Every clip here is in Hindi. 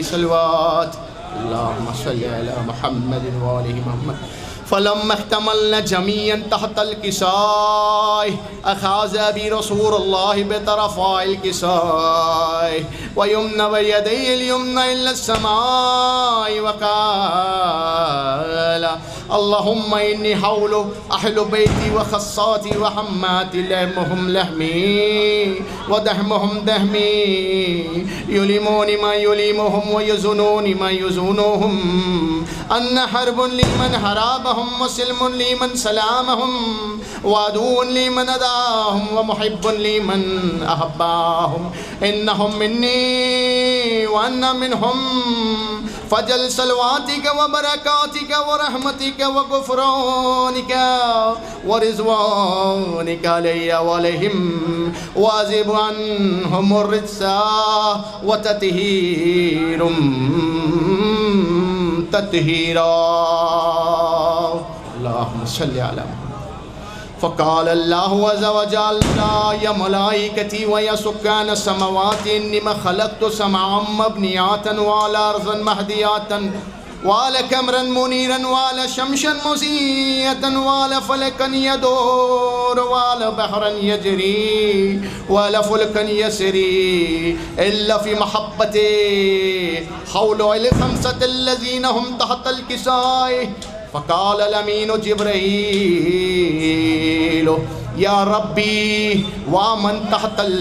सलवात अल्लाहुम्मा सल्लि अला मुहम्मद व आलि मुहम्मद फलम्मा इहतमलना जमीअन तहतल किसाय अखाज़ बि रसूलुल्लाह बितरफ़ाइल किसाय व यमना व यदैल यमना इला समाय व क़ाला अल्लाहुम्मा इन्नी हौलु अहलु बैती व खस्साती व हम्माती लहमुहुम लहमी व दहमुहुम दहमी युलिमूनी मा युलिमुहुम व युज़ुनूनी मा युज़ुनुहुम अन्ना हर्बुन लिमन हराबहुम व सिल्मुन लिमन सलामहुम व अदुव्वुन लिमन अदाहुम व मुहिब्बुन लिमन अहब्बाहुम इन्नहुम मिन्नी व अन्ना मिनहुम फजल सलवातिका व बरकातिका व रहमतिका व गुफ़रानिका व रिज़वानिका अलैया व अलैहिम वाज़िब अन्हुम रिज्सा व तत्हीरुम तत्हीरा अल्लाहुम्मा सल्लि अला फ़क़ाल अल्लाहु अज़्ज़ा व जल्ला या मलाइकती व या सुक्कान समावाति इन्नमा ख़लक़्तु समाअम मबनियातन व अर्ज़न महदियातन वाल कमरन मुनीरन वाल शमशन मुज़ीयतन वाल फलकन यदूर वाल बहरन यजरी वाल फुलकन यसरी इल्ला फ़ी महब्बति हौल अल खमसतिल्लज़ीना हुम तहतल किसाय फ़क़ाल अमीन जिब्रील या रब्बी वा मन तहतल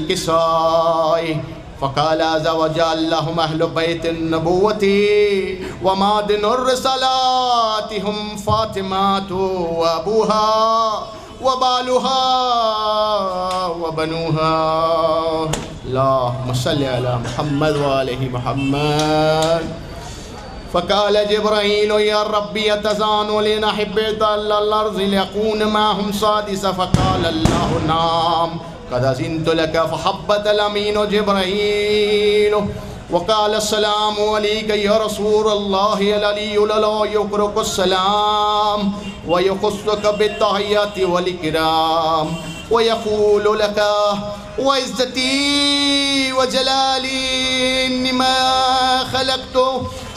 किसाय फ़क़ाल अज़्ज़ा व जल्ला हुम अहलु बैतिन नबुव्वती व मादिनुर रिसालाति हुम फ़ातिमातु व अबूहा व बालुहा व बनुहा अल्लाहुम्मा सल्लि अला मुहम्मद व आलि मुहम्मद फ़क़ाल जिब्रील या रब्बी अतज़ानु लिनहिब्बका अलल अर्ज़ि लियकून माहुम सादिसा फ़क़ाल अल्लाहु नाम क़द अज़िनतु लका फ़हब्बत अमीन जिब्रील वक़ाल अस्सलामु अलैका या रसूलल्लाह अलिय्युल ला युक़रिउका अस्सलाम व युख़ुस्सुका बित्तहिय्याति वल इकराम व यक़ूलु लका व इज़्ज़ती व जलाली इन्नमा ख़लक़्तु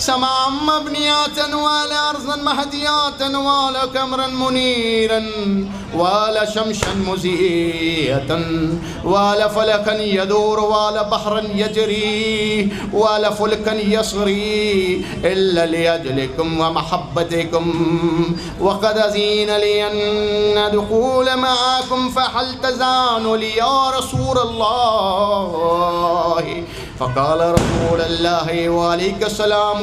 समाअम मबनियातन वाला अर्ज़न महदियातन वाला कमरन मुनीरन वाला शमशन मुज़ीयतन वाला फलकन यदूर वाला बहरन यजरी वाला फुलकन यसरी इल्ला लिअजलिकुम व महब्बतिकुम व क़द अज़ीन लि अन अदख़ुल मअकुम फ़हल तज़ानु लि या रसूलल्लाह फ़क़ाल रसूलुल्लाह व अलैकुस्सलाम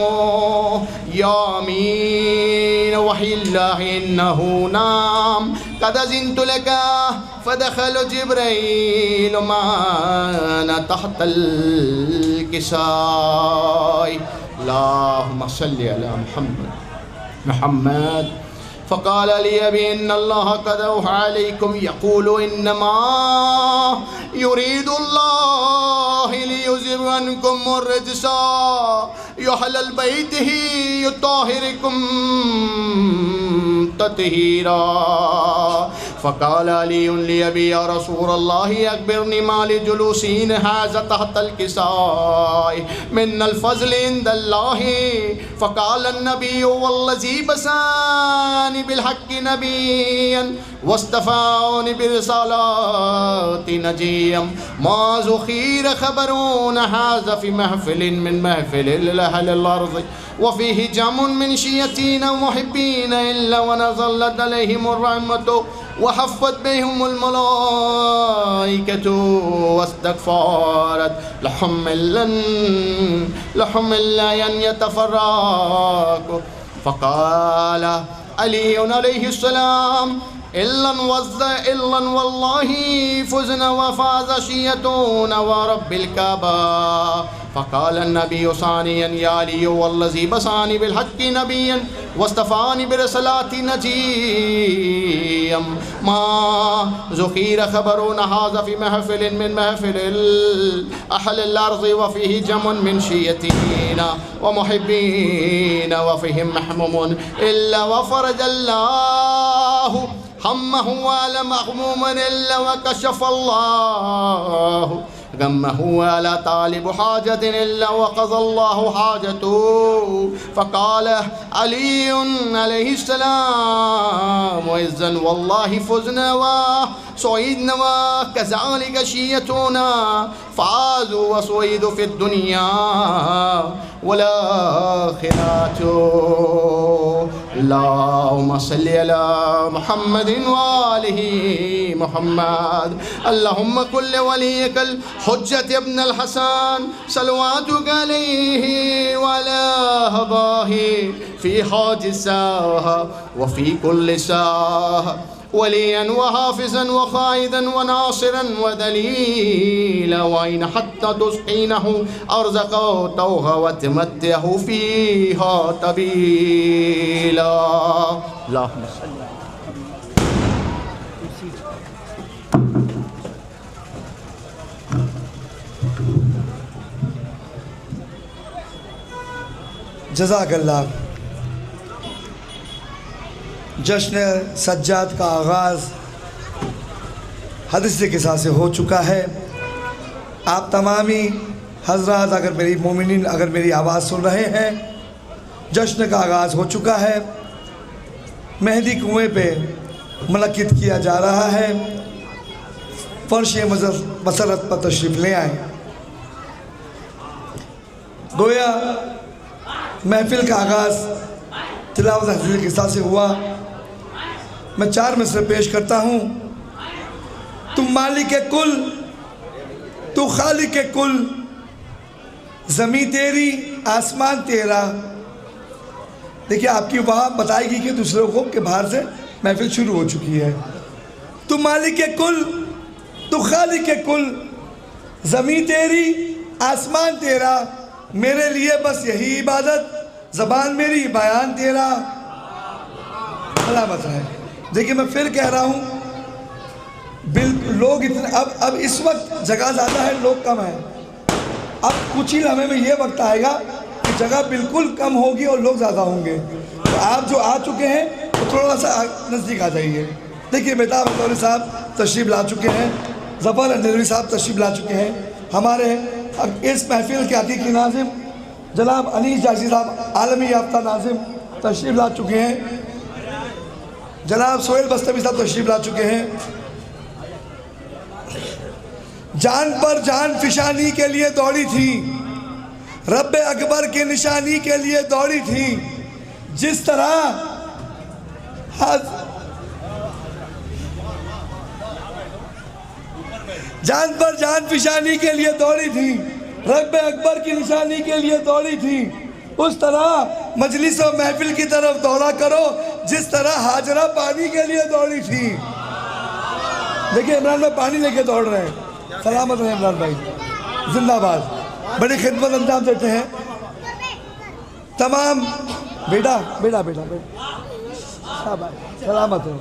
या अमीन वहिय्यल्लाह इन्नहु नाम क़द अज़िनतु लका फ़दख़ल जिब्रील माना तहतल किसाय अल्लाहुम्मा सल्लि अला मुहम्मद फ़क़ाल लि अबी इन्नल्लाह क़द औहा अलैकुम यक़ूलु इन्नमा युरीदुल्लाह लियुज़हिब अन्कुम अर्रिज्सा अहलल बैतिही युत्तहिरुकुम तत्हीरा फ़क़ाल अली लि अबी या रसूलल्लाह अख़बिरनी मा लिजुलूसिन हाज़ा तहतल किसाय मिनल फ़ज़्ल इंदल्लाह फ़क़ाल अन्नबिय्यु वल्लज़ी बसानी बिल हक़्क़ि नबिय्यन वस्तफ़ानी बिरिसालाति नजिय्यम मा ज़ुख़ीर ख़बरुन हाज़ा फ़ी महफ़िलिन मिन महफ़िलिल अहलिल अर्ज़ व फ़ीहि जमुन मिन शियतीन व मुहिब्बीन इल्ला व नज़लत अलैहिमुर रहमतु व हफ़्फ़त बिहिमुल मलाइकतु वस्तग़फ़रत लहुम इल्ला अन यतफ़र्रक़ू फ़क़ाल अली अलैहिस्सलाम इल्लन वल्लाहि फ़ुज़ना व फ़ाज़ शियतुना व रब्बिल काबा फ़क़ाल अन्नबिय्यु सानियन या अली वल्लज़ी बसानी बिल हक़्क़ि नबिय्यन वस्तफ़ानी बिरिसालाति नजिय्यम मा ज़ुख़ीर ख़बरुन हाज़ा फ़ी महफ़िलिन मिन महफ़िलिल अहलिल अर्ज़ि व फ़ीहि जमुन मिन शियतीना व मुहिब्बीना व फ़ीहिम महमूमुन इल्ला व फ़रजल्लाहु हम्महु वाला महमूमन इल्ला व कशफ़ल्लाहु गम्महु अला तालिब हाजतिन इल्ला वक़ज़ल्लाहु हाजतहु फ़क़ाल अली अलैहिस्सलाम वइज़्ज़न वल्लाहि फ़ुज़ना व सुईदना व कज़ालिक शियतुना फ़ाज़ू व सुईदु फ़िद्दुनिया वल आखिरतु। अल्लाहुम्मा सल्लि अला मुहम्मदिन व आलिहि मुहम्मद। अल्लाहुम्मा कुल्ल वलियकल हुज्जत इब्नुल हसन सलवातुक अलैहि व अला अबाही फ़ी हादिसाह व फ़ी कुल्लि साह वलियन व हाफ़िज़न व क़ाइदन व नासिरन व दलीला व इन हत्ता तुस्क़ीनहु अर्ज़क़तहु व तमत्तअहु फ़ीहा तबीला। अल्लाहुम्मा सल्लि। जज़ाकल्लाह। जश्न सज्जाद का आगाज़ हदीस के साथ से हो चुका है। आप तमामी हज़रात अगर मेरी मोमिनीन अगर मेरी आवाज़ सुन रहे हैं, जश्न का आगाज़ हो चुका है। मेहदी कुएं पे मुनक्किद किया जा रहा है। फ़र्श मसरत पर तशरीफ़ ले आए। गोया महफिल का आगाज़ तिलावत हदीस के साथ से हुआ। मैं 4 मिसरे पेश करता हूँ। तुम मालिक के कुल, तू खालिक के कुल, ज़मीं तेरी आसमान तेरा। देखिए आपकी वहाँ बताएगी कि दूसरों को के बाहर से महफिल शुरू हो चुकी है। तू मालिक के कुल, तू खालिक के कुल, ज़मीं तेरी आसमान तेरा। मेरे लिए बस यही इबादत, ज़बान मेरी बयान तेरा। सलामत है। देखिए मैं फिर कह रहा हूँ, लोग इतने अब इस वक्त जगह ज़्यादा है, लोग कम हैं। अब कुछ ही लम्हे में ये वक्त आएगा कि जगह बिल्कुल कम होगी और लोग ज़्यादा होंगे। तो आप जो आ चुके हैं तो थोड़ा सा नज़दीक आ जाइए। देखिए मेहताब अंदौरी साहब तशरीफ़ ला चुके हैं, ज़फ़र अंदौरी साहब तशरीफ़ ला चुके हैं। हमारे अब इस महफिल के हकीकी नाज़िम जनाब अनीस जायसी साहब आलमी याफ्ता नाज़िम तशरीफ़ ला चुके हैं। जनाब सोहेल बस्तमी साहब तशरीफ़ ला चुके हैं। जान पर जान फिशानी के लिए दौड़ी थी, रब्बे अकबर की निशानी के लिए दौड़ी थी। जिस तरह जान पर जान फिशानी के लिए दौड़ी थी, रब्बे अकबर की निशानी के लिए दौड़ी थी, उस तरह मजलिस और महफिल की तरफ दौड़ा करो जिस तरह हाजरा पानी के लिए दौड़ी थी। देखिए इमरान भाई पानी लेके दौड़ रहे हैं। सलामत है इमरान भाई, जिंदाबाद। बड़ी खिदमत अंजाम देते हैं तमाम। बेटा बेटा बेटा बेटा सलामत है।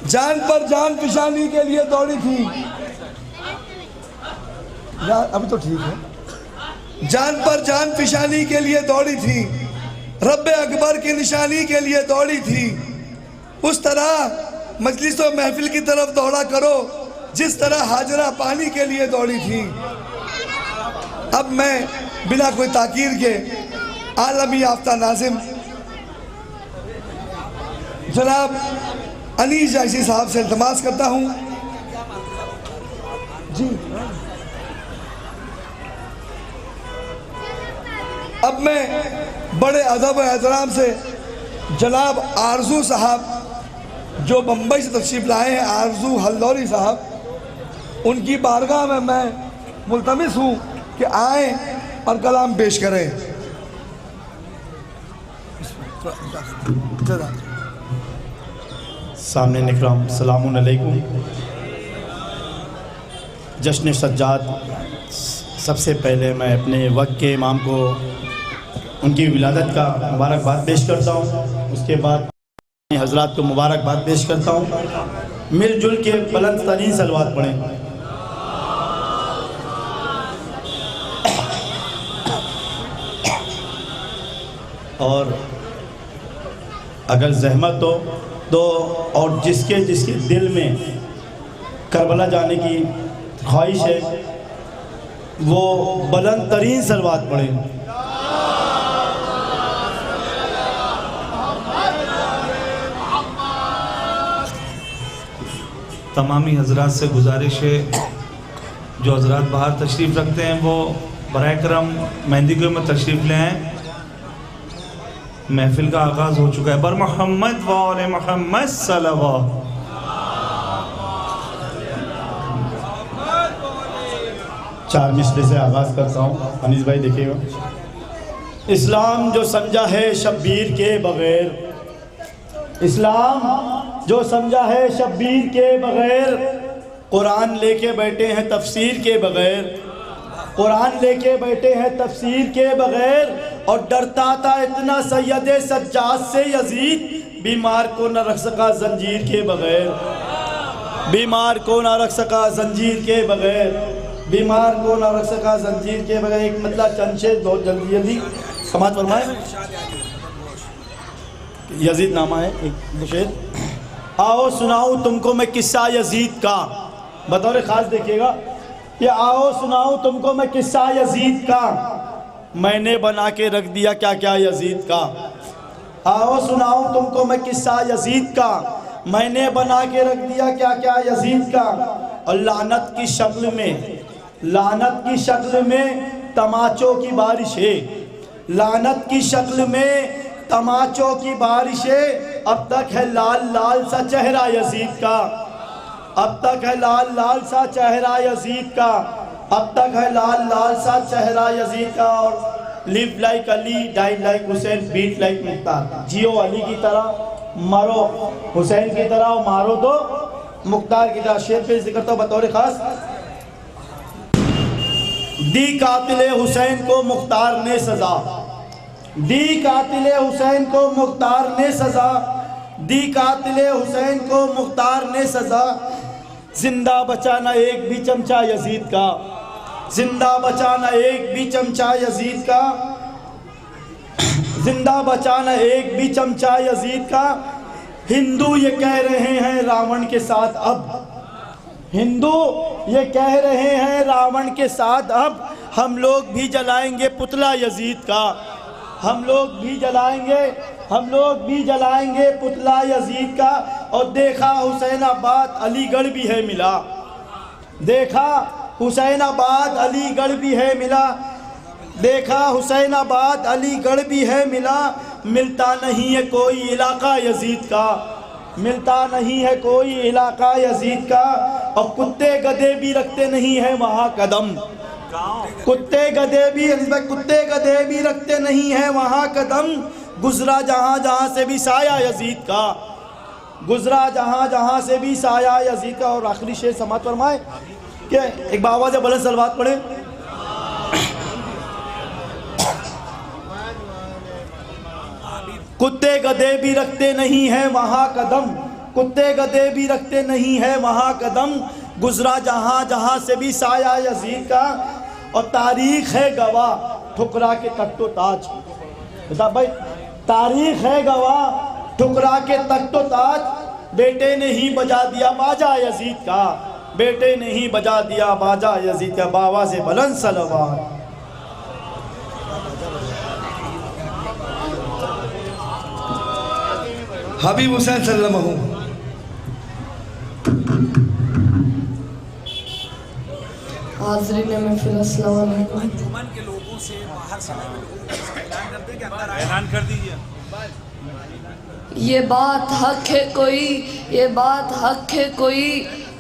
जान पर जान फिशानी के लिए दौड़ी थी, अभी तो ठीक है। जान पर जान फिशानी के लिए दौड़ी थी, रब्बे अकबर की निशानी के लिए दौड़ी थी। उस तरह मजलिस और महफिल की तरफ दौड़ा करो जिस तरह हाजरा पानी के लिए दौड़ी थी। अब मैं बिना कोई ताकीर के आलमी याफ्ता नाज़िम जनाब अनीस जायसी साहब से इल्तमास करता हूँ जी। अब मैं बड़े अदब और एहतराम से जनाब आरजू साहब जो बम्बई से तशरीफ़ लाए हैं, आरजू हल्दौरी साहब, उनकी बारगाह में मैं मुल्तमिस हूँ कि आए और कलाम पेश करें। सामने इकराम सलामुन अलैकुम। जश्न सज्जाद, सबसे पहले मैं अपने वक्त के इमाम को उनकी विलादत का मुबारकबाद पेश करता हूँ। उसके बाद हज़रात को मुबारकबाद पेश करता हूँ। मिलजुल के बुलंद तरीन सलवात पढ़ें। और अगर जहमत हो तो और जिसके जिसके दिल में करबला जाने की ख्वाहिश है, वो बुलंद तरीन सलवात पढ़े। तमामी हजरात से गुजारिश है, जो हजरात बाहर तशरीफ़ रखते हैं वो बराए करम मेहंदी गोई में तशरीफ़ ले आएँ। महफिल का आगाज़ हो चुका है। बर मोहम्मद वाले मोहम्मद सल्लल्लाहु। चार मिसरे से आगाज़ करता हूँ। अनीस भाई देखिएगा। इस्लाम जो समझा है शब्बीर के बग़ैर, इस्लाम जो समझा है शब्बीर के बग़ैर, कुरान लेके बैठे हैं तफसीर के बग़ैर, कुरान लेके बैठे हैं तफसीर के बग़ैर। और डरता था इतना सैयद सज्जाद से यजीद, बीमार को न रख सका जंजीर के बग़ैर, बीमार को न रख सका जंजीर के बग़ैर, बीमार को न रख सका जंजीर के बग़ैर। एक मतलब चंद शेर बहुत जल्दी जल्दी समाज फरमाए। यजीद नामा है एक शेर। आओ सुनाऊं तुमको मैं किस्सा यजीद का, बतौर ख़ास देखिएगा कि आओ सुनाऊं तुमको मैं किस्सा यजीद का, मैंने बना के रख दिया क्या क्या यजीद का। आओ सुनाऊं तुमको मैं किस्सा यजीद का, मैंने बना के रख दिया क्या क्या यजीद का। और लानत की शक्ल में, लानत की शक्ल में तमाचों की बारिश है, लानत की शक्ल में तमाचों की बारिश है। अब तक है लाल लाल सा चेहरा यजीद का, अब तक है लाल लाल सा चेहरा यजीद का, अब तक है लाल लाल सा चेहरा यजीद का। और live like Ali, die like Hussain, beat like Mukhtar. जियो अली की तरह, मरो हुसैन की तरह, और मारो तो मुख्तार की तरह। शेर पे जिक्र तो बतौर खास। दी कातिल हुसैन को मुख्तार ने सजा, दी कातिल हुसैन को मुख्तार ने सजा, दी कातिल हुसैन को मुख्तार ने सजा। जिंदा बचाना एक भी चमचा यजीद का, जिंदा बचाना एक भी चमचा यजीद का, जिंदा बचाना एक भी चमचा यजीद का। हिंदू ये कह रहे हैं रावण के साथ अब, हिंदू ये कह रहे हैं रावण के साथ अब, हम लोग भी जलाएंगे पुतला यजीद का, हम लोग भी जलाएंगे, हम लोग भी जलाएंगे पुतला यजीद का। और देखा हुसैनाबाद अलीगढ़ भी है मिला, देखा हुसैनाबाद अलीगढ़ भी है मिला, देखा हुसैनाबाद अलीगढ़ भी है मिला। मिलता नहीं है कोई इलाका यजीद का, मिलता नहीं है कोई इलाका यजीद का। और कुत्ते गधे भी रखते नहीं है वहाँ कदम, कुत्ते गधे भी, कुत्ते गधे भी रखते नहीं है वहाँ कदम। गुजरा जहाँ जहाँ से भी साया यजीद का, गुजरा जहाँ जहाँ से भी साया यजीद का। और आखिरी शेर समात फरमाए कि एक बाबा जब बुलंद सलवात पढ़े। कुत्ते गधे भी रखते नहीं है वहाँ कदम, कुत्ते गधे भी रखते नहीं है वहाँ कदम। गुजरा जहाँ जहाँ से भी साया यजीद का। और तारीख है गवाह ठुकरा के तख्तो ताज, बता भाई, तारीख है गवाह ठुकरा के तख्तो ताज। बेटे ने ही बजा दिया बाजा यजीद का, बेटे ने ही बजा दिया बाजा यजीद का। बाबा से बुलंद सलवात। हबीब हुसैन सल्लल्लाहु। हाज़रीन महफ़िल अस्सलाम वालेकुम। जुमन के लोगों से बाहर से ऐलान कर दीजिए। ये बात हक है कोई, ये बात हक है कोई,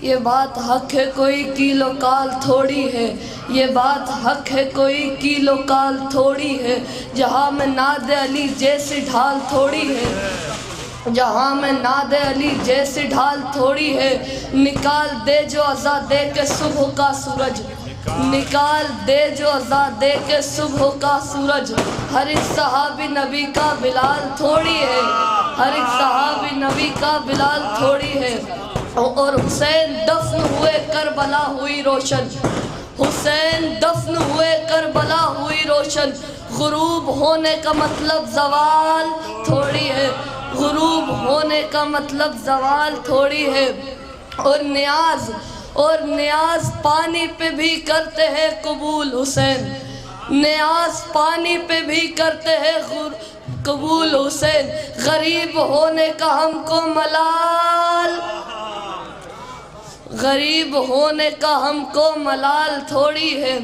ये बात हक है कोई, किलो काल थोड़ी है, ये बात हक है कोई, किलो काल थोड़ी है। जहाँ में नाद अली जैसी ढाल थोड़ी है, जहाँ में नाद अली जैसी ढाल थोड़ी है। निकाल दे जो अज़ा दे के सुबह का सूरज, निकाल दे जो अज़ा दे के सुबह का सूरज। हर एक सहाबी नबी का बिलाल थोड़ी है, हर एक सहाबी नबी का बिलाल थोड़ी है। और हुसैन दफन हुए करबला हुई रोशन, हुसैन दफन हुए करबला हुई रोशन। गुरूब होने का मतलब जवाल थोड़ी है, गुरूब होने का मतलब जवाल थोड़ी है। और न्याज और न्याज पानी पे भी करते हैं कबूल हुसैन, न्याज पानी पे भी करते हैं कबूल हुसैन। गरीब होने का हमको मलाल, गरीब होने का हमको मलाल थोड़ी है,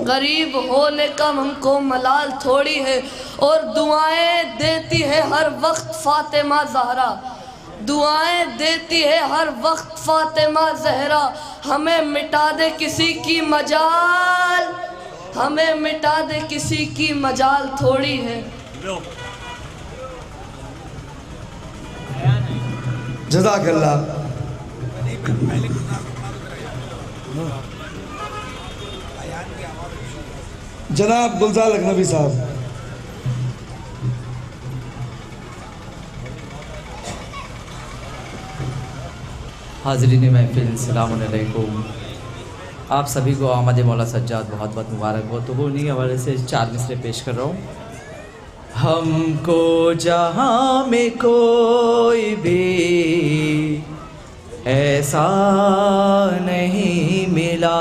गरीब होने का हमको मलाल थोड़ी है। और दुआएं देती है हर वक्त फातिमा ज़हरा, दुआएं देती है हर वक्त फातिमा ज़हरा। हमें मिटा दे किसी की मजाल, हमें मिटा दे किसी की मजाल थोड़ी है। जज़ाकल्लाह। जनाब गुलजार लखनवी साहब। हाज़रीन महफिल सलाम अलैकुम। आप सभी को आमद मौला सज्जाद बहुत बहुत मुबारक हो। तो वो उन्हीं हवाले से 4 मिसरे पेश कर रहा हूँ। हमको जहाँ में कोई भी ऐसा नहीं मिला,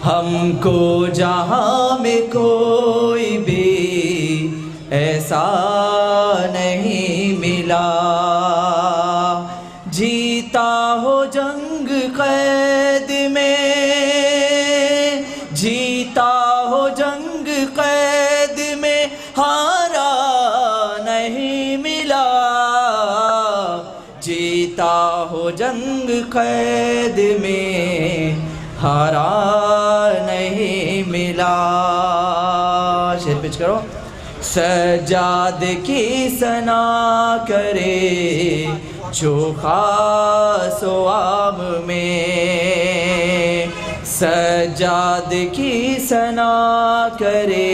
हमको जहाँ में कोई भी ऐसा नहीं मिला। जीता हो जंग कैद में, जीता हो जंग कैद में, हारा नहीं मिला। जीता हो जंग कैद में, हारा नहीं मिला। शेर पेश करो। सज्जाद की सना करे जो खास आम में, सज्जाद की सना करे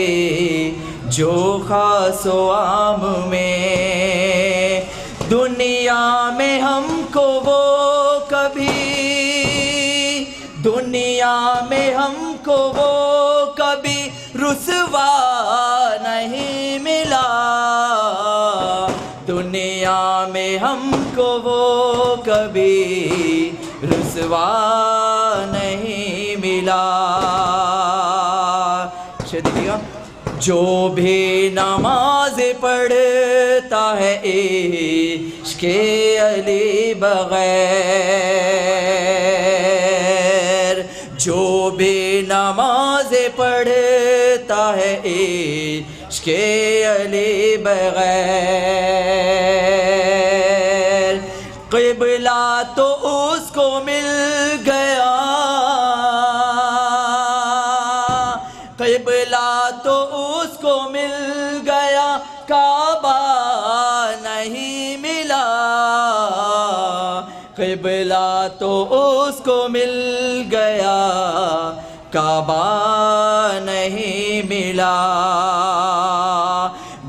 जो खास आम में। दुनिया में हमको वो कभी, दुनिया में हमको वो कभी रुसवा नहीं मिला। दुनिया में हमको वो कभी रुसवा नहीं मिला। देखिएगा, जो भी नमाज पढ़ता है इश्क़े अली बगैर, जो भी नमाज पढ़ता है इश्क़े अली बगैर, क़िबला तो उसको मिल गया, क़िबला तो उसको मिल गया, काबा नहीं मिला। क़िबला तो उसको मिल गया, काबा नहीं मिला।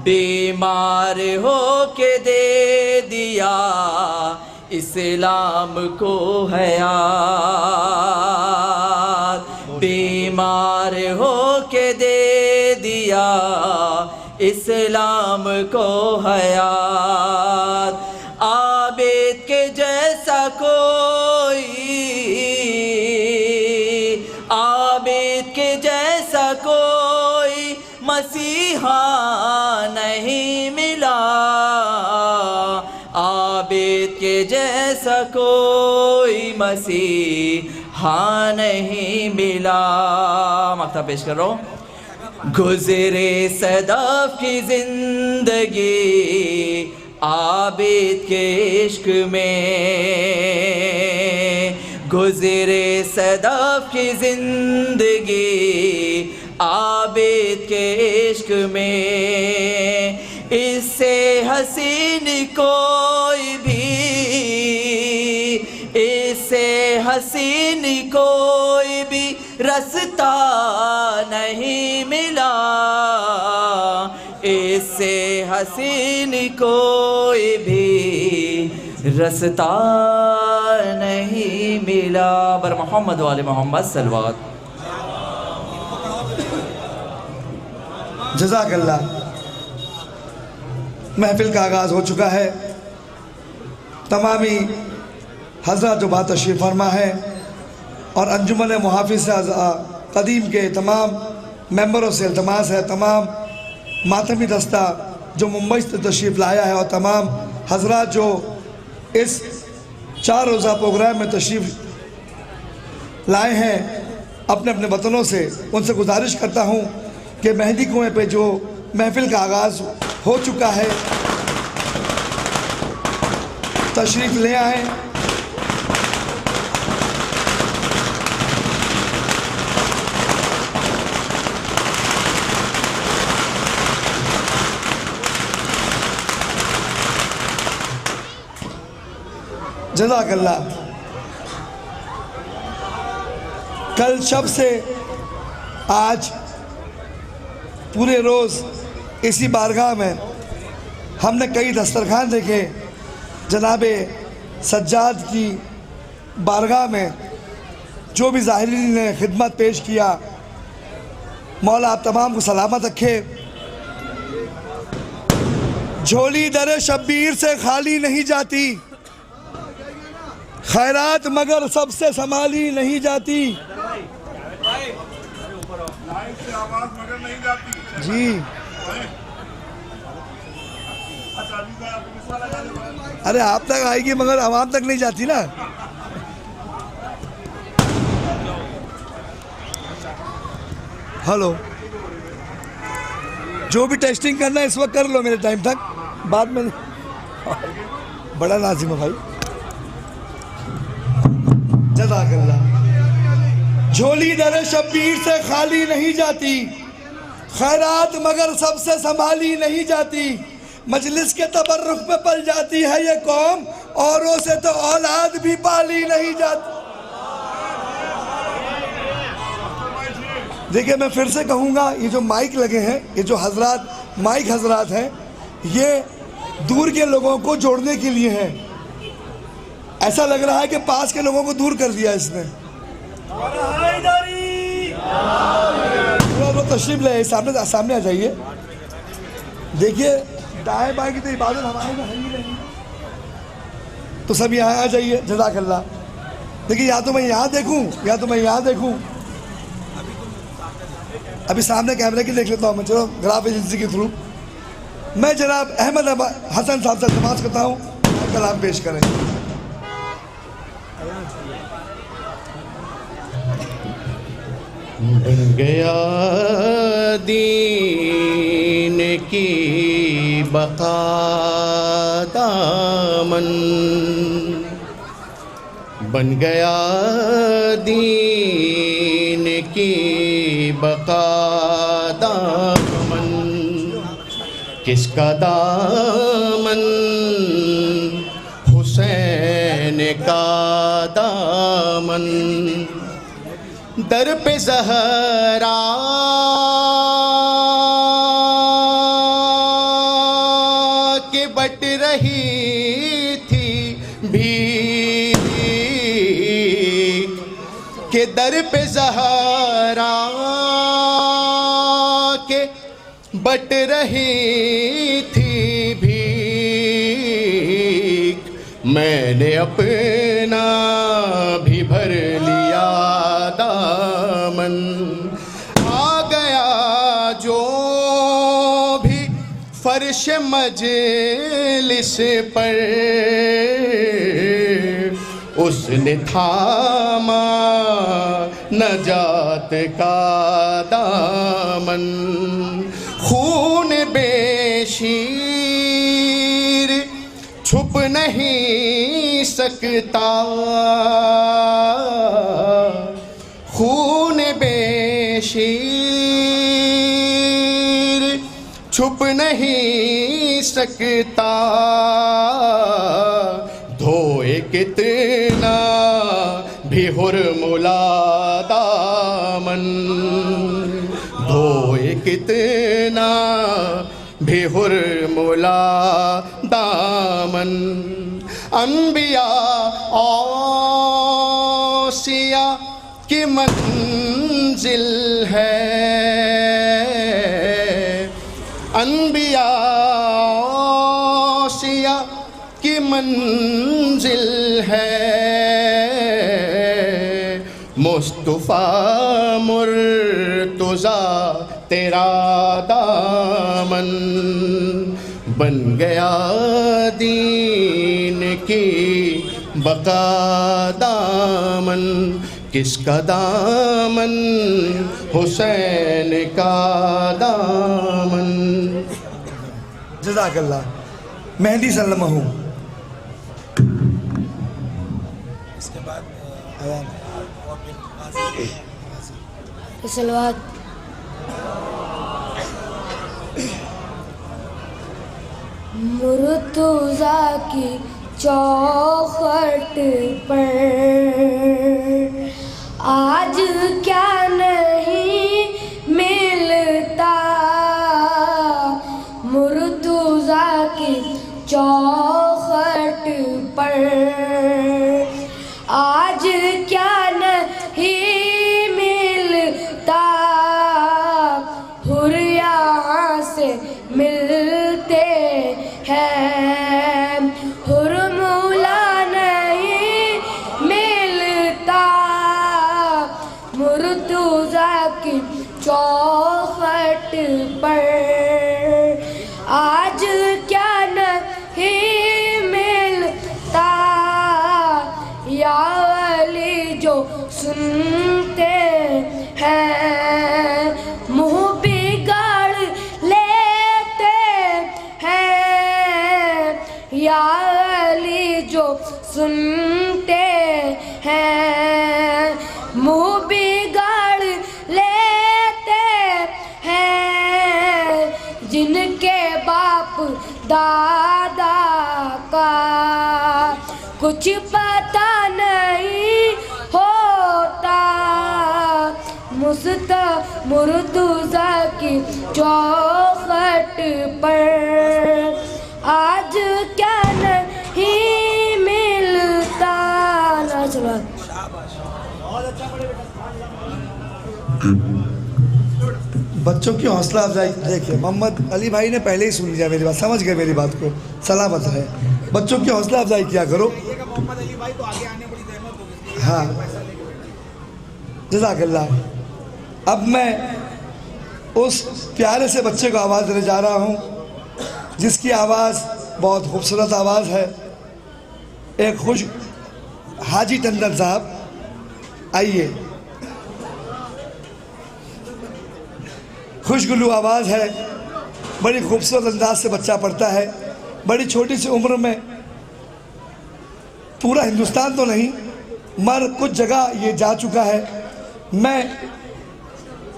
बीमार हो के दे दिया इस्लाम को हयात, बीमार हो के दे दिया इस्लाम को हयात। आबिद के जैसा कोई, आबिद के जैसा कोई मसीहा नहीं मिला। आबिद के जैसा कोई मसीहा नहीं मिला। मक्ता पेश करो। गुज़रे सदाफ़ की ज़िंदगी आबिद के इश्क में, गुज़रे सदाफ़ की ज़िंदगी आबिद के इश्क में। इससे हसीन कोई भी, इससे हसीन कोई भी रास्ता नहीं मिला। इससे हसीन कोई भी रास्ता नहीं मिला। बर मोहम्मद वाले मोहम्मद सलवात। जज़ाकल्लाह। महफिल का आगाज़ हो चुका है। तमामी हज़रत जो बात तशरीफ़ फरमा है और अंजुमन मुहाफ़िज़ कदीम के तमाम मेंबरों से इल्तमास है, तमाम मातमी दस्ता जो मुंबई से तशरीफ़ लाया है और तमाम हज़रात जो इस 4 रोज़ा प्रोग्राम में तशरीफ़ लाए हैं अपने अपने वतनों से, उनसे गुजारिश करता हूँ कि मेहंदी कुएं पे जो महफ़िल का आगाज़ हो चुका है तशरीफ़ ले आएँ। जज़ाकल्लाह। कल शब से आज पूरे रोज़ इसी बारगाह में हमने कई दस्तरखान देखे। जनाब सज्जाद की बारगाह में जो भी ज़ाहिरीन ने खिदमत पेश किया, मौला आप तमाम को सलामत रखे। झोली दर शब्बीर से खाली नहीं जाती, खैरात मगर सबसे संभाली नहीं जाती। जी अरे आप तक आएगी मगर आवाम तक नहीं जाती ना। हेलो, जो भी टेस्टिंग करना है इस वक्त कर लो मेरे टाइम तक, बाद में बड़ा नाज़िम है भाई। जज़ाकल्लाह। झोली दर शब्बीर से खाली नहीं जाती, खैरात मगर सबसे संभाली नहीं जाती। मजलिस के तबर्रुख पे पल जाती है ये कौम, औरों से तो औलाद भी पाली नहीं जाती। देखिए मैं फिर से कहूँगा, ये जो माइक लगे हैं, ये जो हजरात माइक हजरात हैं, ये दूर के लोगों को जोड़ने के लिए हैं। ऐसा लग रहा है कि पास के लोगों को दूर कर दिया इसने। तशरीफ ले सामने आ जाइए। देखिए दाएं बाएं की तो इबादत हमारे में है ही नहीं, तो सब यहाँ आ जाइए। जज़ाकल्लाह। देखिए या तो मैं यहाँ देखूँ या तो मैं यहाँ देखूँ। अभी सामने कैमरे की देख लेता हूँ मैं, चलो ग्राफ एजेंसी के थ्रू। मैं जनाब अहमद हसन साहब से दरख्वास्त करता हूँ कलाम पेश करें। बन गया दीन की बका दामन, बन गया दीन की बका दामन। किसका दामन? हुसैन का दामन। दर पे ज़हरा के बट रही थी भीख, के दर पे ज़हरा के बट रही थी भीख। मैंने अपना भी भर लिया दामन। आ गया जो भी फर्श मजलिस पर, उसने थामा नजात का दामन। खून बेशीर छुप नहीं सकता, खून बेशीर छुप नहीं सकता। धोए कितना भी हुर्मुला दामन, धोए कितना भी हुर्मुला दामन। अंबिया औसिया की मंजिल है, अंबिया औसिया की मंजिल है। मुस्तफ़ा मुर्तज़ा तेरा दामन बन गया दीन की बका दामन, किसका दामन? हुसैन का दामन। जज़ाकल्लाह। मेहंदी सल्लमहू। इसके बाद अयान। और फिर सलवात। मुर्तज़ा की चौखट पर आज क्या नहीं मिलता, मुर्तज़ा की चौखट पर आज क्या नहीं मिलता, हुर यहाँ से मिलते हैं, हुर मौला नहीं मिलता, मुर्तज़ा की चौखट पर आज क्या नहीं मिलता, या अली जो सुनते हैं मुँह बिगाड़ लेते हैं, या अली जो सुनते हैं मुँह बिगाड़ लेते हैं, जिनके बाप दादा का कुछ पता नहीं होता, मुर्तज़ा की चौखट पर आज क्या नहीं मिलता। बच्चों की हौसला अफजाई देखिए, मोहम्मद अली भाई ने पहले ही सुन लिया मेरी बात, समझ गए मेरी बात को, सलामत है। बच्चों की हौसला अफजाई किया करो। मोहम्मद अली भाई तो आगे आने बड़ी जहमत होगी। हाँ, जज़ाकल्लाह। अब मैं उस प्यारे से बच्चे को आवाज़ देने जा रहा हूँ जिसकी आवाज़ बहुत खूबसूरत आवाज़ है। एक खुश हाजी टंडन साहब, आइए। खुशगुलू आवाज़ है, बड़ी खूबसूरत अंदाज से बच्चा पढ़ता है। बड़ी छोटी सी उम्र में पूरा हिंदुस्तान तो नहीं मगर कुछ जगह ये जा चुका है। मैं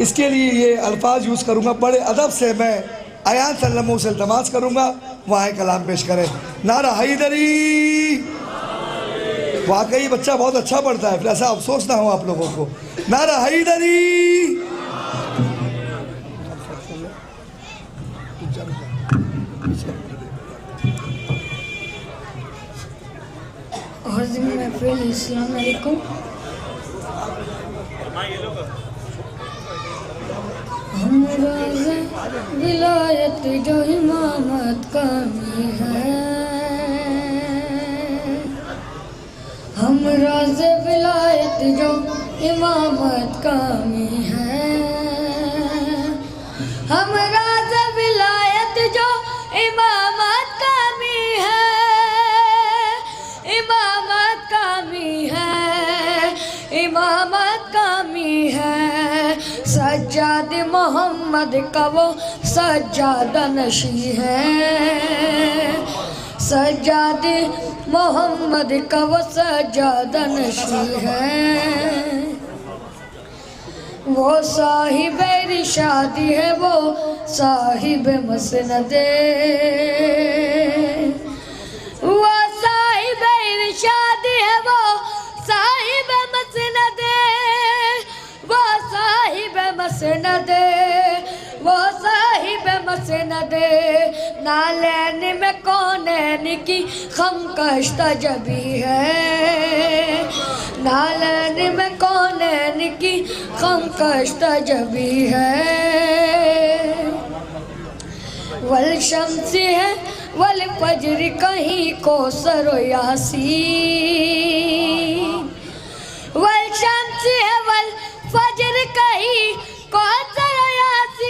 इसके लिए ये अल्फाज यूज़ करूँगा, बड़े अदब से मैं अयान सल्लमहू से इल्तमास करूँगा वहाँ कलाम पेश करें। नारा हैदरी। वाकई बच्चा बहुत अच्छा पढ़ता है, फिर ऐसा अफसोस ना हो आप लोगों को। नारा हैदरी। अस्सलाम वालेकुम। हम रोज़े विलायत जो इमामत कमी है, हम रोज़े विलायत जो इमामत कमी है, हम रोज़े विलायत जो इमामत कमी है, इमामत कमी है, इमामत कमी है। सज्जाद मोहम्मद का वो सज्जादा नशी है, सज्जाद मोहम्मद का वो सज्जादा नशी है। वो साहिब रिशादी है, वो साहिब मसनदे, वो साहिब इरशादी है, वो साहिब मसनदे, वो साहिब मसनदे, वो साहिब मसनदे। नालैन में कौनैन की खमकश्ता जबी है, नालैन में कौनैन की खमकश्ता जबी है। वल शम्सी है वल फजर कहीं को सरो यासीन, वल शम्स यासी है वल फजर कहीं कौसर यासीन,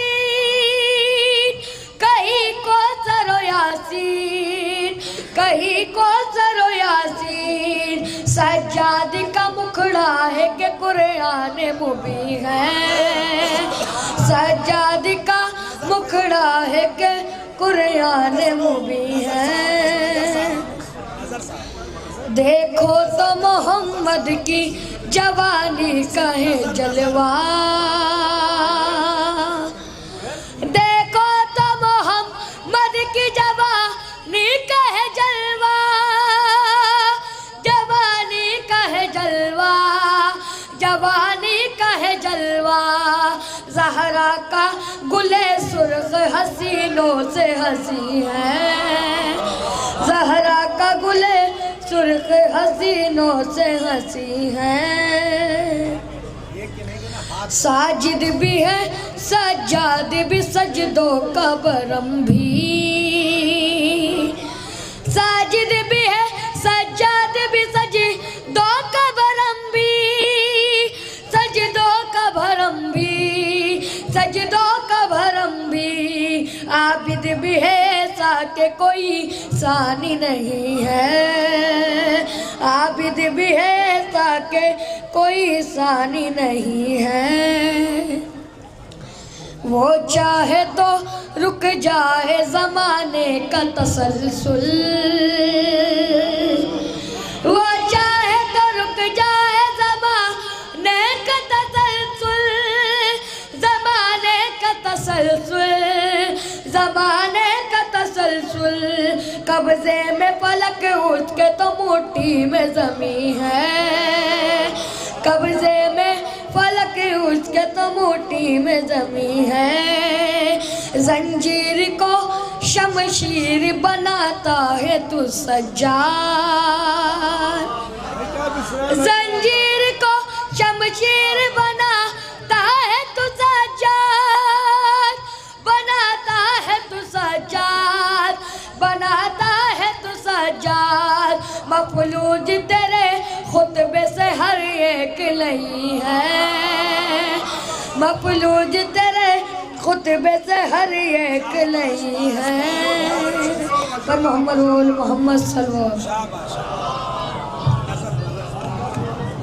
कहीं कौसर यासीन, कहीं कौसर यासीन। सज्जाद का मुखड़ा है कि कुरान मुबीन है, सज्जाद का मुखड़ा है कि कुरान मुबीन है। देखो तो मोहम्मद की जवानी का है जलवा, देखो तो मोहम्मद की जवानी का है जलवा, जवानी का है जलवा, जवानी का है जलवा। ज़हरा का गुले सुर्ख हसीनों से हसी है, ज़हरा का गुले सुर्ख हसीनों से हसी है। साजिद भी है सज्जाद भी सजदों का बरम भी, साजिद भी है सज्जाद भी सजदों का बरम भी, सजदों का भरम भी, सजदों का भरम भी। आबिद भी है साके कोई सानी नहीं है, आबिद भी है साके कोई सानी नहीं है। वो चाहे तो रुक जाए ज़माने का तसलसल, वो चाहे तो रुक जाए ज़माने का तसलसल, ज़माने का तसलसल, ज़माने का तसलसल। कब्ज़े में पलक उसके तो मुट्ठी में ज़मीं है, कब्ज़े में फलक उसके तो मुट्ठी में ज़मीं है। जंजीर को शमशीर बनाता है तू सज्जाद, जंजीर को शमशीर बनाता है तू सज्जाद, बनाता है तू सज्जाद, बनाता है तू सज्जाद। मफलूज तेरे खुतबे से हर एक नहीं है, मफलूज तेरे खुतबे से हर एक नहीं है। पर मोहम्मद मोहम्मद सल्लल्लाहु अलैहि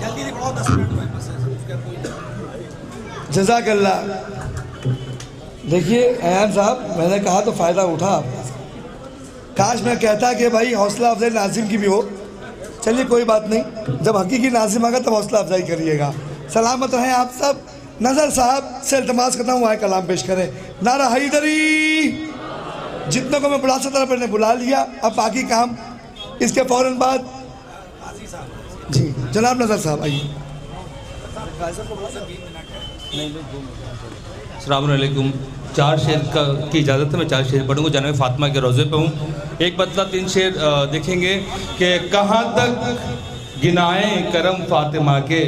जल्दी दिखाओ 10 मिनट में बस। जज़ाकल्लाह। देखिए अयान साहब, मैंने कहा तो फ़ायदा उठा आपका। काश मैं कहता कि भाई हौसला अफजाई नाजिम की भी हो। चलिए कोई बात नहीं, जब हकीकी नाजिम आएगा तब हौसला अफजाई करिएगा। सलामत रहें आप सब। नज़र साहब से इल्तमास करता हूँ आए कलाम पेश करें। नारा हैदरी। जितनों को मैं बुला सकता था मैंने बुला लिया, अब बाकी काम इसके फ़ौरन बाद। जी जनाब नज़र साहब आइए। अस्सलाम वालेकुम। 4 शेर की इजाज़त है, मैं 4 शेर पढ़ूँगा। जनाब फ़ातिमा के रोज़े पे हूँ। एक बदला 3 शेर देखेंगे कि कहाँ तक गिनाएं करम फ़ातिमा के।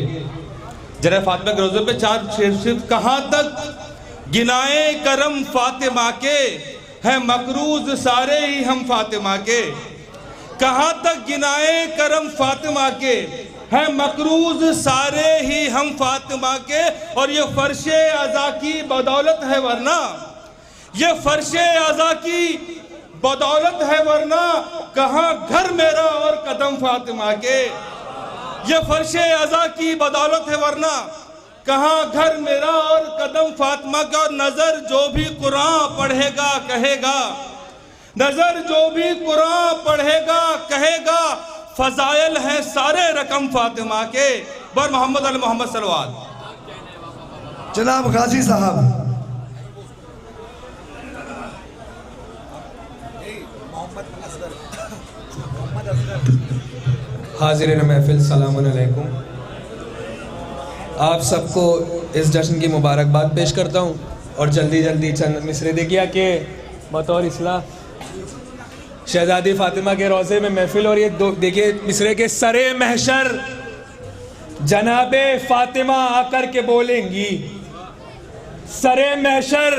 जनाब फ़ातिमा के रोज़े पे 4 शेर सिर्फ। कहाँ तक गिनाएं करम फ़ातिमा के, हैं मकरूज़ सारे ही हम फ़ातिमा के। कहाँ तक गिनाएं करम फ़ातिमा के, हैं मकरूज़ सारे ही हम फ़ातिमा के। और ये फ़र्शे अज़ा की बदौलत है वरना, ये फ़र्शे अज़ा की बदौलत है वरना, कहाँ घर मेरा और कदम फ़ातिमा के। ये फ़र्शे अज़ा की बदौलत है वरना, कहाँ घर मेरा और कदम फ़ातिमा के। और नज़र जो भी कुरान पढ़ेगा कहेगा, नज़र जो भी कुरान पढ़ेगा कहेगा, फ़ज़ाइल है सारे रकम फ़ातिमा के। बर मोहम्मद अल मोहम्मद सल्लल्लाहु। जनाब गाजी साहब। हाज़िरीन महफ़िल सलाम अलैकुम। आप सबको इस जश्न की मुबारकबाद पेश करता हूँ और जल्दी जल्दी चंद मिसरे देखिए कि बतौर इस्लाह शहज़ादी फ़ातिमा के रोज़े में महफ़िल। और ये देखिए मिसरे के सरे महशर जनाबे फ़ातिमा आकर के बोलेंगी, सरे महशर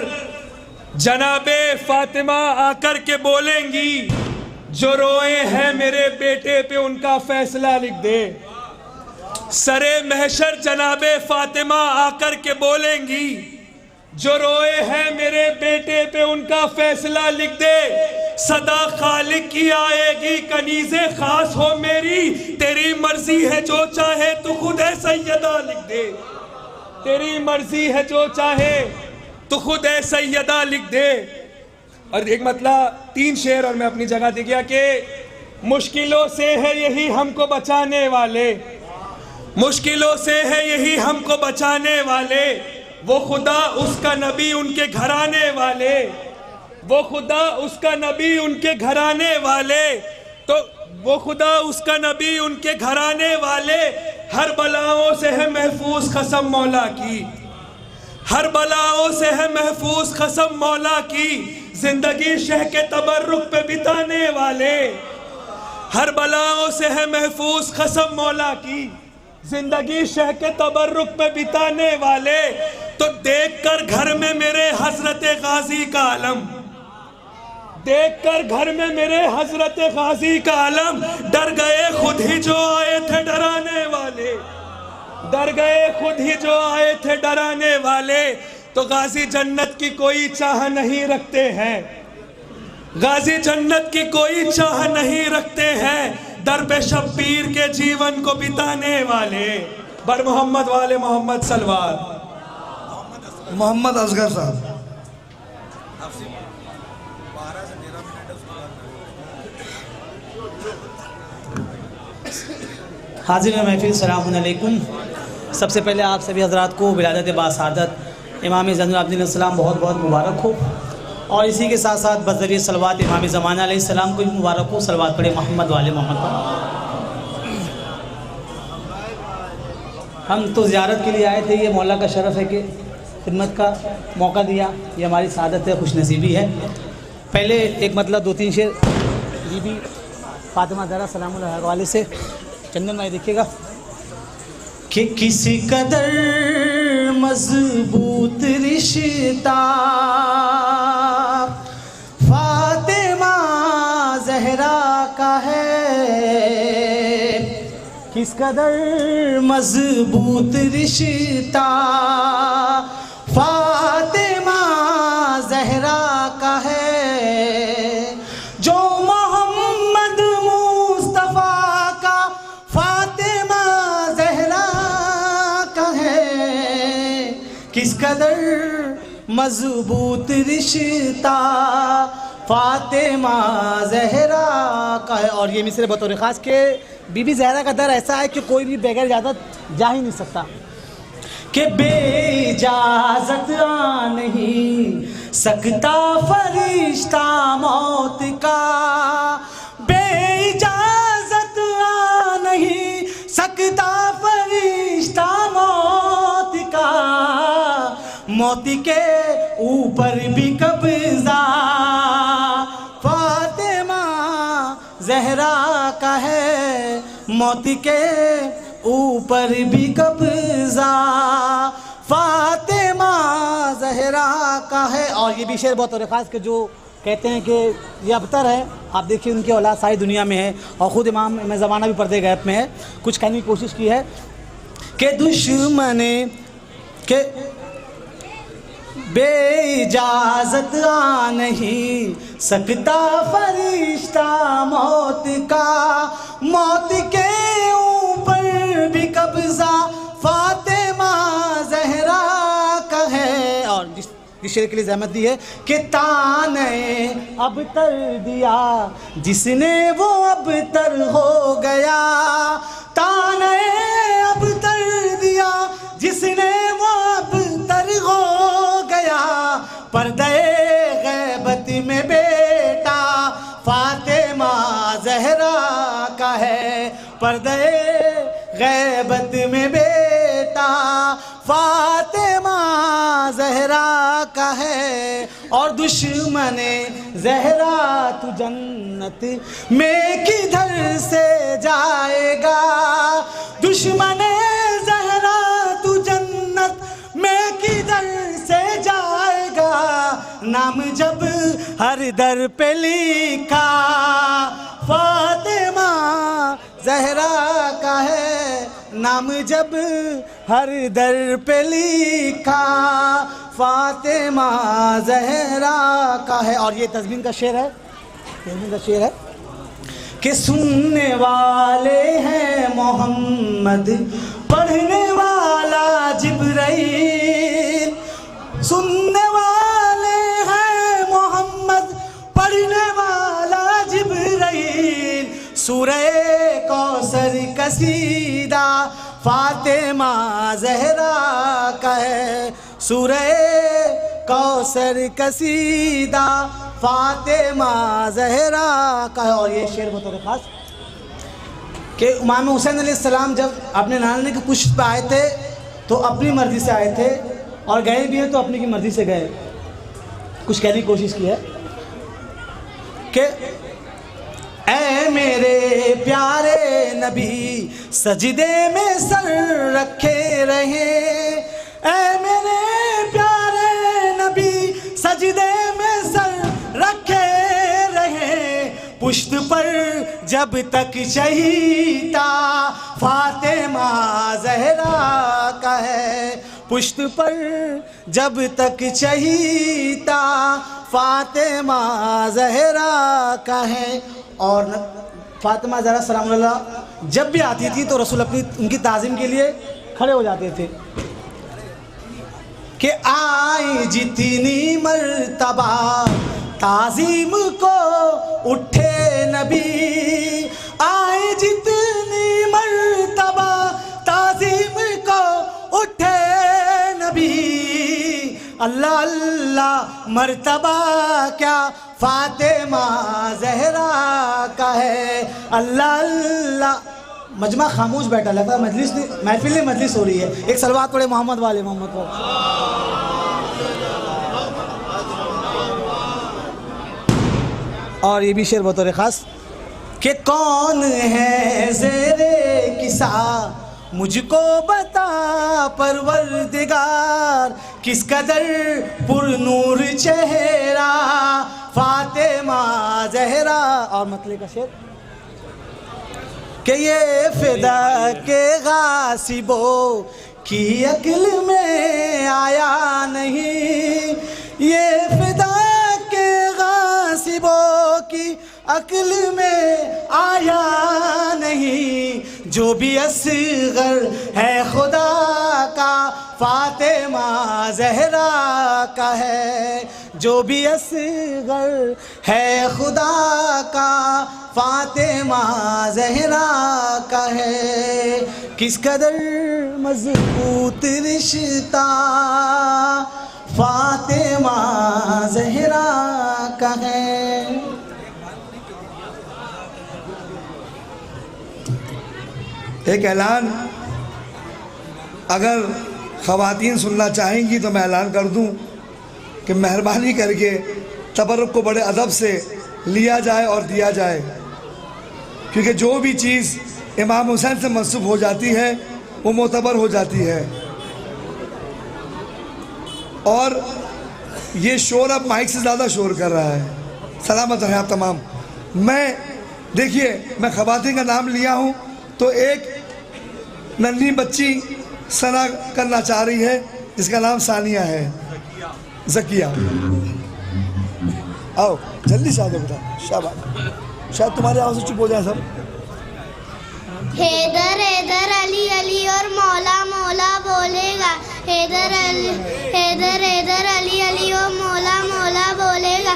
जनाबे फ़ातिमा आकर के बोलेंगी, जो रोए हैं मेरे बेटे पे उनका फ़ैसला लिख दे। सरे महशर जनाबे फातिमा आकर के बोलेंगी, जो रोए हैं मेरे बेटे पे उनका फैसला लिख दे। सदा खालिक की आएगी कनीज़े खास हो मेरी, तेरी मर्जी है जो चाहे तू खुद है सैयदा लिख दे। तेरी मर्जी है जो चाहे तू खुद है सैयदा लिख दे। और एक मतलब 3 शेर और मैं अपनी जगह दे गया कि मुश्किलों से है यही हमको बचाने वाले, मुश्किलों से है यही हमको बचाने वाले, वो खुदा उसका नबी उनके घराने वाले, वो खुदा उसका नबी उनके घराने वाले, तो वो खुदा उसका नबी उनके घराने वाले, हर बलाओं से है महफूज कसम मौला की, हर बलाओं से है महफूज कसम मौला की, जिंदगी शह के तबर्रुक पे बिताने वाले, हर बलाओं से है महफूज कसम मौला की, जिंदगी शह के तबर्रुक पे बिताने वाले। तो देखकर घर में मेरे हजरत गाजी का आलम, देखकर घर में मेरे हजरत गाजी का आलम, डर गए खुद ही जो आए थे डराने वाले, डर गए खुद ही जो आए थे डराने वाले। तो गाजी जन्नत की कोई चाह नहीं रखते हैं, गाजी जन्नत की कोई चाह नहीं रखते हैं, दर पे शब्बीर के जीवन को बिताने वाले। बर मोहम्मद वाले मोहम्मद सलवार। मोहम्मद असगर साहब। हाजिर महफिल सलाम अलैकुम। सबसे पहले आप सभी हजरात को विलादत बासादत इमाम ज़ैनुल आबिदीन अलैहिस्सलाम बहुत बहुत मुबारक हो, और इसी के साथ साथ बज़रिए सलवात इमाम ज़माना अलैहिस्सलाम को भी मुबारक हो। सलवात पढ़े मोहम्मद वाले मोहम्मद पर। हम तो ज़ियारत के लिए आए थे, ये मौला का शरफ़ है कि खिदमत का मौका दिया, ये हमारी सादत है, खुशनसीबी है। पहले एक मतलब 2-3 शेर बीबी फातिमा ज़हरा सलाम अलैहा के हवाले से चंदन भाई देखिएगा कि किसी कदर मजबूत रिश्ता फातिमा ज़हरा का है, किस कदर मजबूत रिश्ता फातिमा ज़हरा का है, जो मोहम्मद मुस्तफ़ा का फातिमा ज़हरा का है, किस कदर मजबूत रिश्ता फातिमा ज़हरा का है। और ये मिसरे बतौर ख़ास के बीबी ज़हरा का दर ऐसा है कि कोई भी बगैर इजाज़त जा ही नहीं सकता, कि बेइजाज़त आ नहीं सकता फरिश्ता मौत का, बेइजाज़त आ नहीं सकता फरिश्ता मौत का, मौत के ऊपर भी कब्ज़ा फातिमा ज़हरा का है, मौत के ऊपर भी कब्ज़ा फातिमा ज़हरा का है। और ये भी शेर बहुत और ख़ास के जो कहते हैं कि ये अबतर है, आप देखिए उनकी औलाद सारी दुनिया में है, और ख़ुद इमाम ज़माना भी पर्दे गैब में है। कुछ कहने की कोशिश की है कि दुश्मन के बेइजाज़त आ नहीं सकता फरिश्ता मौत का, मौत के ऊपर भी कब्ज़ा फातिमा ज़हरा का है। और जिस शेर के लिए ज़हमत दी है कि ताने अब तर दिया जिसने वो अब तर हो गया, ताने अब तर दिया जिसने वो अब तर हो गया, पर्दे गैबत में बेटा फातिमा ज़हरा का है, पर्दे गैबत में बेटा फातिमा ज़हरा का है। और दुश्मन ज़हरा तू जन्नत में किधर से जाएगा, दुश्मन ज़हरा तू जन्नत में किधर से जाएगा, नाम जब हर दर पे लिखा फातिमा ज़हरा का है, नाम नाम जब हर दर पे लिखा फातिमा ज़हरा का है। और ये तज़मीन का शेर है, तज़मीन का शेर है कि सुनने वाले हैं मोहम्मद, पढ़ने वाला जिब्राइल। सुनने वाले हैं मोहम्मद, पढ़ने वाला जिब्राइल। सूरह कौसर कसीदा फातिमा ज़हरा का है। सूरह कौसर कसीदा फातिमा ज़हरा का है। और ये शेर बतौर ख़ास कि इमाम हुसैन अलैहिस्सलाम जब अपने नाना की पुश्त पे आए थे तो अपनी मर्ज़ी से आए थे, और गए भी हैं तो अपनी की मर्ज़ी से गए। कुछ कहने की कोशिश की है कि ऐ मेरे प्यारे नबी सजदे में सर रखे रहे। ऐ मेरे प्यारे नबी सजदे में सर रखे रहे। पुश्त पर जब तक शहीदा फातिमा ज़हरा का है। पुश्त पर जब तक शहीदा फातिमा ज़हरा का है। और फातिमा ज़हरा सलामुल्लाह जब भी आती थी तो रसूल अपनी उनकी ताज़ीम के लिए खड़े हो जाते थे कि आई जितनी मर्तबा ताज़ीम को उठे नबी। आई जितनी मर्तबा ताज़ीम को उठे नबी। अल्लाह अल्लाह मर्तबा क्या फातिमा ज़हरा का है। अल्लाह अल्लाह। मजमा खामोश बैठा, लगता है मजलिस महफिल में मजलिस हो रही है। एक सलवात पढ़े मोहम्मद वाले मोहम्मद वाले। और ये भी शेर बतौर ख़ास कि कौन है ज़ेरे किसा मुझको बता परवरदिगार। किस कदर पुरनूर चेहरा फातिमा ज़हरा। और मतले का शेर कि ये फिदा के गासिबो की अक्ल में आया नहीं। ये फिदा के गासिबो की अक्ल में आया नहीं। जो भी असगर है खुदा का फातिमा ज़हरा का है। जो भी असगर है खुदा का फातिमा ज़हरा का है। किस कदर मज़बूत रिश्ता फातिमा ज़हरा का है। एक ऐलान, अगर ख़वातीन सुनना चाहेंगी तो मैं ऐलान कर दूं कि मेहरबानी करके तबर्रुक को बड़े अदब से लिया जाए और दिया जाए, क्योंकि जो भी चीज़ इमाम हुसैन से मंसूब हो जाती है वो मोतबर हो जाती है। और ये शोर अब माइक से ज़्यादा शोर कर रहा है। सलामत रहे आप तमाम। मैं देखिए, मैं ख़वातीन का नाम लिया हूँ तो एक नन्ही बच्ची सना करना चाह रही है जिसका नाम सानिया है, ज़किया। आओ जल्दी से आ जाओ बेटा, शाबाश। शायद तुम्हारी आवाज़ से चुप हो जाए सब। हैदर हैदर अली अली और मौला मौला बोलेगा। हैदर हैदर हैदर अली अली और मौला मौला बोलेगा।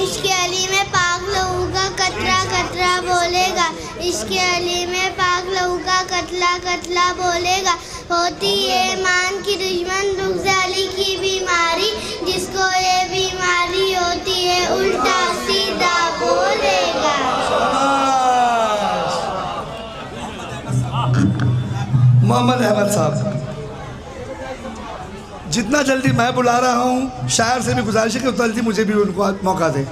इश्क़ अली में पाक लहू का कतरा कतरा बोलेगा। इश्क़ अली में पाक लहू का कतला कतला बोलेगा। होती है ईमान की दुश्मन दुख अली की बीमारी। जिसको ये बीमारी होती है उल्टा सीधा बोलेगा। मोहम्मद अहमद साहब, जितना जल्दी मैं बुला रहा हूँ, शायर से भी गुजारिश है कि उतना जल्दी मुझे भी उनको मौका दें।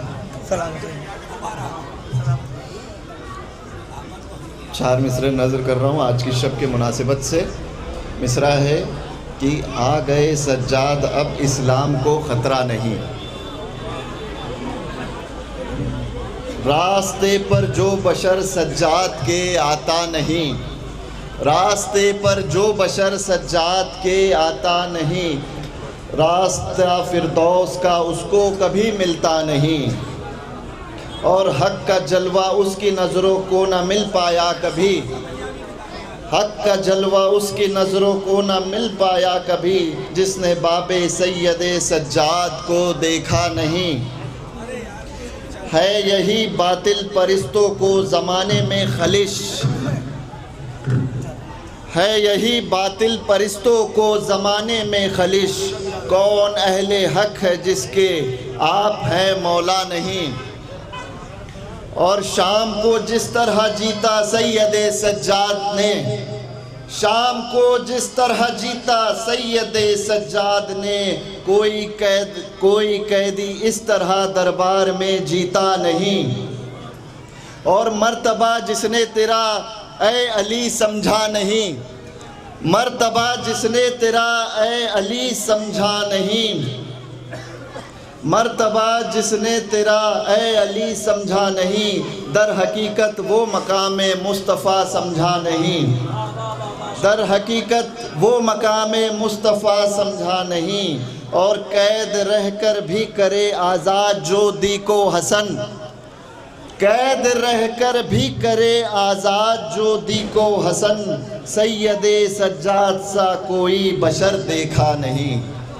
चार मिसरे नज़र कर रहा हूँ आज की शब के मुनासिबत से। मिसरा है कि आ गए सज्जाद अब इस्लाम को ख़तरा नहीं। रास्ते पर जो बशर सज्जाद के आता नहीं। रास्ते पर जो बशर सज्जाद के आता नहीं, रास्ता फिरदौस का उसको कभी मिलता नहीं। और हक का जलवा उसकी नज़रों को न मिल पाया कभी, हक का जलवा उसकी नज़रों को न मिल पाया कभी, जिसने बाबे सैयदे सज्जाद को देखा नहीं। है यही बातिल परिस्तों को ज़माने में खलिश, है यही बातिल परिस्तों को ज़माने में खलिश। कौन अहले हक है जिसके आप हैं मौला नहीं। और शाम को जिस तरह जीता सैयदे सज्जाद ने, शाम को जिस तरह जीता सैयदे सज्जाद ने, कोई कैदी इस तरह दरबार में जीता नहीं। और मर्तबा जिसने तेरा ऐ अली समझा नहीं, मर्तबा जिसने तेरा ऐ अली समझा नहीं, मर्तबा जिसने तेरा ऐ अली समझा नहीं, दर हकीकत वो मकाम मुस्तफ़ा समझा नहीं, दर हकीकत वो मकाम मुस्तफ़ा समझा नहीं। और कैद रहकर भी करे आज़ाद जो दी को हसन, कैद रहकर भी करे आज़ाद जो दी को हसन। सैयदे सज्जाद सा कोई बशर देखा नहीं,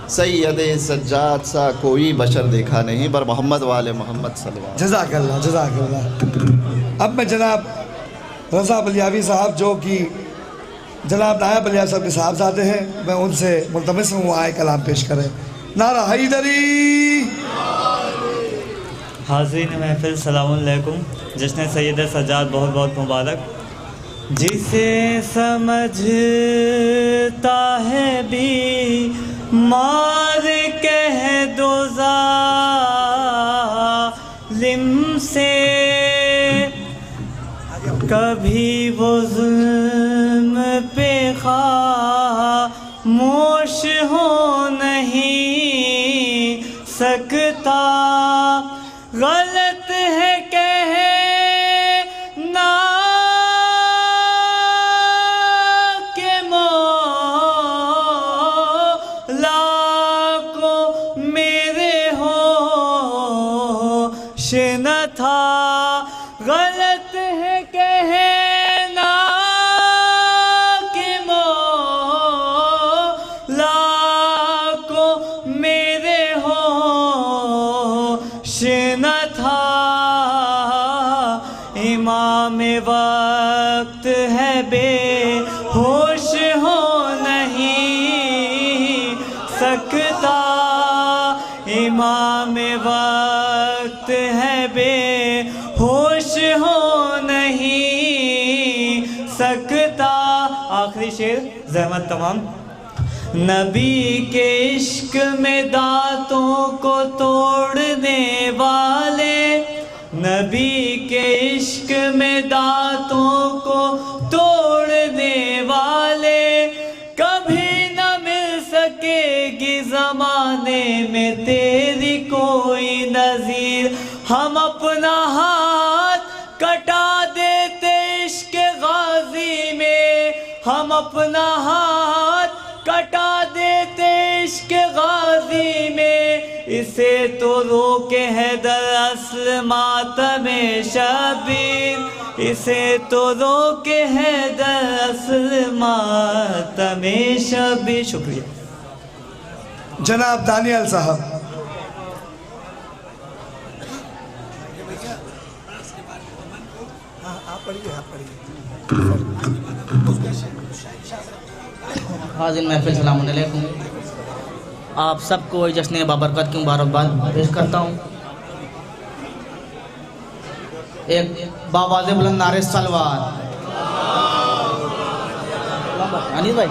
सैयदे सज्जाद सा कोई बशर देखा नहीं। बर मोहम्मद वाले मोहम्मद सल्लल्लाहु अलैहि वसल्लम। जज़ाकल्लाह जज़ाकल्लाह। अब मैं जनाब रज़ा बलियावी साहब जो कि जनाब नायब बलिया साहब के साहबजादे हैं, मैं उनसे मुल्तमिस हूँ आए कलाम पेश करें। नारा हैदरी। हाज़रीन महफिल सलाम अलैकुम। जश्न सैयद सज्जाद बहुत बहुत मुबारक। जिसे समझता है भी मार कह दो ज़ालिम से, कभी वो ज़ुल्म पे खामोश हो नहीं सकता। गलत है कहना के मौला को मेरे होश न था। गलत है कहना के मौला को मेरे होश न था। इमाम वक्त है बेहोश हो नहीं सकता। इमाम वक्त है बेहोश हो नहीं सकता। आखिरी शेर ज़हमत तमाम। नबी के इश्क में दांतों को तोड़ने वाले, नबी के इश्क में दांतों को तोड़ने वाले, कभी न मिल सकेगी ज़माने में तेरी कोई नज़ीर। हम अपना हाथ कटा देते इश्क गाजी में, हम अपना हाथ कटा देते इश्क गाजी में। इसे तो रोके है दरअसल मातमे शबीर, इसे तो रोके है दरअसल मातमे शबीर। शुक्रिया जनाब दानियल साहब। हाज़िर महफिल सलाम अलैकुम। आप सबको जश्न बाबरकत की मुबारकबाद पेश करता हूँ। एक बावाज़े बुलंद नारे सलवात। अनिल भाई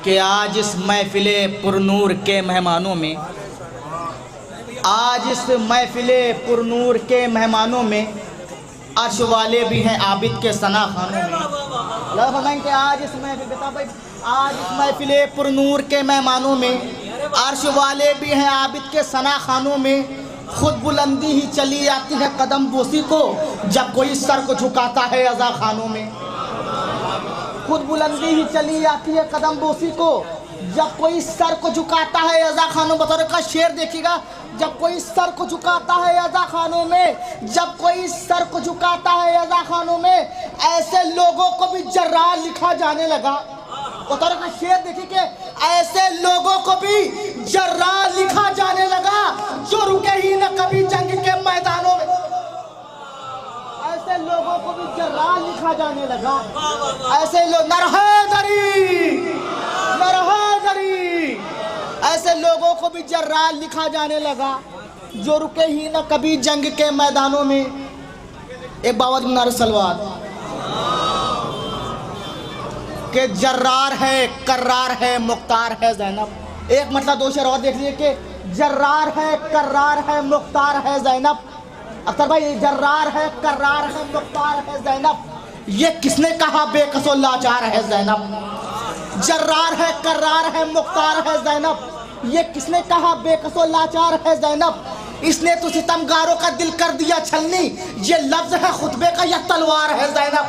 कि आज इस महफिल पुरनूर के मेहमानों में, आज इस महफिल पुरनूर के मेहमानों में अर्श वाले भी हैं आबिद के सना खानों में। फरमाएं कि आज इस महफिल, आज इस महफिल पुरनूर के मेहमानों में अर्श वाले भी हैं आबिद के सना खानों में। खुद बुलंदी ही चली आती है कदम बोसी को जब कोई सर को झुकाता है अज़ा खानों में। खुद बुलंदी ही चली आती है कदम बोसी को जब कोई सर को झुकाता है अज़ा खानों। बतौर का शेर देखिएगा, जब कोई सर को झुकाता है अज़ा खानों में, जब कोई सर को झुकाता है अज़ा खानों में, ऐसे लोगों को भी जर्रार लिखा जाने लगा। बतौर का शेर देखिए कि ऐसे लोगों को भी जर्रार लिखा जाने लगा जो रुके ही न कभी जंग के मैदानों में। ऐसे लोगों को भी जर्रार लिखा जाने लगा। ऐसे लोग ऐसे लोगों को भी जर्रार लिखा जाने लगा जो रुके ही न कभी जंग के मैदानों में। एक बावत मिनार सलवार के जर्रार है, कर्रार है, मुख्तार है ज़ैनब। एक मतलब दो शेर और देख लीजिए कि जर्रार है, कर्रार है, मुख्तार है ज़ैनब। अख्तर भाई, जर्रार है, कर्रार है, मुख्तार है ज़ैनब, ये किसने कहा बेकसो लाचार है ज़ैनब। जर्रार है, कर्रार है, मुख्तार है ज़ैनब, ये किसने कहा बेकसो लाचार है ज़ैनब। इसने तो सितमगारों का दिल कर दिया छलनी, ये लफ्ज़ है खुतबे का या तलवार है ज़ैनब।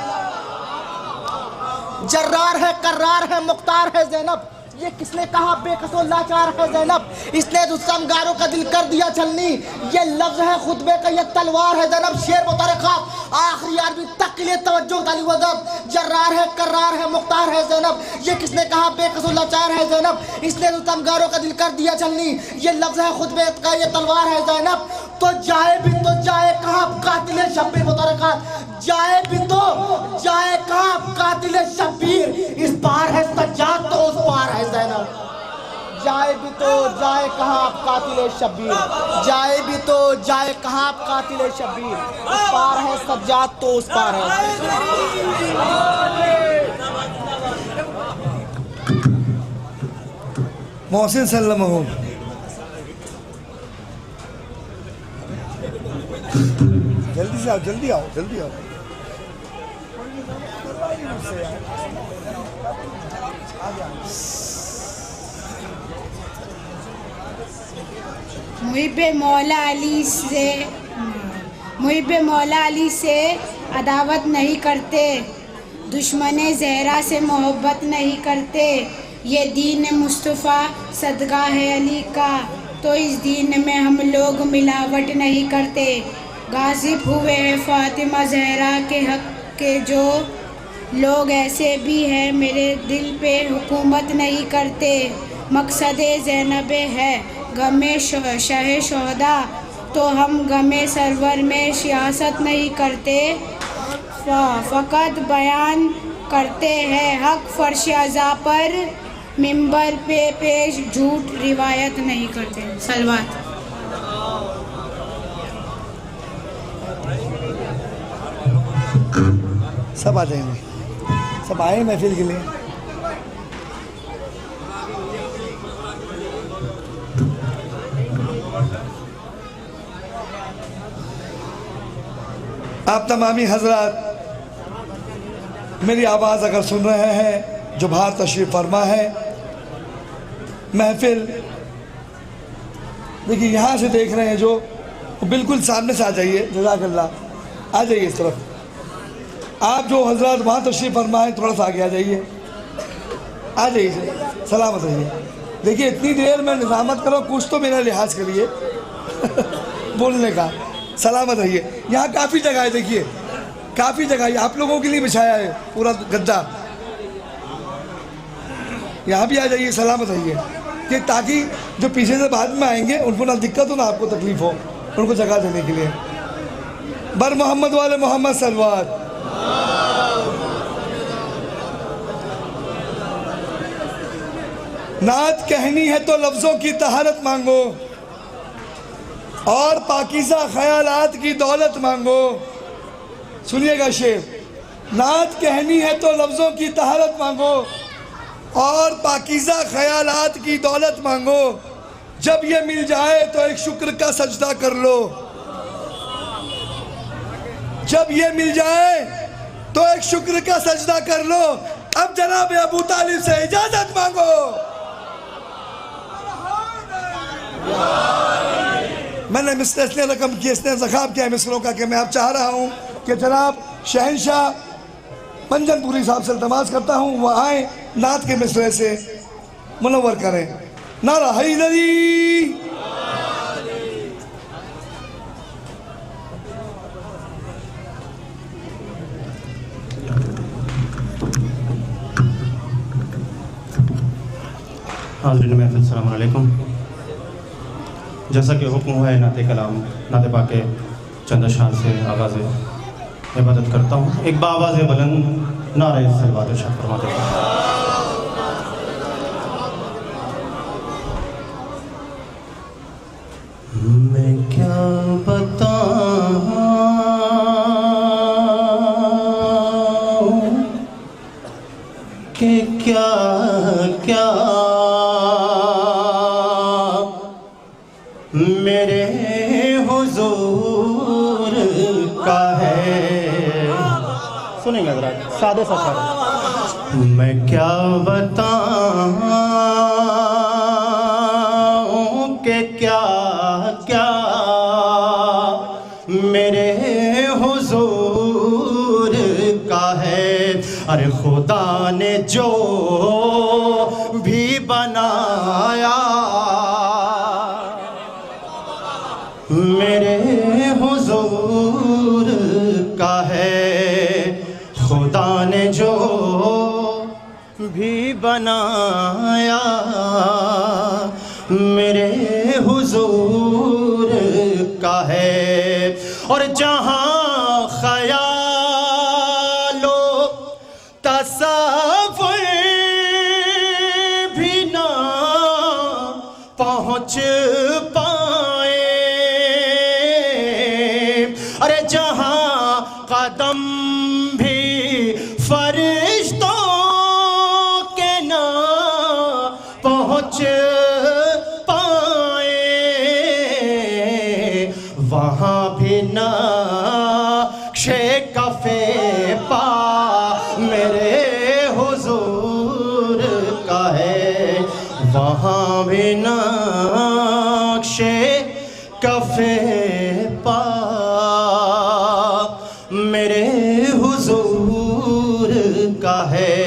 जर्रार है, कर्रार है, मुख्तार है ज़ैनब, ये किसने कहा बेकसो लाचार है ज़ैनब। इसने तो सितमगारों का दिल कर दिया छलनी, ये लफ्ज़ है खुतबे का या तलवार है ज़ैनब। शेर बता रखा आखिरी आदमी तक के लिए तवज्जो ताली वदब। जर्रार है, कर्रार है, मुख्तार है ज़ैनब, ये किसने कहा बेकसो लाचार है ज़ैनब। इसने तो सितमगारों का दिल कर दिया छलनी, ये लफ्ज़ है खुतबे का ये तलवार है ज़ैनब। तो जाए भी तो जाए कहाँ कातिल शब्बीर। बता रखा जाए भी तो जाए कहाँ कातिल शब्बीर। इस पार है सज्जाद तो उस पार है ज़ैनब। जाए भी तो जाए कहाँ आप कातिल शब्बीर, जाए भी तो जाए कहाँ आप कातिल शब्बीर। इस पार है सज्जाद तो उस पार है। मोहसिन सल्लम हो, जल्दी से आओ, जल्दी आओ, जल्दी आओ। मुहिब मौला अली से अदावत नहीं करते, दुश्मन ज़हरा से मोहब्बत नहीं करते। ये दीन मुस्तफ़ा सदका है अली का, तो इस दीन में हम लोग मिलावट नहीं करते। गाज़िब हुए हैं फ़ातिमा ज़हरा के हक़ के जो लोग, ऐसे भी हैं मेरे दिल पे हुकूमत नहीं करते। मकसद ज़ैनब है गमे शाह शोहदा, तो हम गमे सरवर में सियासत नहीं करते। फ़कत बयान करते हैं हक़ फ़र्श अज़ा पर, मिंबर पे पेश झूठ रिवायत नहीं करते। सलवात। सब आ जाएंगे, सब आए महफिल के लिए। आप तमामी हजरात मेरी आवाज़ अगर सुन रहे हैं जो बाहर तशरीफ़ फरमा है, महफिल देखिए यहाँ से देख रहे हैं जो, बिल्कुल सामने से आ जाइए, जज़ाकल्लाह, आ जाइए इस तरफ। आप जो हजरात वहाँ तशरीफ़ फरमा है थोड़ा सा आगे आ जाइए, आ जाइए, सलामत रहिए। देखिए इतनी देर में निज़ामत करो, कुछ तो मेरा लिहाज करिए बोलने का। सलामत रहिए। यहाँ काफ़ी जगह है, देखिए काफ़ी जगह है, आप लोगों के लिए बिछाया है पूरा गद्दा। यहाँ भी आ जाइए, सलामत रहिए, कि ताकि जो पीछे से बाद में आएंगे उनको ना दिक्कत हो ना आपको तकलीफ़ हो, उनको जगह देने के लिए। बर मोहम्मद वाले मोहम्मद सलवार। नात कहनी है तो लफ्ज़ों की तहारत मांगो, और पाकीज़ा ख्यालात की दौलत मांगो। सुनिएगा शेर, नात कहनी है तो लफ्ज़ों की तहारत मांगो, और पाकीज़ा ख्यालात की दौलत मांगो। जब ये मिल जाए तो एक शुक्र का सजदा कर लो, जब ये मिल जाए तो एक शुक्र का सजदा कर लो। अब जनाब अबू तालिब से इजाज़त मांगो। मैंने मिसरे इसलिए रकम की, इसने ज़खाब किया मिसरों का कि मैं अब चाह रहा हूँ कि जनाब शहनशाह मंजनपुरी साहब से इल्तमास करता हूँ वह आए नात के मिसरे से मुनव्वर करें। नारा हैदरी। हाज़रीन महफ़िल अस्सलामु अलैकुम। जैसा कि हुक्म हुआ है नाते कलाम नाते पाके चंद अशआर से आगाज़ इबादत करता हूँ। एक बावाज़ बुलंद नारे सलवात इरशाद फरमाते हैं। मैं क्या बताऊँ कि क्या क्या मेरे हुजूर का है। सुनेंगे ज़रा सादे सा शेर। मैं क्या बताऊं कि क्या क्या मेरे हुजूर का है। अरे खुदा ने जो भी बनाया मेरे हुजूर का है। खुदा ने जो भी बनाया मेरे हुजूर का है। और जहाँ ख्यालो तसव्वुर भी ना पहुँच पाए, अरे जहाँ कदम भी फरिश्तों के ना पहुँच पाए, वहाँ भी नक्शे कफ़े पा मेरे हुजूर का है। वहाँ भी नक्शे कफ़े पा मेरे हुजूर का है।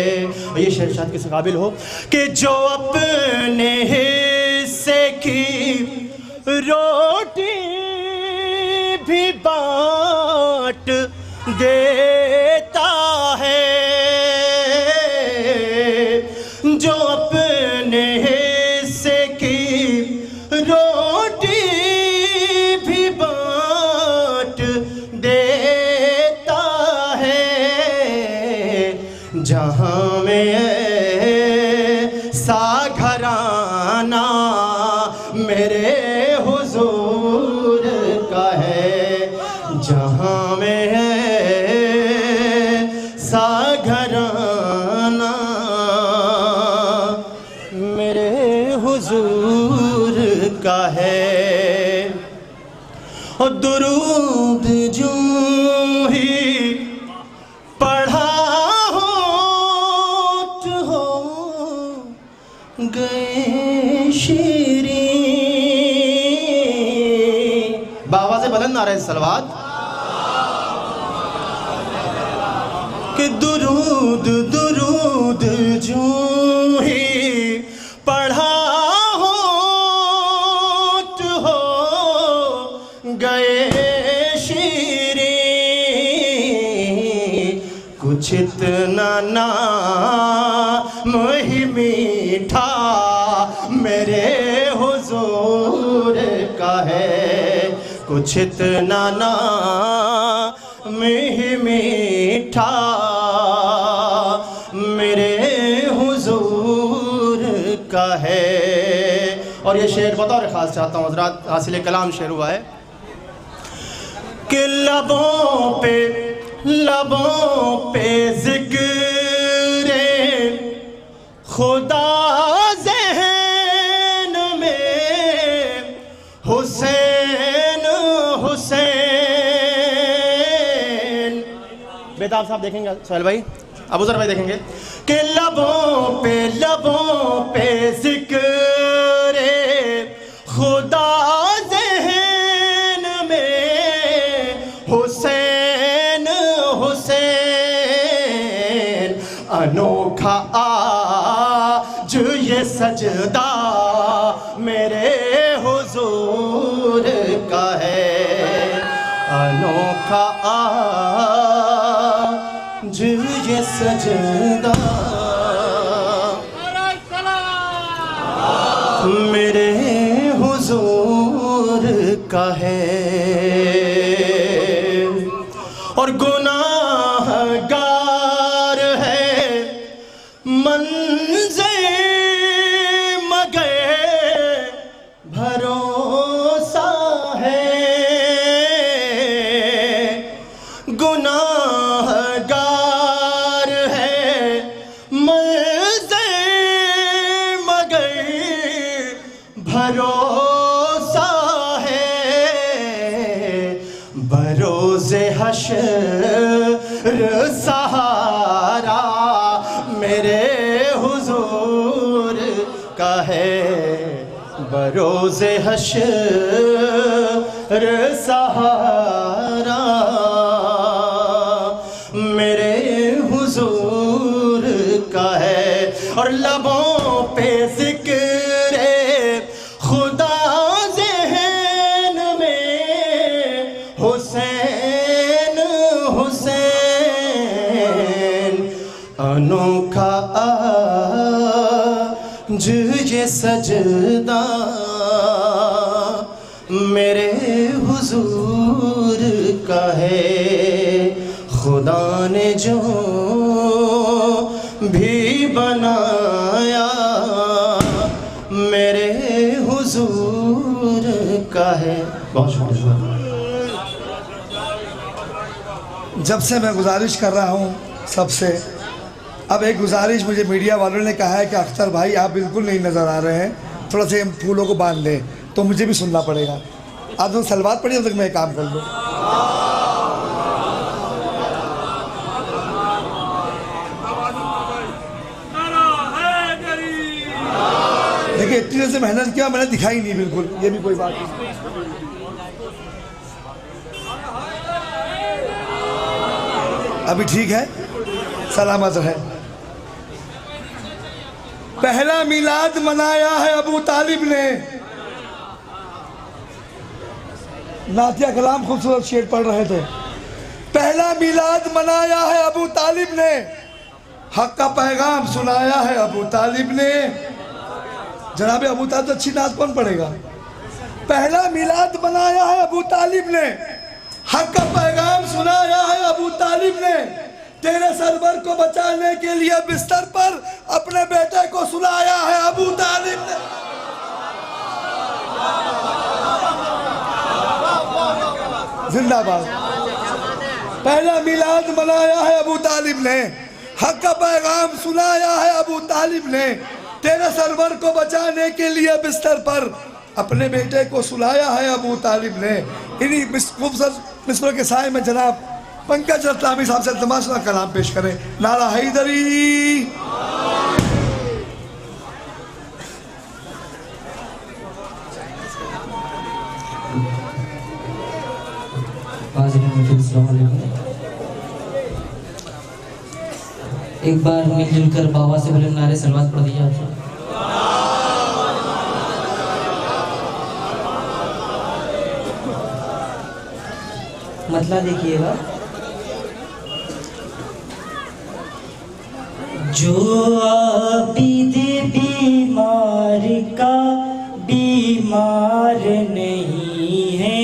ये शेर शायद किस काबिल हो कि जो अपने हिस्से की रोटी भी बांट देता है, जो अपने हिस्से की रोटी भी बांट देता है। जहाँ में सा घराना मेरे हुजूर का है। जहाँ में सा घराना मेरे हुजूर का है। और दुरूद जो ही पढ़ा हो गए शीरीं। बावाज़े बुलंद नारे सलवात कि दुरूद दुरूद जो ही पढ़ा हो गए शीरीं। कुछ इतना नाम ही मीठा मेरे हुजूर का है। कुछ इतना नाम ही मीठा मेरे हुजूर का है। और ये शेर बतौर ख़ास चाहता हूँ हज़रात, हासिल कलाम शेर हुआ है कि लबों पे ज़िक्र खुदा, ज़हन में हुसैन हुसैन। बेताब साहब देखेंगे, सोहेल भाई, अबूज़र भाई देखेंगे कि लबों पे ज़िक्र खुदा, ज़हन हुसैन हुसैन अनोखा आज ये सजदा मेरे हुजूर का है, अनोखा आज ये सजदा मेरे हुजूर का है। और गुनाहगार है मंज़िल मगर भरोसा है, गुनाहगार है मंज़िल मगर भरोसा है, बरोज़े हश्र सहारा मेरे हुजूर का है, बरोज़े हश्र सहारा मेरे हुजूर का है। और लबों पे ज़िक्र खुदा ज़हन में हुसैन हुसैन अनोखा आज ये सजदा मेरे हुजूर का है। खुदा ने जो भी बनाया मेरे हुजूर का है। बहुत शुक्रिया। जब से मैं गुजारिश कर रहा हूँ सबसे, अब एक गुजारिश मुझे मीडिया वालों ने कहा है कि अख्तर भाई आप बिल्कुल नहीं नज़र आ रहे हैं, थोड़ा से फूलों को बांध लें, तो मुझे भी सुनना पड़ेगा। आप तो सलवार पड़ी जब तक मैं काम कर लूँ। देखिए इतनी देर से मेहनत किया, मैंने दिखाई नहीं बिल्कुल, ये भी कोई बात नहीं। अभी ठीक है, सलामत है। पहला मिलाद मनाया है अबू तालिब ने। नातिया कलाम खूबसूरत शेर पढ़ रहे थे। पहला मिलाद मनाया है अबू तालिब ने, हक का पैगाम सुनाया है अबू तालिब ने। जनाबे अबू तालिब तो अच्छी नात कौन पढ़ेगा। पहला मिलाद मनाया है अबू तालिब ने, हक का पैगाम सुनाया है अबू तालिब ने। तेरे सरवर को बचाने के लिए बिस्तर पर अपने बेटे को सुलाया है अबू तालिब ने। जिंदाबाद। पहला मिलाद मनाया है अबू तालिब ने, हक का पैगाम सुनाया है अबू तालिब ने। तेरे सरवर को बचाने के लिए बिस्तर पर अपने बेटे को सुलाया है अबू तालिब ने। इन्हीं खूबसूरत मिसरों के साए में जनाब पंकज रतलामी साहब से इल्तिमास कलाम पेश करें। नारा हैदरी। एक बार मिलजुल कर बाबा से बोले नारे सलवात पढ़ दिया। मतलब देखिएगा, जो आबिद बीमार का बीमार नहीं है,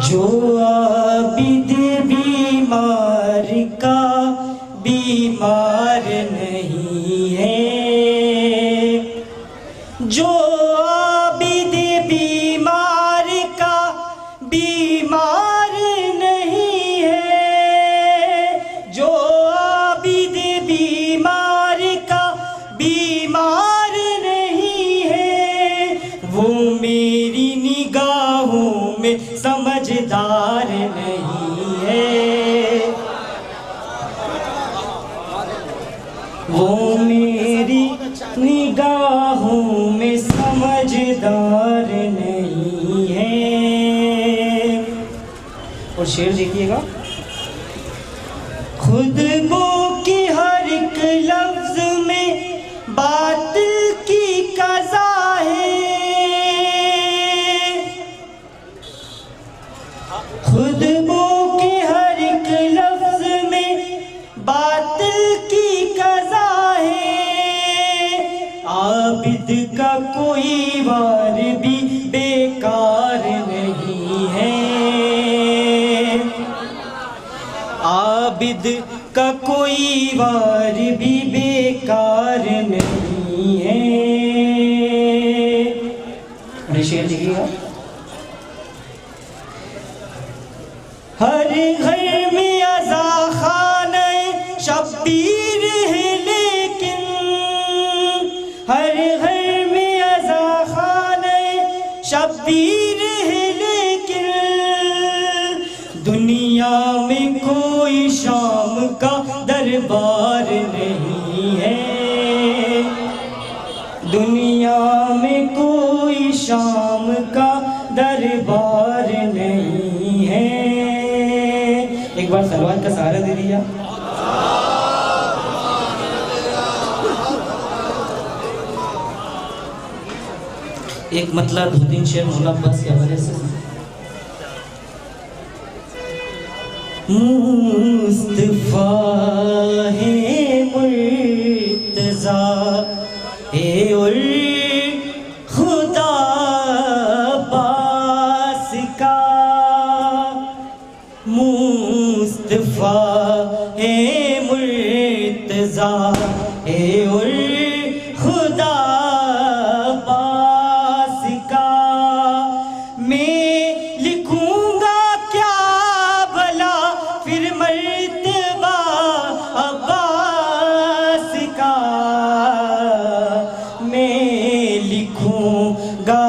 जो आबिद बीमार का बीमार नहीं है, जो आबिद बीमार का बीमार नहीं है, जो आबिद बीमार का बीमार नहीं है, वो मेरी निगाहों में समझदार नहीं है, वो मेरी निगाहों में समझदार नहीं है। और शेर देखिएगा, खुतबों की हर एक लफ्ज में बातिल की कज़ा है। खुतबों की हर एक लफ्ज में बातिल की कज़ा है। आबिद का कोई वार भी बेकार नहीं है। आबिद का कोई वार भी बेकार नहीं है। शेर देखिएगा, हर घर में अज़ा खाने शब्बीर है, लेकिन हर घर में अज़ा खाने शब्बीर है, लेकिन दुनिया में कोई शाम का दरबार नहीं है। दुनिया में कोई शाम का दरबार नहीं है। एक बार सलवार का सहारा दे दिया। एक मतलब 2-3 शेर मौला अब्बास के हवाले से। मुस्तफा है मुर्तज़ा है और खुदा पास का। मुस्तफा है मुर्तज़ा है और खुदा पास का। मैं लिखूंगा क्या भला फिर मर्तबा अब्बास का। मैं लिखूंगा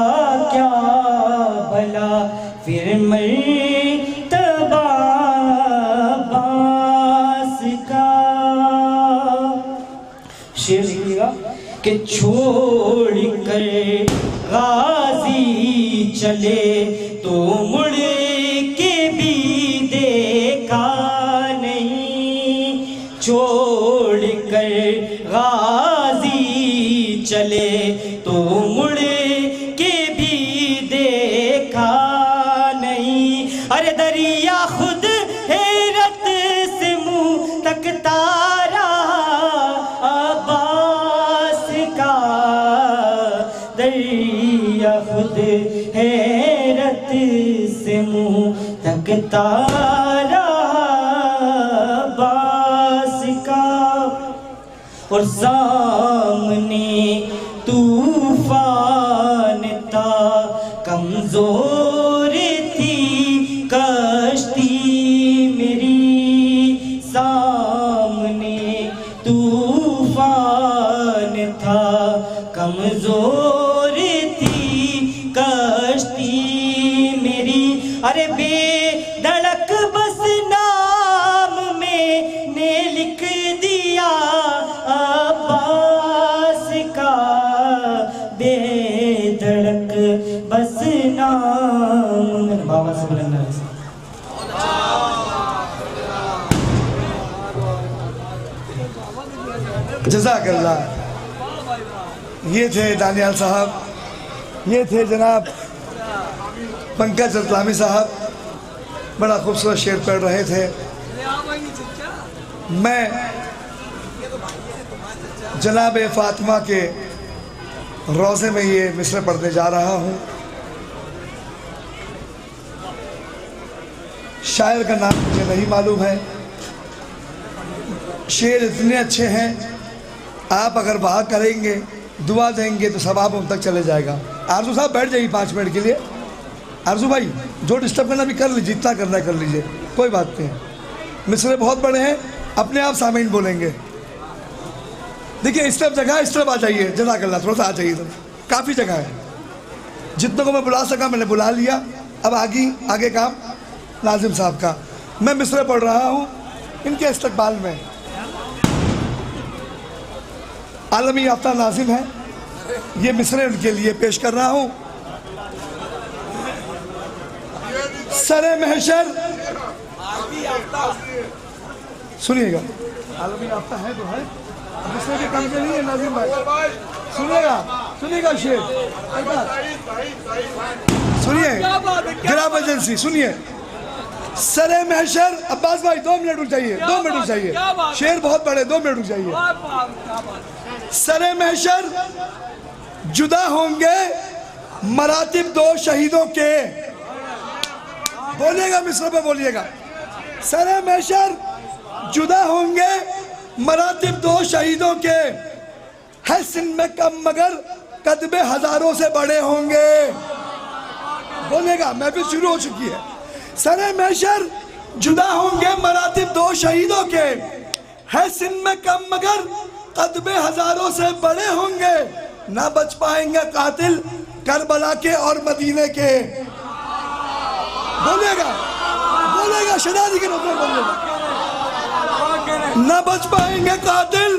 क्या भला फिर मर्तबा अब्बास का। शेर देखिएगा कि छोड़ कर गाजी चले तो मुड़ के भी देखा नहीं। छोड़ कर गाजी चले तो मुड़ के भी देखा नहीं। अरे दरिया खुद हैरत से मुंह तकता रहा अब्बास का। दरिया खुद हैरत से मुंह तकता रहा अब्बास का। और सामने तूफान था कमजोर थी कश्ती मेरी। सामने तूफान था कमजोर थी कश्ती मेरी। अरे बेधड़क बस नाम में ने लिख दिया अब्बास का। बेधड़क बस नाम बाबा से बुलंद जज़ाकल्लाह। ये थे दानियाल साहब, ये थे जनाब पंकज रतलामी साहब, बड़ा खूबसूरत शेर पढ़ रहे थे। मैं जनाब फातिमा के रोज़े में ये मिसरे पढ़ने जा रहा हूँ। शायर का नाम मुझे नहीं मालूम है। शेर इतने अच्छे हैं, आप अगर वहाँ करेंगे दुआ देंगे तो सवाब उन तक चले जाएगा। आरजू साहब बैठ जाइए 5 मिनट के लिए। आरजू भाई जो डिस्टर्ब करना भी कर लीजिए, जितना करना है कर लीजिए, कोई बात नहीं। मिसरे बहुत बड़े हैं, अपने आप सामीन बोलेंगे। देखिए इस तरफ जगह, इस तरफ आ जाइए। जज़ाकल्लाह, थोड़ा सा आ जाइए इधर, काफ़ी जगह है। जितने को मैं बुला सका मैंने बुला लिया। अब आगे काम नाजिम साहब का। मैं मिसरे पढ़ रहा हूँ इनके इस्तकबाल में। आलमी याफ्ता नाजिम है, ये मिसरे उनके लिए पेश कर रहा हूँ। सरे महशर, सुनिएगा, आलमी याफ्ता है तो है, मिसरे के काम के लिए नाजिम भाई, सुनिएगा, सुनिएगा शेर, सुनिए, ग्राम एजेंसी सुनिए। सरे महशर, अब्बास भाई 2 मिनट रुक जाइए, 2 मिनट रुक जाइए, शेर बहुत बड़े, 2 मिनट रुक जाइए। सरे महशर जुदा होंगे मरातिब 2 शहीदों के, बोलिएगा मिस्र पे बोलिएगा। सरे महशर जुदा होंगे मरातिब 2 शहीदों के, है सिन में कम मगर कदबे हजारों से बड़े होंगे, बोलेगा, महफिल शुरू हो चुकी है। सरे महशर जुदा होंगे मरातिब 2 शहीदों के, है सिन में कम मगर कदबे हजारों से बड़े होंगे, ना बच पाएंगे कातिल करबला के और मदीने के, बोलेगा, बोलेगा, शहजादी के नौकरी बोलेगा। ना बच पाएंगे कातिल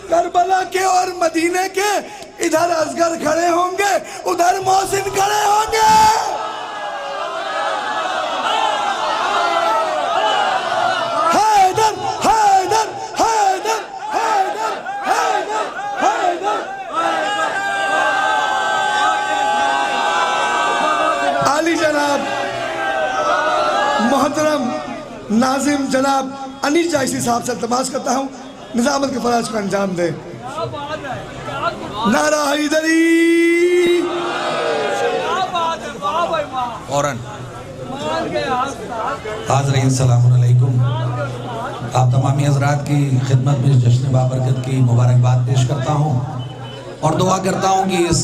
करबला के और मदीने के, इधर असगर खड़े होंगे उधर मोहसिन खड़े होंगे। हैदर हैदर हैदर हैदर हैदर हैदर, आली जनाब मोहतरम नाजिम जनाब अनीस जायसी साहब से इल्तिमास करता हूँ निजामत के फराज को अंजाम दे। नारा हैदरी, औरन हाज़रीन सलाम अलैकुम। आप तमामी हज़रात की खिदमत में जश्न बाबरकत की मुबारकबाद पेश करता हूँ और दुआ करता हूँ कि इस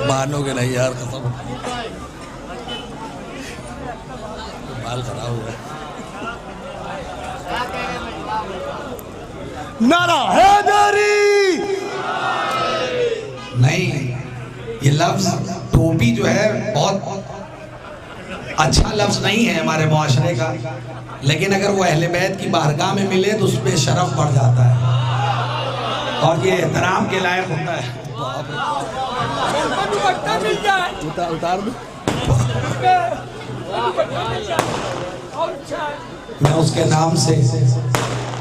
मानोगे नहीं यार, खत्म बाल खराब हुआ। नारा हैदरी, नहीं, ये लफ्ज टोपी जो है बहुत अच्छा लफ्ज नहीं है हमारे मुआशरे का, लेकिन अगर वो अहले बैत की बारगाह में मिले तो उस पर शरफ बढ़ जाता है और ये एहतराम के लायक होता है। उतार दो, मैं उसके नाम से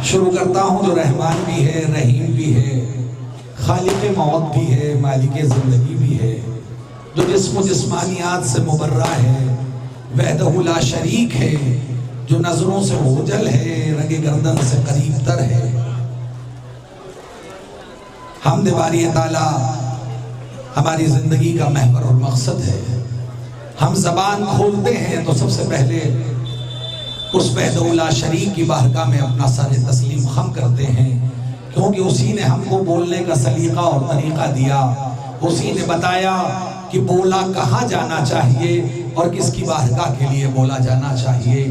शुरू करता हूँ जो रहमान भी है, रहीम भी है, खालिक मौत भी है, मालिक ज़िंदगी भी है, जो जिस्म जिस्मानियात से मुबर्रा है, वहदहु ला शरीक है, जो नज़रों से ओझल है, रगे गर्दन से करीब तर है। हमद बारी ताला हमारी ज़िंदगी का महवर और मकसद है। हम ज़बान खोलते हैं तो सबसे पहले उस वहदहु ला शरीक की बारगाह में अपना सर तस्लीम खम करते हैं, क्योंकि उसी ने हमको बोलने का सलीका और तरीक़ा दिया, उसी ने बताया कि बोला कहाँ जाना चाहिए और किसकी बारगाह के लिए बोला जाना चाहिए।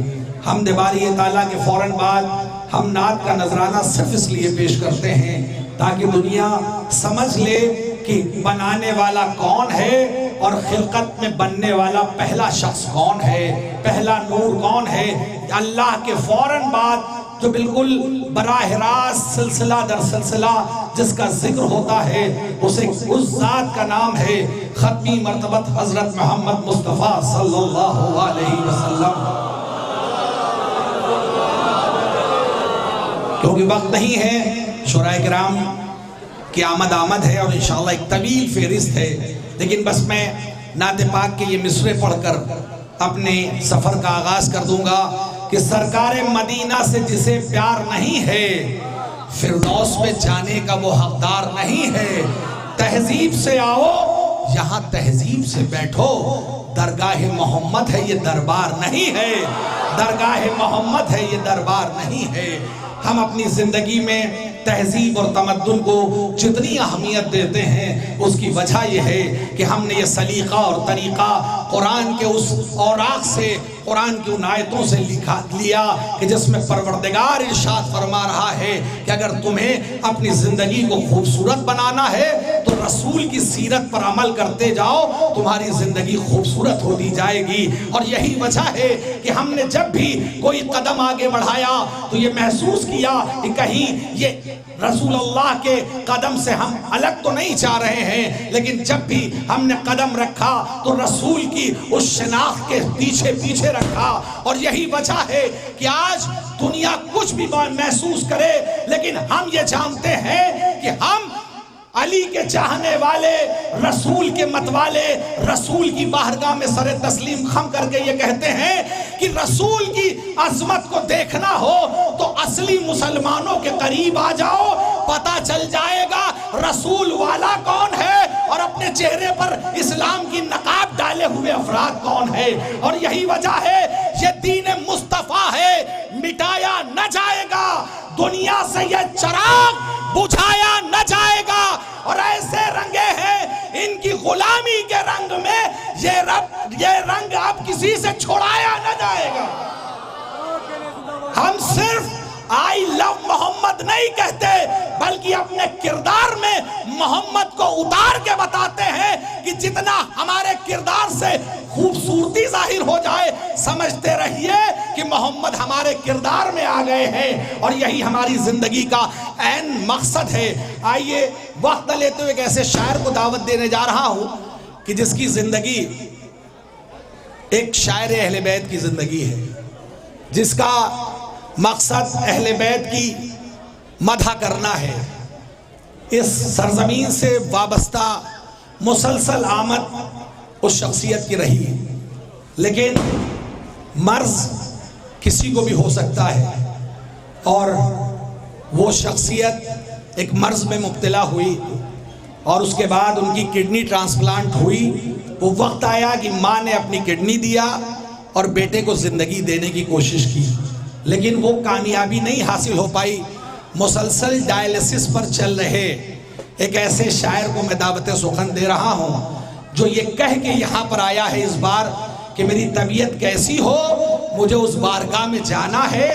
हमद बारी ताला के फ़ौरन बाद हम नात का नजराना सिर्फ इसलिए पेश करते हैं ताकि दुनिया समझ ले कि बनाने वाला कौन है और खिलकत में बनने वाला पहला शख्स कौन है, पहला नूर कौन है। अल्लाह के फ़ौरन बाद जो बिल्कुल बराह रास्त सिलसिला दर सिलसिला जिसका जिक्र होता है उसे उस ज़ात का नाम है ख़त्मी मर्तबत हज़रत मोहम्मद मुस्तफ़ा सल्लल्लाहु अलैहि वसल्लम। क्योंकि वक्त नहीं है, शुराए किराम की आमद है और इंशाअल्लाह एक तवील फेरिस्त है, लेकिन बस मैं नात पाक के ये मिसरे पढ़कर अपने सफ़र का आगाज़ कर दूंगा कि सरकार मदीना से जिसे प्यार नहीं है फिरदौस में जाने का वो हकदार नहीं है। तहजीब से आओ यहाँ तहजीब से बैठो, दरगाह मोहम्मद है ये दरबार नहीं है, दरगाह मोहम्मद है ये दरबार नहीं है। हम अपनी ज़िंदगी में तहजीब और तमद्दुन को जितनी अहमियत देते हैं उसकी वजह यह है कि हमने ये सलीका और तरीक़ा कुरान के उस औराक से, कुरान की उन आयतों से लिया कि जिसमें परवरदिगार इरशाद फरमा रहा है कि अगर तुम्हें अपनी ज़िंदगी को खूबसूरत बनाना है तो रसूल की सीरत पर अमल करते जाओ, तुम्हारी जिंदगी खूबसूरत होती जाएगी। और यही वजह है कि हमने जब भी कोई कदम आगे बढ़ाया तो ये महसूस किया कि कहीं ये रसूलुल्लाह के कदम से हम अलग तो नहीं जा रहे हैं, लेकिन जब भी हमने कदम रखा तो रसूल की उस शनाख्त के पीछे पीछे रखा। और यही वजह है कि आज दुनिया कुछ भी महसूस करे, लेकिन हम ये जानते हैं कि हम अली के चाहने वाले, रसूल के मतवाले, रसूल की बारगाह में सरे तस्लीम खम करके ये कहते हैं कि रसूल की अजमत को देखना हो तो असली मुसलमानों के करीब आ जाओ, पता चल जाएगा रसूल वाला कौन है और अपने चेहरे पर इस्लाम की नकाब डाले हुए अफराद कौन है। और यही वजह है ये दीन मुस्तफा है, मिटाया न जाएगा, दुनिया से ये चिराग बुझाया न जाएगा। और ऐसे रंगे हैं इनकी गुलामी के रंग में ये रंग अब किसी से छोड़ाया न जाएगा। हम सिर्फ आई लव मोहम्मद नहीं कहते, बल्कि अपने किरदार में मोहम्मद को उतार के बताते हैं कि जितना हमारे किरदार से खूबसूरती जाहिर हो जाए, समझते रहिए कि मोहम्मद हमारे किरदार में आ गए हैं। और यही हमारी जिंदगी का ऐन मकसद है। आइए वक्त लेते हुए एक ऐसे शायर को दावत देने जा रहा हूं कि जिसकी जिंदगी एक शायर अहले बैत की जिंदगी है, जिसका मकसद अहले बैत की मदह करना है। इस सरजमीन से वाबस्ता मुसलसल आमद उस शख्सियत की रही, लेकिन मर्ज किसी को भी हो सकता है और वो शख्सियत एक मर्ज में मुब्तला हुई और उसके बाद उनकी किडनी ट्रांसप्लांट हुई। वो वक्त आया कि माँ ने अपनी किडनी दिया और बेटे को ज़िंदगी देने की कोशिश की, लेकिन वो कामयाबी नहीं हासिल हो पाई। मुसलसल डायलिसिस पर चल रहे एक ऐसे शायर को मैं दावत सुखन दे रहा हूँ जो ये कह के यहाँ पर आया है इस बार कि मेरी तबीयत कैसी हो, मुझे उस बारगाह में जाना है,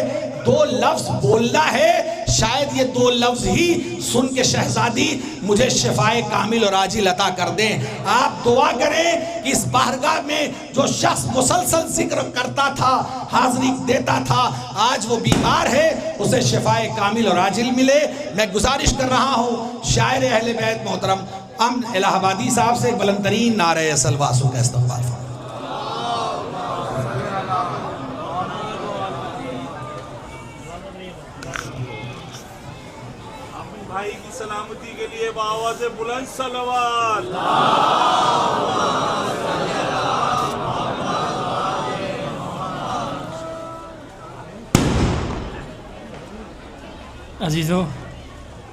2 लफ्ज बोलना है, शायद ये 2 लफ्ज ही सुन के शहजादी मुझे शिफाए कामिल और आजिल अता कर दें। आप दुआ करें कि इस बारगाह में जो शख्स मुसलसल जिक्र करता था, हाजिरी देता था, आज वो बीमार है, उसे शिफाए कामिल और आजिल मिले। मैं गुजारिश कर रहा हूँ शायर अहले बैत मोहतरम अमन इलाहाबादी साहब से बुलंदतरीन नारे सलवासु का इस्तेमाल। भाई की सलामती के लिए आवाज़ बुलंद सलवात। अजीज़ों,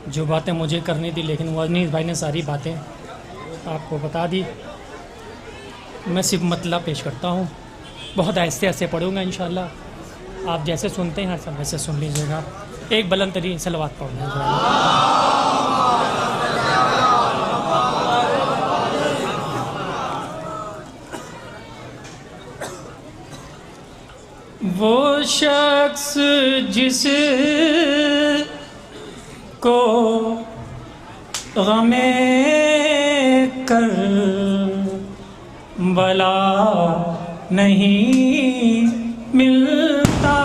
जो बातें मुझे करनी थी लेकिन वज़नीस भाई ने सारी बातें आपको बता दी। मैं सिर्फ मतलब पेश करता हूँ, बहुत आहिस्ते आहिस्ते पढ़ूँगा इंशाअल्लाह। आप जैसे सुनते हैं सब वैसे सुन लीजिएगा। एक बुलंद तरीन सलवात पढ़ना। वो शख्स जिस को गमे कर बला नहीं मिलता।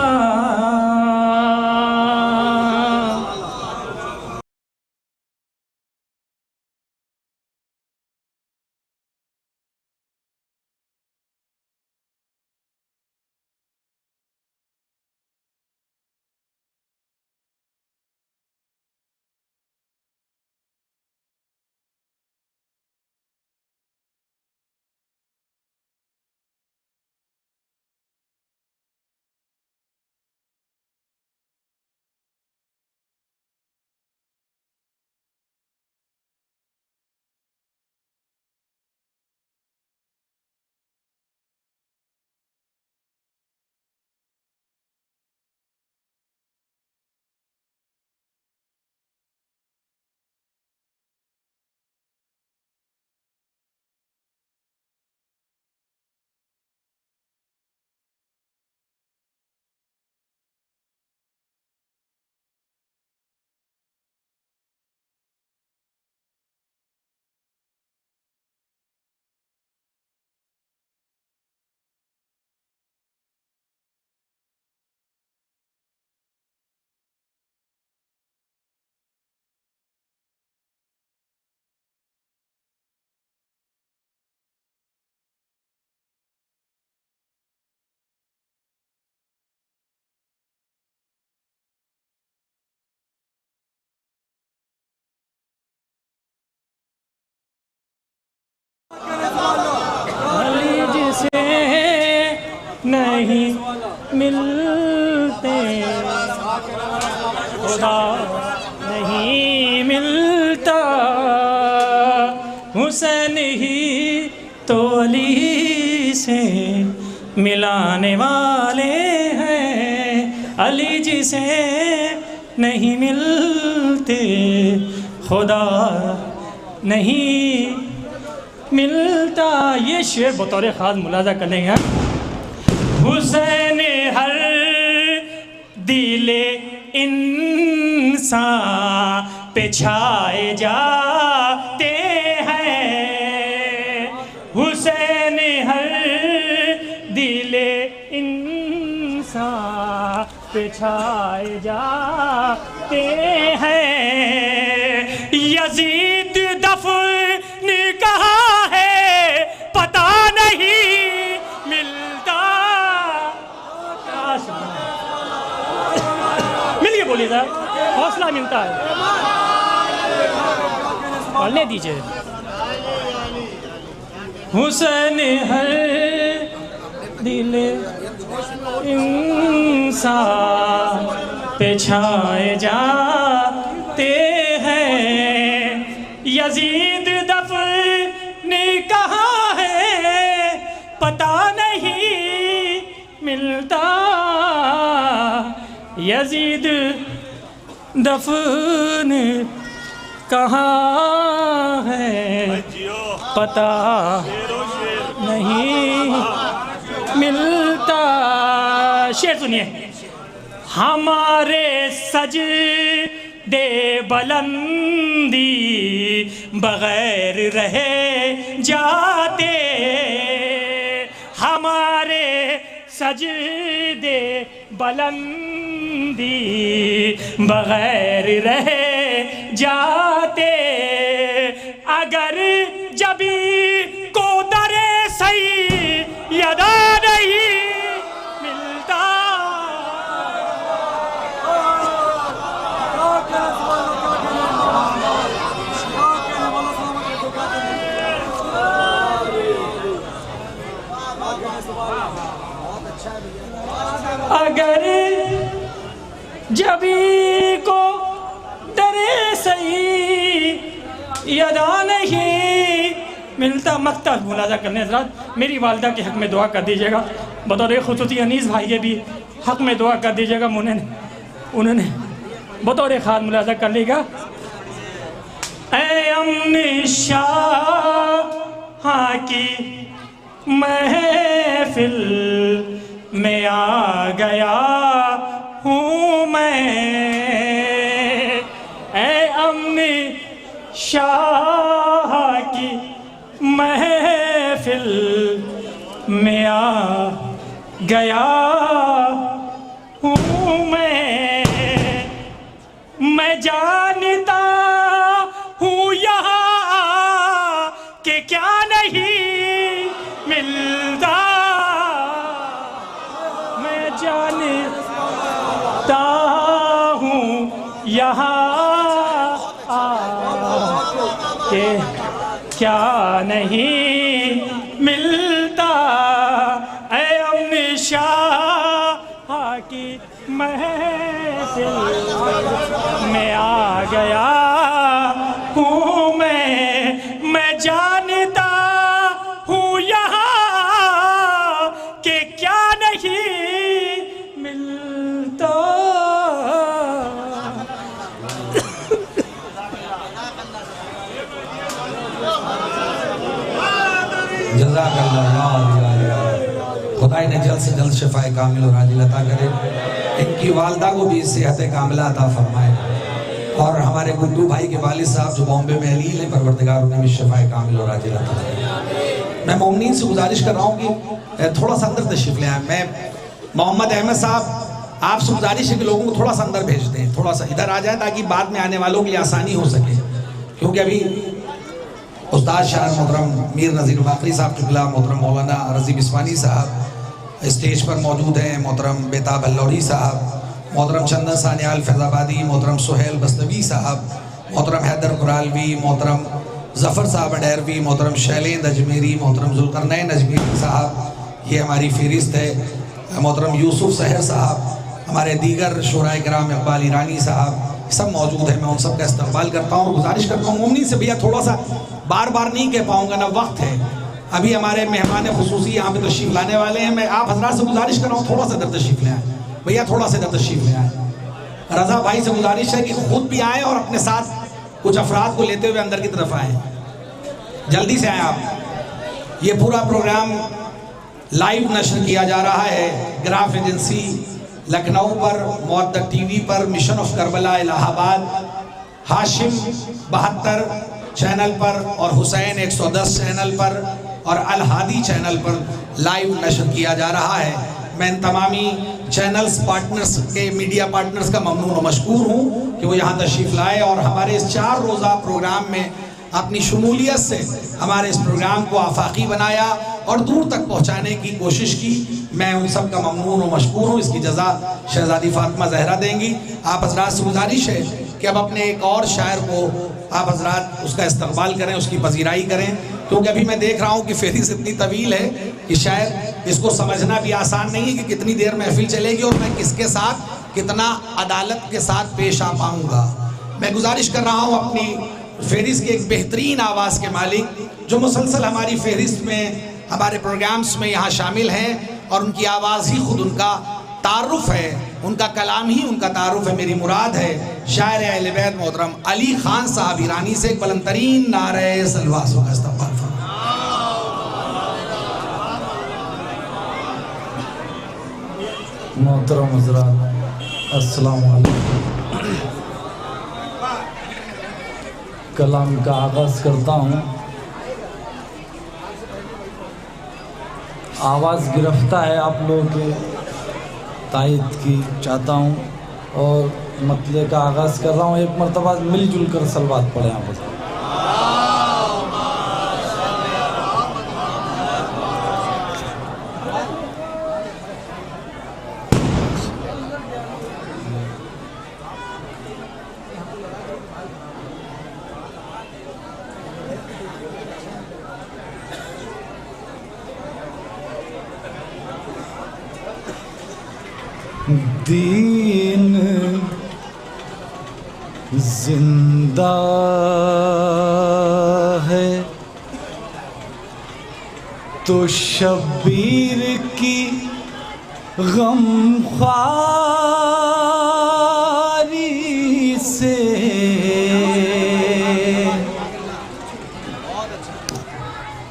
नहीं मिलते, खुदा नहीं मिलता, हुसैन ही तो अली से मिलाने वाले हैं, अली जी से नहीं मिलते, खुदा नहीं मिलता। ये शेर बतौर ख़ास मुलाज़ा कर लेंगे। हुसैन हर दिले इंसान पे छाए जाते हैं, हुसैन हर दिले इंसान पे छाए जाते हैं। यजीद दफन कहाँ है पता नहीं मिलता। मिलिए बोलिए साहब, हौसला मिलता है। पढ़ने दीजिए। हुसैन हर दिले इंसान पे छाए जाते हैं, यजीद दफन कहाँ है पता नहीं मिलता, यजीद दफन कहाँ है पता नहीं मिलता। शेर सुनिए। हमारे सजदे बुलंदी बगैर रहे जाते, हमारे सजदे बुलंदी बगैर रहे जाते, अगर जबी को दरे सही यदा नहीं मिलता। अगर जबी को दरे सही यदा नहीं मिलता। मक्ता मुलाजा करने हज़रात, मेरी वालदा के हक़ में दुआ कर दीजिएगा, बतौर ख़ुसूसी अनीस भाई के भी हक़ में दुआ कर दीजिएगा। उन्होंने बतौर ख़ास मुलाजा कर लेगा। ऐ अम्न शाह की महफिल में आ गया हूँ मैं, ऐ अम्न शाह की महफिल में आ गया हूँ मैं जानता हूँ यहाँ कि क्या नहीं मिलता, मैं जानता हूँ यहाँ के क्या नहीं मिलता। ऐ अम्न शाह की महफिल में आ गया हूँ मैं जानता हूँ यहाँ कि क्या नहीं मिलता। खुदाई ने जल्द से जल्द शिफाए कामिल और आजिल अता करे, इनकी वालदा को भी सेहत कामिला अता फरमाए, और हमारे गुड्डू भाई के वालिद साहब जो बॉम्बे में अलील हैं, परवरदिगार उन्हें भी शिफाए कामिल और आजिल अता करे। मैं मोमिनीन से गुजारिश कर रहा हूँ कि थोड़ा सा अंदर तशरीफ ले आए। मैं मोहम्मद अहमद साहब आपसे गुजारिश है कि लोगों को थोड़ा सा अंदर भेज दें, थोड़ा सा इधर आ जाए ताकि बाद में आने वालों के लिए आसानी हो सके, क्योंकि अभी उस्ताद शायर मोहतरम मीर नज़ीर बाकरी साहब किबला, मोहतरम मौलाना रज़ी बिस्वानी साहब स्टेज पर मौजूद हैं, मोहतरम बेताब अल्लौरी साहब, मोहतरम चंदन सानियाल फैज़ाबादी, मोहतरम सुहेल बस्तवी साहब, मोहतरम हैदर कुरालवी, मोहतरम ज़फ़र साहब अडैरवी, मोहतरम शैलेंद्र अजमेरी, मोहतरम ज़ुल्करनैन अजमेरी साहब, ये हमारी फ़हरिस्त है। मोहतरम यूसुफ सहर साहब, हमारे दीगर शुराए कराम इकबाल ईरानी साहब सब मौजूद हैं। मैं उन सब का इस्तकबाल करता हूँ और गुजारिश करता हूँ मोमनी से भैया थोड़ा सा बार बार नहीं कह पाऊँगा ना, वक्त है, अभी हमारे मेहमान खुसूसी यहाँ पे तशरीफ़ लाने वाले हैं। मैं आप हजरात से गुजारिश कर रहा हूँ थोड़ा सा इधर तशरीफ़ ले आए भैया, थोड़ा सा इधर तशरीफ़ ले आए। रज़ा भाई से गुजारिश है कि खुद भी आए और अपने साथ कुछ अफराद को लेते हुए अंदर की तरफ आए, जल्दी से आए आप। ये पूरा प्रोग्राम लाइव नशर किया जा रहा है ग्राफ एजेंसी लखनऊ पर, मुअद्दत टीवी पर, mission of Karbala Allahabad, Hashim 72 channel पर और हुसैन 110 चैनल पर और अल हादी चैनल पर लाइव नशर किया जा रहा है। मैं इन तमामी चैनल्स पार्टनर्स के मीडिया पार्टनर्स का ममनून और मशकूर हूँ कि वो यहाँ तशरीफ़ लाए और हमारे इस 4 रोज़ा प्रोग्राम में अपनी शमूलियत से हमारे इस प्रोग्राम को आफाकी बनाया और दूर तक पहुँचाने की कोशिश की। मैं उन सब का ममनून और मशकूर हूँ। इसकी जज़ा शहज़ादी फ़ातिमा ज़हरा देंगी। आप हज़रात से गुजारिश है कि अब अपने एक और शायर को आप हज़रात उसका इस्तकबाल करें, उसकी पजीराई करें, क्योंकि अभी मैं देख रहा हूँ कि फेरिस इतनी तवील है कि शायद इसको समझना भी आसान नहीं है कि कितनी देर महफिल चलेगी और मैं किसके साथ कितना अदालत के साथ पेश आ पाऊँगा। मैं गुजारिश कर रहा हूँ अपनी फेरिस की एक बेहतरीन आवाज़ के मालिक जो मुसलसल हमारी फेरिस्त में, हमारे प्रोग्राम्स में यहाँ शामिल हैं और उनकी आवाज़ ही खुद उनका तारुफ है, उनका कलाम ही उनका तारुफ है। मेरी मुराद है शायर अहले बैत मोहतरम अली खान साहब ईरानी से एक बुलंदतरीन नारे सलवात का इस्तकबाल। मोहतरम हज़रात अस्सलाम वालेकुम। कलाम का आगाज़ करता हूँ। आवाज़ गिरफ्ता है आप लोगों के तायद की चाहता हूँ और मतले का आगाज़ कर रहा हूँ। एक मरतबा मिलजुल कर सलवात पढ़े आप। दीन जिंदा है तो शब्बीर की गमख्वारी से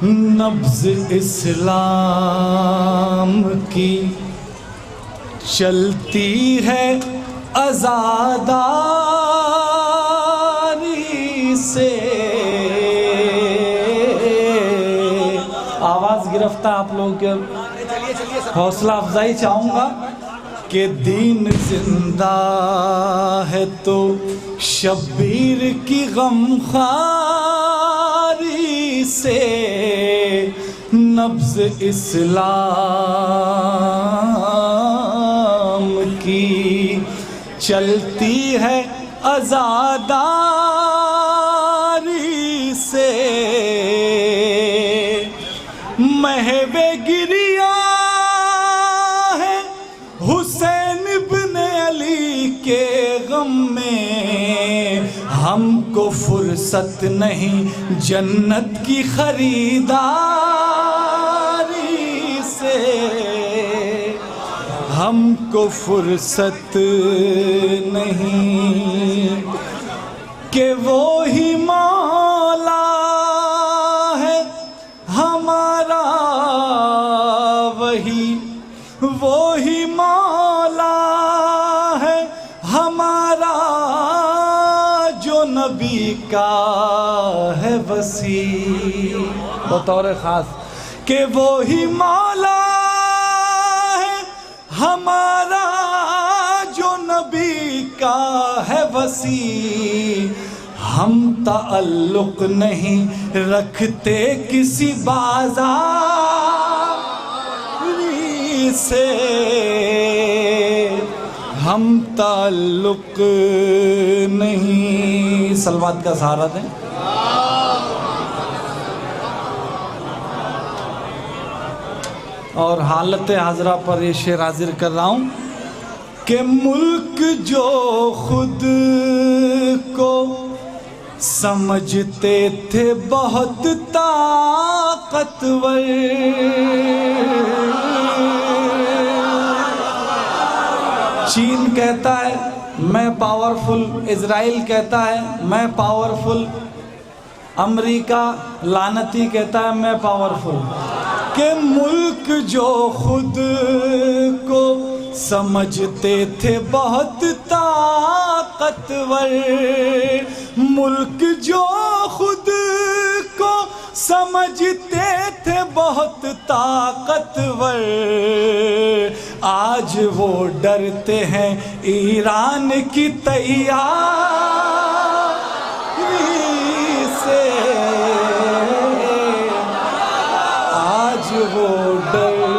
नब्ज़ इस्लाम की चलती है आज़ादारी से। आवाज़ गिरफ्ता आप लोगों के हौसला अफजाई चाहूँगा कि दीन जिंदा है तो शब्बीर की गमखारी से नब्ज़ इस्लाम की चलती है आज़ादारी से। महवे गिरिया है हुसैन इब्ने अली के गम में, हमको फुर्सत नहीं जन्नत की खरीदारी से। हमको फुर्सत नहीं कि वो ही मौला है हमारा, वो ही मौला है हमारा जो नबी का है वसी। बतौर ख़ास कि वो ही मौला है हमारा जो नबी का है वसी। हम ताल्लुक़ नहीं रखते किसी बाज़ारी से, हम ताल्लुक़ नहीं। सलवात का सहारा दें। और हालत हाजरा पर ये शेर हाजिर कर रहा हूँ कि मुल्क जो खुद को समझते थे बहुत ताकतवर, चीन कहता है मैं पावरफुल, इजराइल कहता है मैं पावरफुल, अमेरिका लानती कहता है मैं पावरफुल, कि मुल्क जो खुद को समझते थे बहुत ताकतवर, मुल्क जो खुद को समझते थे बहुत ताकतवर, आज वो डरते हैं ईरान की तैयारी से, आज वो डरते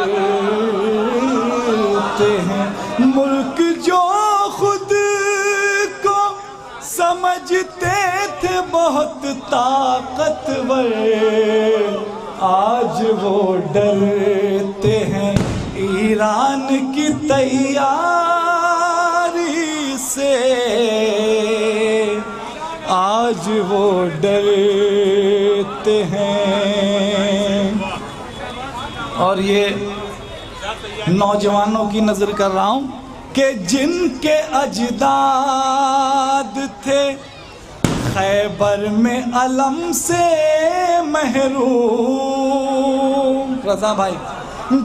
हैं मुल्क जो खुद को समझते थे बहुत ताकतवर, आज वो डरते हैं ईरान की तैयारी से, आज वो डरते हैं। और ये नौजवानों की नज़र कर रहा हूँ कि जिनके अजदाद थे खैबर में अलम से महरूम, रज़ा भाई,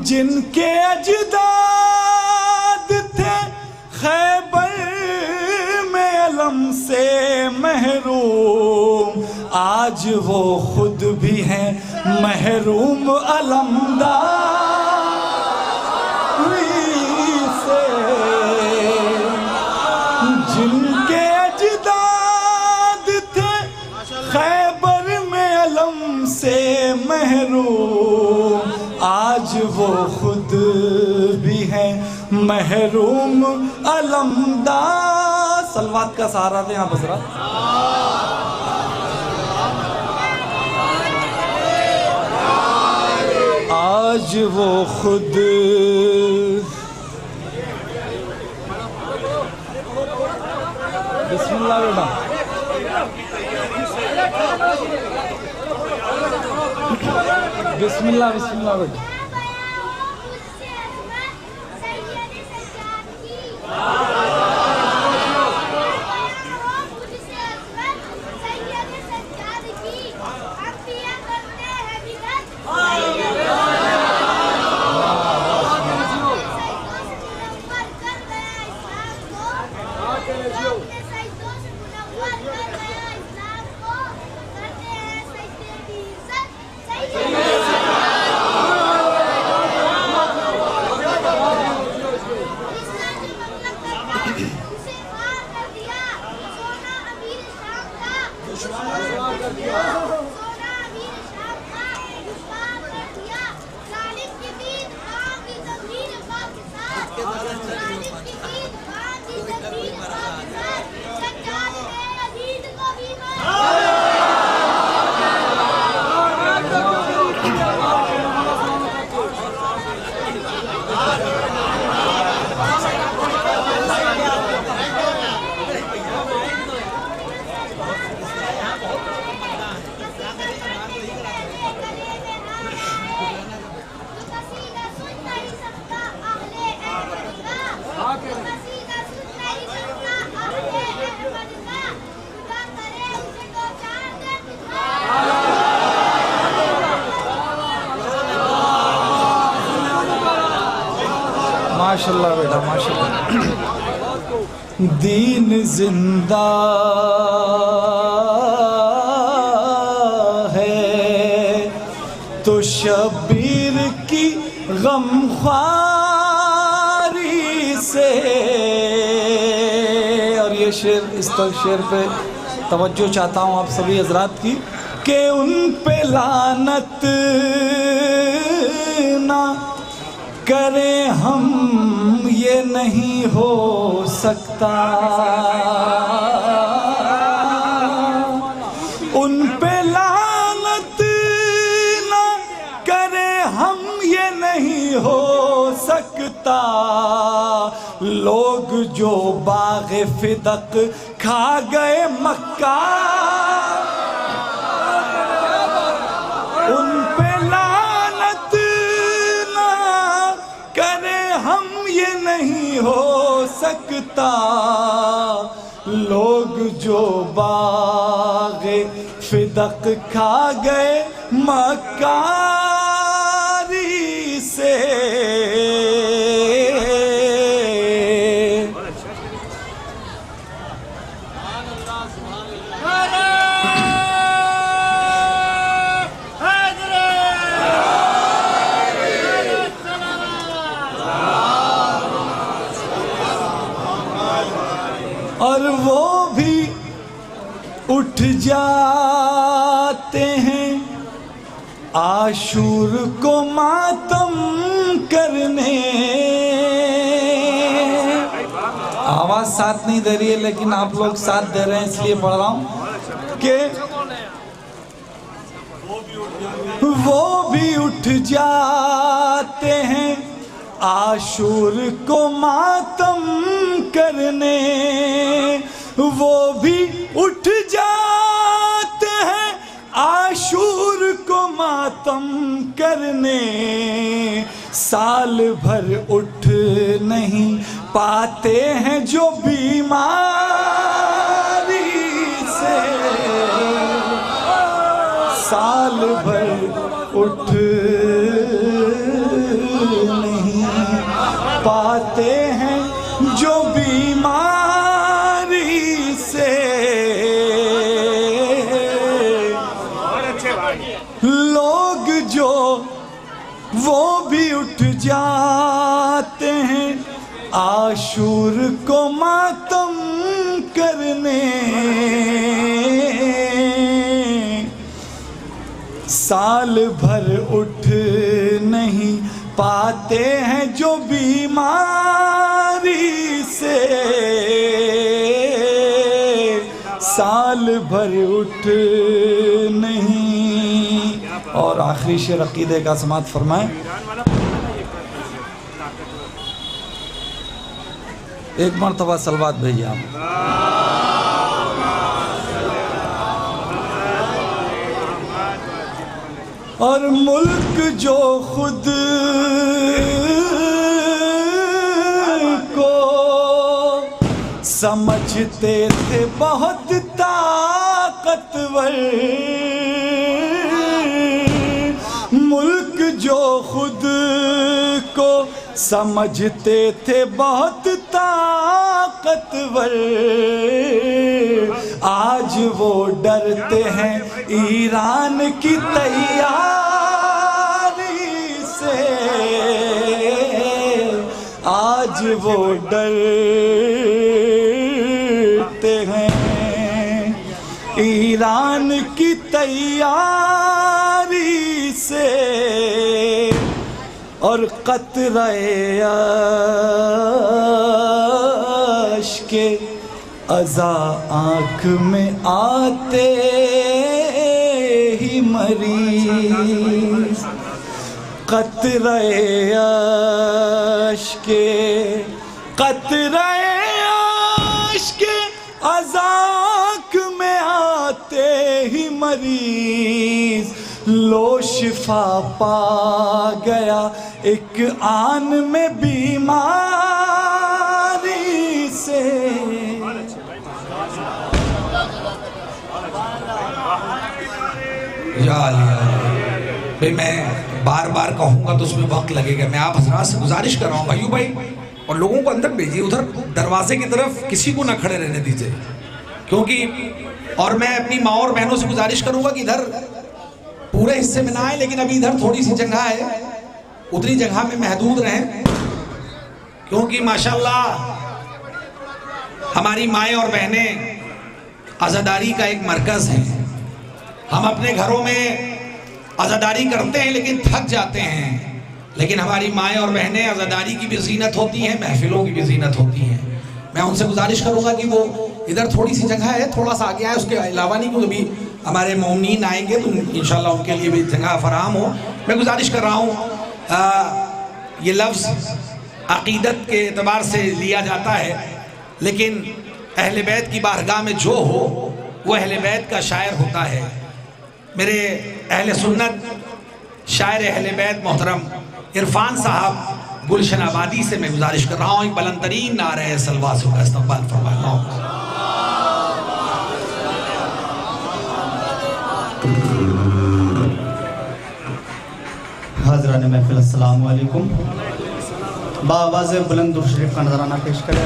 जिनके अजदाद थे खैबर में अलम से महरूम, आज वो खुद भी हैं महरूम अलमदारी से, जिनके अजदाद थे खैबर में अलम से महरूम, आज वो खुद भी हैं महरूम अलमदार। सलवात का सहारा दें आप हज़रात। आज वो खुद बिस्मिल्लाह बेटा, बिस्मिल्लाह बिस्मिल्लाह बेटा। माशाल्लाह बेटा माशाल्लाह। दीन जिंदा है तो शबीर की गमख्वारी से। और ये शेर, इस शेर पे तवज्जो चाहता हूँ आप सभी हजरात की कि उन पे लानत ना करें हम, ये नहीं हो सकता। उन पे लानत ना करें हम, ये ये नहीं हो सकता, लोग जो बाग़े फिदक खा गए मक्का, उन पे लानत ना करें हम, ये नहीं हो सकता, लोग जो बाग़े फिदक खा गए मक्कारी से। और वो भी उठ जाते हैं आशूर को मातम करने। आवाज साथ नहीं दे रही है, लेकिन आप लोग साथ दे रहे हैं इसलिए पढ़ रहा हूं कि वो भी उठ जाते हैं आशूर को मातम करने, वो भी उठ जाते हैं आशूर को मातम करने। साल भर उठ नहीं पाते हैं जो बीमारी से, साल भर उठ पाते हैं जो बीमारी से। लोग जो वो भी उठ जाते हैं आशूर को मातम करने। साल भर उठ नहीं पाते हैं जो बीमारी से, साल भर उठ नहीं। और आखिरी शेर अकीदे का समात फरमाएं। एक मरतबा सलवात भेजिए आप। और मुल्क जो खुद को समझते थे बहुत ताकतवर, मुल्क जो खुद को समझते थे बहुत ताकतवर, आज वो डरते हैं ईरान की तैयारी से, आज वो डरते हैं ईरान की तैयारी से। और कतरे अश्के अज़ा आँख में आते ही मरीज, कतरे अश्के अज़ा आँख में आते ही मरीज, लो शिफा पा गया एक आन में बीमारी से। भाई मैं बार बार कहूँगा तो उसमें वक्त लगेगा। मैं आप हजरात से गुजारिश कर रहा हूँ भाइयों भाई, और लोगों को अंदर भेजिए, उधर दरवाजे की तरफ किसी को ना खड़े रहने दीजिए, क्योंकि और मैं अपनी माँ और बहनों से गुजारिश करूँगा कि इधर पूरे हिस्से में ना आए, लेकिन अभी इधर थोड़ी सी जगह है, उतनी जगह में महदूद रहें, क्योंकि माशाल्लाह हमारी माएँ और बहनें आज़ादारी का एक मरकज़ है। हम अपने घरों में आज़ादारी करते हैं लेकिन थक जाते हैं, लेकिन हमारी माएँ और बहनें आज़ादारी की भी ज़ीनत होती हैं, महफिलों की भी ज़ीनत होती हैं। मैं उनसे गुजारिश करूँगा कि वो इधर थोड़ी सी जगह है, थोड़ा सा आगे आए, उसके अलावा नहीं, क्योंकि अभी हमारे मोमिनीन आएंगे तो इंशाल्लाह उनके लिए भी जगह फराहम हो। मैं गुजारिश कर रहा हूँ ये लफ्ज़ अक़ीदत के एतबार से लिया जाता है, लेकिन अहले बैत की बारगाह में जो हो वो अहले बैत का शायर होता है। मेरे अहले सुन्नत शायर अहले बैत मोहतरम इरफान साहब गुलशन आबादी से मैं गुजारिश कर रहा हूँ, एक बुलंद तरीन नारे सलवासों का इस्तक़बाल फरमाना। हाज़रान महफ़िल अस्सलामु अलैकुम। बावाज़ बुलंद दुरूद शरीफ का नज़राना पेश करें।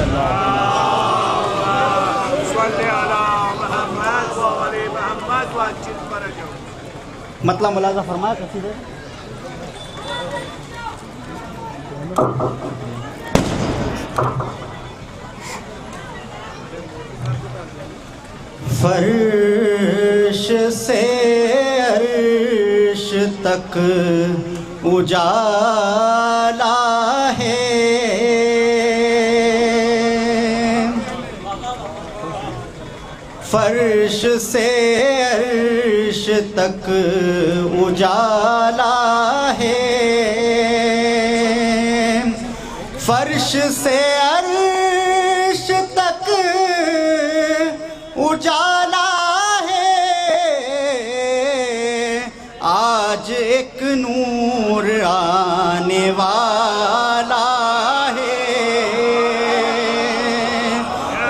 मतलब मुलाज़ा फरमाया कसीदे। फर्श से अर्श तक उजाला है, फर्श से अर्श तक उजाला है, फर्श से अर्श तक उजाला है। आज एक नूर आने वाला है,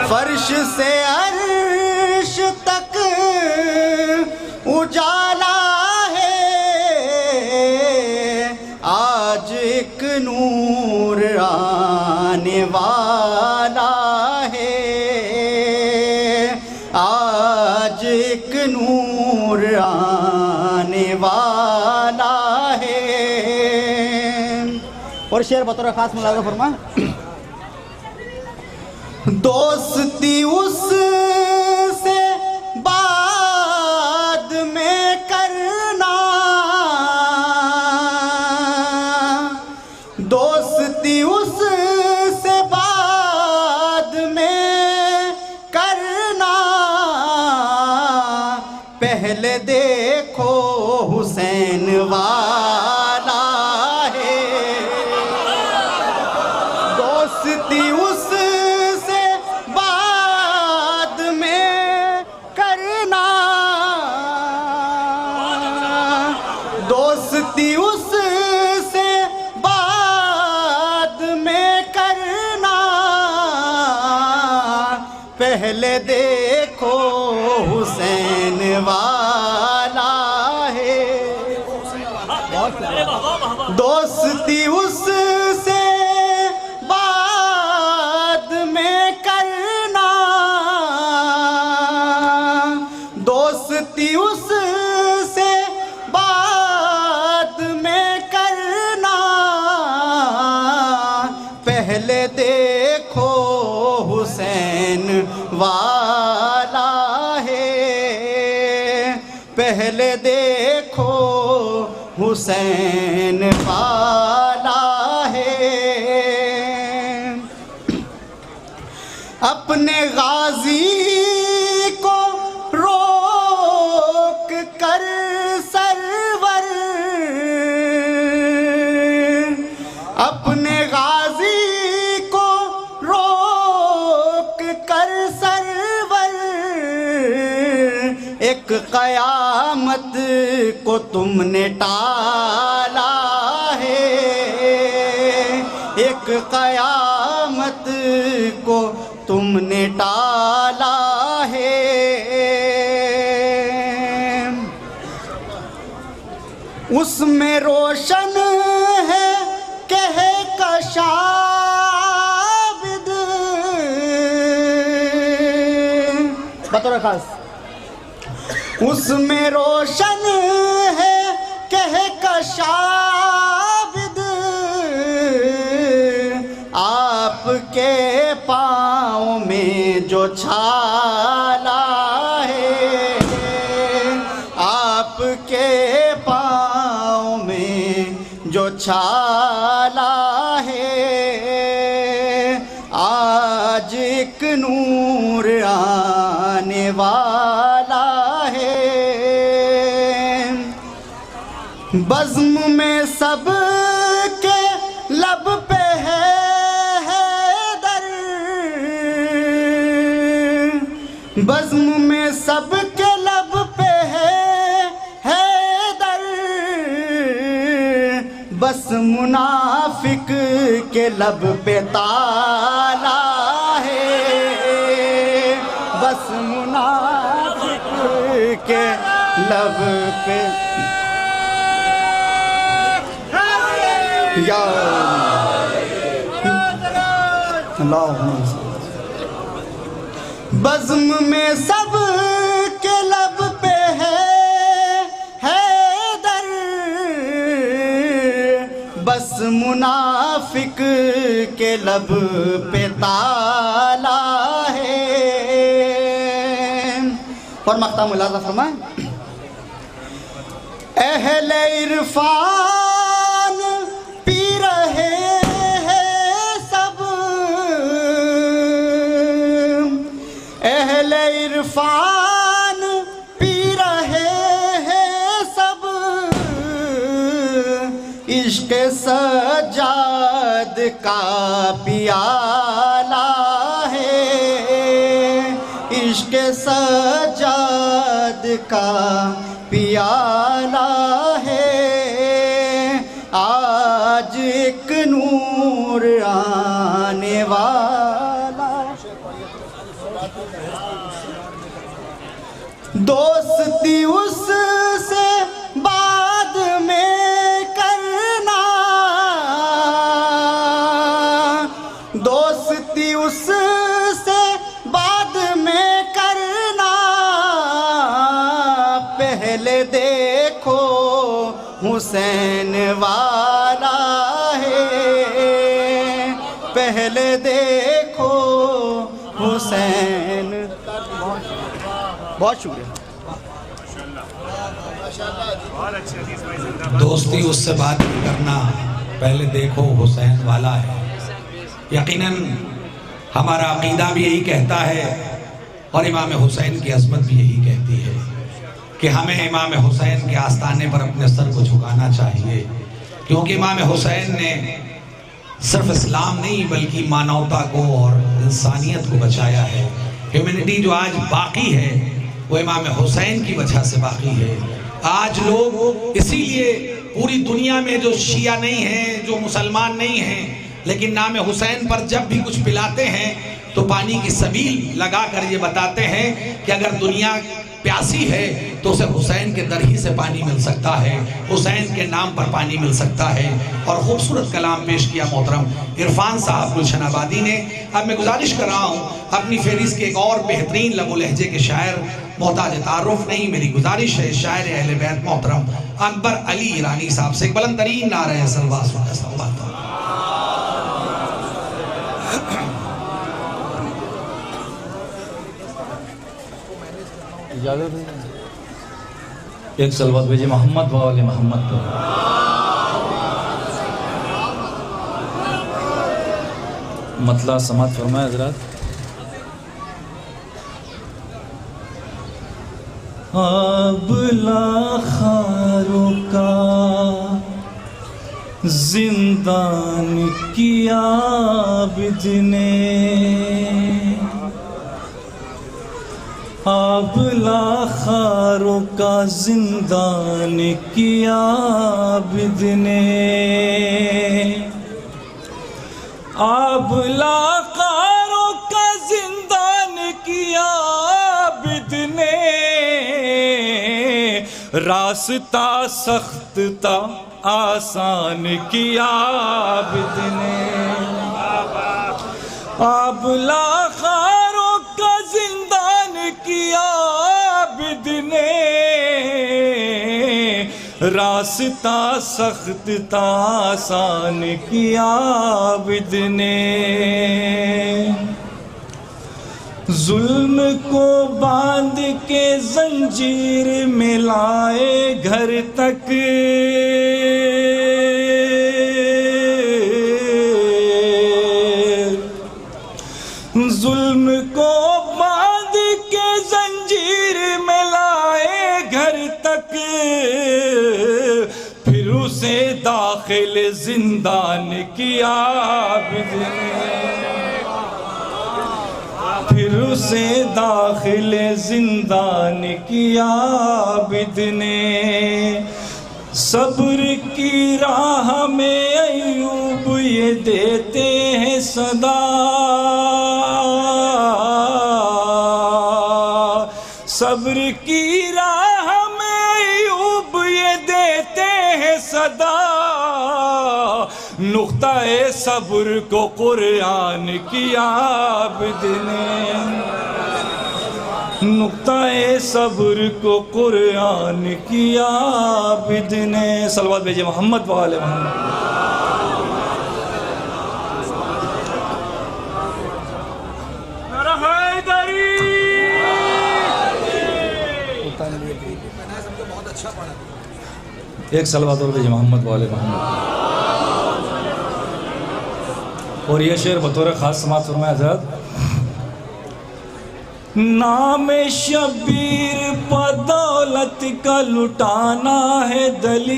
फर्श से अर्श तक उजाला है। आज एक नूर आने वाला है, आज एक नूर आने वाला है। और शेर बतौर खास मुलाज़ा फरमा। दोस्ती उससे बाद में करना, दोस्ती उससे बाद में करना। पहले देखो हुसैन वाला है, दोस्ती उससे बाद में करना, दोस्ती उससे बाद में करना। पहले देखो हुसैन वाला है, दोस्ती उससे बाद में करना, दोस्ती उससे बाद में करना। पहले देखो हुसैन वाला है, पहले देखो हुसैन वाला है। अपने गाजी को रोक कर सरवर, अपने गाजी को रोक कर सरवर। एक क़यामत को तुमने टाला है, एक क़यामत को तुमने टाला है। उसमें रोशन है कह कशाबिद, बतौर खास। उसमें रोशन है कह कशाबिद, आपके पाँव में जो छाला है, आपके पाँव में जो छाला है। आज एक नूर आने वाला है, बज़्म में सब लब पे है दर, बज़्म में सबके लब पे है दर, बस मुनाफिक के लब पे ताला है, बस मुनाफिक के लब पे या बज़्म में सब के लब पे है दर, बस मुनाफिक के लब पे ताला है। और मक़ता मुलाज़ा फरमाए, अहले इरफान पी रहे हैं सब, अहले इरफान पी रहे हैं सब, इश्क़ सज्जाद का पियाला है, इश्क़ सज्जाद का पियाला है। आज एक नूर आने वाला, दोस्ती उससे बाद में करना, दोस्ती उससे बाद में करना, पहले देखो हुसैन वाला है, पहले देखो हुसैन। बहुत शुक्रिया। दोस्ती उससे बात नहीं करना, पहले देखो हुसैन वाला है। यकीनन हमारा अकीदा भी यही कहता है और इमाम हुसैन की अज़मत भी यही कहती है कि हमें इमाम हुसैन के आस्थाने पर अपने सर को झुकाना चाहिए, क्योंकि इमाम हुसैन ने सिर्फ इस्लाम नहीं बल्कि मानवता को और इंसानियत को बचाया है। ह्यूमैनिटी जो आज बाकी है वो इमाम हुसैन की वजह से बाकी है। आज लोग इसीलिए पूरी दुनिया में जो शिया नहीं हैं, जो मुसलमान नहीं हैं, लेकिन नाम हुसैन पर जब भी कुछ पिलाते हैं तो पानी की सबील लगाकर ये बताते हैं कि अगर दुनिया प्यासी है तो उसे हुसैन के दर ही से पानी मिल सकता है, हुसैन के नाम पर पानी मिल सकता है। और खूबसूरत कलाम पेश किया मोहतरम इरफान साहब गुलशन आबादी ने। अब मैं गुजारिश कर रहा हूँ अपनी फेरिस्त के एक और बेहतरीन लबो लहजे के शायर, मोहताज तारुफ नहीं, मेरी गुजारिश है शायर अहले बैत मोहतरम अकबर अली ईरानी साहब से एक बुलंद तरीन नारे सल्लल्लाहु। एक सलवत भेजिए मोहम्मद वाले मोहम्मद को। मतला समात फरमाए हजरात। आबला खारों का जिंदान किया बिजने, आबला खारों का जिंदान किया बिदने, आबला खारों का जिंदान किया बिदने, रास्ता सख्त था आसान किया बिदने, आबला खारों का जिंदान किया बिदने, रास्ता सख्त था आसान किया बिदने, जुल्म को बांध के जंजीर में लाए घर तक, जुल्म को बांध के जंजीर में लाए घर तक, फिर उसे दाखिल दाखिल जिंदान किया आबिद ने, फिर उसे दाखिल जिंदान किया आबिद ने। सब्र की राह में अयूब ये देते हैं सदा, सब्र की राह में अयूब ये देते हैं सदा। नुक्ता-ए सब्र को कुरान की आबिद ने, नुक्ता-ए सब्र को कुरान की आबिद ने। सलवात भेजिए मोहम्मद वाले मोहम्मद। एक सलवात और भेजिए मोहम्मद वाले मोहम्मद। और ये शेर बतौर ख़ास समाअत फरमाया हज़रत। नाम शबीर बदौलत का लुटाना है दलील,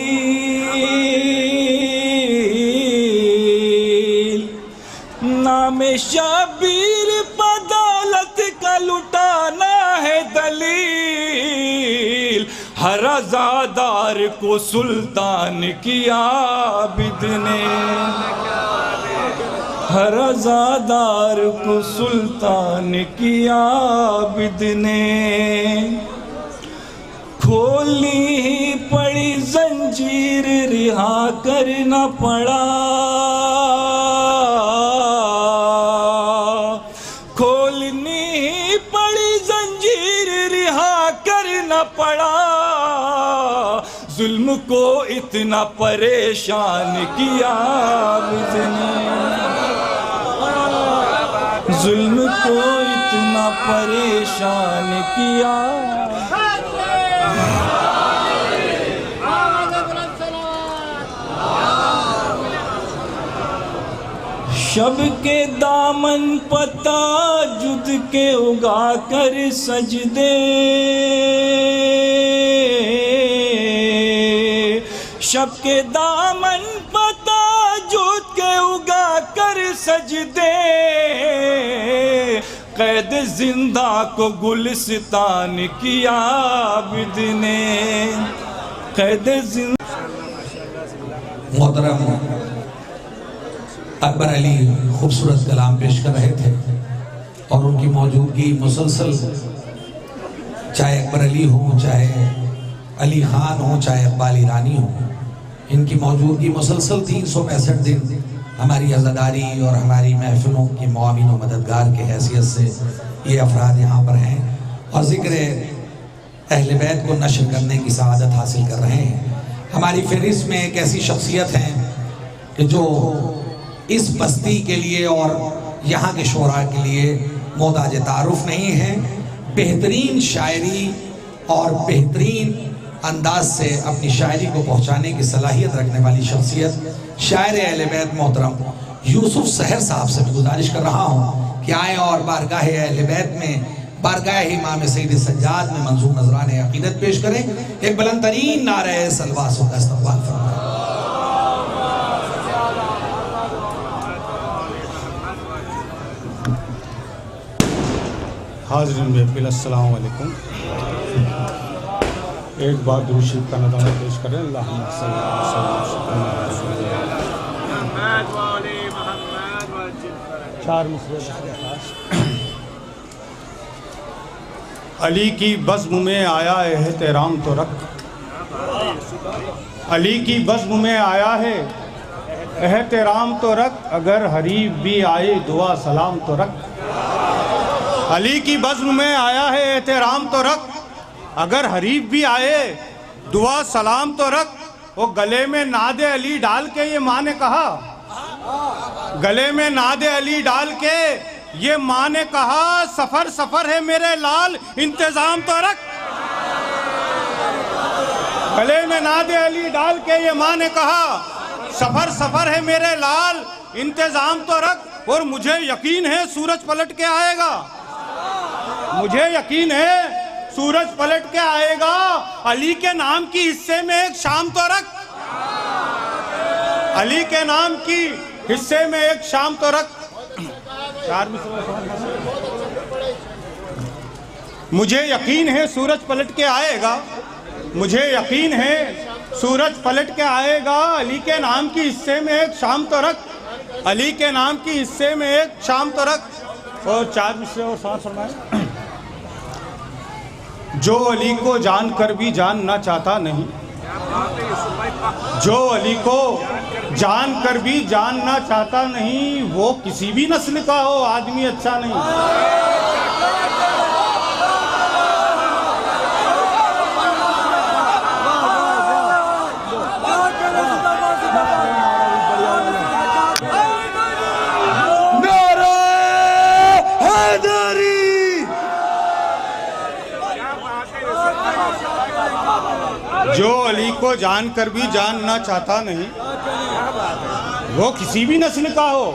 नाम शबीर बदौलत का लुटाना है दलील। हर अज़ादार को सुल्तान किया आबिद ने, हर अज़ादार को सुल्तान किया आबिद ने। खोली ही पड़ी जंजीर रिहा करना पड़ा, खोलनी ही पड़ी जंजीर रिहा करना पड़ा। जुल्म को इतना परेशान किया आबिद ने, जुल्म को इतना परेशान किया। शब के दामन पता जुद के उगा कर सजदे, शब के दामन पता जुद के उगा कर सजदे। कैद जिंदा को गुलिस्तान किया आबिद ने, कैद जिंदा। मोहतरम अकबर अली खूबसूरत कलाम पेश कर रहे थे और उनकी मौजूदगी मुसलसल, चाहे अकबर अली हो, चाहे अली ख़ान हो, चाहे इकबाल ईरानी हो, इनकी मौजूदगी मुसलसल 365 दिन हमारी अज़ादारी और हमारी महफिलों के मुआविन व मददगार के हैसियत से ये अफराद यहाँ पर हैं और ज़िक्र अहले बैत को नशर करने की सआदत हासिल कर रहे हैं। हमारी फहरिस्त में एक ऐसी शख्सियत हैं कि जो इस बस्ती के लिए और यहाँ के शोरा के लिए मोहताज तारुफ नहीं है। बेहतरीन शायरी और बेहतरीन अंदाज से अपनी शायरी को पहुँचाने की सलाहियत रखने वाली शख्सियत शायर अहले बैत मोहतरम यूसुफ सहर साहब से मैं गुजारिश कर रहा हूँ कि आएँ और बारगाह अहले बैत में, बारगाह इमाम सईद सज्जाद में मंजूर नजराने अकीदत पेश करें। एक बुलंद तरीन नारे सलवासों का इस्तक़बाल फरमाएं। हाज़रीन महफ़िल अस्सलाम वालेकुम। एक बार दुरूद शरीफ का नज़ारा पेश करें। अल्लाहुम्मा सल्ली अला चार मिसरे अली की बज़्म में आया एहतराम तो रख, अली की बज़्म में आया है एहतराम तो रख, अगर हरीफ भी आए दुआ सलाम तो रख। अली की बज़्म में आया है एहतराम तो रख, अगर हरीफ भी आए दुआ सलाम तो रख। वो गले में नादे अली डाल के ये माँ ने कहा, गले में नादे अली डाल के ये माँ ने कहा, सफ़र सफ़र है मेरे लाल इंतज़ाम तो रख। गले में नादे अली डाल के ये माँ ने कहा, सफ़र सफ़र है मेरे लाल इंतज़ाम तो रख। और मुझे यकीन है सूरज पलट के आएगा, मुझे यकीन है सूरज पलट के आएगा। अली के नाम की हिस्से में एक शाम तो रख, अली के नाम की हिस्से में एक शाम तो रख। मुझे यकीन है सूरज पलट के आएगा, मुझे यकीन है सूरज पलट के आएगा। अली के नाम की हिस्से में एक शाम तो रख, अली के नाम की हिस्से में एक शाम तो रख। और 4 मिसरे और सांस फरमाए। जो अली को जानकर भी जानना चाहता नहीं, जो अली को जानकर भी जानना चाहता नहीं, वो किसी भी नस्ल का हो आदमी अच्छा नहीं। जो अली को जानकर भी जानना चाहता नहीं, वो किसी भी नस्ल का हो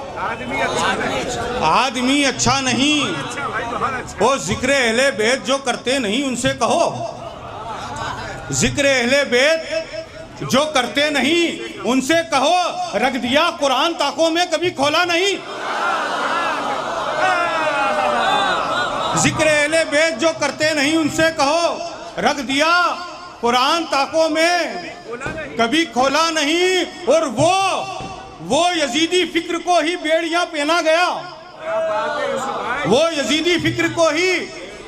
आदमी अच्छा नहीं। वो जिक्र अहले बैत जो करते नहीं उनसे कहो, जिक्र अहले बैत जो करते नहीं उनसे कहो, रख दिया कुरान ताकों में कभी खोला नहीं। जिक्र अहले बैत जो करते नहीं उनसे कहो, रख दिया कुरान ताकों में कभी खोला नहीं। और वो यजीदी फिक्र को ही बेड़ियां पहना गया, वो यजीदी फिक्र को ही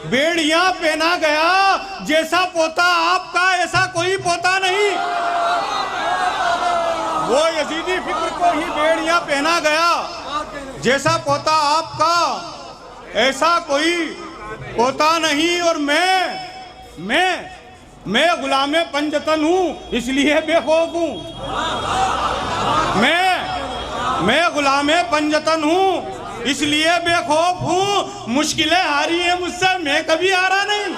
बेड़ियां पहना गया। जैसा पोता आपका ऐसा कोई पोता नहीं। वो यजीदी फिक्र को ही बेड़ियां पहना गया, जैसा पोता आपका ऐसा कोई पोता नहीं। और मैं गुलामे पंजतन हूँ इसलिए बेखौफ हूँ। मैं गुलामे पंजतन हूँ इसलिए बेखौफ हूँ। मुश्किलें हारी हैं मुझसे, मैं कभी हारा नहीं।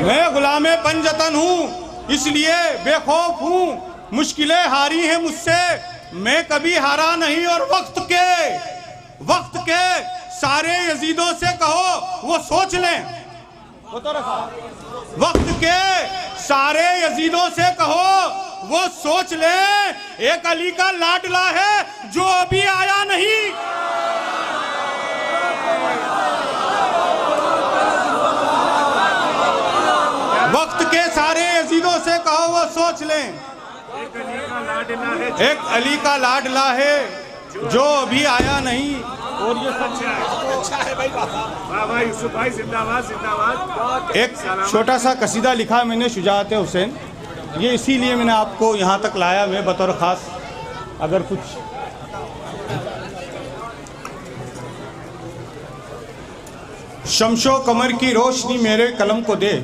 मैं गुलामे पंजतन हूँ इसलिए बेखौफ हूँ। मुश्किलें हारी हैं मुझसे, मैं कभी हारा नहीं। और वक्त के सारे यजीदों से कहो वो सोच लें। वक्त के सारे यजीदों से कहो वो सोच ले, एक अली का लाडला है जो अभी आया नहीं। वक्त के सारे यजीदों से कहो वो सोच लें, एक अली का लाडला है जो अभी आया नहीं। और ये अच्छा है भाई, वाह यूसुफ भाई, जिंदाबाद जिंदाबाद। एक छोटा सा कसीदा लिखा मैंने शुजाअत हुसैन, ये इसीलिए मैंने आपको यहाँ तक लाया। मैं बतौर ख़ास अगर कुछ शमशो कमर की रोशनी मेरे कलम को दे,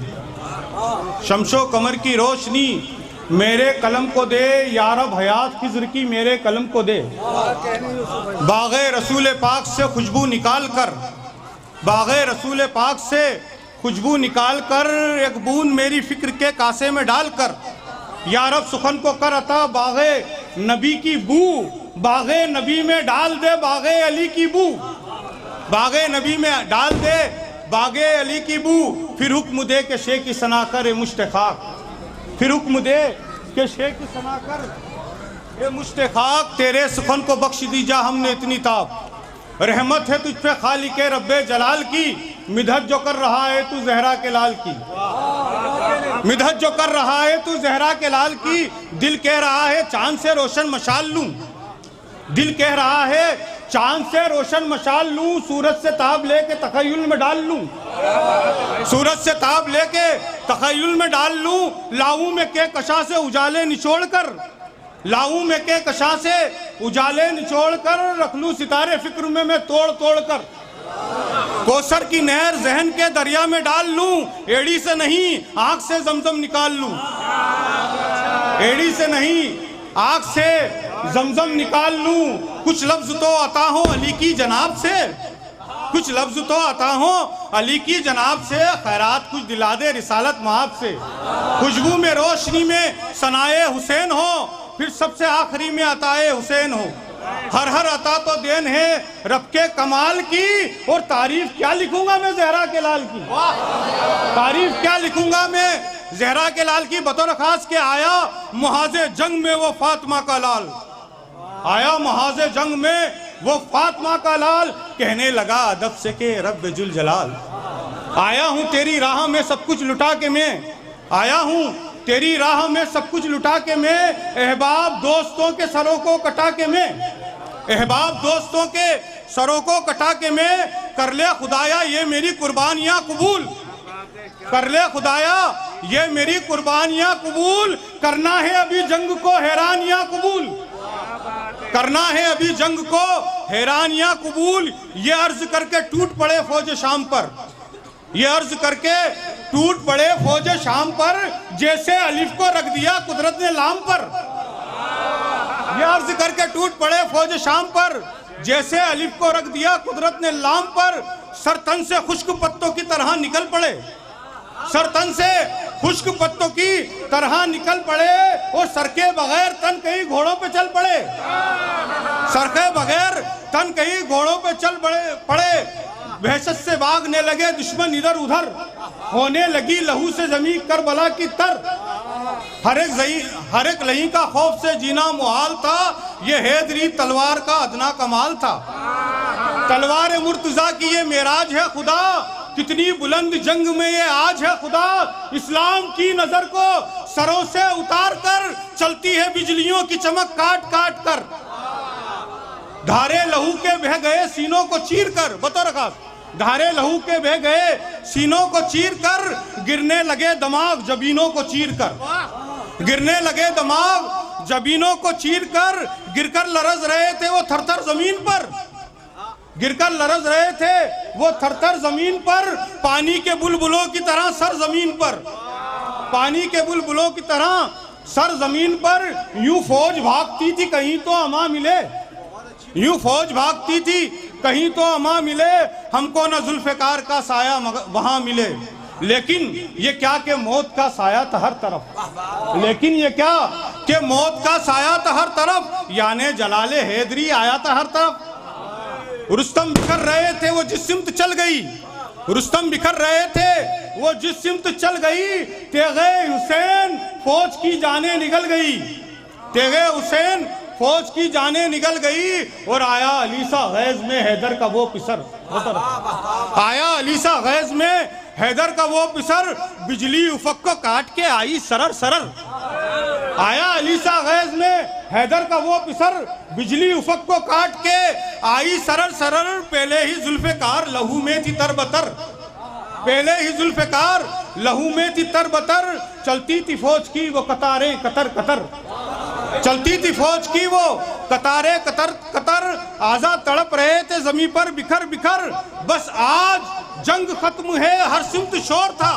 शमशो कमर की रोशनी मेरे कलम को दे, यारब हयात खिज़्र की मेरे कलम को दे। बाग़े रसूल पाक से खुशबू निकाल कर, बाग़े रसूल पाक से खुशबू निकाल कर, एक बूंद मेरी फ़िक्र के कासे में डाल कर, यारब सुखन को कर अता बाग़े नबी की बू। बाग़े नबी में डाल दे बाग़े अली की बू, बाग़े नबी में डाल दे बाग़े अली की बू। फिर हुक्म दे के शेख की सना कर मुश्त खाक, फिर हुक्म दे के शेख की सना कर मुश्त खाक। तेरे सुखन को बख्श दी जा हमने इतनी ताब, रहमत है तुझ पे खालिक रब्बे जलाल की। मिधत जो कर रहा है तू जहरा के लाल की, मिधत जो कर रहा है तू जहरा के लाल की। दिल कह रहा है चांद से रोशन मशाल लूं, दिल कह रहा है चांद से रोशन मशाल लूं। सूरज से ताब लेके तखय्युल में डाल लूं, सूरज से ताब लेके तखय्युल में डाल लूं। लाऊं में के कशा से उजाले निचोड़ कर, लाऊं में के कशा से उजाले निचोड़ कर। रख लूं सितारे फिक्र में मैं तोड़ तोड़ कर, कौसर की नहर जहन के दरिया में डाल लूं। एड़ी से नहीं आंख से जमजम निकाल लूं, एड़ी से नहीं आंख से जमजम निकाल लूं। कुछ लफ्ज तो अता हो अली की जनाब से, कुछ लफ्ज तो अता हो अली की जनाब से। खैरात कुछ दिला दे रिसालत महाब से, खुशबू में रोशनी में सनाए हुसैन हो, फिर सबसे आखिरी में अताए हुसैन हो। हर हर अता तो देन है रब के कमाल की, और तारीफ क्या लिखूंगा मैं जहरा के लाल की, तारीफ क्या लिखूंगा मैं जहरा के लाल की। बतौर खास के आया मुहाजे जंग में वो फातिमा का लाल, आया मुहाजे जंग में वो फातिमा का लाल, कहने लगा अदब से के रब जुल जलाल। आया हूँ तेरी राह में सब कुछ लुटा के मैं, आया हूँ तेरी राह में सब कुछ लुटा के मैं, अहबाब दोस्तों के सरों को कटा के मैं, अहबाब दोस्तों के सरों को कटा के मैं, कर ले खुदाया ये मेरी कुर्बानियाँ कबूल, कर ले खुदाया ये मेरी कुर्बानियाँ कबूल, करना है अभी जंग को हैरानियाँ कबूल, करना है अभी जंग को हैरानियाँ कबूल। ये अर्ज करके टूट पड़े फौज शाम पर, ये अर्ज करके टूट पड़े फौज शाम पर, जैसे अलिफ को रख दिया कुदरत ने लाम पर, ये अर्ज करके टूट पड़े फौज शाम पर, जैसे अलिफ को रख दिया कुदरत ने लाम पर, सर तन से खुश्क पत्तों की तरह निकल पड़े, सर तन से खुश्क पत्तों की तरह निकल पड़े, और सर के बगैर तन कहीं घोड़ों पे चल पड़े, सर के बगैर तन कहीं घोड़ों पे चल पड़े, वहशत से भागने लगे दुश्मन इधर उधर, होने लगी लहू से जमीन करबला की तर, हर एक लही का खौफ से जीना मुहाल था, ये हैदरी तलवार का अदना कमाल था, तलवार मुर्तजा की ये मेराज है खुदा, कितनी बुलंद जंग में ये आज है खुदा, इस्लाम की नजर को सरों से उतार कर चलती है बिजलियों की चमक काट काट कर, धारे लहू के बह गए सीनों को चीर कर, बतौर खास धारे लहू के बह गए सीनों को चीर कर, गिरने लगे दमाग जबीनों को चीर कर, गिरने लगे दमाग जबीनों को चीर कर, गिरकर लरज रहे थे वो थरथर जमीन पर, गिरकर लरज रहे थे वो थरथर जमीन पर, पानी के बुलबुलों की तरह सर जमीन पर, पानी के बुलबुलों की तरह सर जमीन पर, यूं फौज भागती थी कहीं तो अमा मिले, यूं फौज भागती थी कहीं तो अमा मिले, हमको न जुल्फ़िकार का साया वहां मिले, लेकिन ये क्या कि मौत का साया था हर तरफ, लेकिन ये क्या कि मौत का साया था हर तरफ, यानी जलाले हैदरी आया था हर तरफ। रुस्तम बिखर रहे थे वो जिस सिमत चल गई, रुस्तम बिखर रहे थे वो जिस सिमत चल गई, तेगे हुसैन फौज की जाने निकल गई, तेगे हुसैन फौज की जाने निकल गई, और आया अलीसा गैज में हैदर का वो पिसर, आया अलीसा गैज में हैदर का वो पिसर, बिजली उफक को काट के आई सरर सरर, आया अलीसा गैज में हैदर का वो पिसर, बिजली उफक को काट के आई सरर सरर, पहले ही जुल्फ़िकार लहू में थी तरबतर, पहले ही जुल्फ़िकार लहू में थी तरबतर, चलती थी फौज की वो कतारें कतर कतर, चलती थी फौज की वो कतारें कतर कतर, आज़ाद तड़प रहे थे जमीन पर बिखर बिखर, बस आज जंग खत्म है हर सिमत शोर था,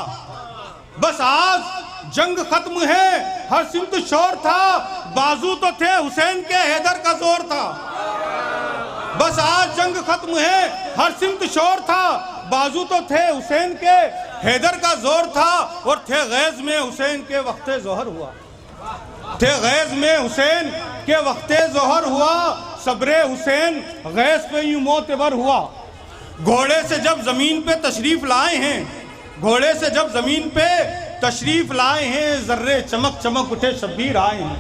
बस आज जंग खत्म है हर सिमत शोर था, बाजू तो थे हुसैन के हैदर का जोर था, बस आज जंग खत्म है हर सिमत शोर था, बाजू तो थे हुसैन के हैदर का जोर था, और थे गैज में हुसैन के वक्ते जोहर हुआ, थे गैज में हुसैन के वक्ते जोहर हुआ, सब्रे हुसैन गैज पे यूं मोतबर हुआ, घोड़े से जब जमीन पे तशरीफ लाए हैं, घोड़े से जब जमीन पे तशरीफ लाए हैं, जर्रे चमक चमक उठे शब्बीर आए हैं,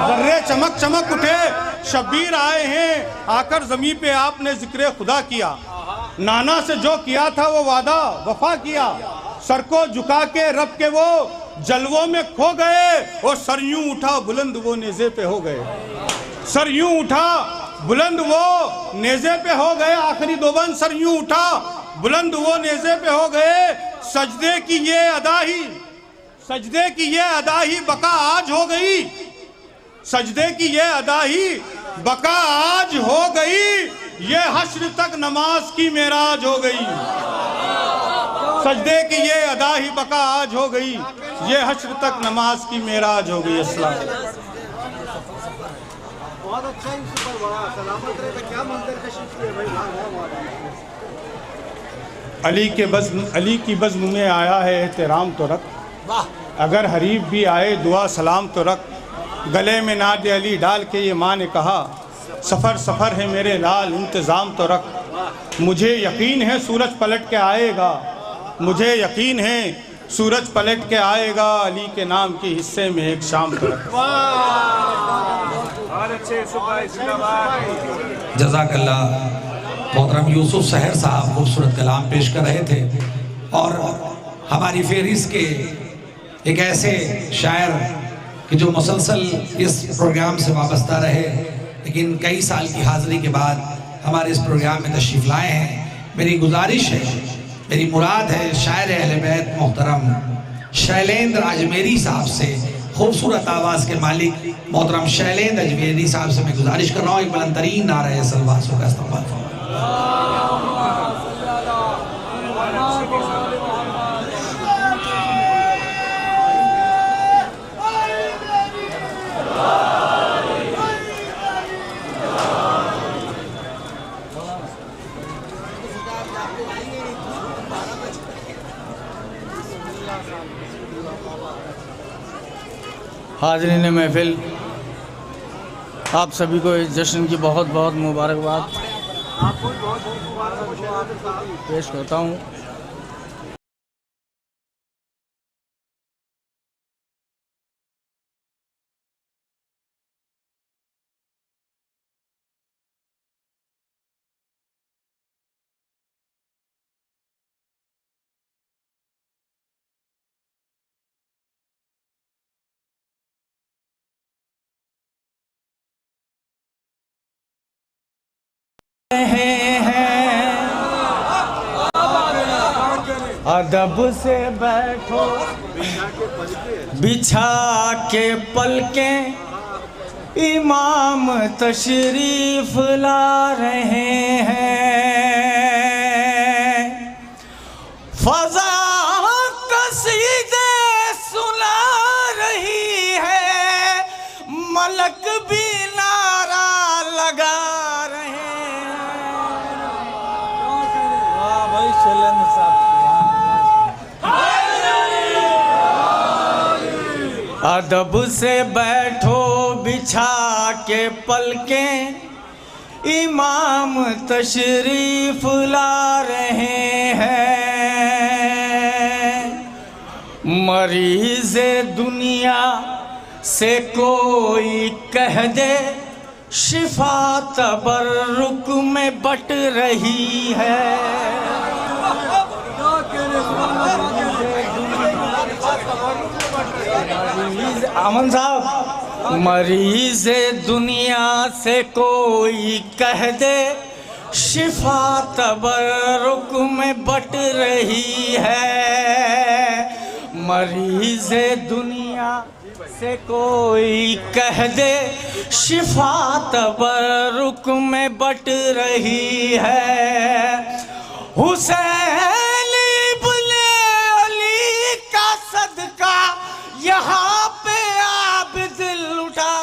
जर्रे चमक चमक उठे शब्बीर आए हैं, आकर जमीन पे आपने जिक्र खुदा किया, नाना से जो किया था वो वादा वफा किया, सर को झुका के रब के वो जलवों में खो गए, और सर यूं उठा बुलंद वो नेज़े पे हो गए, सर यूं उठा बुलंद वो नेज़े पे हो गए, आखिरी दो बंद, सर यूं उठा बुलंद वो नेज़े पे हो गए, सजदे की ये अदा ही, सजदे की ये अदा ही बका आज हो गई, सजदे की ये अदा ही बका आज हो गई, ये हश्र तक नमाज की मेराज हो गई, सजदे की ये अदा ही बका आज हो गई, ये हश्र तक नमाज की मेराज हो गई। अस्सलाम। बहुत अच्छा ही सुपर बड़ा सलामत रहे, क्या मंजर कशी है भाई। अली की बज़्म में आया है एहतराम तो रख, अगर हरीफ भी आए दुआ सलाम तो रख, गले में नाद अली डाल के ये माँ ने कहा, सफ़र सफ़र है मेरे लाल इंतज़ाम तो रख। मुझे यकीन है सूरज पलट के आएगा, मुझे यकीन है सूरज पलट के आएगा, अली के नाम के हिस्से में एक शाम तो रख। जज़ाकल्लाह। मोहतरम यूसुफ सहर साहब खूबसूरत कलाम पेश कर रहे थे और हमारी फहरिस्त के एक ऐसे शायर कि जो मुसलसल इस प्रोग्राम से वाबस्ता रहे, लेकिन कई साल की हाज़िरी के बाद हमारे इस प्रोग्राम में तशरीफ़ लाए हैं। मेरी गुजारिश है, मेरी मुराद है, शायर अहले बैत मोहतरम शैलेंद्र अजमेरी साहब से, खूबसूरत आवाज़ के मालिक मोहतरम शैलेंद्र अजमेरी साहब से मैं गुजारिश कर रहा हूँ एक बुलंद तरीन नारा सलवात का इस्तेमाल फरमाएं। हाज़रीन महफिल, आप सभी को इस जश्न की बहुत बहुत मुबारकबाद पेश करता हूँ। अदब से बैठो बिछा के पलकें, इमाम तशरीफ ला रहे हैं। फजा कसीदे सुना रही है, मलक भी नारा लगा रहे हैं। वाह भाई शैलेंद्र साहब, अदब से बैठो बिछा के पलकें, इमाम तशरीफ ला रहे हैं। मरीज़े दुनिया से कोई कह दे, शिफा तबर्रुक में बट रही है। अमन साहब, मरीज़ दुनिया से कोई कह दे, शिफा तबर्रुक में बट रही है। मरीज़ दुनिया से कोई कह दे, शिफा तबर्रुक में बट रही है। हुसैन इब्ने अली का सदका यहाँ पे आप दिल उठा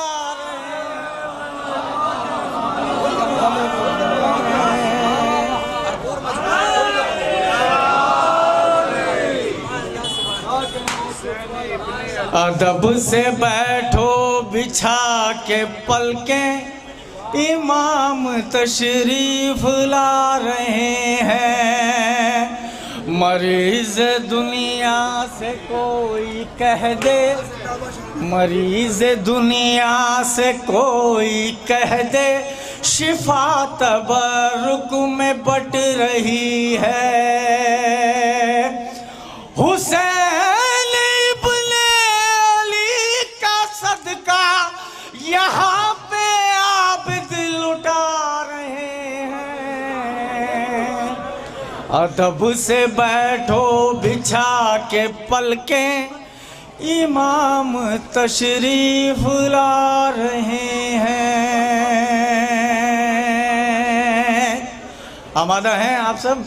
अदब से बैठो बिछा के पलकें, इमाम तशरीफ ला रहे हैं। मरीज़ दुनिया से कोई कह दे, मरीज़ दुनिया से कोई कह दे, शिफा तबर्रुक में बट रही है। हुसैन इब्ने अली का सदका यहाँ पे आप दिल उठा रहे हैं। अदब से बैठो बिछा के पलकें, इमाम तशरीफ ला रहे हैं। आमादा हैं आप सब?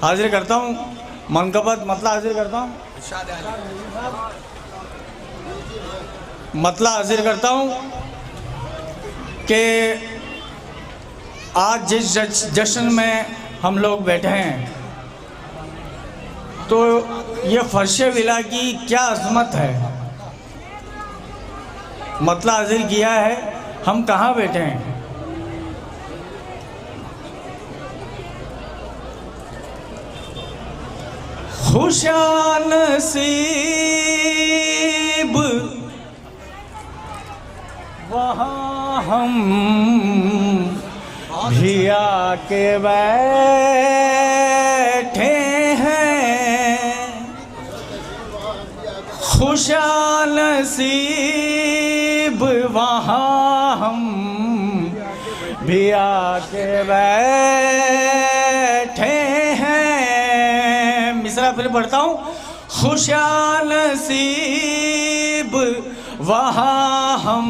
हाजिर करता हूँ मनकबत मतला हाजिर करता हूँ, मतला हाजिर करता हूँ कि आज जिस जश्न में हम लोग बैठे हैं, तो ये फर्श विला की क्या अज़मत है। मतला हाजिर किया है, हम कहाँ बैठे हैं। खुशानसीब वहाँ हम भी आके बैठे हैं। खुशानसीब वहाँ हम भी आके बैठे हैं। मिसरा फिर पढ़ता हूँ। खुशानसीब वहाँ हम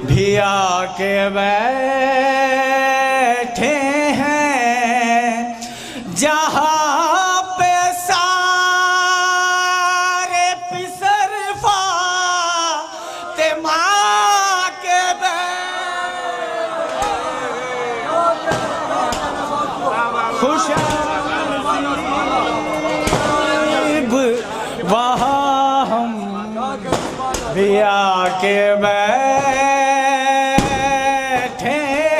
भी आके बैठे हैं, जहाँ पे सारे पिसर फातिमा के खुशानसीब वहाँ हम भी आके बैठे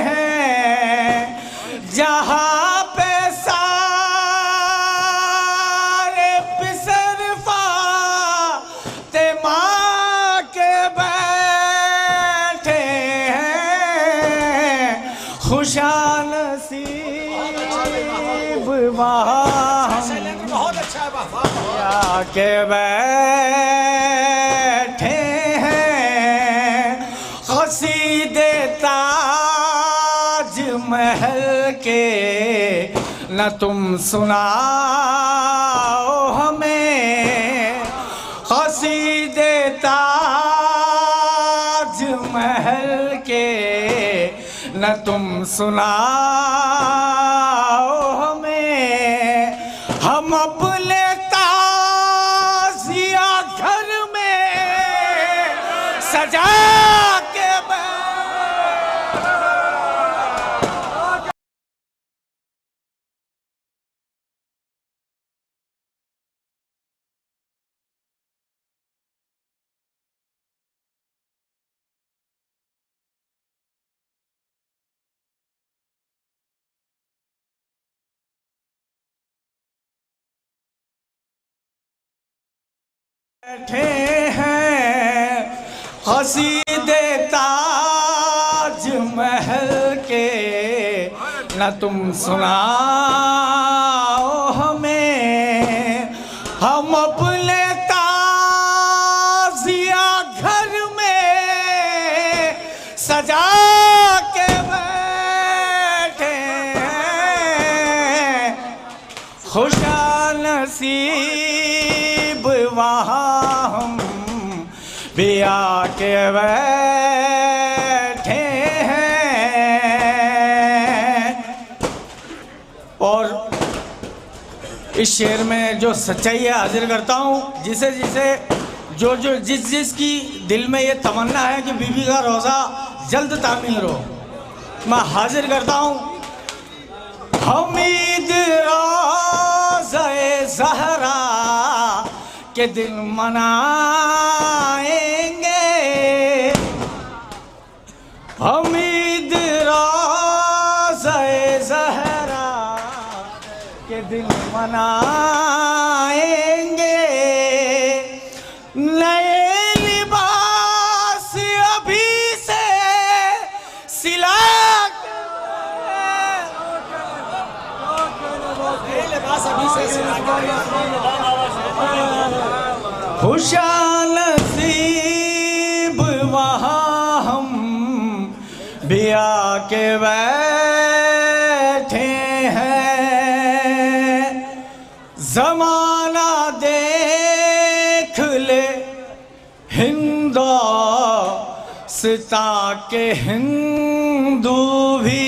हैं, जहाँ पे सारे पिसर फातिमा के बैठे हैं। खुशानसीब वहाँ बहुत अच्छा है बाबा। आके बैठे हैं। क़सीदे ताज महल के न तुम सुनाओ हमें। क़सीदे ताज महल के न तुम सुनाओ हमें। हम अपने ताज़िया घर में सजा के बैठे हैं। क़सीदे ताज महल के न तुम सुनाओ हमें। हम अपने ताज़िया घर में सजा के बैठे हैं। खुशानसीब वहाँ हम भी आके बैठे हैं। और इस शेर में जो सच्चाई है हाजिर करता हूँ, जिसे जिस की दिल में ये तमन्ना है कि बीबी का रोज़ा जल्द तामीर हो, मैं हाजिर करता हूँ। हमीद रोज़े ज़हरा के दिन मनाएंगे। हमीद रोज़े ज़हरा के दिन मनाएंगे। नए लिबास अभी से सिला खुशानसीब वहाँ हम भी आके बैठे हैं। ज़माना देख ले हिंदुस्तान के हिंदू भी।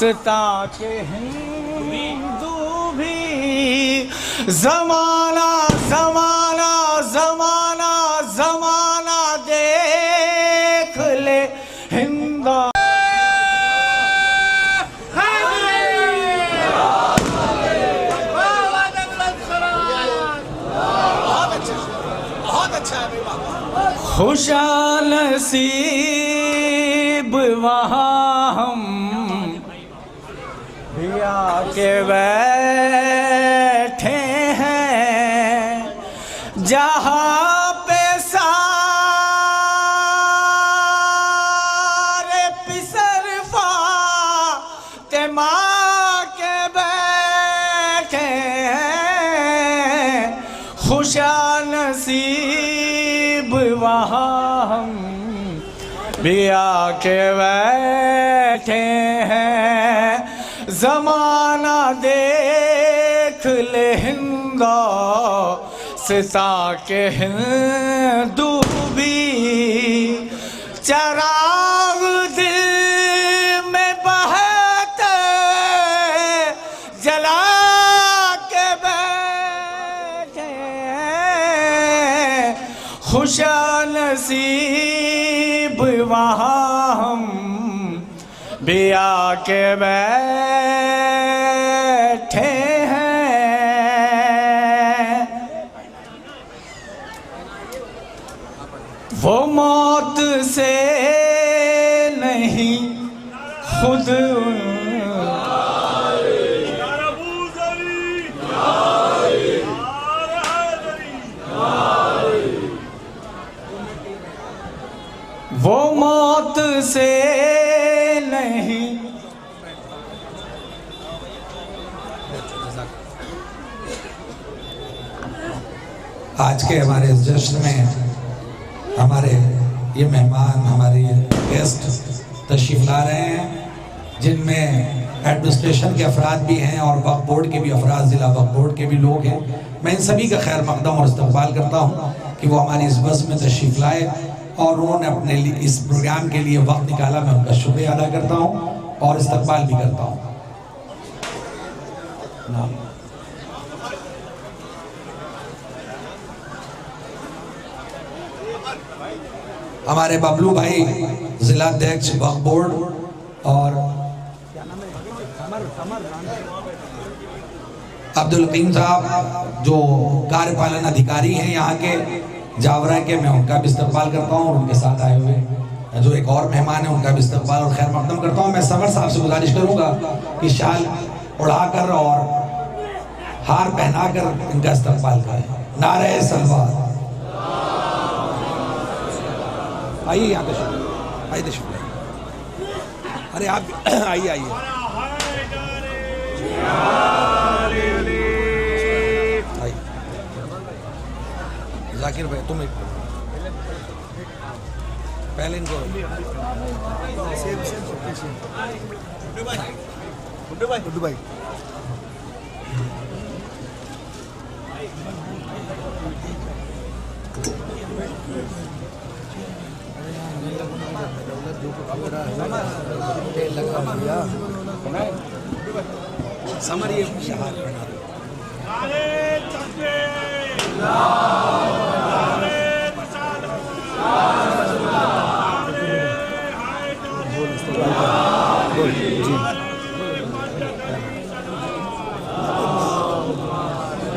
हिंदुस्तान के हिंदू भी। ज़माना ज़माना ज़माना ज़माना देख ले हिंदू। खुशानसीब वहाँ हम भी आके बैठे हैं, जहाँ पे सारे पिसर फातिमा के बैठे हैं, खुशानसीब वहाँ हम भी आके बैठे हैं। ज़माना देख ले हिंदोस्तां के हिंदू भी, चराग दिल में बहते जला के बैठे हैं, खुशानसीब वहाँ हम भी आके बैठे हैं। वो मौत से नहीं खुद वो मौत से नहीं, आज के हमारे इस जश्न में हमारे ये मेहमान, हमारे ये गेस्ट तशरीफ़ ला रहे हैं, जिनमें एडमिनिस्ट्रेशन के अफराद भी हैं और वक्फ बोर्ड के भी अफराद, ज़िला वक्फ बोर्ड के भी लोग हैं। मैं इन सभी का खैर मकदम और इस्तकबाल करता हूँ कि वो हमारी इस बस में तशरीफ़ लाए और उन्होंने अपने लिए इस प्रोग्राम के लिए वक्त निकाला। मैं उनका शुक्रिया अदा करता हूँ और इस्तकबाल भी करता हूँ। हमारे बबलू भाई जिला अध्यक्ष वक्फ बोर्ड और अब्दुल हकीम साहब जो कार्यपालन अधिकारी हैं यहाँ के जावरा के, मैं उनका भी इस्तकबाल करता हूँ और उनके साथ आए हुए जो एक और मेहमान है उनका भी इस्तकबाल और खैर मकदम करता हूँ। मैं समर साहब से गुजारिश करूँगा कि शाल उड़ाकर और हार पहनाकर इनका इस्तकबाल करें। नारे सलवात। आइए यहाँ तशरीफ, आइए तशरीफ, अरे आप आइए आइए। जाकिर भाई तुम एक पहले इनको गुड्डू भाई समर ये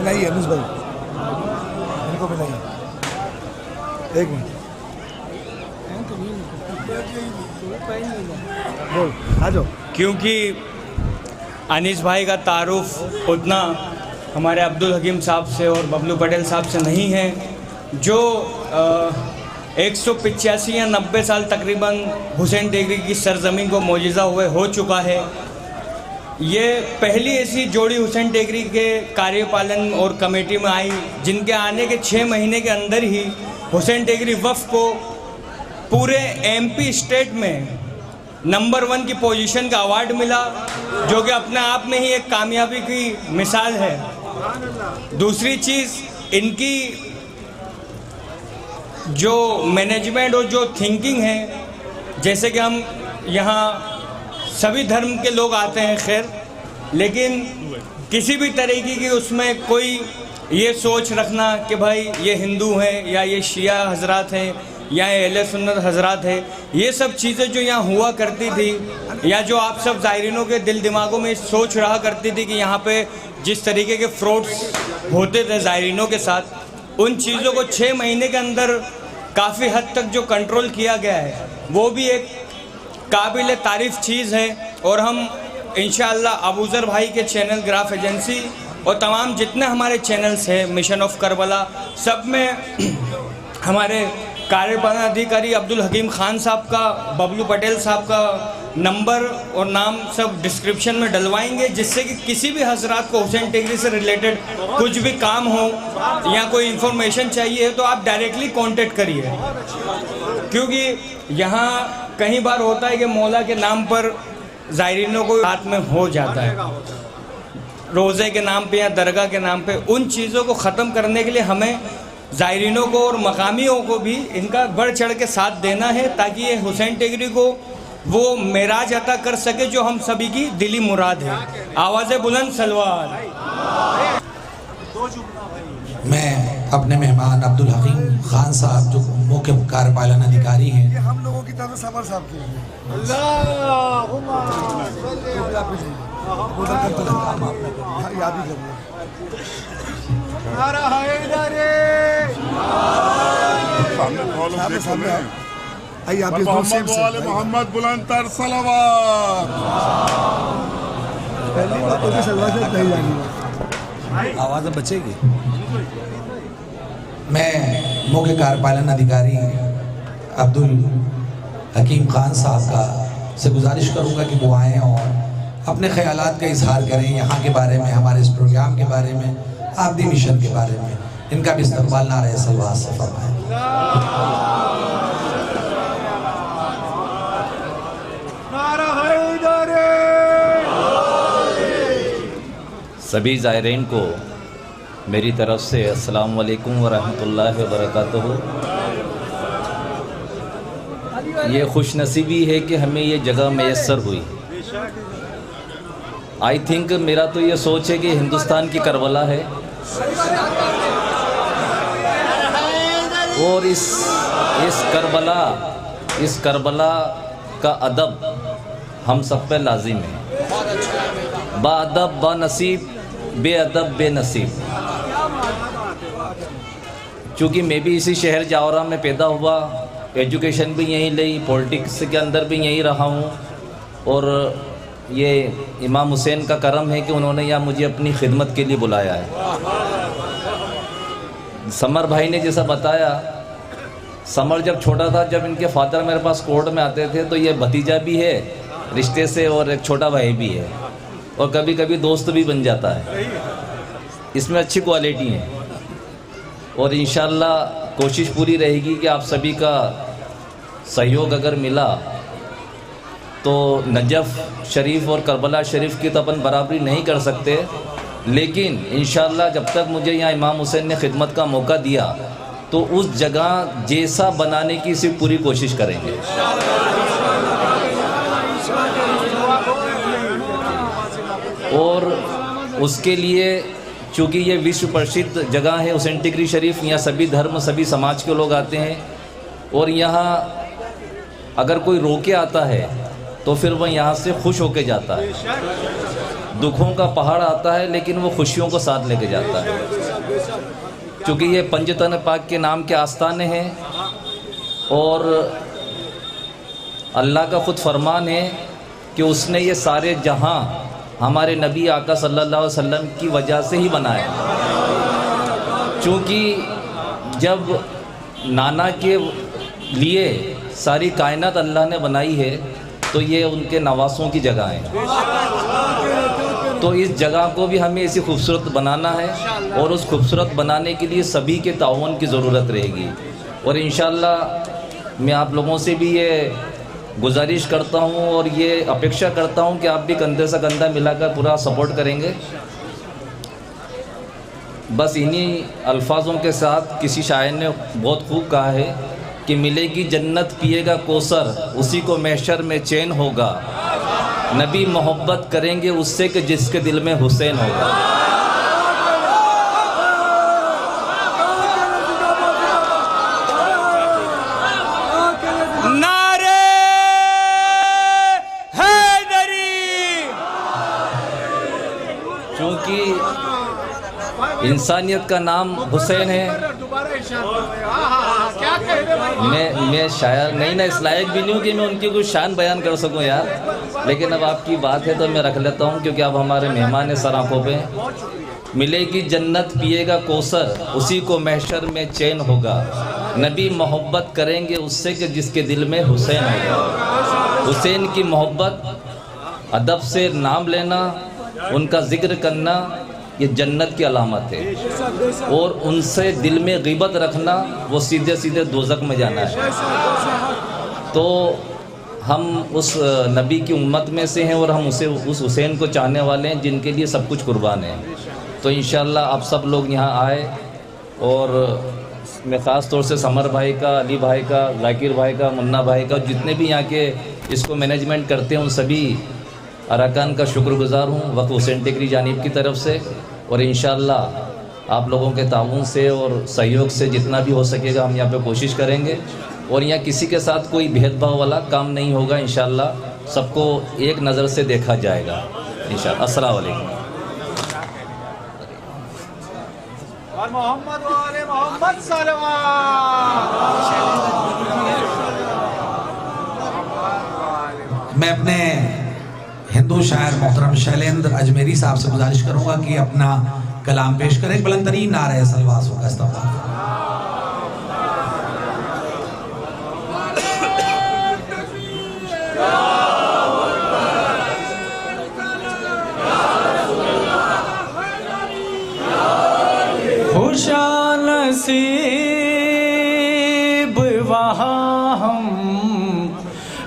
नहीं अनुज भाई इनको भी नहीं, एक मिनट बोल आ जाओ। क्योंकि अनीस भाई का तारुफ उतना हमारे अब्दुल हकीम साहब से और बबलू पटेल साहब से नहीं है, जो 185 या 90 साल तकरीबन हुसैन टेकरी की सरजमीन को मोजिज़ा हुए हो चुका है। ये पहली ऐसी जोड़ी हुसैन टेकरी के कार्यपालन और कमेटी में आई जिनके आने के 6 महीने के अंदर ही हुसैन टेकरी वफ़ को पूरे MP स्टेट में नंबर 1 की पोजीशन का अवार्ड मिला, जो कि अपने आप में ही एक कामयाबी की मिसाल है। दूसरी चीज़, इनकी जो मैनेजमेंट और जो थिंकिंग है, जैसे कि हम यहाँ सभी धर्म के लोग आते हैं खैर, लेकिन किसी भी तरीके की उसमें कोई ये सोच रखना कि भाई ये हिंदू हैं या ये शिया हजरात हैं या ये अहले सुन्नत हजरात है, ये सब चीज़ें जो यहाँ हुआ करती थी या जो आप सब ज़ायरीनों के दिल दिमागों में सोच रहा करती थी कि यहाँ पे जिस तरीके के फ्रॉड्स होते थे ज़ायरीनों के साथ, उन चीज़ों को 6 महीने के अंदर काफ़ी हद तक जो कंट्रोल किया गया है, वो भी एक काबिल तारीफ़ चीज़ है। और हम इंशाअल्लाह अबूज़र भाई के चैनल ग्राफ एजेंसी और तमाम जितने हमारे चैनल्स हैं मिशन ऑफ करबला, सब में हमारे कार्यपालन अधिकारी अब्दुल हकीम ख़ान साहब का, बबलू पटेल साहब का नंबर और नाम सब डिस्क्रिप्शन में डलवाएंगे, जिससे कि किसी भी हजरात को हुसैन टेकरी से रिलेटेड कुछ भी काम हो या कोई इन्फॉर्मेशन चाहिए तो आप डायरेक्टली कांटेक्ट करिए। क्योंकि यहाँ कई बार होता है कि मौला के नाम पर ज़ायरीनों को हाथ में हो जाता है, रोज़े के नाम पे या दरगाह के नाम पे। उन चीज़ों को ख़त्म करने के लिए हमें ज़ायरीनों को और मकामियों को भी इनका बढ़ चढ़ के साथ देना है, ताकि ये हुसैन टेकरी को वो मेराज अता कर सके जो हम सभी की दिली मुराद है। आवाज़ बुलंद सलवार। मैं अपने मेहमान अब्दुल हकीम खान साहब जो मुख्य कार्यपालन अधिकारी हैं, ये हम लोगों की तरफ से समर साहब के याद ही करिए। सामने आइए आप इस दूर से मोहम्मद बुलंदतर सलवात। पहली बात तो सलवार से नहीं जाएगी, आवाज़ बचेगी। मैं मुख्य कार्यपालन अधिकारी अब्दुल हकीम खान साहब का से गुजारिश करूंगा कि वो आएँ और अपने ख्यालात का इजहार करें यहाँ के बारे में, हमारे इस प्रोग्राम के बारे में, आबदी मिशन के बारे में। इनका भी इस्तकबाल नारे सलवात से फरमाएं। सभी ज़ायरीन को मेरी तरफ़ से अस्सलाम वालेकुम व रहमतुल्लाहि व बरकातुहू। ये खुशनसीबी है कि हमें ये जगह मैसर हुई। आई थिंक मेरा तो ये सोच है कि हिंदुस्तान की करबला है और इस करबला का अदब हम सब पे लाजिम है। बाअदब बानसीब, बेअदब बेनसीब। चूँकि मैं भी इसी शहर जावरा में पैदा हुआ, एजुकेशन भी यहीं ली, पॉलिटिक्स के अंदर भी यहीं रहा हूँ, और ये इमाम हुसैन का करम है कि उन्होंने यहाँ मुझे अपनी खिदमत के लिए बुलाया है। समर भाई ने जैसा बताया, समर जब छोटा था, जब इनके फादर मेरे पास कोर्ट में आते थे तो ये भतीजा भी है रिश्ते से और एक छोटा भाई भी है, और कभी कभी दोस्त भी बन जाता है। इसमें अच्छी क्वालिटी है और इंशाल्लाह कोशिश पूरी रहेगी कि आप सभी का सहयोग अगर मिला तो नजफ़ शरीफ और करबला शरीफ की तो अपन बराबरी नहीं कर सकते, लेकिन इंशाल्लाह जब तक मुझे यहाँ इमाम हुसैन ने खिदमत का मौका दिया तो उस जगह जैसा बनाने की सिर्फ पूरी कोशिश करेंगे। और उसके लिए चूँकि ये विश्व प्रसिद्ध जगह है हुसैन टेकरी शरीफ, यहाँ सभी धर्म सभी समाज के लोग आते हैं, और यहाँ अगर कोई रोके आता है तो फिर वह यहाँ से खुश होके जाता है। दुखों का पहाड़ आता है लेकिन वो खुशियों को साथ लेके जाता है। क्योंकि ये पंजतन पाक के नाम के आस्थाने हैं और अल्लाह का ख़ुद फरमान है कि उसने ये सारे जहां हमारे नबी आका सल्लल्लाहु अलैहि वसल्लम की वजह से ही बनाया। क्योंकि जब नाना के लिए सारी कायनात अल्लाह ने बनाई है तो ये उनके नवासों की जगह है। तो इस जगह को भी हमें इसी खूबसूरत बनाना है और उस खूबसूरत बनाने के लिए सभी के ताउन की ज़रूरत रहेगी। और इंशाअल्लाह मैं आप लोगों से भी ये गुजारिश करता हूँ और ये अपेक्षा करता हूँ कि आप भी कंधे से कंधा मिलाकर पूरा सपोर्ट करेंगे। बस इन्हीं अल्फाजों के साथ किसी शायर ने बहुत खूब कहा है कि मिलेगी जन्नत पिएगा कोसर, उसी को महशर में चैन होगा। नबी मोहब्बत करेंगे उससे कि जिसके दिल में हुसैन होगा। नारे हैदरी। क्योंकि इंसानियत का नाम हुसैन है क्या कह रहे भाई? मैं शायर नहीं ना, इस लायक भी नहीं हूँ कि मैं उनकी कुछ शान बयान कर सकूँ यार, लेकिन अब आपकी बात है तो मैं रख लेता हूँ, क्योंकि आप हमारे मेहमान हैं सर आँखों पे। मिलेगी जन्नत पिएगा कौसर, उसी को महशर में चैन होगा। नबी मोहब्बत करेंगे उससे कि जिसके दिल में हुसैन होगा। हुसैन की मोहब्बत, अदब से नाम लेना, उनका जिक्र करना, ये जन्नत की अलामत है। और उनसे दिल में ग़ीबत रखना, वो सीधे सीधे दोज़ख में जाना है। तो हम उस नबी की उम्मत में से हैं और हम उस हुसैन को चाहने वाले हैं जिनके लिए सब कुछ कुर्बान है। तो इंशाअल्लाह आप सब लोग यहाँ आए, और मैं ख़ास तौर से समर भाई का, अली भाई का, जाकिर भाई का, मुन्ना भाई का, जितने भी यहाँ के इसको मैनेजमेंट करते हैं उन सभी अरकान का शुक्रगुज़ार हूँ वक़्फ़ हुसैन टेकरी जानिब की तरफ से। और इंशाअल्लाह आप लोगों के ताउन से और सहयोग से जितना भी हो सकेगा हम यहाँ पे कोशिश करेंगे, और यहाँ किसी के साथ कोई भेदभाव वाला काम नहीं होगा। इंशाअल्लाह सबको एक नज़र से देखा जाएगा इंशाअल्लाह। अस्सलाम वालेकुम। और मोहम्मद वाले मोहम्मद सलवात। मैं अपने हिंदू शायर मोहतरम शैलेंद्र अजमेरी साहब से गुजारिश करूंगा कि अपना कलाम पेश करें। बुलंद तरीन नारे सलवात का इस्तेमाल। खुशानसीब वहाँ हम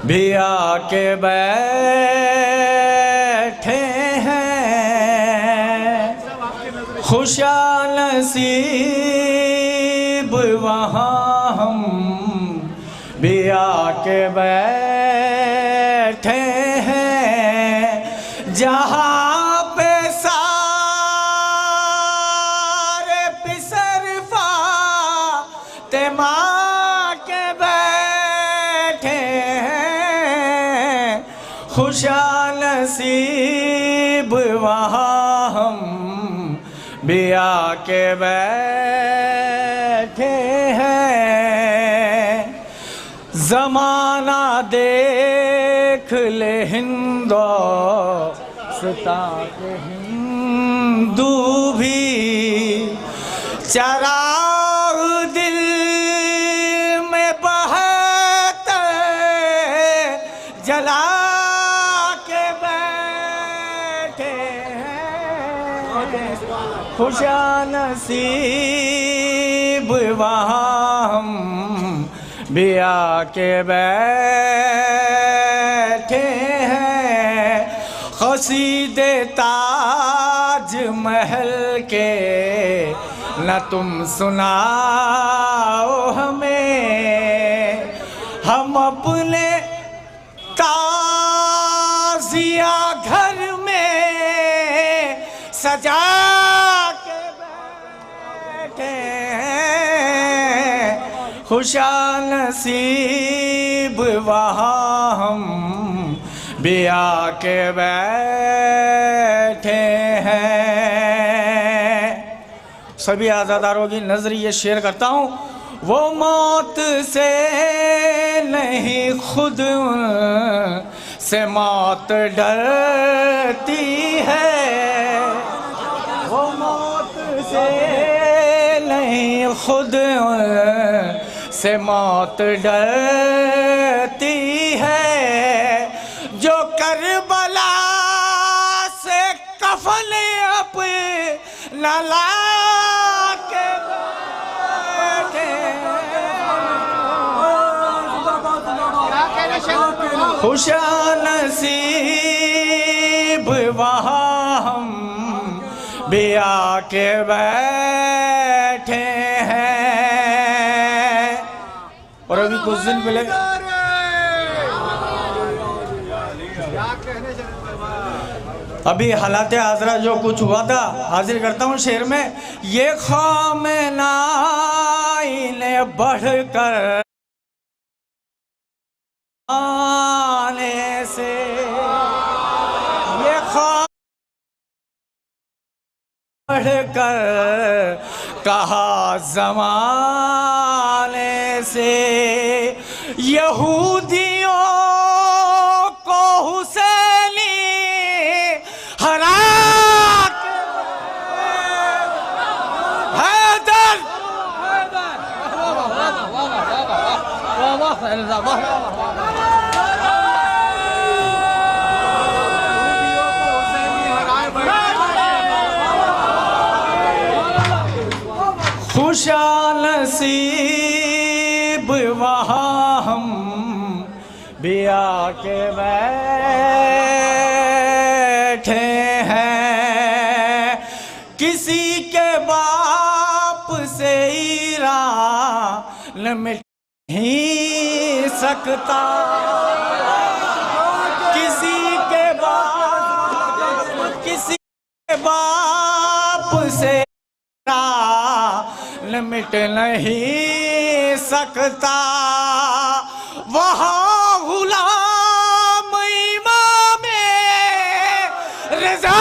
भी आके बैठे हैं। खुशानसीब वहाँ हम भी आके बैठे हैं, जहाँ पे सारे पिसर फातिमा के बैठे हैं। खुशानसीब वहाँ हम भी आके बैठे हैं। ज़माना देख ले हिंदुस्तान के हिंदू भी चराग दिल में बहते जला के बैठे हैं। खुशानसीब वहाँ हम भी आके बैठे हैं। क़सीदे ताज महल के न तुम सुनाओ हमें, हम अपने ताज़िया घर में सजा के बैठे हैं। खुशानसीब वहाँ हम भी आके बैठे हैं। सभी आज़ादारों की नज़र ये शेयर करता हूँ। वो मौत से नहीं खुद से मौत डरती है। वो मौत से नहीं खुद से मौत डरती है। जो करबला से कफन अपना ला के बैठे, खुशानसीब वहाँ हम भी आके बैठे हैं। और अभी कुछ दिन पहले अभी हालात हाजरा जो कुछ हुआ था हाजिर करता हूँ शेर में। ये ख़ामेनाई ने बढ़कर आने से, ये बढ़कर कहा ज़माने से, यहूदियों को हुसैनी हरा हैदर खुशानसीब वहाँ हम भी आके बैठे हैं, किसी के बाप से ईरान मिट नहीं सकता, किसी के बाप से मिट नहीं सकता। वहाँ गुलाम इमाम रज़ा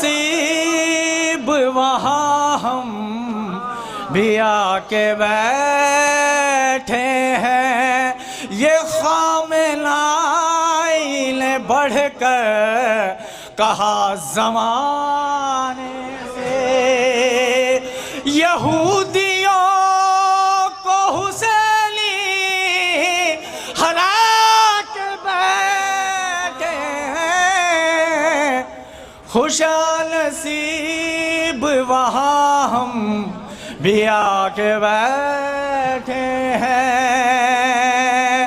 खुशानसीब वहाँ हम भी आके बैठे हैं, ये खामेनाई ने बढ़कर कहा ज़माने से, यहूदियों को हुसैनी हरा के बैठे हैं, खुशानसीब वहाँ हम भी आके बैठे हैं,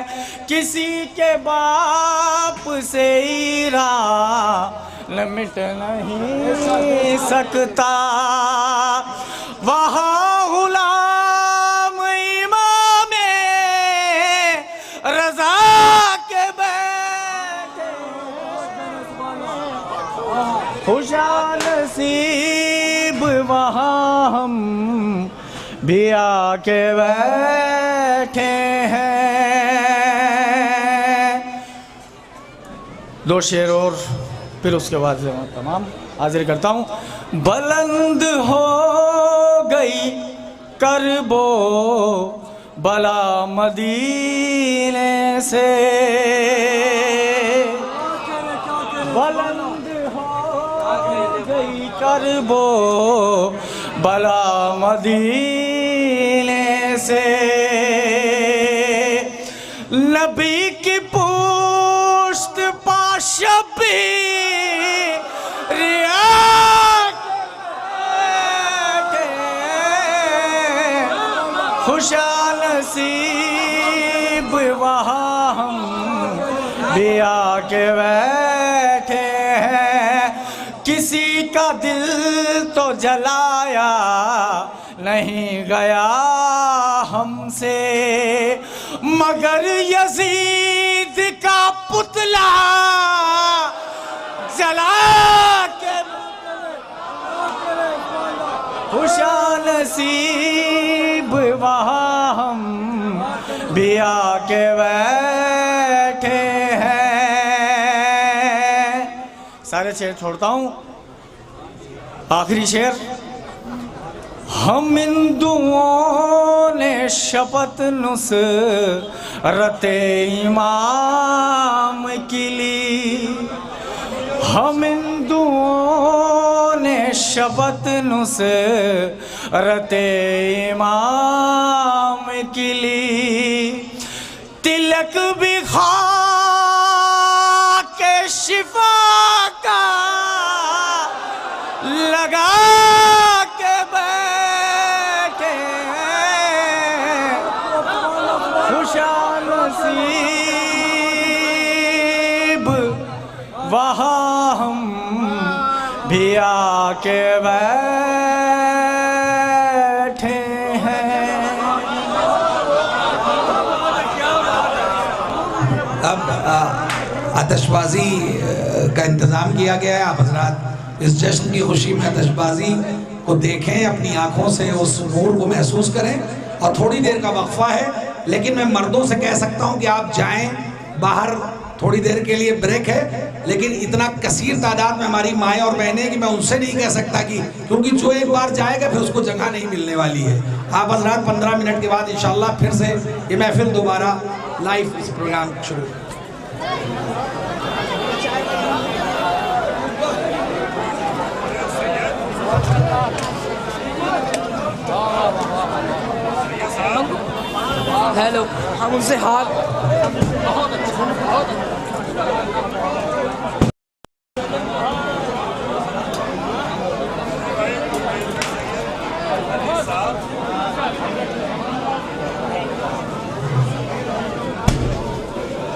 किसी के बाप से ईरान मिट नहीं सकता। वहाँ गुलाम इमाम रज़ा के बैठे, खुशानसीब वहाँ हम भी आके बैठे हैं। दो शेर और फिर उसके बाद से मैं तमाम हाजिर करता हूँ। बुलंद हो गई करबो बला मदीने से, बुलंद हो गई करबो बला मदीने से, नबी की पुश्त पाशबी खुशानसीब वहाँ हम भी आके बैठे हैं, किसी का दिल तो जलाया नहीं गया हमसे, मगर यजीद का पुतला जला के खुशानसीब वहाँ हम भी आके बैठे हैं। सारे शेर छोड़ता हूँ, आखिरी शेर। हम हिंदुओं ने शपथ नुसरते इमाम की ली, हम हिंदुओं ने शपथ नुसरते इमाम की ली, तिलक भी खा के शिफा का लगा के बैठे खुशानसीब वहाँ हम भी आके बैठे हैं। अब आतिशबाजी का इंतज़ाम किया गया है। आप हजरात इस जश्न की खुशी में आतिशबाजी को देखें, अपनी आँखों से उस नूर को महसूस करें। और थोड़ी देर का वक्फा है, लेकिन मैं मर्दों से कह सकता हूँ कि आप जाएं बाहर, थोड़ी देर के लिए ब्रेक है। लेकिन इतना कसीर तादाद में हमारी माएँ और बहनें कि मैं उनसे नहीं कह सकता कि, क्योंकि जो एक बार जाएगा फिर उसको जगह नहीं मिलने वाली है। आप हजरात 15 मिनट के बाद इंशाल्लाह फिर से ये महफिल दोबारा लाइव इस प्रोग्राम शुरू। हेलो, हम उनसे हाथ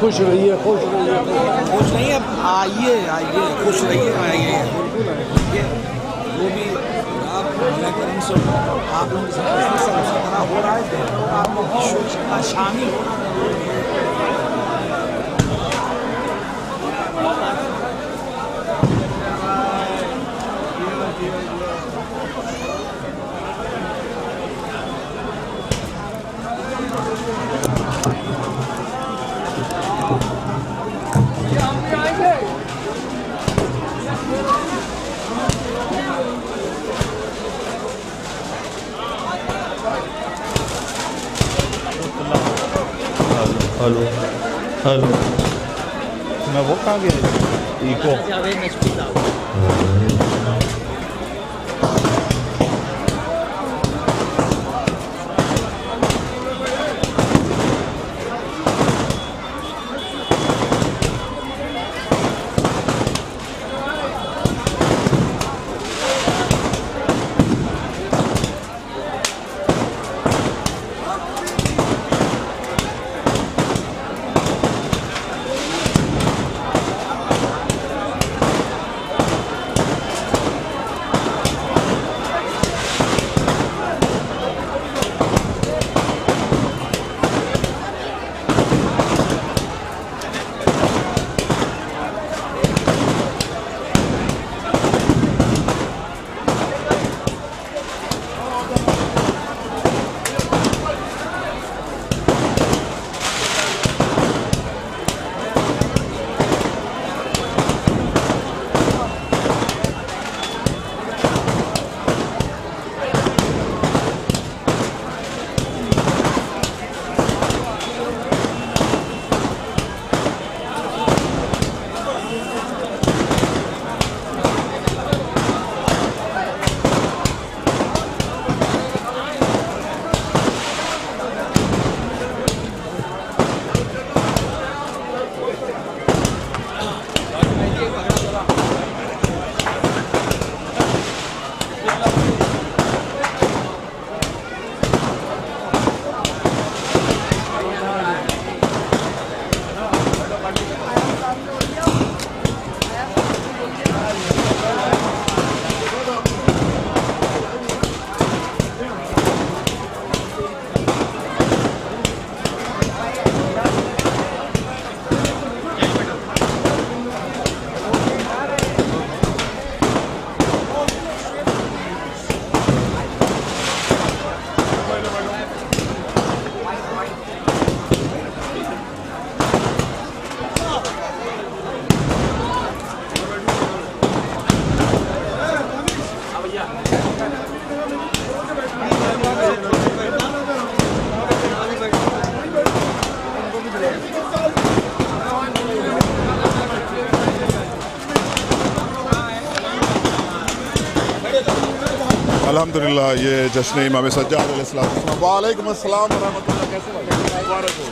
खुश रहिए, खुश रहिए, खुश नहीं है। आइए आइए, खुश रहिए, आइए। ये वो भी आप लोगों के साथ हो रहा है, आप लोग शामिल हो। हेलो हेलो, मैं वो कहाँ गया इको। अल्हम्दुलिल्लाह ये जश्न इमाम सज्जाद अलैहिस्सलाम। वालेकुम अस्सलाम वरहमतुल्लाह। कैसे मुबारक हो?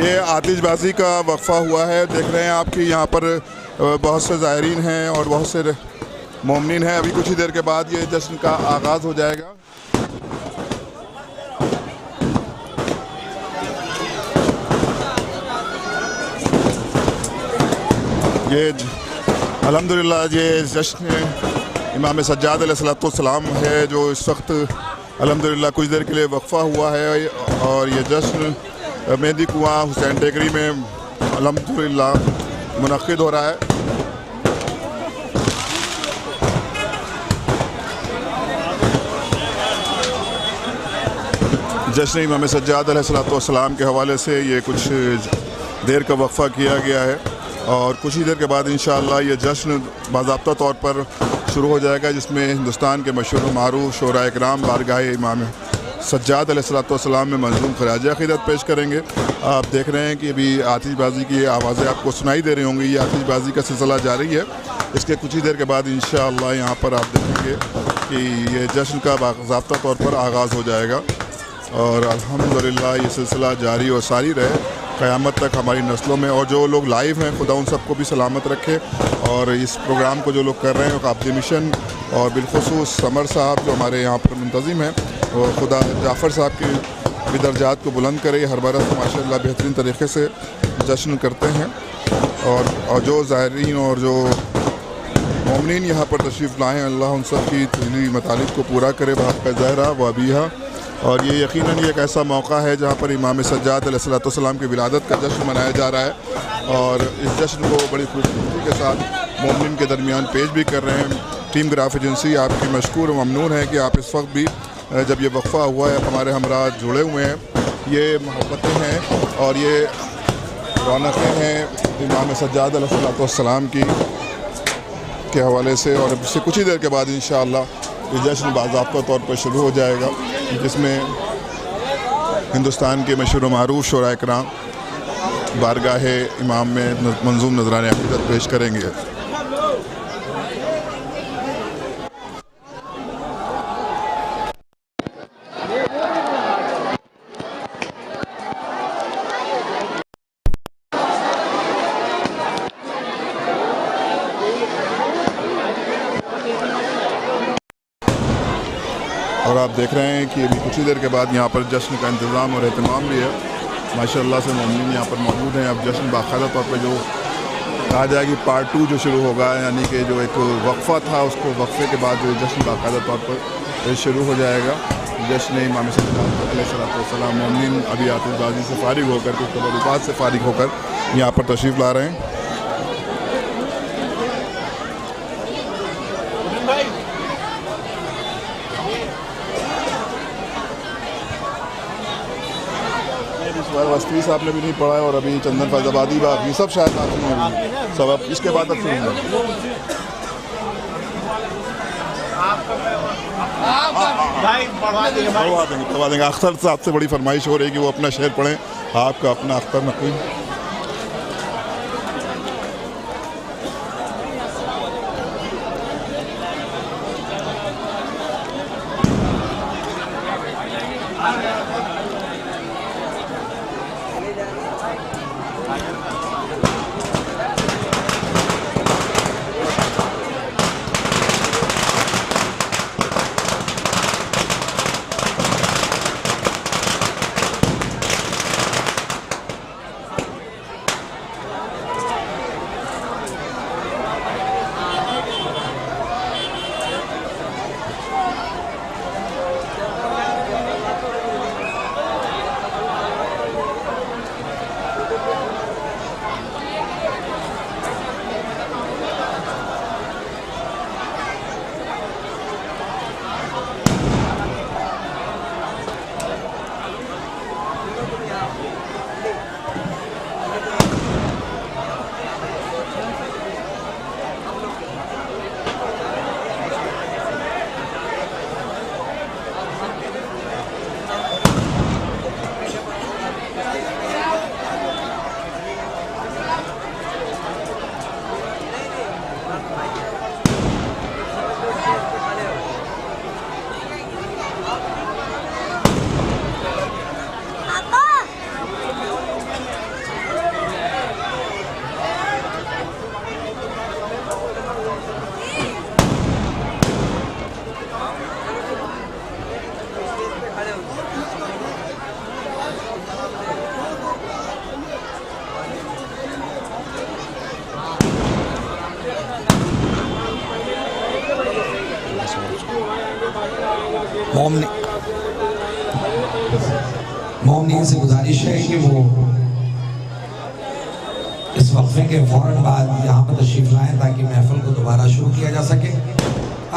ये आतिशबाजी का वक्फ़ा हुआ है। देख रहे हैं आपकी यहाँ पर बहुत से ज़ायरीन हैं और बहुत से मोमिनीन हैं। अभी कुछ ही देर के बाद ये जश्न का आगाज़ हो जाएगा। ये अल्हम्दुलिल्लाह ये जश्न इमाम सज्जाद अलैहिस्सलाम है जो इस वक्त अल्हम्दुलिल्लाह कुछ देर के लिए वक्फ़ा हुआ है और ये जश्न मेहंदी कुआं हुसैन टेकरी में अल्हम्दुलिल्लाह मुनक़्क़िद हो रहा है। जश्न इमाम सज्जाद अलैहिस्सलाम के हवाले से ये कुछ देर का वक्फ़ा किया गया है और कुछ ही देर के बाद इंशाअल्लाह ये जश्न बाज़ाब्ता तौर पर शुरू हो जाएगा, जिसमें हिंदुस्तान के मशहूर मारूफ शोरा इकराम बारगाह इमाम सज्जाद अलैहिस्सलाम में मंजूम खराज अक़ीदत पेश करेंगे। आप देख रहे हैं कि अभी आतिशबाज़ी की आवाज़ें आपको सुनाई दे रही होंगी। ये आतिशबाज़ी का सिलसिला जारी है। इसके कुछ ही देर के बाद इंशाअल्लाह यहाँ पर आप देखेंगे कि ये जश्न का बाज़ाब्ता तौर पर आगाज़ हो जाएगा और अल्हम्दुलिल्लाह ये सिलसिला जारी और सारी रहे क़यामत तक हमारी नस्लों में। और जो लोग लाइव हैं खुदा उन सबको भी सलामत रखे और इस प्रोग्राम को जो लोग कर रहे हैं काब्दे मिशन और बिलखुसूस समर साहब जो हमारे यहाँ पर मुंतज़िम हैं और खुदा जाफ़र साहब की भी दर्जात को बुलंद करे। हर बरस माशाअल्लाह बेहतरीन तरीक़े से जश्न करते हैं और जो ज़ायरीन और जो मोमिनीन यहाँ पर तशरीफ़ लाएँ अल्लाह उन सब की दिली मतालिब को पूरा करे बहक़ ज़हरा व अबीहा। और ये यकीनन ये एक ऐसा मौका है जहाँ पर इमाम सज्जाद अलैहिस्सलाम की विलादत का जश्न मनाया जा रहा है और इस जश्न को बड़ी खूबसूरती के साथ मोमिन के दरमियान पेश भी कर रहे हैं। टीम ग्राफ एजेंसी आपकी मशकूर व ममनून है कि आप इस वक्त भी जब ये वक्फ़ा हुआ है हमारे हमरा जुड़े हुए हैं। ये मोहब्बतें हैं और ये रौनकें हैं इमाम सज्जाद अलैहिस्सलाम की के हवाले से और इससे कुछ ही देर के बाद इंशाअल्लाह ये जश्न बाज़ाब्ता तौर पर शुरू हो जाएगा, जिसमें हिंदुस्तान के मशहूर मारूफ शोरा इकराम बारगाह इमाम में मंजूम नज़राने अक़ीदत पेश करेंगे। और आप देख रहे हैं कि अभी कुछ ही देर के बाद यहाँ पर जश्न का इंतज़ाम और एहतमाम भी है। माशाअल्लाह से मोमिन यहाँ पर मौजूद हैं। अब जश्न बाकायदा तौर पर जो कहा जाए कि पार्ट 2 जो शुरू होगा, यानी कि जो एक वक्फ़ा था उसको वक्फ़े के बाद जो जश्न बाकायदा तौर पर शुरू हो जाएगा। जश्न इमाम सज्जाद अलैहिस्सलाम मोमिन अभी आतिशबाज़ी से फ़ारिग होकर कुछ तबरुकात से फ़ारिग होकर यहाँ पर तशरीफ़ ला रहे हैं। वस्ती साहब ने भी नहीं पढ़ा है और अभी चंदन फैज़ाबादी बाकी सब शायद आते हैं सब अब इसके बाद अब शुरू करवा देंगे। अख्तर साहब से बड़ी फरमाइश हो रही है कि वो अपना शेर पढ़ें। आपका अपना अख्तर नकवी। मोमिनीन से गुजारिश है कि वो इस वक्फे के फ़ौरन बाद यहाँ पर तशरीफ़ लाएँ ताकि महफ़िल को दोबारा शुरू किया जा सके।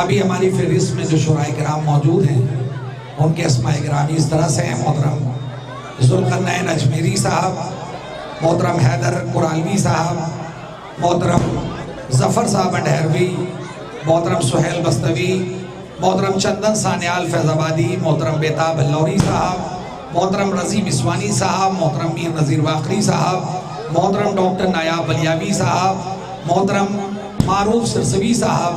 अभी हमारी फ़हरिस्त में जो शुराए किराम मौजूद हैं उनके अस्माए गिरामी इस तरह से हैं। मोहतरम ज़ुल्क़रनैन अजमेरी साहब, मोहतरम हैदर कुरालवी साहब, मोहतरम ज़फ़र साहब अंडहरवी, मोहतरम सुहेल बस्तवी, मोहतरम चंदन सान्याल फैज़ाबादी, मोहतरम बेताब अल्लौरी साहब, मोहतरम रज़ी बिस्वानी साहब, मोहतरम मीर नज़ीर वाकरी साहब, मोहतरम डॉक्टर नायाब बलियावी साहब, मोहतरम मारूफ सिरसवी साहब,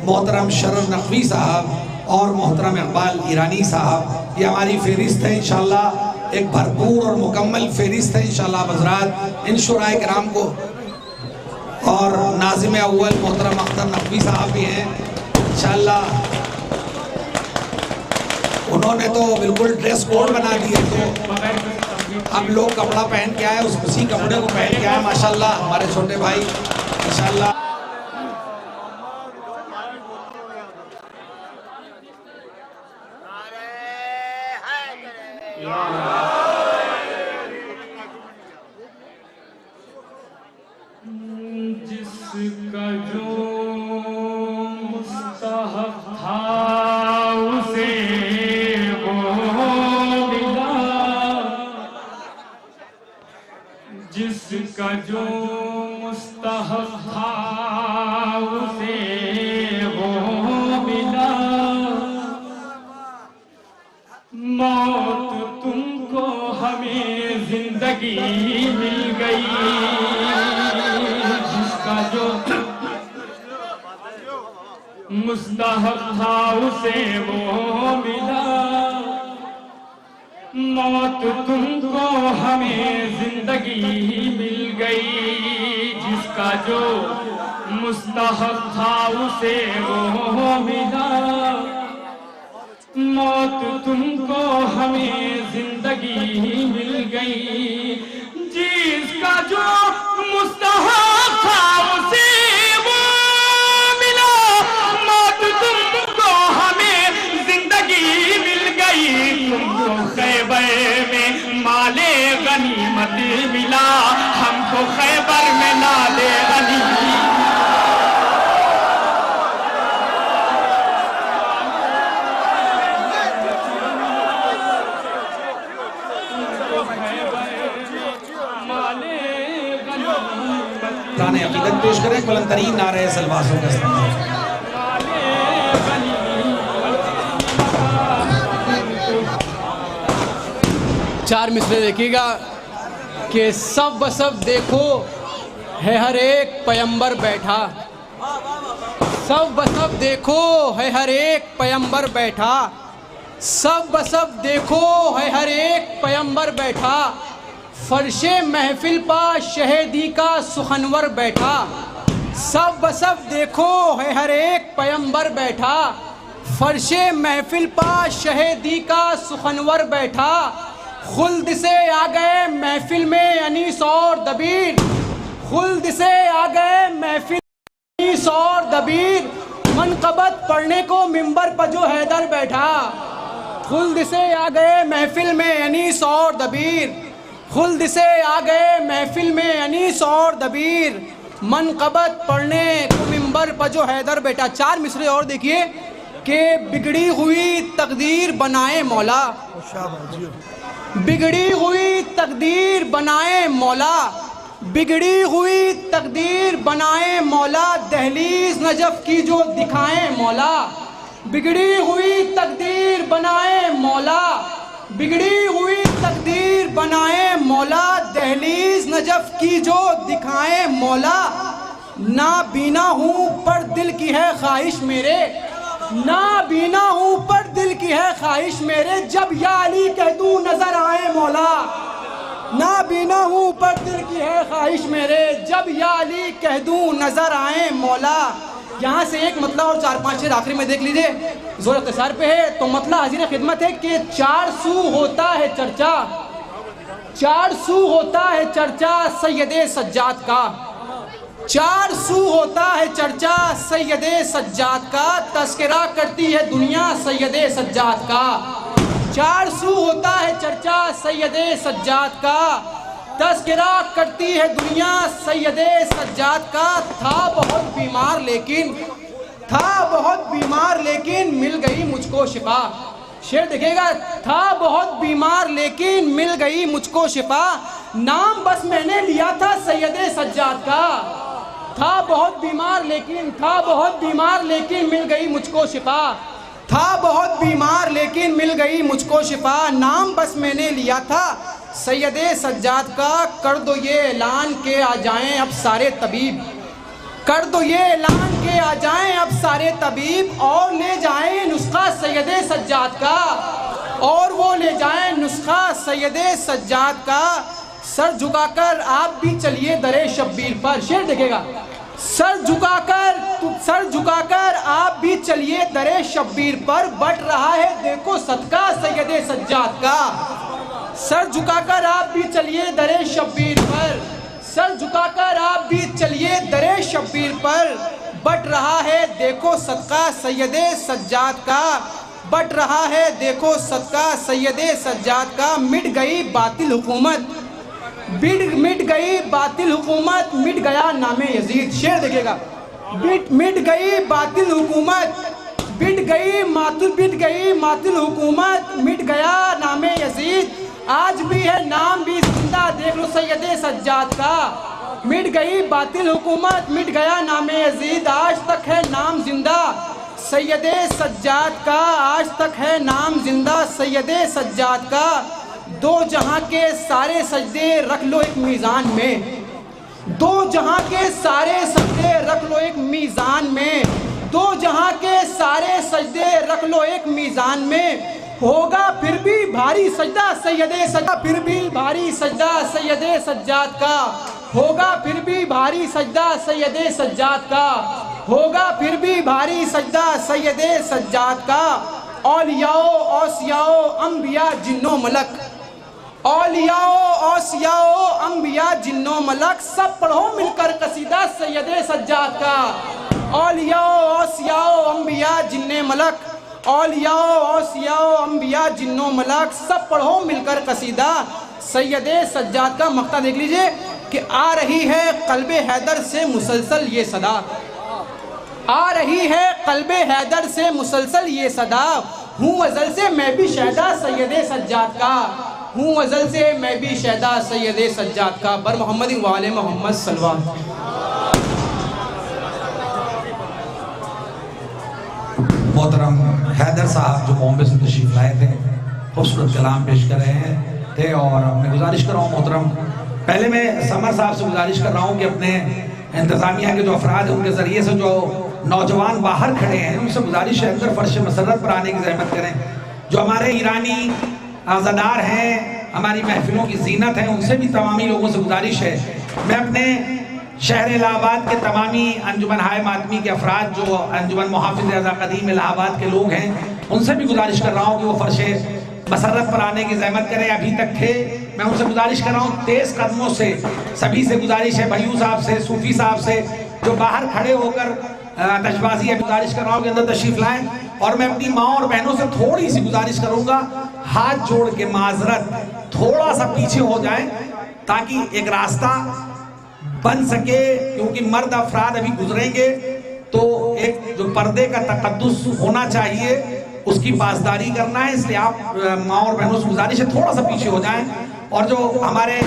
मोहतरम शरर नकवी साहब और मोहतरम इकबाल ईरानी साहब। ये हमारी फ़हरिस्त है। इंशाअल्लाह एक भरपूर और मुकम्मल फ़हरिस्त है। इंशाअल्लाह हज़रात इन शुराए किराम को और नाज़िम अव्वल मोहतरम अख्तर नकवी साहब भी हैं। इंशाअल्लाह उन्होंने तो बिल्कुल ड्रेस कोड बना दिए, तो हम लोग कपड़ा पहन के आए उसी कपड़े को पहन के आए। माशाल्लाह हमारे छोटे भाई इंशाअल्लाह। जिसका जो मुस्तहक़ था उसे वो मिला, जिसका जो मुस्तहक़ था उसे वो मिला। मौत तुमको हमें जिंदगी मिल गई, जिसका जो मुस्तहक़ था उसे वो मिला। मौत तुमको हमें जिंदगी मिल गई, जिसका जो मुस्तहक़ था उसे वो मिला। मौत तुमको हमें जिंदगी मिल गई, जिसका जो मुस्तहक़ था उसे वो मिला। मौत तुमको हमें जिंदगी मिल गई, तुमको खैबर में माले गनीमत मिला, हमको खैबर में नाले गनीमत। ताने अक़ीदत पेश करें बुलंदतरीन नारे सलवासों के साथ। चार मिसरे देखिएगा कि सब बसब देखो है हर एक पैगंबर बैठा, सब बसब देखो है हर एक पैगंबर बैठा, सब बसब देखो है हर एक पैगंबर बैठा। फर्शे महफिल पा शहीदी का सुखनवर बैठा, सब बसब देखो है हर एक पैगंबर बैठा। फर्शे महफिल पा शहीदी का सुखनवर बैठा। खुल्द से आ गए महफिल में अनीस और दबीर, खुल्द से आ गए महफिल में अनीस और दबीर। मनक़बत पढ़ने को मिंबर पर जो हैदर बैठा, खुल्द से आ गए महफिल में अनीस और दबीर, खुल्द से आ गए महफिल में अनीस और दबीर। मनक़बत पढ़ने को मिंबर पर जो हैदर बैठा। चार मिसरे और देखिए कि बिगड़ी हुई तकदीर बनाए मौला, बिगड़ी हुई तकदीर बनाए मौला, बिगड़ी हुई तकदीर बनाए मौला। दहलीज नजफ की जो दिखाएं मौला, बिगड़ी हुई तकदीर बनाए मौला, बिगड़ी हुई तकदीर बनाए मौला। दहलीज नजफ की जो दिखाएं मौला। ना बीना हूँ पर दिल की है ख्वाहिश मेरे, ना बीना हूँ पर दिल की है ख्वाहिश मेरे। जब या अली कह दूँ नजर आए मौला, ना बीना हूँ पर दिल की है ख्वाहिश मेरे। जब या अली कह दूँ नजर आए मौला। यहाँ से एक मतलब और चार पाँच शेर आखिरी में देख लीजिए, जोर इख्तिसार पे है। तो मतलब हाजिर खिदमत है कि 4 सू होता है चर्चा, 4 सू होता है चर्चा सैयदे सज्जाद का, चार सू होता है चर्चा सैयदे सज्जाद का, तस्करा करती है दुनिया सैयदे सज्जाद का। चार सू होता है चर्चा सैयदे सज्जाद का, तस्करा करती है दुनिया सैयदे सज्जाद का। था बहुत बीमार लेकिन मिल गई मुझको शिफा। शेर देखिएगा, था बहुत बीमार लेकिन मिल गई मुझको शिफा। नाम बस मैंने लिया था सैयदे सज्जाद का। था बहुत बीमार लेकिन मिल गई मुझको शिफा। था बहुत बीमार लेकिन मिल गई मुझको शिफा। नाम बस मैंने लिया था सैयदे सज्जाद का। कर दो ये ऐलान के आ जाएं अब सारे तबीब, कर दो ये ऐलान के आ जाएं अब सारे तबीब, और ले जाएं नुस्खा सैयदे सज्जाद का, और वो ले जाएं नुस्खा सैयदे सज्जाद का। सर झुकाकर आप भी चलिए दरे शब्बीर पर। शेर देखेगा, सर झुकाकर आप भी चलिए दरे शब्बीर पर, बट रहा है देखो सदका सैयदे सज्जाद का। सर झुकाकर आप भी चलिए दरे शब्बीर पर, सर झुकाकर आप भी चलिए दरे शब्बीर पर, बट रहा है देखो सदका सैयदे सज्जाद का, बट रहा है देखो सदका सैयदे सज्जाद का। मिट गई बातिल हुकूमत, मिट गई बातिल हुकूमत, मिट गया नामे यजीद। शेर देखेगा, मिट गई बातिल हुकूमत, मिट गई मातिल हुकूमत, मिट गया नामे यजीद। आज भी है नाम भी जिंदा, देख लो सैयदे सज्जाद का। मिट गई बातिल हुकूमत, मिट गया नामे यजीद, आज तक है नाम जिंदा सैयदे सज्जाद का, आज तक है नाम जिंदा सैयदे सज्जाद का। दो जहां के सारे सजदे रख लो एक मीज़ान में, दो जहां के सारे सजदे रख लो एक मीज़ान में, दो जहां के सारे सजदे रख लो एक मीज़ान में। होगा फिर भी भारी सजदा सैयदे सज्जाद, फिर भी भारी सजदा सैयदे सज्जाद का। होगा फिर भी भारी सजदा सैयदे सज्जाद का, होगा फिर भी भारी सजदा सैयदे सज्जाद का। औलियाओ औसियाओ अंबिया जिन्नो मलक, औलियाओ औसियाओ अंबिया जिन्नो मलक, सब पढ़ो मिलकर कसीदा सैयदे सज्जाद का। औलियाओ औसियाओ अंबिया जिन्ने मलक, औलियाओ औसियाओ अंबिया जिन्नो मलक, सब पढ़ो मिलकर कसीदा सैयदे सज्जाद का। मक्ता देख लीजिए कि आ रही है कल्बे हैदर से मुसलसल ये सदा, आ रही है कल्बे हैदर से मुसलसल ये सदा। हूँ अज़ल से मैं भी शहदा सैयदे सज्जाद का, हूँ अज़ल से मैं भी शहदा सैयदे सज्जाद का। बर मोहम्मद वाले मोहम्मद सल्लल्लाहु। मोहतरम हैदर साहब जो बॉम्बे से तशरीफ लाए थे, खूबसूरत कलाम पेश कर रहे थे, और मैं गुजारिश कर रहा हूँ मोहतरम, पहले मैं समर साहब से गुजारिश कर रहा हूँ कि अपने इंतज़ामिया के जो अफराद हैं उनके ज़रिए से जो नौजवान बाहर खड़े हैं उनसे गुजारिश है अंदर फर्श मसरत पर आने की ज़हमत करें। जो हमारे ईरानी आज़ादार हैं, हमारी महफिलों की जीनत हैं, उनसे भी तमामी लोगों से गुजारिश है। मैं अपने शहर इलाहाबाद के तमामी अंजुमन हाय मातमी के अफराद जो अंजुमन मुहाफिज़ रज़ा क़दीम इलाहाबाद के लोग हैं उनसे भी गुजारिश कर रहा हूँ कि वो फर्श मसरत पर आने की जहमत करें। अभी तक थे, मैं उनसे गुजारिश कर रहा हूँ तेज़ कदमों से, सभी से गुजारिश है, भैयू साहब से, सूफ़ी साहब से, जो बाहर खड़े होकर तशबाजी है, गुजारिश कर रहा हूँ कि अंदर तशरीफ़ लाएँ। और मैं अपनी माँ और बहनों से थोड़ी सी गुजारिश करूँगा, हाथ जोड़ के माजरत थोड़ा सा पीछे हो जाए ताकि एक रास्ता बन सके, क्योंकि मर्द अफराद अभी गुजरेंगे तो एक जो पर्दे का तकद्दुस होना चाहिए उसकी पासदारी करना है। इसलिए आप माँ और बहनों से गुजारिश है थोड़ा सा पीछे हो जाएं। और जो हमारे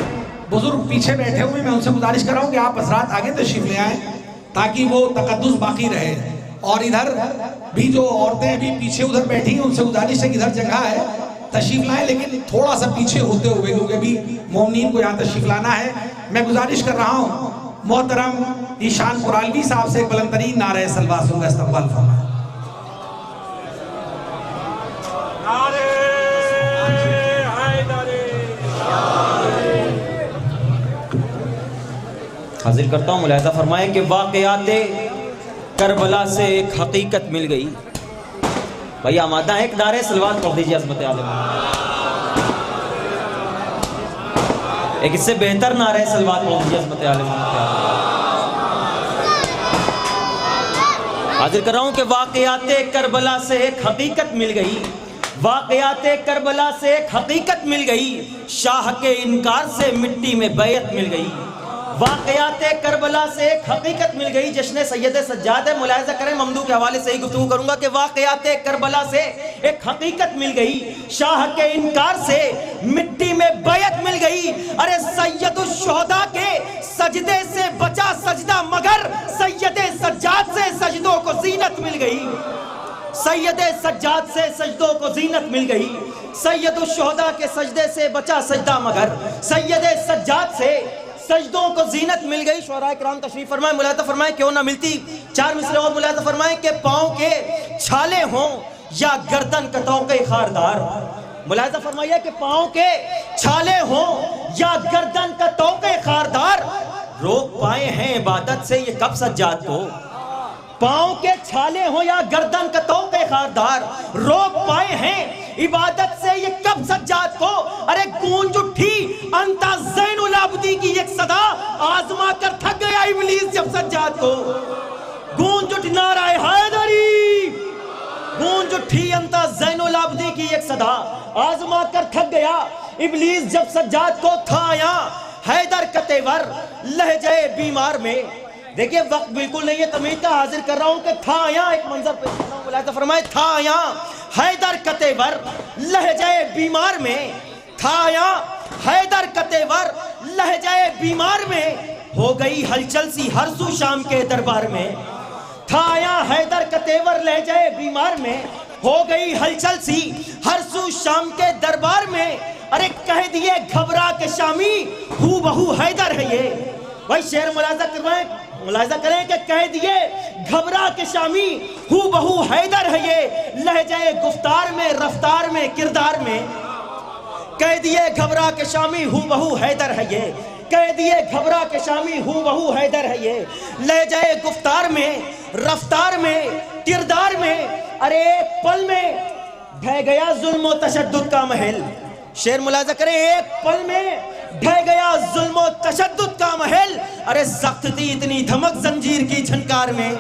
बुजुर्ग पीछे बैठे हुए, मैं उनसे गुजारिश कर रहा हूँ कि आप हज़रात आगे तशरीफ़ ले आएँ ताकि वो तकद्दुस बाकी रहे। और इधर भी जो औरतें अभी पीछे उधर बैठी हैं उनसे गुजारिश है कि इधर जगह है, तशरीफ़ लाएँ, लेकिन थोड़ा सा पीछे होते हुए, क्योंकि अभी मोमिनीन को यहाँ तशरीफ़ लाना है। मैं गुजारिश कर रहा हूँ मोहतरम ईशान कुरालवी साहब से एक बुलंदतरीन नारे सलवात का इस्तक़बाल फरमाएं। हाजिर करता हूँ, मुलाहिज़ा फरमाएं कि वाक़याते करबला से एक हकीकत मिल गई। भैया आमादा है, एक नारे सलवात पढ़ दीजिए अज़मत आलिम। एक इससे बेहतर नारे सलवात पढ़ दीजिए अज़मत आलिम। हाजिर कर रहा हूँ कि वाक़याते करबला से एक हकीकत मिल गई, वाक़याते करबला से एक हकीकत मिल गई, शाह के इनकार से मिट्टी में बैत मिल गई। वाक़याते करबला से एक हकीकत मिल गई, जश्न सैयद सज्जाद है। मुलाहिज़ा करें, ममदू के हवाले से ही गुफ्तगू करूंगा कि वाक़याते करबला से एक हकीकत मिल गई, शाह के इनकार से मिट्टी में बैत मिल गई। अरे सैयदुश्शुहदा के सजदे से बचा सजदा, मगर सैयद सज्जाद से सजदों को ज़ीनत मिल गई। सैयद सज्जाद से सजदों को ज़ीनत मिल गई। सैयदुश्शुहदा के सजदे से बचा सजदा, मगर सैयद सज्जाद से सजदों को ज़ीनत मिल गई। शुअरा किराम तशरीफ फरमाए, मुलाहिज़ा फरमाए क्यों ना मिलती। चार मिसरे और मुलाहिज़ा फरमाए कि पाँव के छाले हों या गर्दन कतौके खारदार। मुलाहिज़ा फरमाइए कि पाँव के छाले हों या गर्दन कतौके खारदार, रोक पाए हैं इबादत से ये कब सज्जाद को। पाँव के छाले हो या गर्दन कतौके खारदार, रोक पाए हैं इबादत से ये कब सज्जाद को। अरे गूंज उठी अंता ज़ैनुल आबिदीन की एक सदा, आजमा कर थक गया इब्लीस जब सज्जाद को। गूंज उठी नाराए हैदरी, गूंज उठी अंता ज़ैनुल आबिदीन की एक सदा, आजमा कर थक गया इब्लीस जब सज्जाद को। था आया हैदर कतेवर लहजे बीमार में। देखिए वक्त बिल्कुल नहीं है तमीज़ का, हाजिर कर रहा हूं कि था आया, एक मंजर पेश कर रहा हूं। मुलाहिज़ा फरमाए, था आया हैदर कतेवर लहजे बीमार में। था आया हैदर कतेवर लहजे बीमार में, हो गई हलचल सी हर सू शाम के दरबार में। था आया हैदर कतेवर लहजे बीमार में, हो गई हलचल सी हर सू शाम के दरबार में। अरे कह दिए घबरा के शामी, हू बहू हैदर है ये। भाई शेर मुलाहिज़ा करें कि कह दिए घबरा के शामी, हू बहू हैदर है ये। लहजे गुफ्तार में, रफ्तार में, किरदार में। कह दिए घबरा के शामी, हू बहू हैदर है ये। कह दिए घबरा के शामी, हू बहू हैदर है ये। लहजे गुफ्तार में, रफ्तार में, किरदार में। अरे एक पल में ढह गया जुल्म व तशद्दुद का महल। शेर मुलाहिज़ा करें, एक पल में ढह गया जुल्म व तशद्दुद का महल। अरे सख्त थी इतनी धमक जंजीर की झनकार में।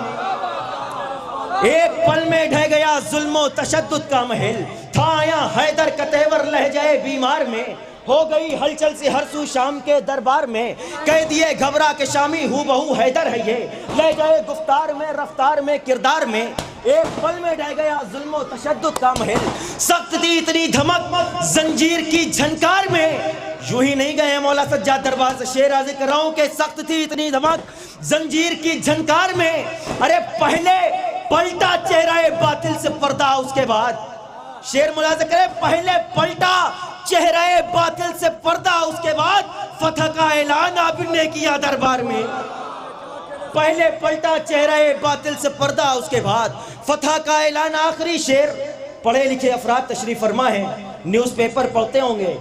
एक पल में ढह गया जुल्म व तशद्दुद का महल। था आया हैदर कतेवर लहजे बीमार में, हो गई हलचल से हर सू शाम के दरबार में। कह दिए घबरा के शामी, हू बहू हैदर है ये। लहजे गुफ्तार में, रफ्तार में, किरदार में। एक पल में ढह गया जुल्म व तशद्दुद का महल। सख्त थी इतनी धमक जंजीर की झनकार में। यूं ही नहीं गए मौला सज्जाद दरबार से, शेर हाजिर कर रहा हूं कि सख्त थी इतनी धमक जंजीर की झनकार में। अरे पहले पलटा चेहरा बातिल से पर्दा, उसके बाद शेर मुलाहिज़ा करे, पहले पलटा चेहरा बातिल से पर्दा, उसके बाद फतह का ऐलान आपने किया दरबार में। पहले पलटा चेहरा बातिल से पर्दा, उसके बाद फतह का ऐलान। आखिरी शेर पढ़े लिखे अफराद तशरीफ फरमा है, न्यूज़पेपर पढ़ते होंगे।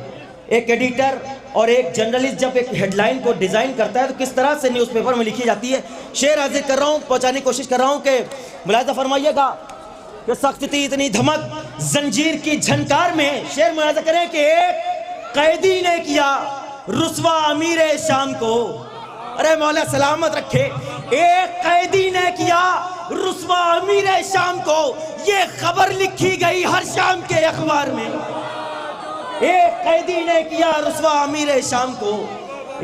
एक एडिटर और एक जर्नलिस्ट जब एक हेडलाइन को डिज़ाइन करता है तो किस तरह से न्यूज़पेपर में लिखी जाती है। शेर हाजिर कर रहा हूँ, पहुँचाने की कोशिश कर रहा हूँ कि मुलाहिज़ा फरमाइएगा कि सख्त थी इतनी धमक जंजीर की झनकार में। शेर मुलाहिज़ा करें कि एक कैदी ने किया रुस्वा अमीर शाम को। अरे मौला सलामत रखे, एक कैदी ने किया रुस्वा अमीर शाम को। ये खबर लिखी गई हर शाम के अखबार में। एक कैदी ने किया रुस्वा अमीर शाम को,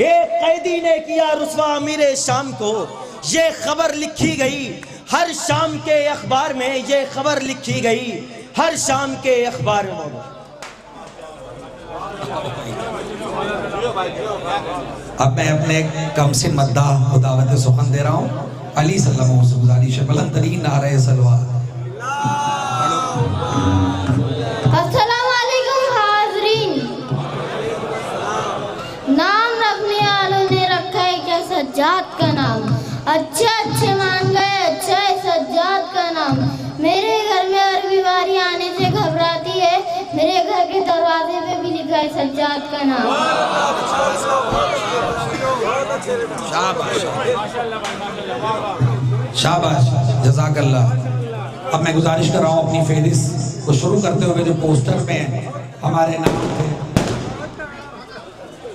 एक कैदी ने किया रुस्वा अमीर शाम को। ये खबर लिखी गई हर शाम के अखबार में। ये खबर लिखी गई हर शाम के अखबार में। अब मैं अपने कमसिन मद्दाह को दावत सुखन दे रहा हूँ। अली सल्लल्लाहु अलैहि वसल्लम से गुजारिश है, बुलंद तरीन नारे सलवा। अस्सलाम वालेकुम हाज़रीन। नाम रखने वालों ने रखा है क्या सज्जाद का नाम। अच्छे अच्छे मान गए, अच्छा है सज्जाद का नाम। मेरे घर में हर बीमारी आने से घबराती है, मेरे घर के दरवाजे पे भी लिखा है सज्जाद का नाम। शाबाश, जज़ाकल्लाह। अब मैं गुजारिश कर रहा हूँ अपनी फहरिस्त को शुरू करते हुए जो पोस्टर में हमारे नाम थे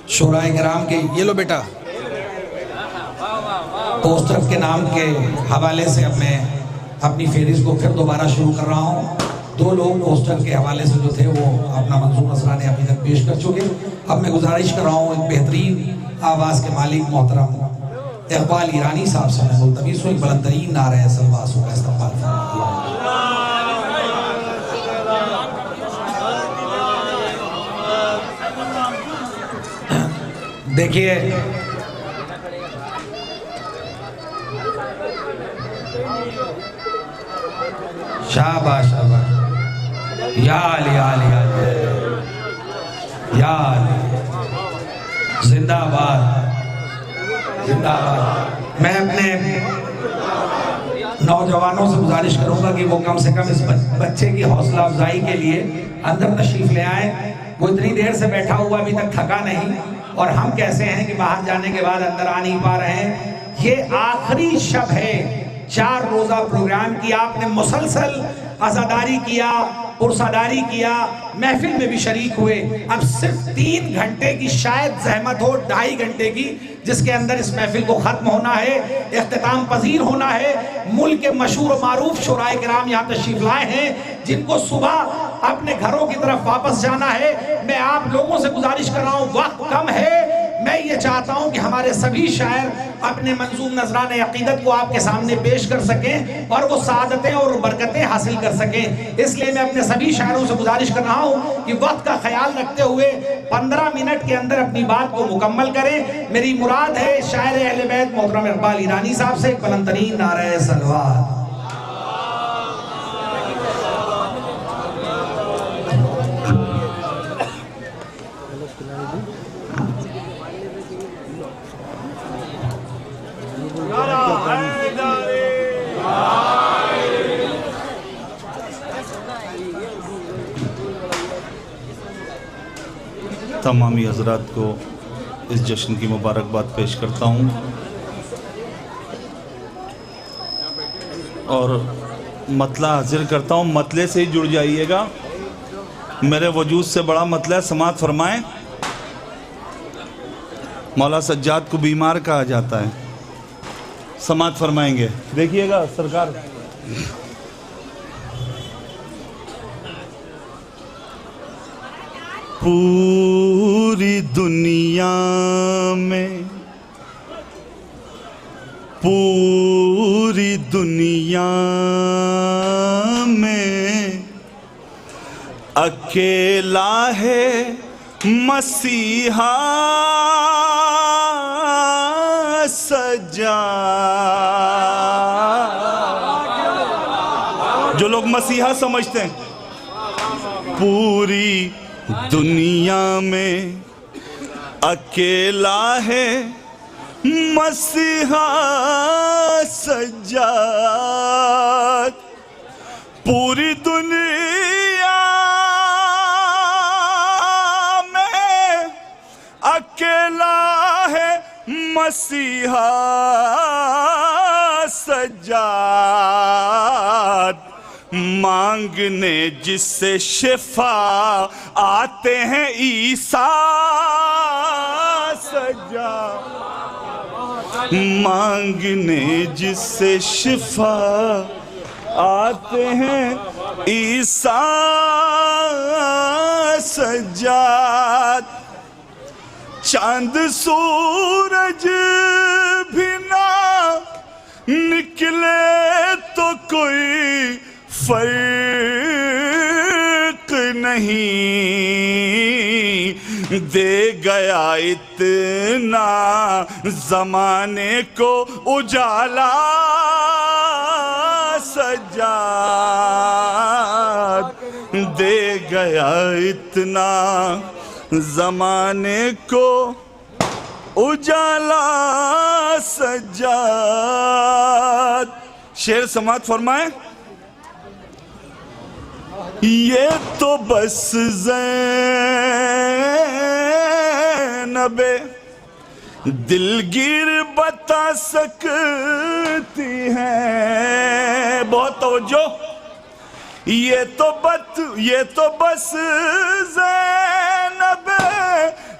शोराए किराम के, ये लो बेटा, पोस्टर के नाम के हवाले से अब मैं अपनी फेरिस्त को फिर दोबारा शुरू कर रहा हूँ। 2 लोग पोस्टर के हवाले से जो थे वो अपना मंजूर नजराने अभी तक पेश कर चुके। अब मैं गुजारिश कर रहा हूँ एक बेहतरीन आवाज़ के मालिक मोहतरम इकबाल ईरानी साहब से मैं मुल्तमिस हूँ एक बुलंदतरीन नारे सलवासों का इस्तेमाल देखिए शाबाश शाबाश या अली जिंदाबाद जिंदाबाद। मैं अपने नौजवानों से गुजारिश करूंगा कि वो कम से कम इस बच्चे की हौसला अफजाई के लिए अंदर तशरीफ ले आए। वो इतनी देर से बैठा हुआ अभी तक थका नहीं, और हम कैसे हैं कि बाहर जाने के बाद अंदर आ नहीं पा रहे हैं। ये आखिरी शब है 4 रोज़ा प्रोग्राम की। आपने मुसलसल अज़ादारी किया, पुरसादारी किया, महफिल में भी शरीक हुए। अब सिर्फ 3 घंटे की शायद जहमत हो, 2.5 घंटे की, जिसके अंदर इस महफिल को ख़त्म होना है, इख्तिताम पजीर होना है। मुल्क के मशहूर मारूफ शुराए किराम यहाँ तशरीफ लाए हैं, जिनको सुबह अपने घरों की तरफ वापस जाना है। मैं आप लोगों से गुजारिश कर रहा हूँ, वक्त कम है। मैं ये चाहता हूँ कि हमारे सभी शायर अपने मंजूम नजराने अकीदत को आपके सामने पेश कर सकें और वो सादतें और बरकतें हासिल कर सकें। इसलिए मैं अपने सभी शायरों से गुजारिश कर रहा हूँ कि वक्त का ख्याल रखते हुए 15 मिनट के अंदर अपनी बात को मुकम्मल करें। मेरी मुराद है शायर अहले बैत मोहतरम इकबाल ईरानी साहब से एक बुलंदतरीन नारे सलवात। तमामी हजरात को इस जश्न की मुबारकबाद पेश करता हूँ और मतला हाजिर करता हूँ। मतले से ही जुड़ जाइएगा, मेरे वजूद से बड़ा मतला है। समात फरमाएं। मौला सज्जाद को बीमार कहा जाता है, समात फरमाएंगे। देखिएगा सरकार। पूरी दुनिया में, पूरी दुनिया में अकेला है मसीहा सज्जाद। जो लोग मसीहा समझते हैं, पूरी दुनिया में अकेला है मसीहा सज्जाद। पूरी दुनिया में अकेला है मसीहा सज्जाद। मांगने जिससे शिफा आते हैं ईसा सज्जाद। मांगने जिससे शिफा आते हैं ईसा सज्जाद। चांद सूरज भी ना निकले तो कोई फर्क नहीं, दे गया इतना जमाने को उजाला सज्जाद। दे गया इतना जमाने को उजाला सज्जाद। शेर समात फरमाए। ये तो बस ज़ैनबे दिलगीर बता सकती हैं। बहुत तवज्जो। ये तो बस ज़ैनबे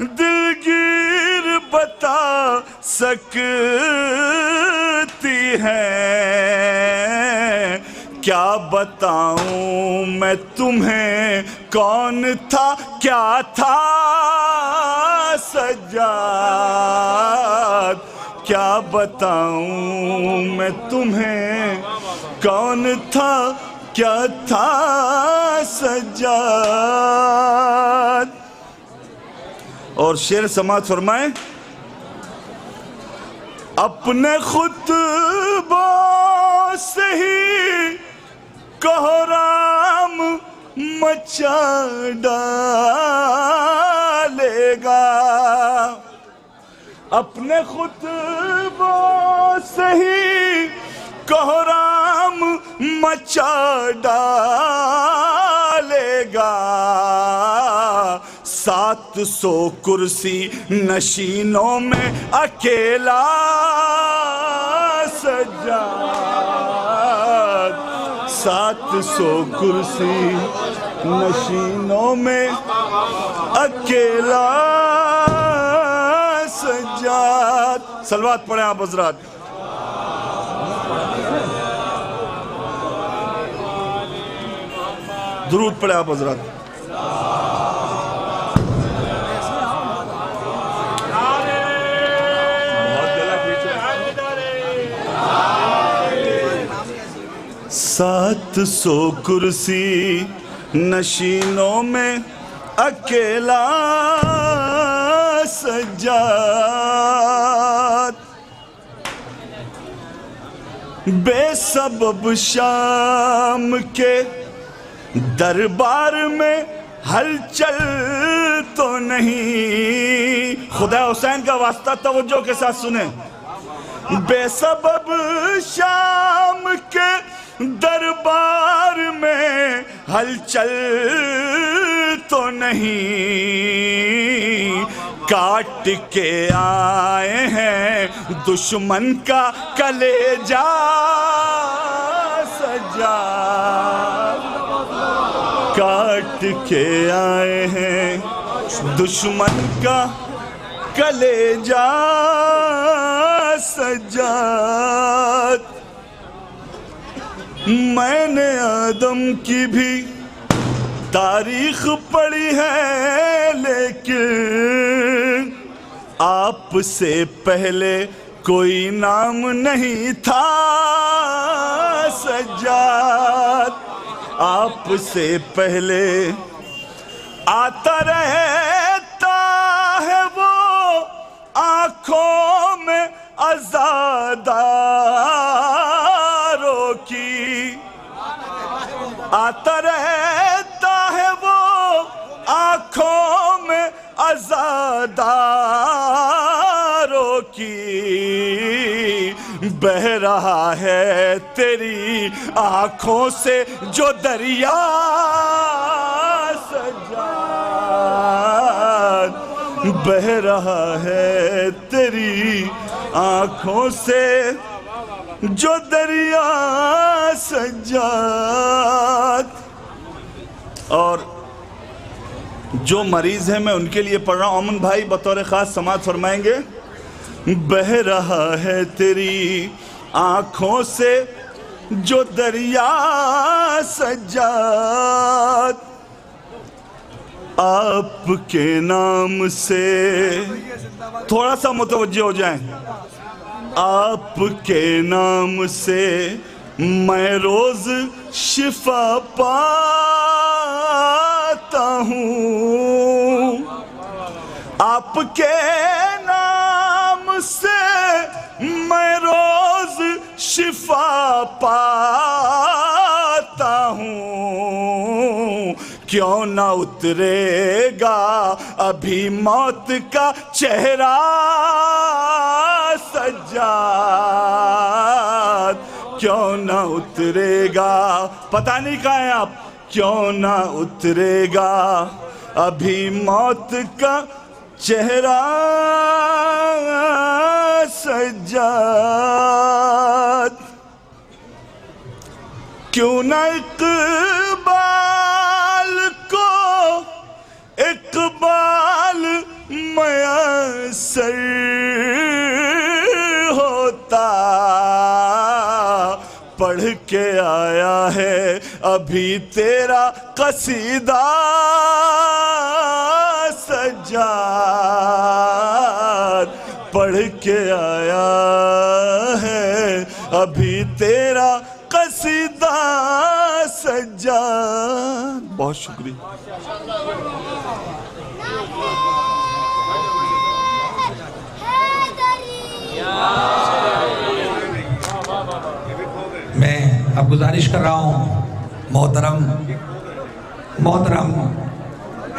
दिलगीर बता सकती हैं। क्या बताऊं मैं तुम्हें कौन था क्या था सज्जाद, क्या बताऊं मैं तुम्हें कौन था क्या था सज्जाद। और शेर समाज फरमाए, अपने खुतबों से ही कोहराम मचा डालेगा, अपने खुतबों से ही कोहराम मचा डालेगा। 700 कुर्सी नशीनों में अकेला सज्जाद, 700 कुर्सी नशीनों में अकेला सज्जाद। सलवात पढ़े आप हज़रात। दुरूद पढ़े आप हज़रात। सात सौ कुर्सी नशीनों में अकेला सज्जाद, बेसबब शाम के दरबार में हलचल तो नहीं। खुदा हुसैन का वास्ता तवज्जो के साथ सुने। बेसबब शाम के दरबार में हलचल तो नहीं, काट के आए हैं दुश्मन का कलेजा सज्जाद, काट के आए हैं दुश्मन का कलेजा सज्जाद। मैंने आदम की भी तारीख पढ़ी है, लेकिन आपसे पहले कोई नाम नहीं था सज्जाद, आपसे पहले आता रहता है वो आँखों में अज़ादारों की, आता रहता है वो आँखों में अज़ादारों की। बह रहा है तेरी आँखों से जो दरिया सज्जाद, बह रहा है तेरी आँखों से जो दरिया सज्जाद। और जो मरीज हैं मैं उनके लिए पढ़ रहा हूँ। अमन भाई बतौर ख़ास समाअत फरमाएंगे। बह रहा है तेरी आँखों से जो दरिया सज्जाद, आपके नाम से थोड़ा सा मुतवज्जो हो जाएं। आपके नाम से मैं रोज शिफा पाता हूँ, आपके नाम से मैं रोज शिफा पाता हूँ। क्यों ना उतरेगा अभी मौत का चेहरा सज्जाद, क्यों ना उतरेगा, पता नहीं कहाँ हैं आप, क्यों ना उतरेगा अभी मौत का चेहरा सज्जाद। क्यों ना इकबाल को इकबाल मयसर होता, पढ़ के आया है अभी तेरा कसीदा सज्जाद, पढ़ के आया है अभी तेरा कसीदा सज्जाद। बहुत शुक्रिया। मैं अब गुजारिश कर रहा हूँ मोहतरम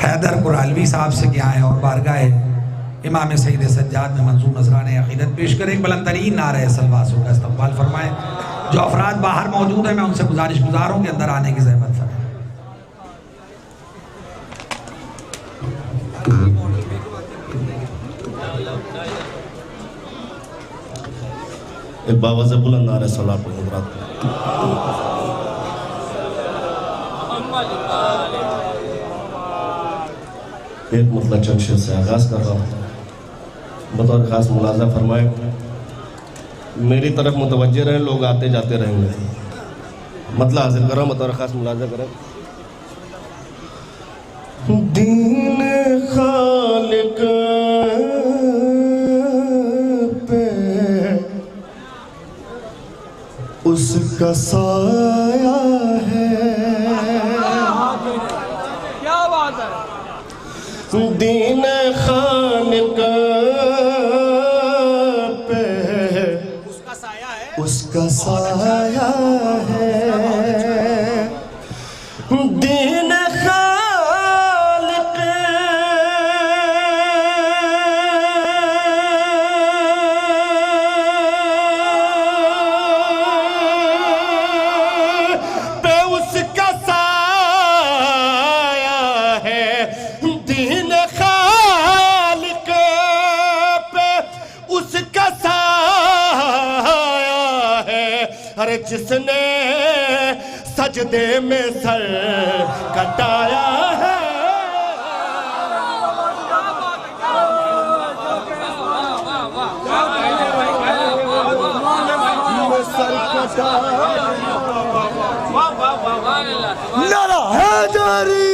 हैदर कुरालवी साहब से कि आए और बारगाह इमाम सईद सज्जाद में मंजूर नजराने अक़ीदत पेश करें। एक बुलंदतरीन नारे सलवासों का इस्तक़बाल फरमाएं। जो अफराद बाहर मौजूद हैं मैं उनसे गुजारिश गुजार हूँ कि अंदर आने की ज़हमत करें। एक बाबा से बुलंद नारे सलात पर हज़रात। एक मतलब चंद शेर से आगाज़ कर रहा हूँ। बतौर ख़ास मुलाज़ा फरमाए, मेरी तरफ मुतवज्जे रहें, लोग आते जाते रहेंगे। मतलब हासिल कर रहा हूँ, बतौर ख़ास मुलाज़ा करें। दीन खालिक पे उसका साया है, क्या बात है। दीन खालिक पे उसका साया है, दीन खालिक पे उसका साया है, दीन खालिक पे उसका साया है। अरे जिसने सजदे में सर कटाया है, सर कटाया, नारा हैदरी,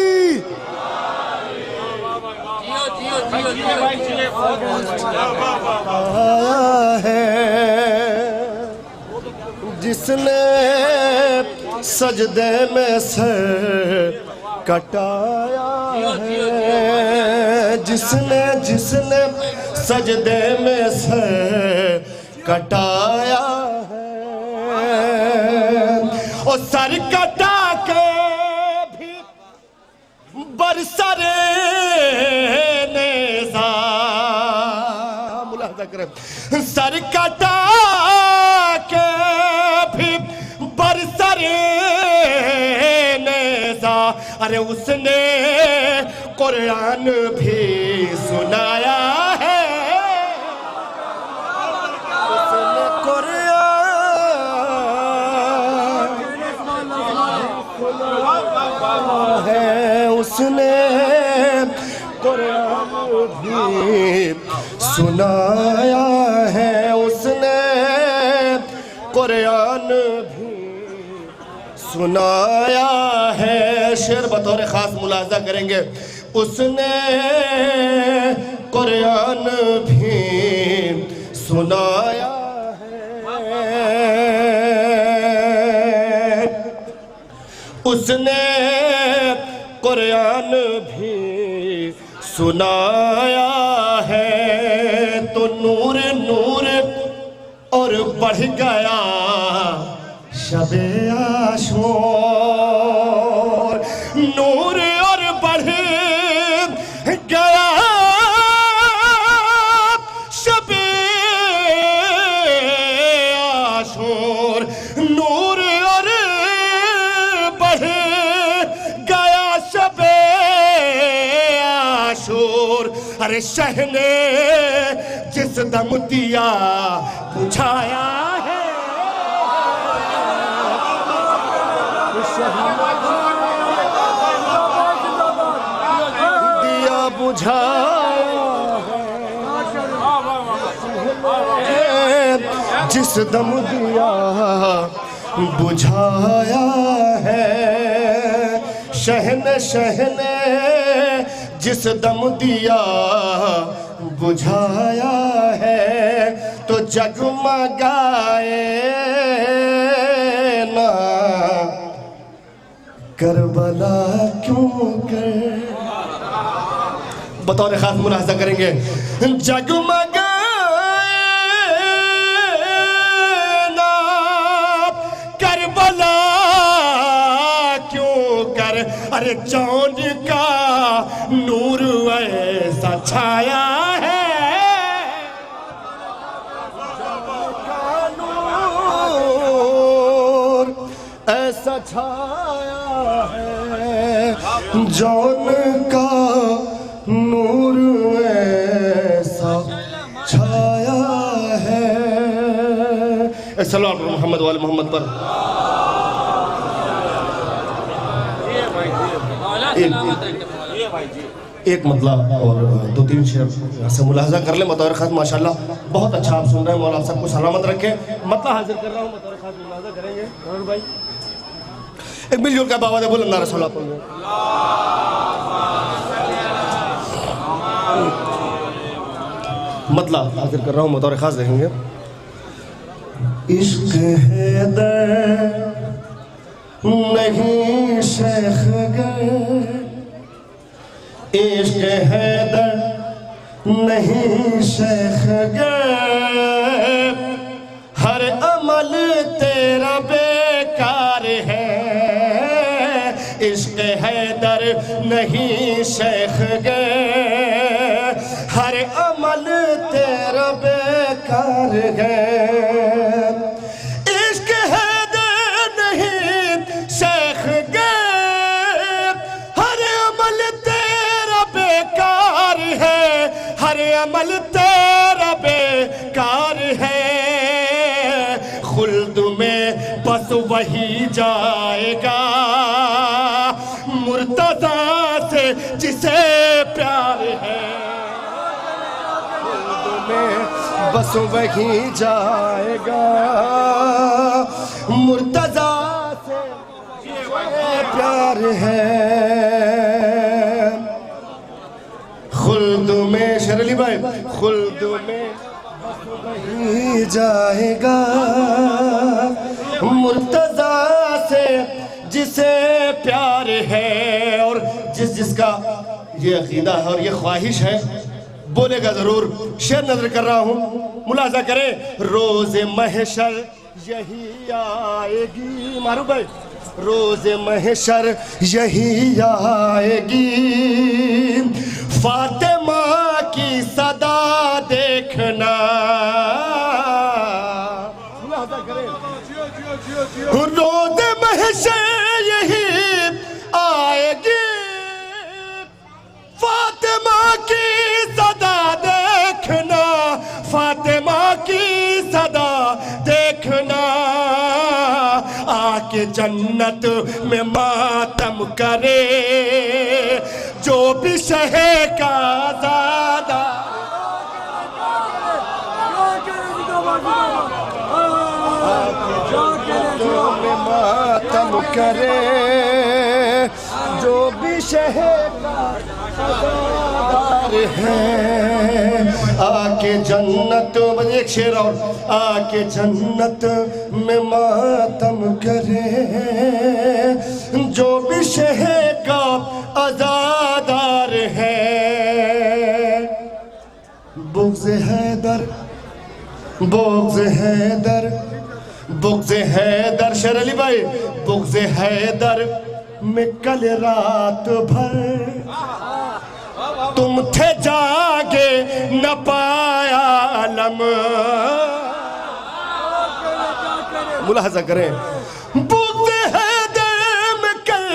आया है जिसने सजदे में सर कटाया है, जिसने सजदे में सर कटाया है, और सर कटा के भी बरसरे नेज़ा, मुलाहिज़ा करें, सर कटा के भी बरसरे नेज़ा, अरे उसने कुरान भी सुनाया है, उसने कुरान है, उसने कुरान भी सुनाया है, उसने कुरान भी सुनाया है। शेर बतौर ख़ास मुलाज़ा करेंगे, उसने कुरान भी सुनाया है, उसने कुरान भी सुनाया है, तो नूर नूर और बढ़ गया शबे आशूर, नूर और बढ़ गया शबे आशूर, नूर और बढ़ गया शबे आशूर। अरे शहने जिस दम दिया बुझाया है, दिया बुझाया है, जिस दम दिया बुझाया है, शहने शहने जिस दम दिया बुझाया है, तो जगमगाए ना करबला क्यों कर। बतौर खास मुलाहजा करेंगे, जगमगाए ना करबला क्यों कर, अरे चांद का नूर ऐसा छाया है, ऐसा छाया है, जौन का नूर ऐसा छाया है। सल्लल्लाहु अलैहि मोहम्मद वाले मोहम्मद पर एक मतलब और दो तीन शेर से मुलाहजा कर ले बतौर खास। माशाल्लाह बहुत अच्छा आप सुन रहे हैं। मौला आप सबको सलामत रखे। मतलब हाजिर कर रहा हूँ, बतौर खास मुलाहजा करेंगे और भाई एक मिलजुल का बाबा दे बुलंद नारा सल्लल्लाहु अलैहि वसल्लम। मतलब हाजिर कर रहा हूँ, बतौर खास देखेंगे। इश्क है दर नहीं शेख गए, इश्क है दर नहीं शेख गए, हर अमल तेरा बेकार है, इश्क है दर नहीं शेख गए, हर अमल तेरा बेकार है, इश्क है दर नहीं शेख गए, हर अमल तेरा बेकार है, हर अमल तेरा बेकार है, खुल्द में बस वही जाएगा मुर्तज़ा से जिसे प्यार है, खुल्द में बस वही जाएगा मुर्तज़ा से जिसे प्यार है, खुल्द में शेर अली भाई खुल्द में वही जाएगा मुर्तज़ा से जिसे प्यार है। और जिस जिसका ये अकीदा है और ये ख्वाहिश है बोलेगा जरूर। शेर नजर कर रहा हूँ, मुलाजा करें। रोज़ महशर यही आएगी, मारू भाई, रोज़ महशर यही आएगी, फातिमा की सदा देखना, रोज़ महशर यही आएगी, फातिमा की सदा देखना, फातिमा की सदा देखना, आके जन्नत में मातम करे जो भी शहे का ज़ादा, में मातम करे जो भी शहे का ज़ादार है, आके जन्नत में एक शेर और, आके जन्नत में मातम करे जो भी शहे का आज़ादार है। बुग़्ज़ हैदर बुग़्ज़ हैदर बुग़्ज़ हैदर, शेर अली भाई, बुग़्ज़ हैदर में कल रात भर तुम थे जागे न पाया आलम, मुलाहज़ा करें। बुग़्ज़ हैदर में कल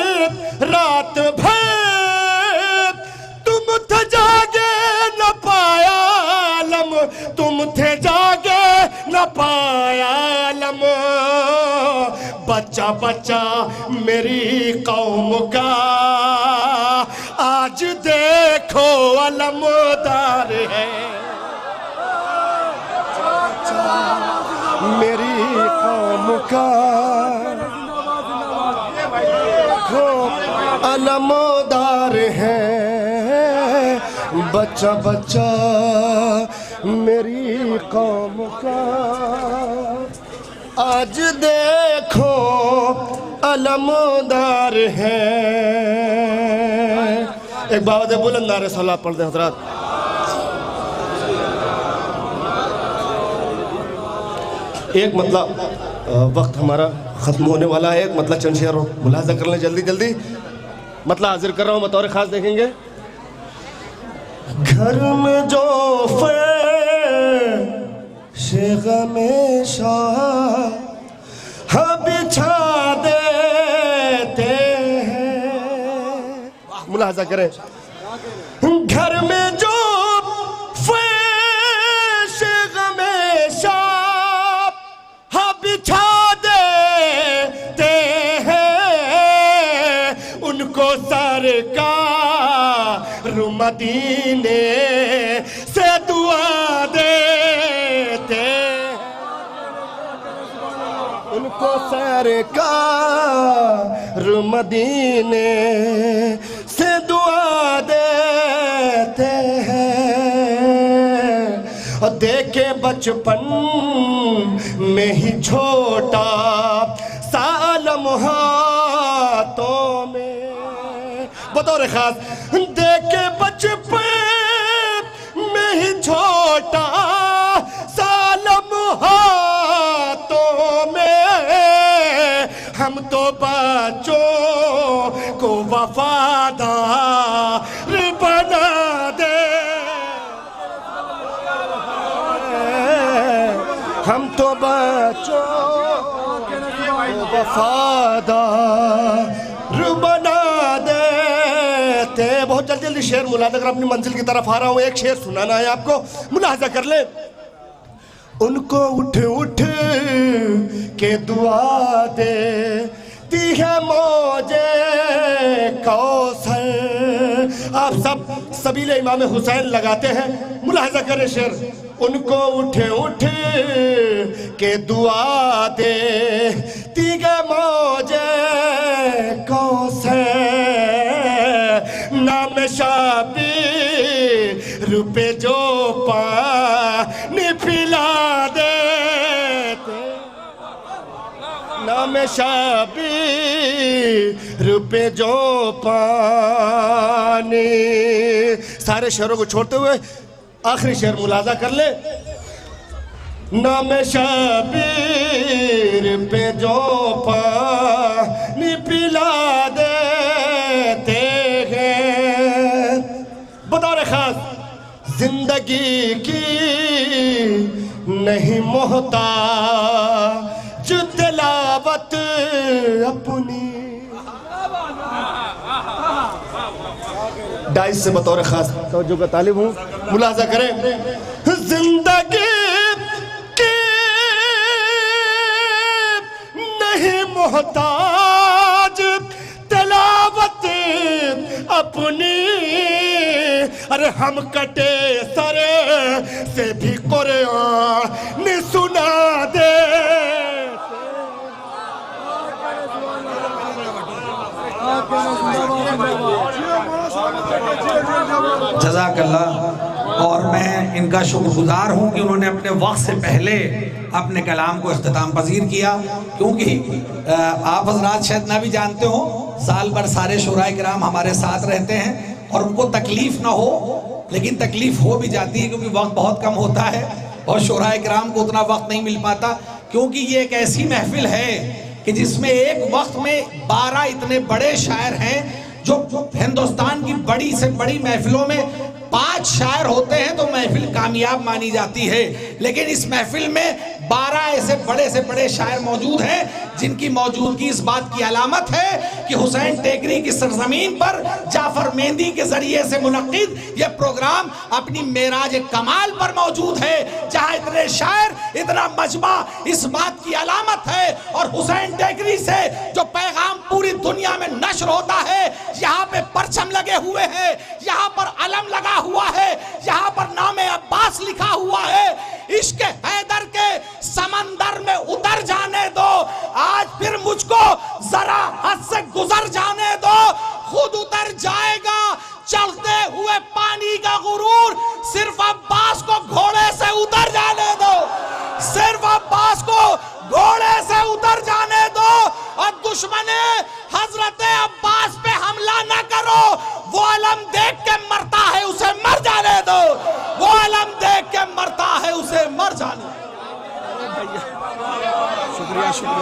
रात भर तुम थे जागे न पाया आलम, तुम थे जागे न पाया आलम, बच्चा बच्चा मेरी कौम का आज देखो अलमदार है, मेरी कौम का अलमदार है, बच्चा बच्चा मेरी कौम का आज देखो अलमदार है। एक बाबा दे बुलंद नारे सलात पढ़ दे हजरात। एक मतलब वक्त हमारा ख़त्म होने वाला है, एक मतलब चंद शेर मुलाजा कर लें जल्दी जल्दी। मतलब हाजिर कर रहा हूँ, बतौर ख़ास देखेंगे। घर में जो शेख में शाह बिछा देते हैं, मुलाजा करें। घर में जो शेख में शाह बिछा देते हैं, उनको सरकार मदीने से दुआ देते, उनको सरकार मदीने से दुआ देते हैं। और देखे बचपन में ही छोटा सालम हाथों में, बतौर खास देखे बचपन में ही छोटा सालम हाथों में, हम तो बच्चों को वफादार बना दे, हम तो बच्चों को वफादार बना देते। बहुत जल्दी जल्दी शेर मुलाजा कर अपनी मंजिल की तरफ आ रहा हूँ। एक शेर सुनाना है आपको, मुलाजा कर ले। उनको उठ उठ के दुआ देती है मौजे कौसर। आप सब सबीले इमाम हुसैन लगाते हैं, मुलाजा करें शेर। उनको उठ उठ के दुआ देती है मौजे कौसर, नाम शाबीर पे जो पानी पिला देते, नाम शाबीर पे जो पानी। सारे शेरों को छोड़ते हुए आखिरी शेर मुलाजा कर ले। नाम शाबीर पे जो पानी पिला देते हैं, बतौर खास जिंदगी की नहीं मोहताज तिलावत अपनी। डाइस से बतौर खास तवज्जो का तालिब हूँ, मुलाजा करें। जिंदगी की नहीं मोहताज तिलावत अपनी, अरे हम कटे सरे से भी कुरान सुना दे। जज़ाकल्लाह। और मैं इनका शुक्रगुजार हूँ कि उन्होंने अपने वक्त से पहले अपने कलाम को इख्तिताम पजीर किया, क्योंकि आप हजरात शायद ना भी जानते हो, साल भर सारे शुराए किराम हमारे साथ रहते हैं और उनको तकलीफ ना हो, लेकिन तकलीफ हो भी जाती है क्योंकि वक्त बहुत कम होता है और शुराए किराम को उतना वक्त नहीं मिल पाता। क्योंकि ये एक ऐसी महफिल है कि जिसमें एक वक्त में 12 इतने बड़े शायर हैं, जो हिंदुस्तान की बड़ी से बड़ी महफिलों में 5 शायर होते हैं तो महफिल कामयाब मानी जाती है। लेकिन इस महफिल में 12 ऐसे बड़े से बड़े शायर मौजूद हैं जिनकी मौजूदगी इस बात की अलामत है कि हुसैन टेकरी की सरजमीन पर जाफर मेहंदी के जरिए से मुनक्किद यह प्रोग्राम अपनी मेराज कमाल पर मौजूद है, जहां इतने शायर, इतना मजमा इस बात की अलामत है। और हुसैन टेकरी से जो पैगाम पूरी दुनिया में नश्र होता है, यहाँ पे परचम लगे हुए हैं, यहाँ पर अलम लगा हुआ है, यहाँ पर नाम अब्बास लिखा हुआ है। इश्क हैदर के समंदर गुजर जाने दो, खुद उतर जाएगा चलते हुए पानी का गुरूर। सिर्फ अब्बास को घोड़े से उतर जाने दो, सिर्फ अब्बास को घोड़े से उतर जाने दो और दुश्मने हजरत अब्बास पे हमला न करो। वो अलम देख के मरता है उसे मर जाने दो, वो अलम देख के मरता है उसे मर जाने दो। शुक्रिया शुक्रिया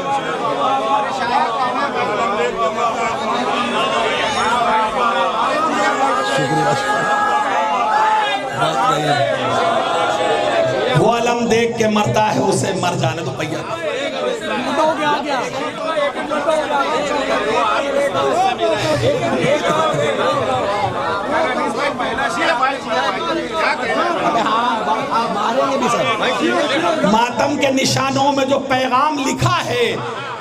वो अलम देख के मरता है उसे मर जाने दो भैया। मातम के निशानों में जो पैगाम लिखा है,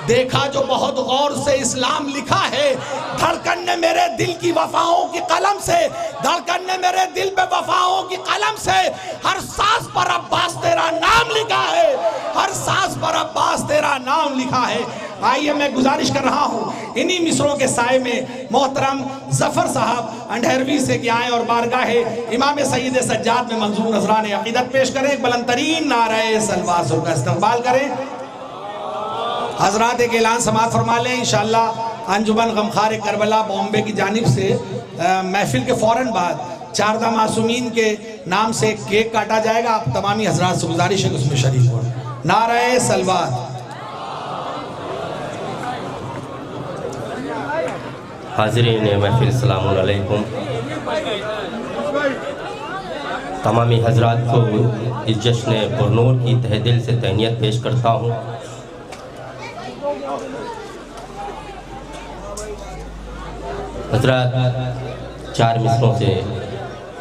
देखा जो बहुत गौर से इस्लाम लिखा है। धड़कन ने मेरे दिल की वफाओं की कलम से, धड़कन ने मेरे दिल पे वफाओं की कलम से हर सांस पर अब्बास तेरा नाम लिखा है, हर सांस पर अब्बास तेरा नाम लिखा है। आइए मैं गुजारिश कर रहा हूँ इन्हीं मिसरों के साए में मोहतरम जफर साहब अंधेरवी से कि आए और बारगाह इमाम सईद सज्जाद में मंजूर नजरान अकीदत पेश करें। एक बुलंदतरीन नारे सलवात का इस्तेमाल करें। हजरात एक ऐलान समाअत फरमा लें। इंशाअल्लाह अंजुमन गमखार करबला बॉम्बे की जानिब से महफिल के फ़ौरन बाद चारदा मासूमीन के नाम से केक काटा जाएगा। आप तमामी हजरात से गुजारिश है कि उसमें शरीक हो। नारे सलवात। हाज़रीन महफिल सलाम अलैकुम। तमामी हजरात को इस जश्न पुरनूर की तहे दिल से तहनीत पेश करता हूँ। हजरात चार मिसरों से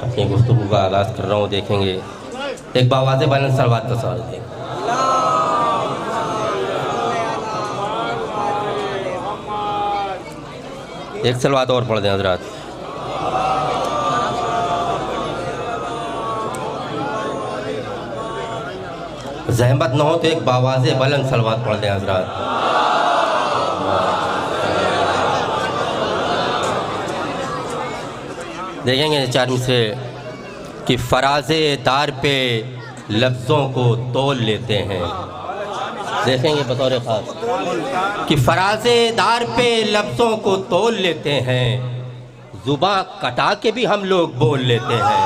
अपनी गुफ्तगू का आगाज़ कर रहा हूँ। देखेंगे एक बावाज़े बालन सलवात का सवाल है। एक सलवात और पढ़ दें हजरात। जहमत न हो तो एक बावाज़े बुलंद सलवात पढ़ दें हजरात। देखेंगे चार मिसरे कि फराज़े दार पे लफ्ज़ों को तोल लेते हैं। देखेंगे बतौर ख़ास कि फराज़े दार पे लफ्ज़ों को तोल लेते हैं, ज़ुबां कटा के भी हम लोग बोल लेते हैं।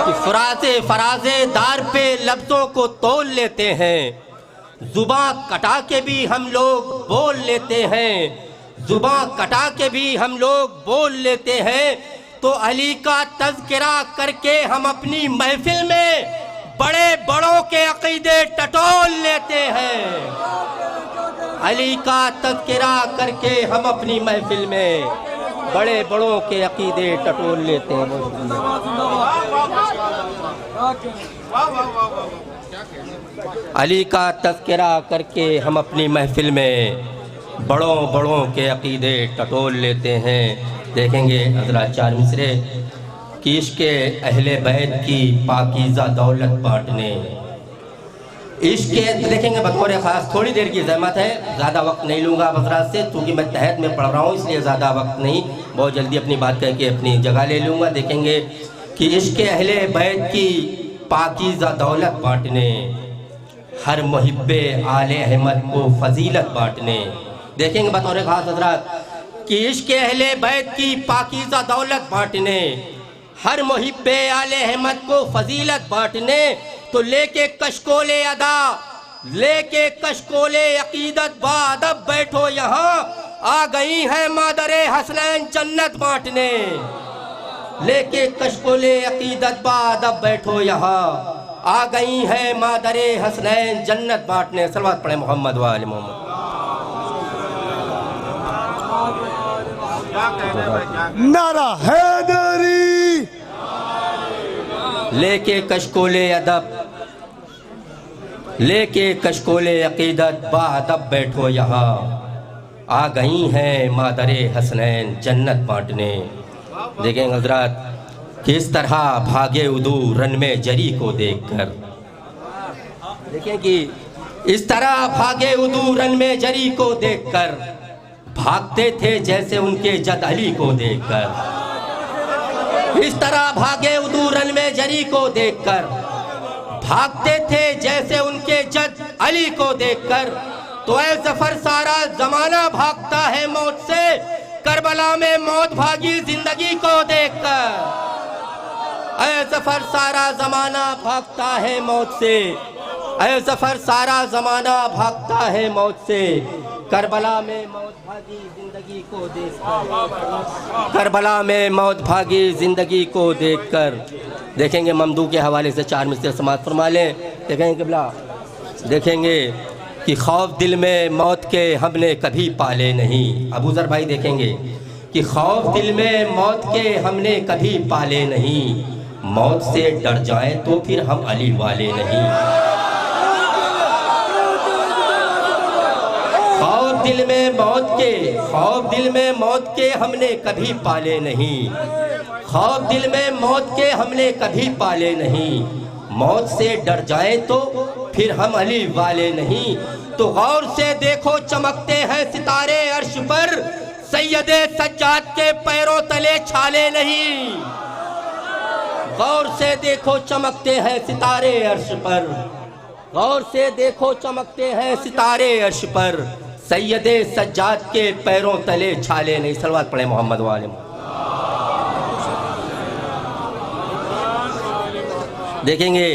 कि फराज़े दार पे लफ्ज़ों को तोल लेते हैं, ज़ुबां कटा के भी हम लोग बोल लेते हैं, ज़ुबां कटा के भी हम लोग बोल लेते हैं। तो अली का तज़किरा करके हम अपनी महफिल में बड़े बड़ों के अकीदे टटोल लेते हैं। अली का तज़किरा करके हम अपनी महफिल में बड़े बड़ों के अकीदे टटोल लेते हैं। अली का तज़किरा करके हम अपनी महफिल में बड़ों बड़ों के अकीदे टटोल लेते हैं। देखेंगे हज़रात चार मिसरे कि इश्क़ अहले बैत की पाकीज़ा दौलत बांटने। इश्क़ देखेंगे बतौर ख़ास थोड़ी देर की ज़हमत है, ज़्यादा वक्त नहीं लूँगा आप हज़रात से, क्योंकि मैं तहत में पढ़ रहा हूँ इसलिए ज़्यादा वक्त नहीं, बहुत जल्दी अपनी बात कह के अपनी जगह ले लूँगा। देखेंगे कि इश्क़ अहले बैत की पाकीज़ा दौलत बांटने, हर मुहिब्बे आले अहमद को फजीलत बांटने। देखेंगे बतौर ख़ास हज़रात कि इश्क़ अहले बैत की पाकीज़ा दौलत बांटने, हर मुहिब्बे आले अहमद को फजीलत बांटने। तो लेके कशकोले अदा, लेके कशकोले अकीदत बादब बैठो यहाँ, आ गई है मादरे हसनैन जन्नत बांटने। लेके कशकोले अकीदत बादब बैठो यहाँ, आ गई है मादरे हसनैन जन्नत बांटने। सलवात पढ़े मोहम्मद व आले मोहम्मद। नारा हैदरी। लेके कशकोले अदब, लेके कशकोले अकीदत बादब बैठो यहाँ, आ गई हैं मादरे हसनैन जन्नत बांटने। देखें हजरात किस तरह भागे उदू रन में जरी को देखकर। देखें कि इस तरह भागे उदू रन में जरी को देखकर, भागते थे जैसे उनके जद अली को देखकर। इस तरह भागे उदू रन में जरी को देखकर, भागते थे जैसे उनके जद अली को देखकर। तो ऐ जफर सारा जमाना भागता है मौत से, करबला में मौत भागी जिंदगी को देखकर। ऐ जफर सारा जमाना भागता है मौत से, ऐ जफर सारा जमाना भागता है मौत से, करबला में मौत भागी जिंदगी को देखकर। करबला में मौत भागी जिंदगी को देखकर। देखेंगे ममदू के हवाले से 4 मिसरे समाअत फरमा लें। देखेंगे किबला, देखेंगे कि खौफ दिल में मौत के हमने कभी पाले नहीं। अबू ज़र भाई देखेंगे कि खौफ दिल में मौत के हमने कभी पाले नहीं, मौत से डर जाएं तो फिर हम अली वाले नहीं। खौफ दिल में मौत के, खौफ दिल में मौत के हमने कभी पाले नहीं, खौफ दिल में मौत के हमने कभी पाले नहीं, मौत से डर जाए तो फिर हम अली वाले नहीं। तो गौर से देखो चमकते हैं सितारे अर्श पर, सैयदे सज्जाद के पैरों तले छाले नहीं। गौर से देखो चमकते हैं सितारे अर्श पर, गौर से देखो चमकते हैं सितारे अर्श पर, सैयदे सज्जाद के पैरों तले छाले नहीं। सलवात पढ़े मोहम्मद वाले। देखेंगे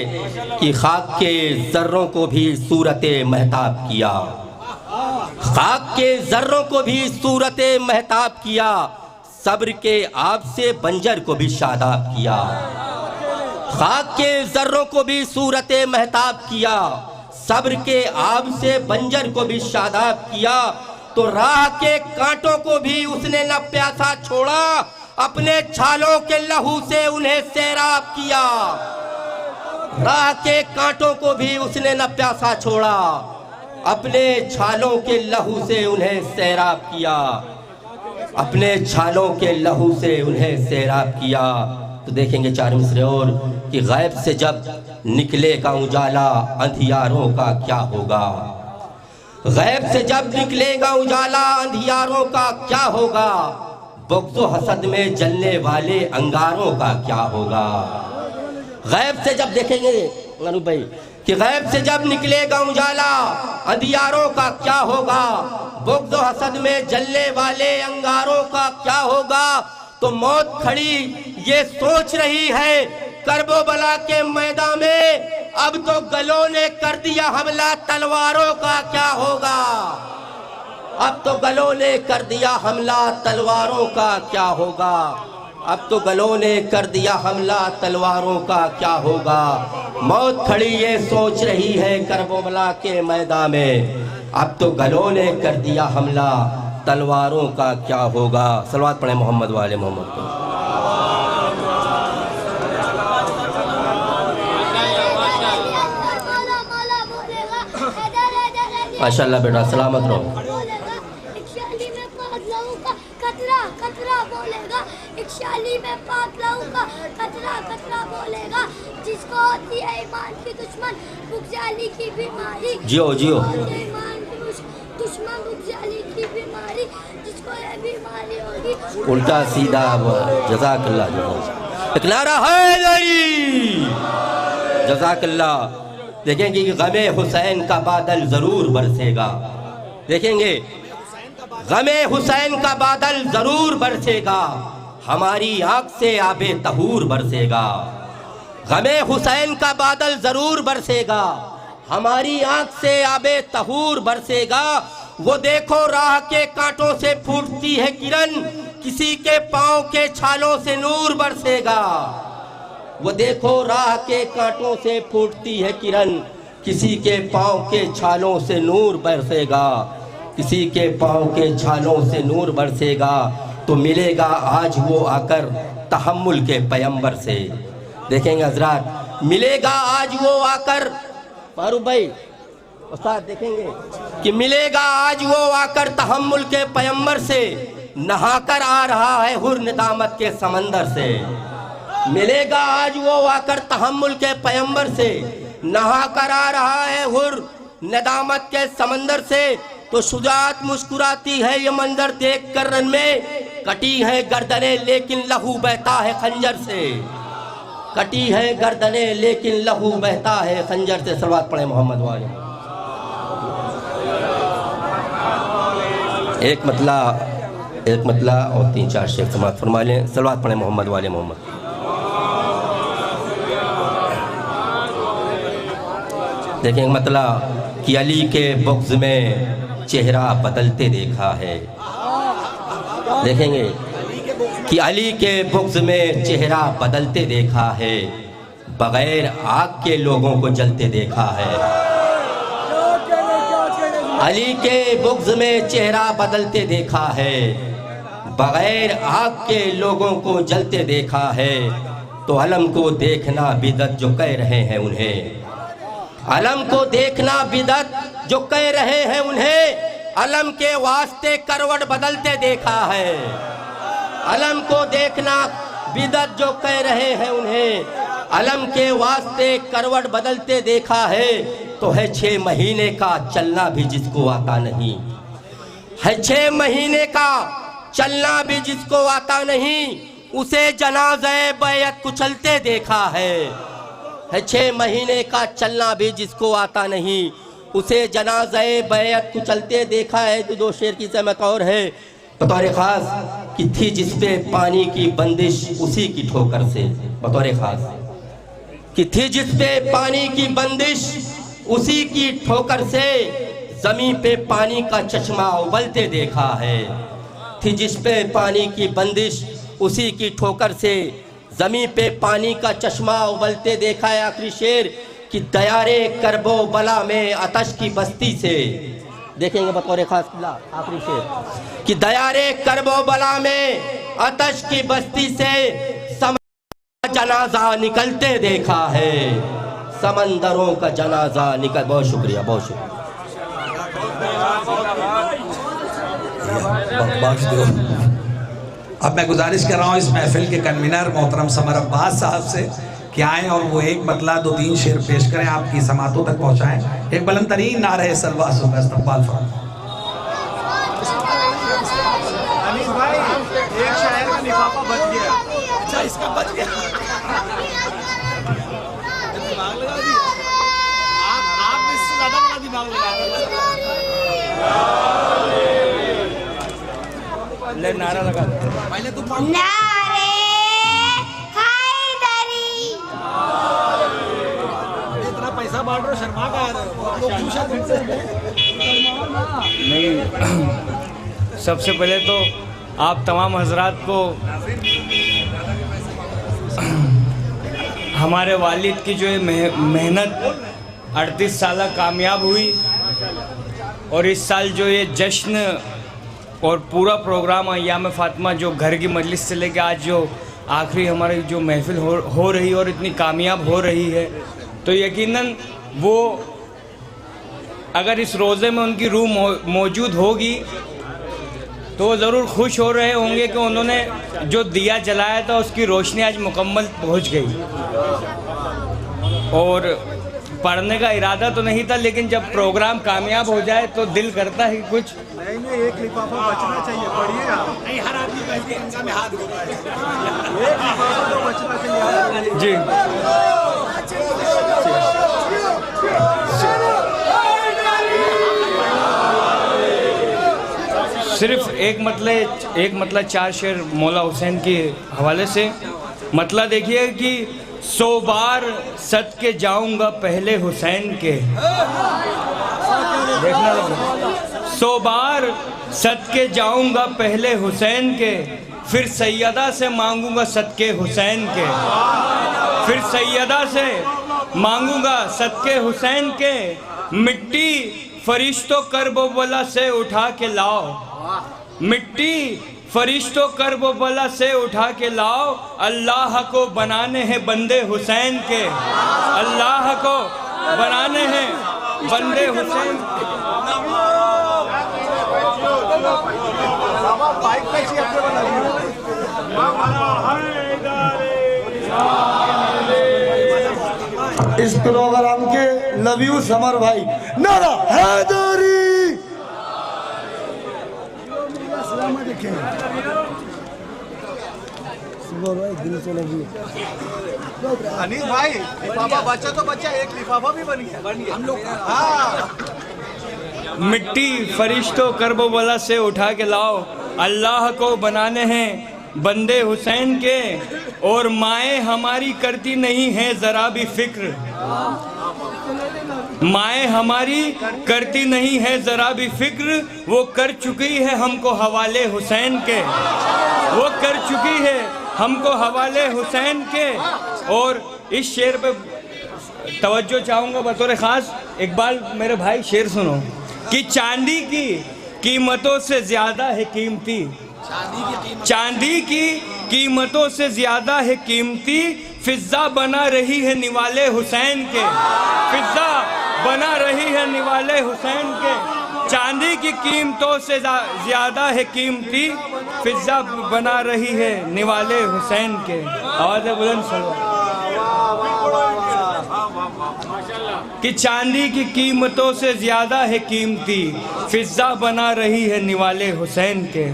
कि खाक के जर्रों को भी सूरते महताब किया, खाक के जर्रों को भी सूरते महताब किया, सब्र के आब से बंजर को भी शादाब किया। खाक के जर्रों को भी सूरते महताब किया, सब्र के आब से बंजर को भी शादाब किया। तो राह के कांटों को भी उसने न प्यासा छोड़ा, अपने छालों के लहू से उन्हें सैराब किया। राह के कांटों को भी उसने न प्यासा छोड़ा, अपने छालों के लहू से उन्हें सैराब किया, अपने छालों के लहू से उन्हें सैराब किया। तो देखेंगे 4 मिसरे और कि गैब से जब निकलेगा उजाला, अंधियारों का क्या होगा। गैब से जब निकलेगा उजाला, अंधियारों का क्या होगा। बुग़्ज़ हसद में जलने वाले अंगारों का क्या होगा। गैब से जब देखेंगे अनु भाई कि गैब से जब निकलेगा उजाला, अंधियारों का क्या होगा। बुग़्ज़ हसद में जलने वाले अंगारों का क्या होगा। तो मौत खड़ी ये सोच रही है करबो बला के मैदान में, अब तो गलों ने कर दिया हमला, तलवारों का क्या होगा। अब तो गलों ने कर दिया हमला, तलवारों का क्या होगा। अब तो गलों ने कर दिया हमला, तलवारों का क्या होगा। मौत खड़ी ये सोच रही है करबला के मैदान में, अब तो गलों ने कर दिया हमला, तलवारों का क्या होगा। सलवात पढ़े मोहम्मद वाले मोहम्मद को। माशाअल्लाह बेटा, सलामत रहो। शाली में पाक लाऊं का कतरा कतरा बोलेगा, जिसको होती है ईमान की दुश्मन बुग़्ज़ाली की बीमारी। जियो जियो ईमान की दुश्मन बुग़्ज़ाली की बीमारी, जिसको ये बीमारी होगी। उल्टा सीधा जज़ाकल्लाह। एक नारा हैदरी जज़ाकल्लाह। देखेंगे कि गमे हुसैन का बादल जरूर बरसेगा। देखेंगे गमे हुसैन का बादल जरूर बरसेगा, हमारी आँख से आबे तहूर बरसेगा। गमे हुसैन का बादल जरूर बरसेगा, हमारी आँख से आबे तहूर बरसेगा। वो देखो राह के कांटों से फूटती है किरण, किसी के पाँव के छालों से नूर बरसेगा। वो देखो राह के कांटों से फूटती है किरण, किसी के पाँव के छालों से नूर बरसेगा, किसी के पाँव के छालों से नूर बरसेगा। तो मिलेगा आज वो आकर तहम्मुल के पैगंबर से। देखेंगे हजरात, मिलेगा आज वो आकर, फारूक भाई उस्ताद देखेंगे कि मिलेगा आज वो आकर तहम्मुल के पैगंबर से, नहाकर आ रहा है हुर निदामत के समंदर से। मिलेगा आज वो आकर तहम्मुल के पैगंबर से, नहाकर आ रहा है हुर नदामत के समंदर से, तो शुजात मुस्कुराती है ये मंजर देख कर रन में। कटी है गर्दनें लेकिन लहू बहता है खंजर से, कटी है गर्दनें लेकिन लहू बहता है खंजर से। सलवात पढ़े मोहम्मद वाले। एक मतला और 3-4 शेख समात फरमा लें। सलवात पढ़े मोहम्मद वाले मोहम्मद। देखें मतला कि अली के बुग़्ज़ में चेहरा बदलते देखा है। देखेंगे कि अली के बुग़्ज़ में चेहरा बदलते देखा है, बगैर आग के लोगों को जलते देखा है। अली के बुग़्ज़ में चेहरा बदलते देखा है, बगैर आग के लोगों को जलते देखा है। तो अलम को देखना बिदत जो कह रहे हैं उन्हें, अलम को देखना बिदत जो कह रहे हैं उन्हें, अलम के वास्ते करवट बदलते देखा है। अलम को देखना बिदत जो कह रहे हैं उन्हें, अलम के वास्ते करवट बदलते देखा है। तो है 6 महीने का चलना भी जिसको आता नहीं, है 6 महीने का चलना भी जिसको आता नहीं, उसे जनाज़े बैयत कुचलते देखा है। 6 महीने का चलना भी जिसको आता नहीं, उसे जनाज़े बैयत कुचलते देखा है। तो 2 शेर की समत और है बतौर ख़ास कि थी जिस पे पानी की बंदिश उसी की ठोकर से, बतौर ख़ास कि थी जिस पे पानी की बंदिश उसी की ठोकर से, ज़मीन पे पानी का चश्मा उबलते देखा है। थी जिस पे पानी की बंदिश उसी की ठोकर से, ज़मीन पे पानी का चश्मा उबलते देखा है। आखिरी शेर कि दयारे करबो बला में आतश की बस्ती से, देखेंगे बतौर खास आखिरी शेर कि दयारे करबो बला में आतश की बस्ती से, जनाजा निकलते देखा है, समंदरों का जनाजा निकल। बहुत शुक्रिया, बहुत शुक्रिया। बख्श दो। अब मैं गुजारिश कर रहा हूँ इस महफिल के कन्वीनर मोहतरम समर अब्बास साहब से कि आएँ और वो 1 मतला 2-3 शेर पेश करें, आपकी समातों तक पहुँचाएँ। एक बुलंद तरीन नारे सलवात का इस्तक़बाल फरमाएं। अनीस भाई, एक शायर का लिफाफा बच गया। अच्छा, इसका बच गया। दिमाग लगा दिया आप इससे ज़्यादा बड़ा दिमाग लगा ले नारा लगा पहले तो नारे हैदरी। इतना पैसा बांट रहे हो, शर्मा का नहीं। सबसे पहले तो आप तमाम हजरात को हमारे वालिद की जो मेहनत 38 साल कामयाब हुई, और इस साल जो ये जश्न और पूरा प्रोग्राम अय्याम फ़ातिमा जो घर की मजलिस से लेकर आज जो आखिरी हमारी जो महफिल हो रही और इतनी कामयाब हो रही है, तो यकीनन वो अगर इस रोज़े में उनकी रूह मौजूद होगी तो वो ज़रूर खुश हो रहे होंगे कि उन्होंने जो दिया जलाया था उसकी रोशनी आज मुकम्मल पहुंच गई। और पढ़ने का इरादा तो नहीं था, लेकिन जब प्रोग्राम कामयाब हो जाए तो दिल करता है कि कुछ नहीं, एक लिफाफा बचना चाहिए। पढ़िए आप। नहीं, हर आदमी में हाथ एक लिफाफा तो बचना चाहिए जी। सिर्फ एक मतलब 4 शेर मौला हुसैन के हवाले से। मतलब देखिए कि 100 बार सद के जाऊंगा पहले हुसैन के, देखना 100 बार सद के जाऊंगा पहले हुसैन के, फिर सैयदा से मांगूंगा सदके हुसैन के, फिर सैयदा से मांगूंगा सदके हुसैन के, मिट्टी फरिश्तों करबला से उठा के लाओ, मिट्टी फरिश्तों करबला से उठा के लाओ, अल्लाह को बनाने हैं बंदे हुसैन के, अल्लाह को बनाने हैं बंदे हुसैन के। इस प्रोग्राम के लव यू समर भाई। नारा हैदरी। अनिल भाई लिफाफा बच्चा तो बच्चा, एक लिफाफा भी बन गया हम लोग। मिट्टी फरिश्तों करबो वाला से उठा के लाओ, अल्लाह को बनाने हैं बंदे हुसैन के, और माएँ हमारी करती नहीं है ज़रा भी फिक्र। माएँ हमारी करती नहीं है ज़रा भी फिक्र, वो कर चुकी है हमको हवाले हुसैन के, वो कर चुकी है हमको हवाले हुसैन के। और इस शेर पे तवज्जो चाहूँगा बतौर ख़ास। इकबाल मेरे भाई शेर सुनो कि चांदी की कीमतों से ज़्यादा है कीमती, चांदी की कीमतों से ज़्यादा है कीमती, फिज़्ज़ा बना रही है निवाले हुसैन के, फिज़्ज़ा बना रही है निवाले हुसैन के। चांदी की कीमतों से ज़्यादा है कीमती, फिज़्ज़ा बना रही है निवाले हुसैन के। आवाज़ बुलंद सुनो कि चांदी की कीमतों से ज़्यादा है कीमती, फिज़्ज़ा बना रही है निवाले हुसैन के।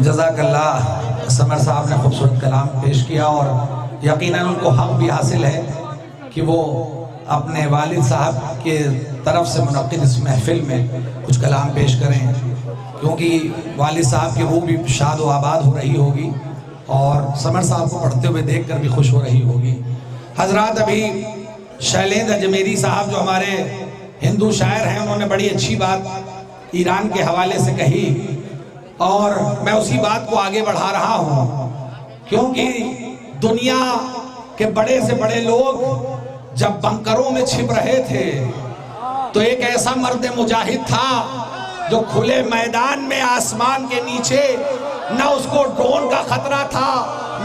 जज़ाकल्लाह। समर साहब ने खूबसूरत कलाम पेश किया और यकीनन उनको हक भी हासिल है कि वो अपने वालिद साहब के तरफ से मुनक़्क़िद इस महफ़िल में कुछ कलाम पेश करें, क्योंकि वालिद साहब की रूह भी शाद व आबाद हो रही होगी और समर साहब को पढ़ते हुए देखकर भी खुश हो रही होगी। हजरात, अभी शैलेंद्र अजमेरी साहब जो हमारे हिंदू शायर हैं, उन्होंने बड़ी अच्छी बात ईरान के हवाले से कही और मैं उसी बात को आगे बढ़ा रहा हूँ, क्योंकि दुनिया के बड़े से बड़े लोग जब बंकरों में छिप रहे थे तो एक ऐसा मर्द मुजाहिद था जो खुले मैदान में आसमान के नीचे न उसको ड्रोन का खतरा था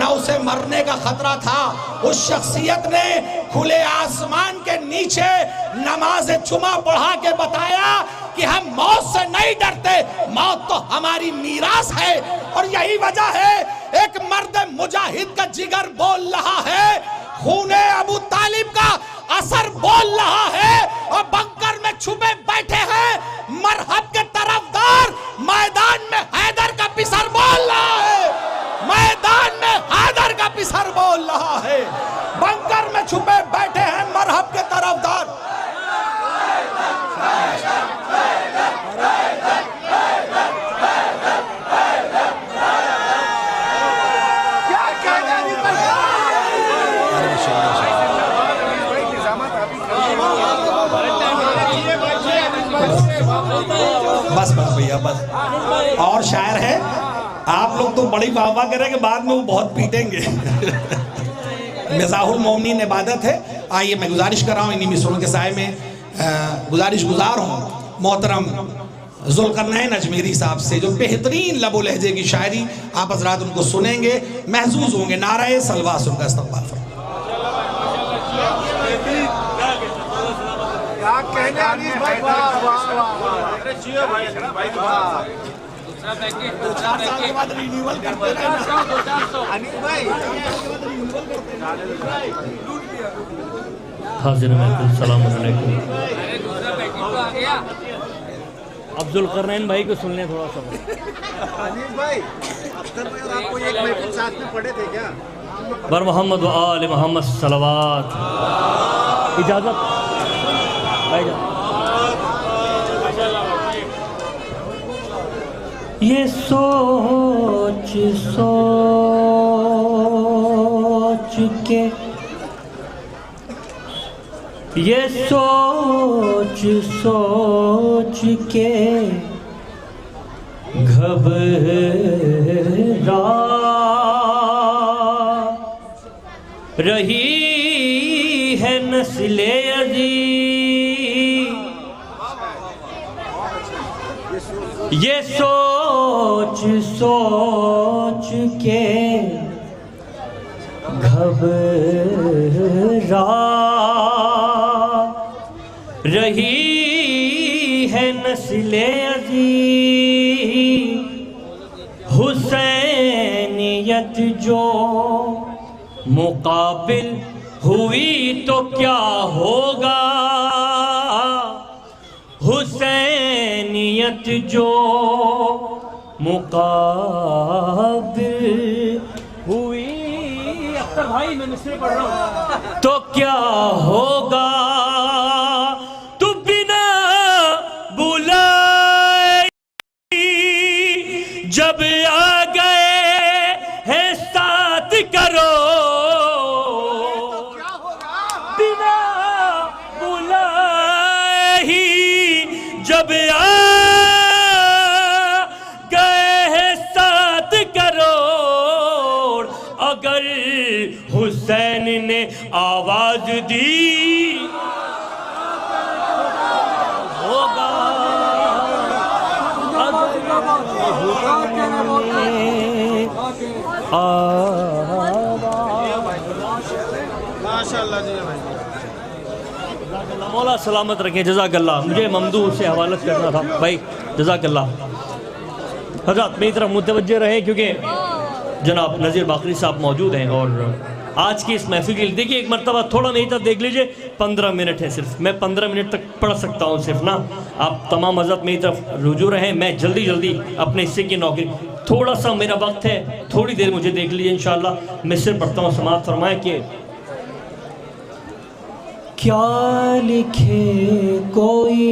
न उसे मरने का खतरा था। उस शख्सियत ने खुले आसमान के नीचे नमाज जुमा पढ़ा के बताया कि हम मौत से नहीं डरते, मौत तो हमारी मीरास है। और यही वजह है एक मर्द मुजाहिद का जिगर बोल रहा है, खूने अबू तालिब का असर बोल रहा है और बंकर में छुपे बैठे हैं मरहब के तरफदार, मैदान में हैदर का पिसर बोल रहा है, मैदान में हैदर का पिसर बोल रहा है, बंकर में छुपे बैठे हैं मरहब के तरफदार। बस बस भैया बस। और शायर है, आप लोग तो बड़ी वाह करेंगे, बाद में वो बहुत पीटेंगे। मिज़ाहुल मोमिनीन इबादत है। आइए मैं गुजारिश कर रहा हूँ इन्हीं मिसरों के साए में गुजारिश गुजार हूँ मोहतरम ज़ुल्करनैन अजमेरी साहब से, जो बेहतरीन लबो लहजे की शायरी आप हज़रात उनको सुनेंगे, महसूस होंगे। नाराए सलवा सुनकर इस्तक़बाल फरमाएं। कहने अनीस भाई, वाह वाह वाह, अरे जियो भाई, भाई वाह। हाज़िर महफिल सलाम अलैकुम। अब ज़ुल्करनैन भाई को सुन लें थोड़ा सा। अनीस भाई, अख्तर भाई और आपको एक महफिल साथ में पढ़े थे क्या? बर मोहम्मद व आल मोहम्मद सलवात। इजाज़त भाई। ये सोच सोच के, ये सोच सोच के घबरा रही है नस्ले अज़ीज़, ये सोच सोच के घबरा रही है नस्ले अज़ीज़, हुसैनी हुसैनियत जो मुकाबिल हुई तो क्या होगा, हुसैनियत जो मुकाबिल हुई, अख्तर भाई मैं मिसरे पढ़ रहा हूँ, तो क्या होगा, तू बिना बुलाए जब आ गए हैं साथ करो, बिना बुलाए ही जब आ गए हैं साथ करो, अगर हुसैन ने आवाज दी होगा, माशाल्लाह जी भाई, मौला सलामत रखें। जज़ाकल्लाह। मुझे ममदू से हवाला करना था भाई, जज़ाकल्लाह। हज़रत मेरी तरफ मुतवज्जे रहे क्योंकि जनाब नज़ीर बाकरी साहब मौजूद हैं और आज की इस महफिल के लिए देखिए एक मरतबा थोड़ा मेरी तरफ देख लीजिए, 15 मिनट है सिर्फ, मैं 15 मिनट तक पढ़ सकता हूँ सिर्फ ना। आप तमाम हज़रत मेरी तरफ रुजू रहें, मैं जल्दी जल्दी अपने हिस्से की नौकरी, थोड़ा सा मेरा वक्त है, थोड़ी देर मुझे देख लीजिए इंशाअल्लाह। मैं सिर्फ पढ़ता हूँ, समाअत फरमाए कि क्या लिखे कोई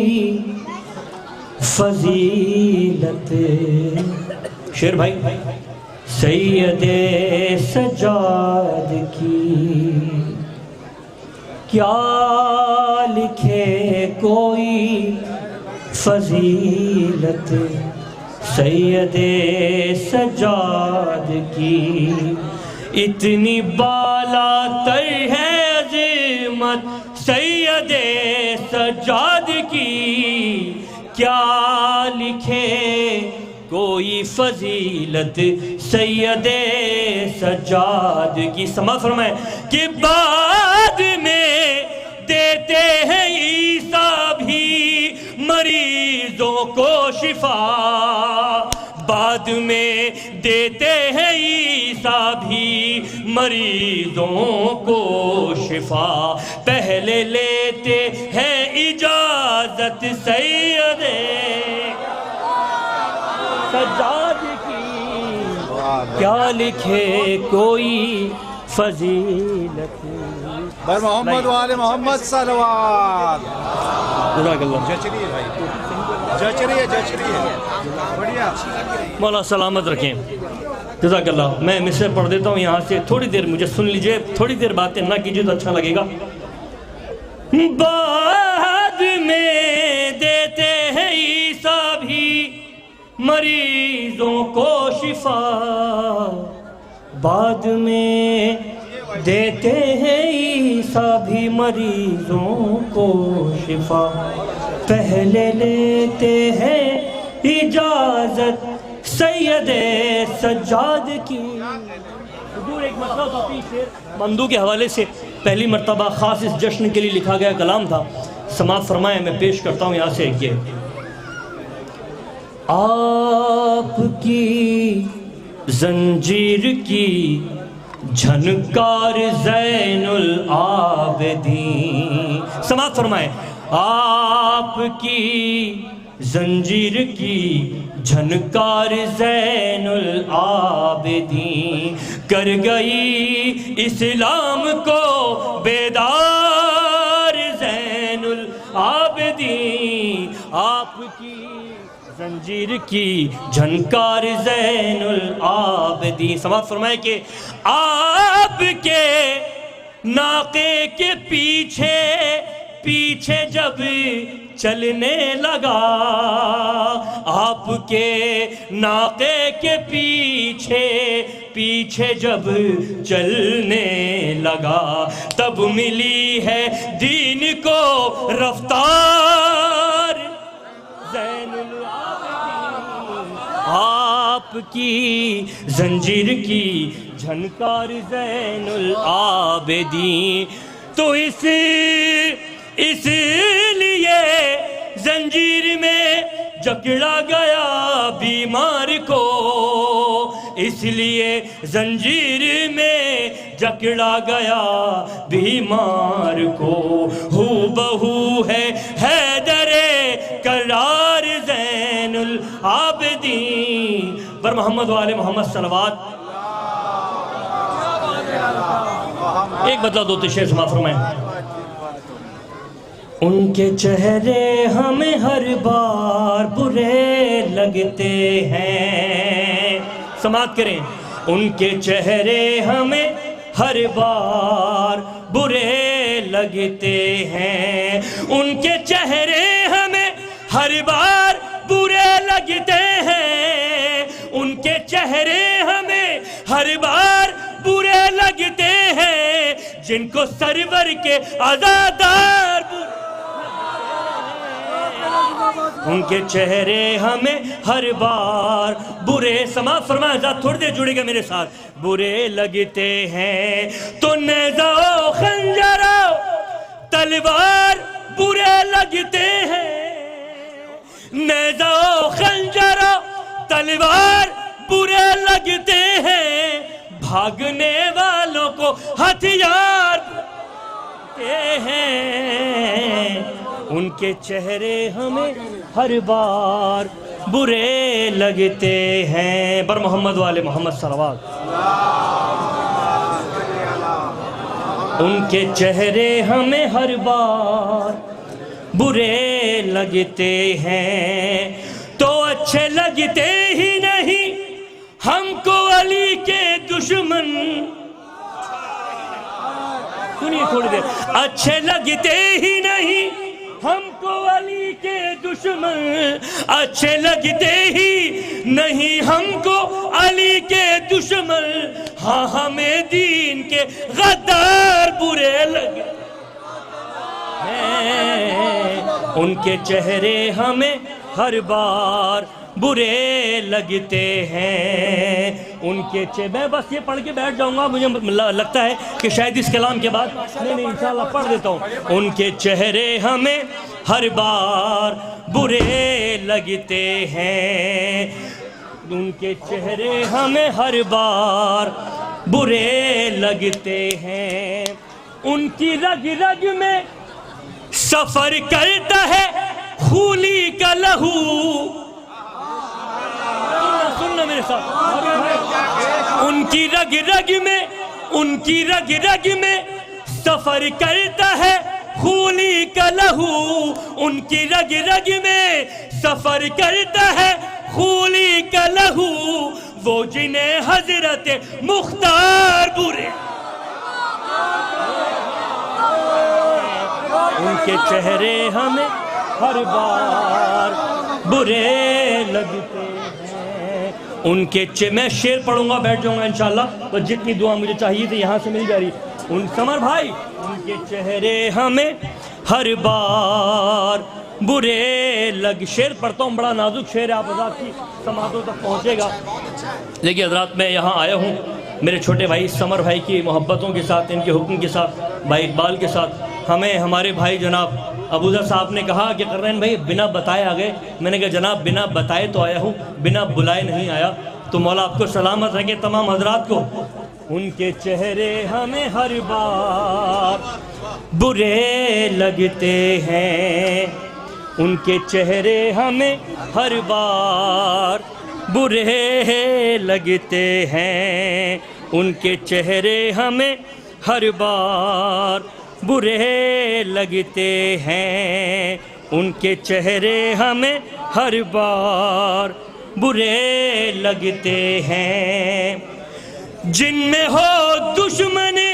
फजीलत, शेर भाई, सैयदे सजाद की, क्या लिखे कोई फजीलत सैयदे सजाद की, इतनी बाला तर है अज़ीमत सैयदे सजाद की, क्या लिखे कोई फजीलत सैयदे सजाद की। समा फरमाए कि बाद में देते हैं ईसा भी मरीजों को शिफा, बाद में देते हैं ईसा भी मरीजों को शिफा, पहले लेते हैं इजाजत सैयदे सजाद की, क्या लिखे कोई फजीलत। भाई मोहम्मद वाले मोहम्मद सलवात, जच रही है भाई, जच रही है बढ़िया। मौला सलामत रखें। जज़ाकल्लाह। मैं मिसरे पढ़ देता हूँ यहाँ से, थोड़ी देर मुझे सुन लीजिए, थोड़ी देर बातें ना कीजिए तो अच्छा लगेगा। बाद में देते हैं ईसा भी मरीजों को शिफा, बाद में देते हैं ईसा भी मरीजों को शिफा, पहले लेते हैं इजाजत सैयदे सजाद की। एक मसला होती शेर ममदू के हवाले से पहली मर्तबा ख़ास इस जश्न के लिए लिखा गया कलाम था, समाअत फरमाए, मैं पेश करता हूँ यहाँ से। ये आपकी जंजीर की झनकार ज़ैनुल आबिदीन, समाअत फरमाए, आपकी जंजीर की झनकार ज़ैनुल आबिदीन, कर गई इस्लाम को बेदार ज़ैनुल आबिदीन, आपकी जंजीर की झनकार ज़ैनुल आबिदीन। समाअत फरमाए कि आपके नाके के पीछे पीछे जब चलने लगा, आपके नाके के पीछे पीछे जब चलने लगा, तब मिली है दीन को रफ्तार ज़ैनुल आबिदीन, आपकी जंजीर की झनकार ज़ैनुल आबिदीन। तो इसलिए जंजीर में जकड़ा गया बीमार को, इसलिए जंजीर में जकड़ा गया बीमार को। हू बहू है हैदरे करार ज़ैनुल आबिदीन पर मोहम्मद वाले मोहम्मद सलवात। एक बदला दो तो शेर समाप्त फरमाएं। उनके चेहरे हमें हर बार बुरे लगते हैं, समाप्त करें। उनके चेहरे हमें हर बार बुरे लगते हैं, उनके चेहरे हमें हर बार बुरे लगते हैं, उनके चेहरे हमें हर बार बुरे लगते हैं, जिनको सरवर के अज़ादार उनके चेहरे हमें हर बार बुरे, समाप्त फरमाया, थोड़ी देर जुड़ेगा मेरे साथ, बुरे लगते हैं। तो नेज़ा खंजरो तलवार बुरे लगते हैं, नेज़ा खंजरो तलवार बुरे लगते हैं, भागने वालों को हथियार हैं। उनके चेहरे हमें हर बार बुरे लगते हैं। बर मोहम्मद वाले मोहम्मद सलवात। उनके चेहरे हमें हर बार बुरे लगते हैं, तो अच्छे लगते ही नहीं हमको अली के दुश्मन। सुनिए थोड़ी देर, अच्छे लगते ही नहीं हमको अली के दुश्मन, अच्छे लगते ही नहीं हमको अली के दुश्मन, हाँ हमें दीन के गद्दार बुरे लगते हैं। उनके चेहरे हमें हर बार बुरे लगते हैं, उनके मैं बस ये पढ़ के बैठ जाऊंगा, मुझे लगता है कि शायद इस कलाम के बाद नहीं इंशाल्लाह पढ़ देता हूँ। उनके चेहरे हमें हर बार बुरे लगते हैं, उनके चेहरे हमें हर बार बुरे लगते हैं, उनकी रग रग में सफर करता है खूली का लहू। सुनना मेरे साथ, उनकी रग रग में, उनकी रग रग में सफर करता है खूली का लहू, उनकी रग रग में सफर करता है खूली का लहू, वो जिन्हें हजरत मुख्तार बुरे। उनके चेहरे हमें हर बार बुरे लगते हैं, उनके मैं शेर पढ़ूंगा बैठ जाऊंगा इंशाल्लाह, तो जितनी दुआ मुझे चाहिए थी यहाँ से मिल जा रही। उन समर भाई, उनके चेहरे हमें हर बार बुरे लग, शेर पढ़ता हूँ, बड़ा नाजुक शेर है, आप हज़रात की समातों तक पहुँचेगा। देखिए हज़रात, मैं यहाँ आया हूँ मेरे छोटे भाई समर भाई की मोहब्बतों के साथ, इनके हुक्म के साथ, भाई इकबाल के साथ। हमें हमारे भाई जनाब अबूज़र साहब ने कहा कि करनैन भाई बिना बताए आ गए। मैंने कहा जनाब बिना बताए तो आया हूँ, बिना बुलाए नहीं आया। तो मौला आपको सलामत रखे तमाम हजरात को। उनके चेहरे हमें हर बार बुरे लगते हैं, उनके चेहरे हमें हर बार बुरे लगते हैं, उनके चेहरे हमें हर बार बुरे लगते हैं, उनके चेहरे हमें हर बार बुरे लगते हैं। जिनमें हो दुश्मने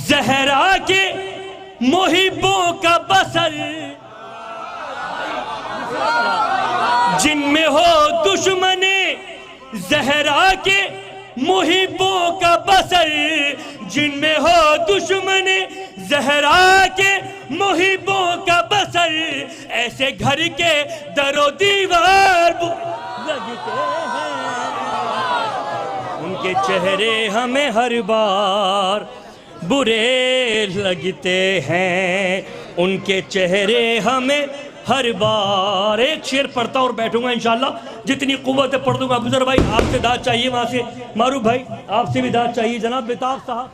ज़हरा के मुहिब्बों का बसर, जिनमें हो दुश्मने ज़हरा के मुहिब्बों का बसर, जिनमें हो दुश्मने ज़हरा के मुहिब्बों का बसर, ऐसे घर के दरो दीवार लगते हैं। उनके चेहरे हमें हर बार बुरे लगते हैं, उनके चेहरे हमें हर बार। एक शेर पढ़ता और बैठूंगा इंशाल्लाह, जितनी कुव्वत पढ़ दूंगा। अफजल भाई आपसे दाद चाहिए, वहां से मारूफ भाई आपसे भी दाद चाहिए। जनाब बेताब साहब,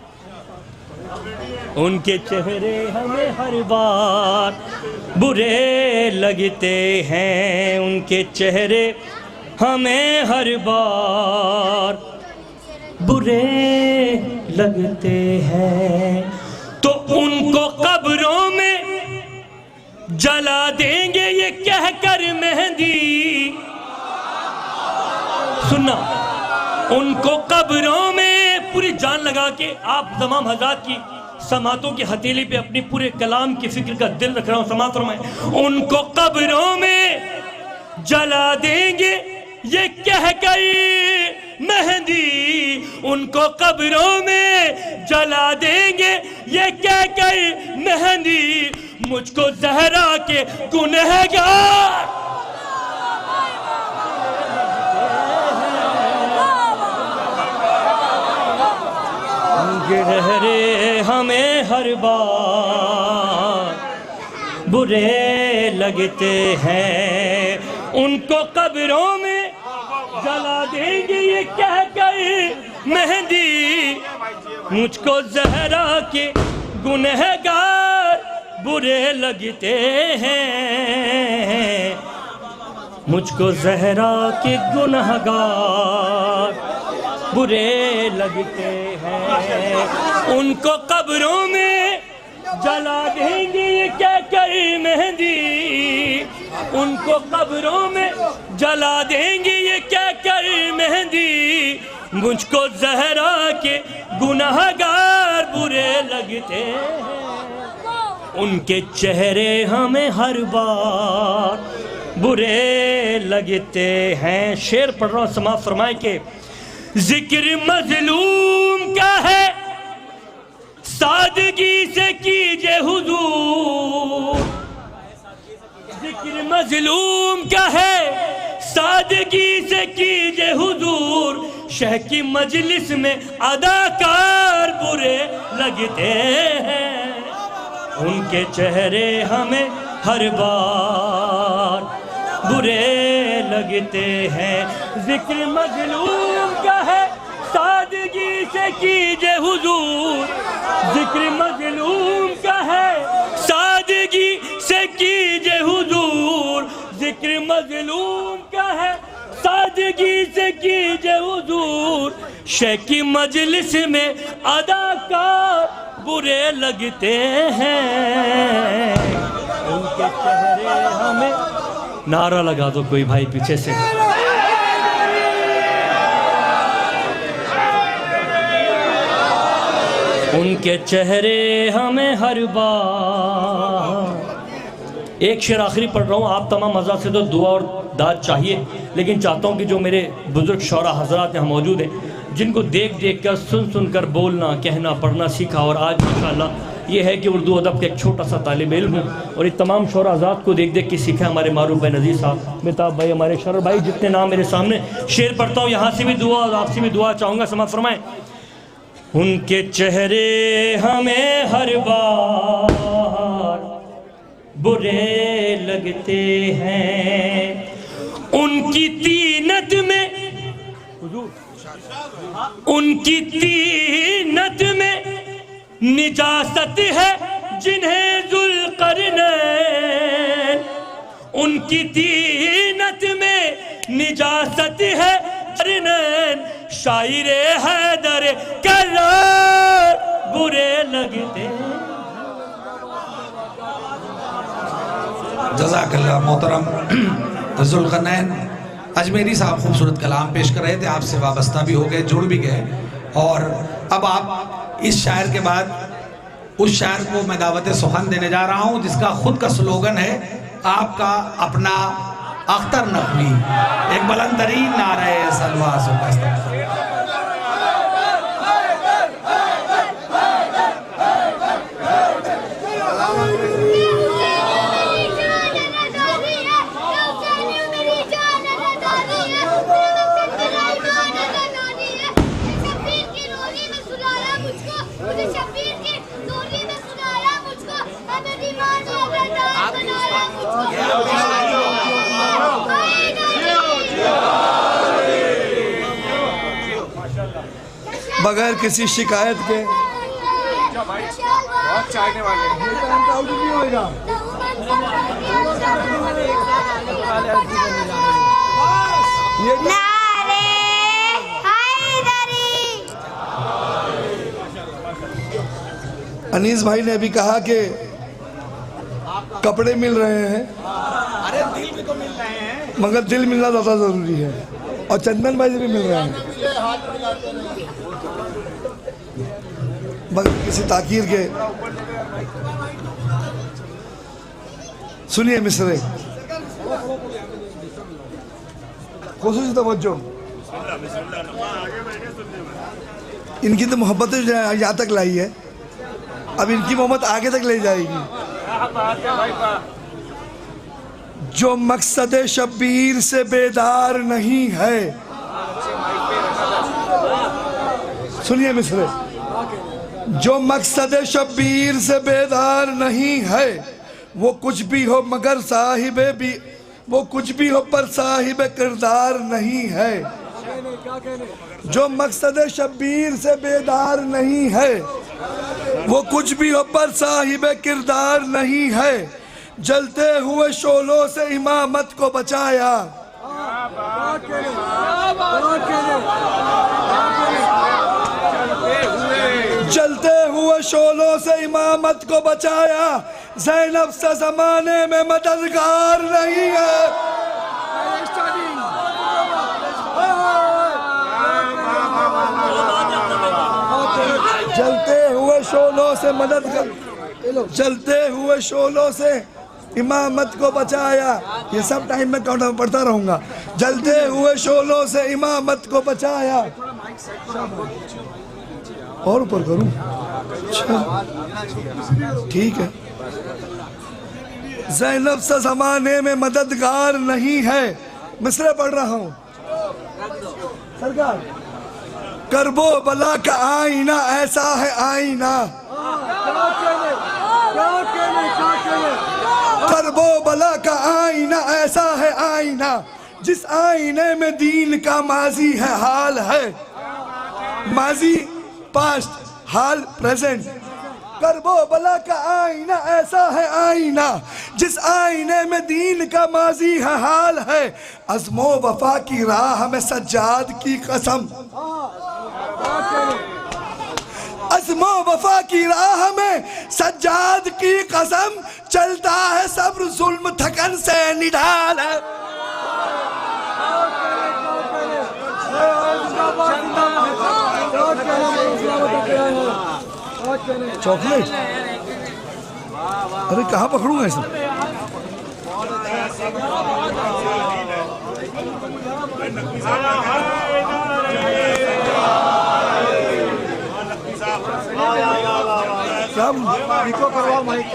उनके चेहरे हमें हर बार बुरे लगते हैं, उनके चेहरे हमें हर बार बुरे लगते हैं, तो उनको कब्रों में जला देंगे ये कहकर मेहंदी। सुनना, उनको कब्रों में पूरी जान लगा के आप तमाम हज़रात की समातों की हथेली पे अपनी पूरे कलाम की फिक्र का दिल रख रहा हूँ। समात फरमाएं, उनको कब्रों में जला देंगे ये कह गई मेहंदी, उनको कब्रों में जला देंगे ये कह गई मेहंदी, मुझको जहरा के गुनहगार गहरे हमें हर बार बुरे लगते हैं, उनको कब्रों में जला देंगे ये कह गई मेहंदी, मुझको जहरा के गुनहगार बुरे लगते हैं, मुझको जहरा के गुनहगार बुरे लगते हैं, उनको कब्रों में जला देंगे ये क्या करी मेहंदी, उनको कब्रों में जला देंगे ये क्या करी मेहंदी, मुझको जहरा के गुनहगार बुरे लगते हैं, उनके चेहरे हमें हर बार बुरे लगते हैं। शेर पढ़ रहा हूँ, समाप्त फरमाए के जिक्र मजलूम का है सादगी से कीजिए हुजूर, जिक्र मजलूम का है सादगी से कीजिए हुजूर, शह की मजलिस में अदाकार बुरे लगते हैं, उनके चेहरे हमें हर बार बुरे लगते हैं। जिक्र मजलूम का है सादगी से कीजिए हुजूर, जिक्र मजलूम का है सादगी से कीजिए हुजूर, जिक्र मजलूम का है सादगी से कीजिए हुजूर, शह की मजलिस में अदाकार बुरे लगते हैं, उनके चेहरे हमें। नारा लगा दो कोई भाई पीछे से। उनके चेहरे हमें हर बार। एक शेर आखिरी पढ़ रहा हूँ, आप तमाम मज़ा से तो दुआ और दाद चाहिए, लेकिन चाहता हूँ कि जो मेरे बुजुर्ग शौरा हजरात यहाँ मौजूद हैं, जिनको देख देख कर सुन कर बोलना कहना पढ़ना सीखा, और आज माशाअल्लाह ये है कि उर्दू अदब के एक छोटा सा तालिब इल्म हूँ, और ये तमाम शौरा हज़रात को देख देख के सीखा। हमारे मारूफ भाई नज़ीर साहब, मेहताब भाई, हमारे शरर भाई, जितने नाम मेरे सामने। शेर पढ़ता हूँ, यहाँ से भी दुआ और आपसे भी दुआ चाहूँगा, समाप्त फरमाएं। उनके चेहरे हमें हर बार बुरे लगते हैं, उनकी तीनत में उनकी तीनत में निजासत है जिन्हें जुल्करनैन, उनकी तीनत में निजासत है करनैन, शायरे हैदर करार बुरे लगते। जज़ाकल्लाह। मोहतरम जुल्करनैन अजमेरी साहब खूबसूरत कलाम पेश कर रहे थे, आपसे वाबस्ता भी हो गए, जुड़ भी गए, और अब आप इस शायर के बाद उस शायर को मैं दावत सुखन देने जा रहा हूँ, जिसका खुद का स्लोगन है आपका अपना अख्तर नकवी, एक बुलंदतरीन नारा सलवा। बगैर किसी शिकायत के। बहुत चाहने वाले नहीं होगा। अनीस भाई ने अभी कहा कि कपड़े मिल रहे हैं, अरे दिल भी तो मिल रहे हैं, मगर दिल मिलना ज़्यादा ज़रूरी है, और चंदन भाई से भी मिल रहे हैं, मगर किसी ताकीर के। सुनिए मिसरे, खुसूसी तवज्जो, इनकी तो मोहब्बत यहाँ तक लाई है, अब इनकी मोहब्बत आगे तक ले जाएगी। जो मकसद शब्बीर से बेदार नहीं है, सुनिए मिसरे, जो मकसद शब्बीर से बेदार नहीं है, वो कुछ भी हो मगर साहिबे भी, वो कुछ भी हो पर साहिब किरदार नहीं है। जो मकसद शब्बीर से बेदार नहीं है, वो कुछ भी हो पर साहिब किरदार नहीं है। जलते हुए शोलों से इमामत को बचाया, जलते हुए शोलों से इमामत को बचाया। ज़ैनब से ज़माने में मददगार नहीं है। जलते हुए शोलों से मदद कर, जलते हुए शोलों से इमामत को बचाया। ये सब टाइम में काउंटर पढ़ता रहूंगा। जलते हुए शोलों से इमामत को बचाया। और ऊपर करूं? ठीक है। ज़ैनब से ज़माने में मददगार नहीं है। मिसरे पढ़ रहा हूं। सरकार, करबो बला का आईना ऐसा है आईना, करबो बला का आईना ऐसा है आईना, जिस आईने में दीन का माजी है हाल है। माजी पास्ट, हाल प्रेजेंट। करबो बला का आईना ऐसा है आईना, जिस आईने में दीन का माजी है हाल है। अज़्मो वफा की राह में सज्जाद की कसम, अज़्मो वफा की राह में सज्जाद की कसम, चलता है सब्र जुल्म थकन से निढाल है। चॉकलेट, अरे कहाँ पकड़ूंगा इसे? क्या करवाओ माइक?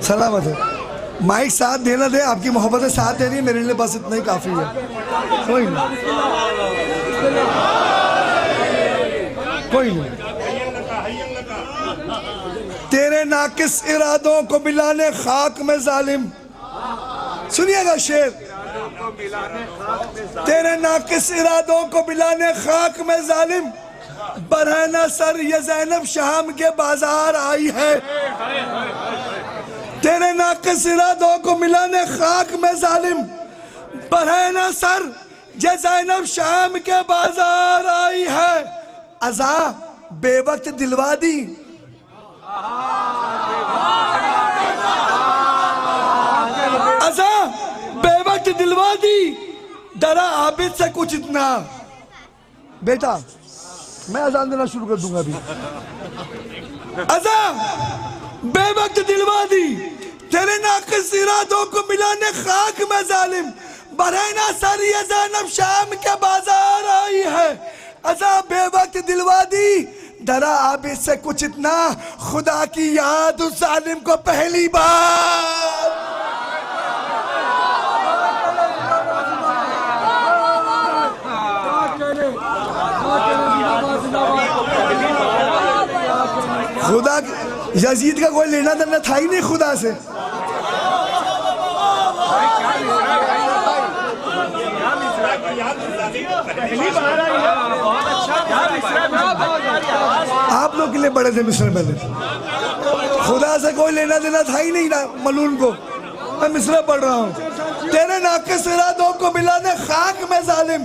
सलामत है। माइक साथ देना दे, आपकी मोहब्बतें साथ दे रही है, मेरे लिए बस इतना ही काफी है। कोई नहीं, कोई नहीं। तेरे नाकिस इरादों को मिलाने खाक में जालिम, सुनिएगा शेर। तेरे नाकिस इरादों को मिलाने खाक में जालिम, बरहना सर ये ज़ैनब शाम के बाजार आई है। तेरे नाकिस इरादों को मिलाने खाक में जालिम, बरहना सर ये ज़ैनब शाम के बाजार आई है। अज़ा बेवक्त दिलवा दी, अज़ा बेवक्त दिलवा दी, डरा आबिद से कुछ इतना। बेटा मैं अजान देना शुरू कर दूंगा अभी। अज़ा बेवक्त दिलवा दी, तेरे नाकिस इरादों को मिलाने खाक में जालिम, बरहना सर ये ज़ैनब शाम के बाजार आई है। अज़ा बेवक्त दिलवा दी, डरा आबिद से कुछ इतना, खुदा की याद उस जालिम को पहली बार। खुदा यजीद का कोई लेना देना था ही नहीं खुदा से। आप लोग के लिए बड़े थे मिस्र पहले, खुदा से कोई लेना देना था ही नहीं ना मलून को। मैं मिस्र पढ़ रहा हूँ। तेरे नाक़िस इरादों को मिलाने खाक में जालिम,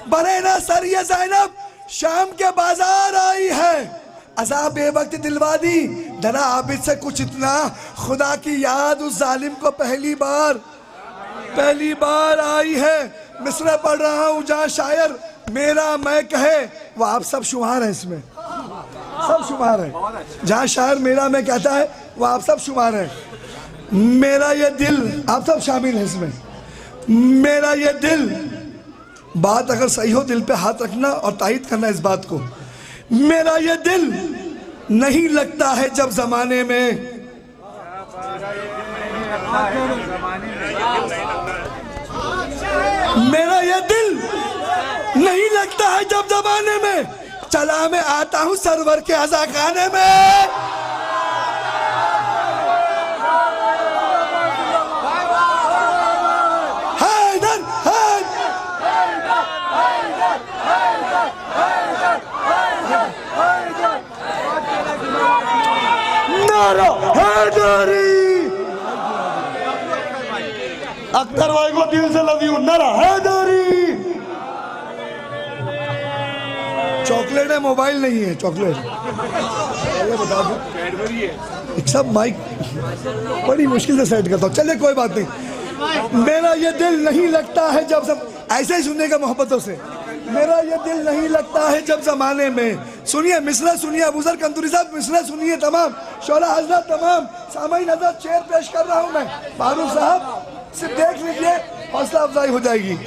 बरे ना सर ये ज़ैनब शाम के बाजार आई है। अज़ाब बेवक्त दिलवा दी डरा आबिद से कुछ इतना, खुदा की याद उस जालिम को पहली बार आई है। मिस्र पढ़ रहा हूँ जहाँ शायर मेरा मैं कहे, वो आप सब शुमार हैं इसमें, सब शुमार है। जहाँ शायर मेरा मैं कहता है वो आप सब शुमार है। मेरा ये दिल, आप सब शामिल हैं इसमें। मेरा ये दिल, बात अगर सही हो दिल पे हाथ रखना और तायद करना इस बात को। मेरा ये दिल नहीं लगता है जब जमाने में, मेरा ये दिल नहीं लगता है जब जमाने में, चला मैं आता हूँ सरवर के अज़ा खाने में। हैदर नारा हैदरी, अख्तर भाई को दिल से लव यू, नारा हैदरी। चॉकलेट है, मोबाइल नहीं है, चॉकलेट बता दो। सब माइक बड़ी मुश्किल से सेट करता हूँ, चलिए कोई बात नहीं। मेरा ये दिल नहीं लगता है जब सब ऐसे ही सुनने का मोहब्बतों से। मेरा ये दिल नहीं लगता है जब जमाने में, सुनिए मिसरा सुनिए, अबूजर कंदूरी साहब मिसरा सुनिए, तमाम शोला हजरत, तमाम सामाईन हजरत, शेर पेश कर रहा हूँ मैं। फारूक साहब सिर्फ देख लीजिए, हौसला अफजाई हो जाएगी।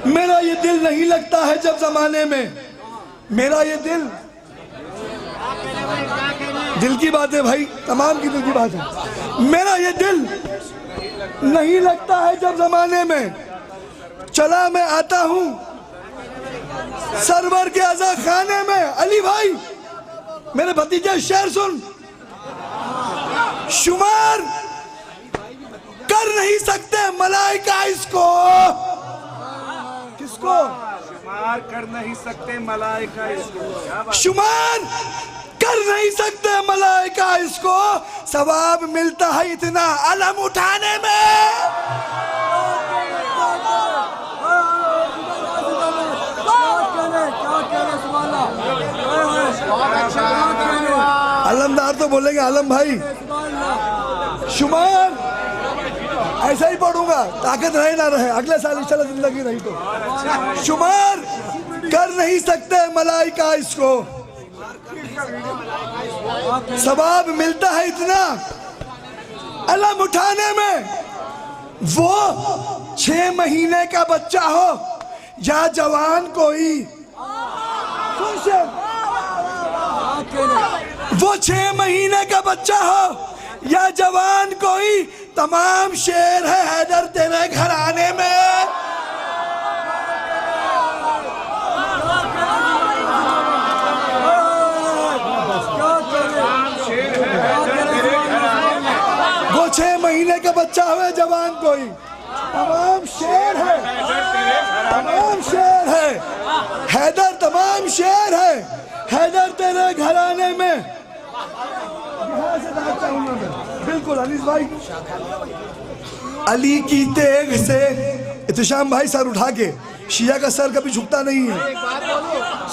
मेरा ये दिल नहीं लगता है जब जमाने में, मेरा ये दिल की बात है भाई, तमाम की दिल की बात है। मेरा ये दिल नहीं लगता है जब जमाने में, चला मैं आता हूं सरवर के अज़ा खाने में। अली भाई मेरे भतीजे शेर सुन, शुमार कर नहीं सकते मलाइका इसको। किसको? शुमार कर नहीं सकते मलाइका इसको, शुमार कर नहीं सकते मलाइका इसको, सवाब मिलता है इतना अलम उठाने में। अलमदार तो बोलेंगे आलम भाई, शुमार ऐसा ही पढ़ूंगा, ताकत रहे ना रहे, अगले साल इंशाल्लाह जिंदगी रही तो। शुमार कर नहीं सकते मलाइका इसको, सवाब मिलता है इतना अलम उठाने में। वो 6 महीने का बच्चा हो या जवान कोई, वो 6 महीने का बच्चा हो या जवान कोई, तमाम शेर है हैदर तेरे घराने में। वो 6 महीने का बच्चा हो जवान कोई, तमाम शेर है, तमाम शेर है हैदर, तमाम शेर है हैदर तेरे घराने में। बिल्कुल अनीस भाई, अली की तेग से इत्तिशाम भाई सर उठा के, शिया का सर कभी झुकता नहीं है,